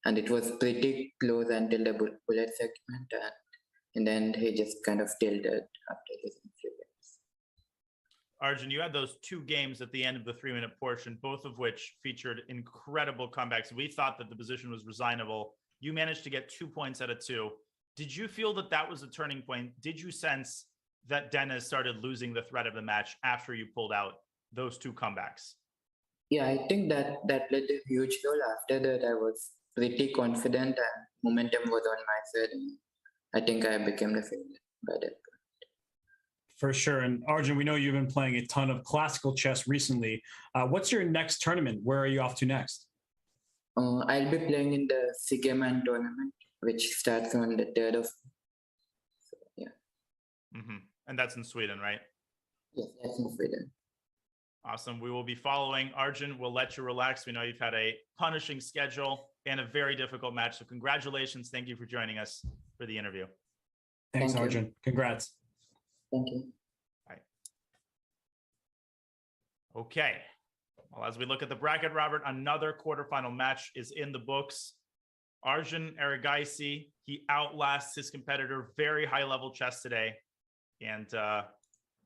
S14: and it was pretty close until the bullet segment, and in the end he just kind of tilted after losing a few games.
S5: Arjun, you had those 2 games at the end of the 3-minute portion, both of which featured incredible comebacks. We thought that the position was resignable. You managed to get 2 points out of 2. Did you feel that that was a turning point? Did you sense that Dennis started losing the threat of the match after you pulled out those 2 comebacks?
S14: Yeah, I think that played a huge role. After that, I was pretty confident and momentum was on my side. And I think I became the favorite by that point.
S1: For sure. And Arjun, we know you've been playing a ton of classical chess recently. What's your next tournament? Where are you off to next?
S14: I'll be playing in the GM tournament, which starts on the 3rd of. So, yeah.
S5: Mm-hmm. And that's in Sweden, right?
S14: Yes, that's in Sweden.
S5: Awesome. We will be following. Arjun, we'll let you relax. We know you've had a punishing schedule and a very difficult match. So congratulations. Thank you for joining us for the interview.
S1: Thanks, Arjun. Congrats.
S14: Thank you.
S5: Bye. Okay. Well, as we look at the bracket, Robert, another quarterfinal match is in the books. Arjun Erigaisi, he outlasts his competitor, very high-level chess today. And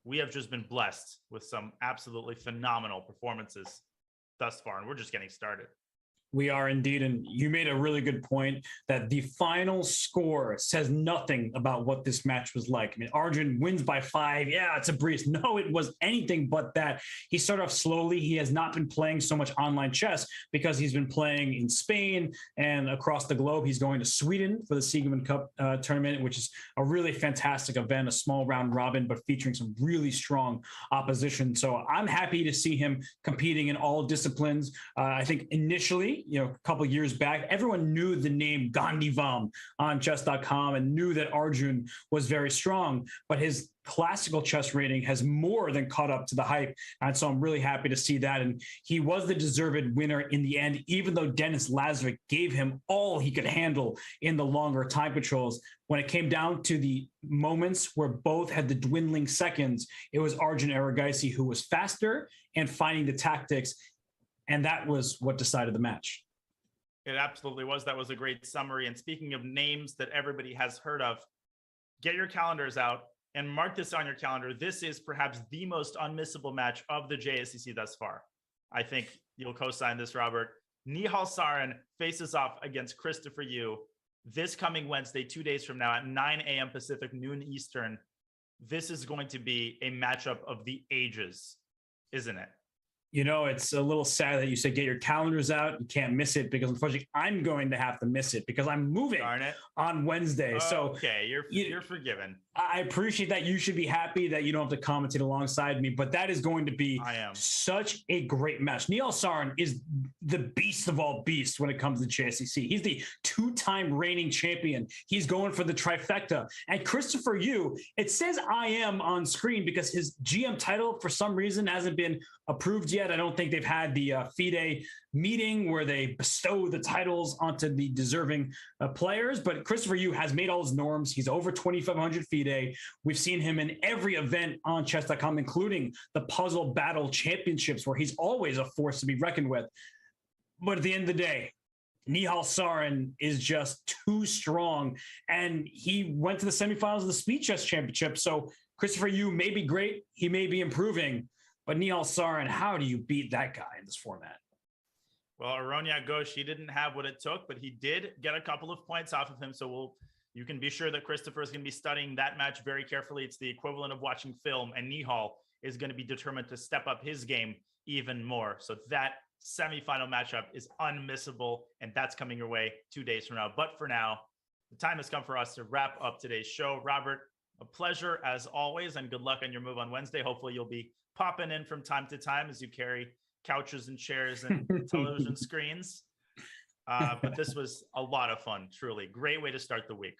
S5: we have just been blessed with some absolutely phenomenal performances thus far, and we're just getting started.
S1: We are indeed. And you made a really good point that the final score says nothing about what this match was like. I mean, Arjun wins by 5. Yeah, it's a breeze. No, it was anything but that. He started off slowly. He has not been playing so much online chess because he's been playing in Spain and across the globe. He's going to Sweden for the Siegerman Cup tournament, which is a really fantastic event, a small round robin, but featuring some really strong opposition. So I'm happy to see him competing in all disciplines. I think initially, a couple of years back, everyone knew the name Gandivam on chess.com and knew that Arjun was very strong, but his classical chess rating has more than caught up to the hype. And so I'm really happy to see that. And he was the deserved winner in the end, even though Denis Lazavik gave him all he could handle in the longer time controls. When it came down to the moments where both had the dwindling seconds, it was Arjun Erigaisi who was faster and finding the tactics. And that was what decided the match.
S5: It absolutely was. That was a great summary. And speaking of names that everybody has heard of, get your calendars out and mark this on your calendar. This is perhaps the most unmissable match of the JSCC thus far. I think you'll co-sign this, Robert. Nihal Sarin faces off against Christopher Yu this coming Wednesday, 2 days from now at 9 a.m. Pacific, noon Eastern. This is going to be a matchup of the ages, isn't it?
S1: It's a little sad that you said get your calendars out. You can't miss it because unfortunately I'm going to have to miss it because I'm moving on Wednesday.
S5: Okay, you're forgiven.
S1: I appreciate that. You should be happy that you don't have to commentate alongside me, but that is going to be such a great match. Nihal Sarin is the beast of all beasts when it comes to JSCC. He's the 2-time reigning champion. He's going for the trifecta. And Christopher Yu, it says I am on screen because his GM title for some reason hasn't been approved yet. I don't think they've had the FIDE meeting where they bestow the titles onto the deserving players, but Christopher Yu has made all his norms. He's over 2,500 FIDE. We've seen him in every event on chess.com, including the Puzzle Battle Championships, where he's always a force to be reckoned with. But at the end of the day, Nihal Sarin is just too strong, and he went to the semifinals of the Speed Chess Championship. So Christopher Yu may be great. He may be improving. But Nihal Sarin, how do you beat that guy in this format?
S5: Well, Aronia Ghosh, he didn't have what it took, but he did get a couple of points off of him. So you can be sure that Christopher is going to be studying that match very carefully. It's the equivalent of watching film, and Nihal is going to be determined to step up his game even more. So that semifinal matchup is unmissable, and that's coming your way 2 days from now. But for now, the time has come for us to wrap up today's show. Robert, a pleasure as always, and good luck on your move on Wednesday. Hopefully you'll be popping in from time to time as you carry couches and chairs and television screens. But this was a lot of fun, truly. Great way to start the week.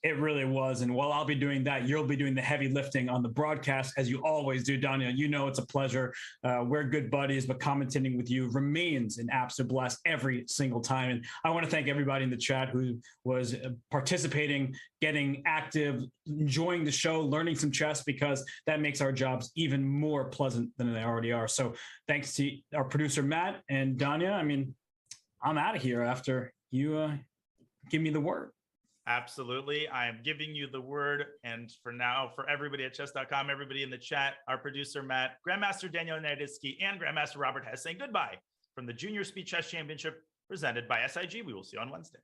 S1: It really was. And while I'll be doing that, you'll be doing the heavy lifting on the broadcast, as you always do, Daniel. You know it's a pleasure. We're good buddies, but commentating with you remains an absolute blast every single time. And I want to thank everybody in the chat who was participating, getting active, enjoying the show, learning some chess, because that makes our jobs even more pleasant than they already are. So thanks to our producer, Matt and Danya. I mean, I'm out of here after you give me the word.
S5: Absolutely. I am giving you the word. And for now, for everybody at chess.com, everybody in the chat, our producer, Matt, Grandmaster Daniel Narditsky, and Grandmaster Robert Hess saying goodbye from the Junior Speed Chess Championship presented by SIG. We will see you on Wednesday.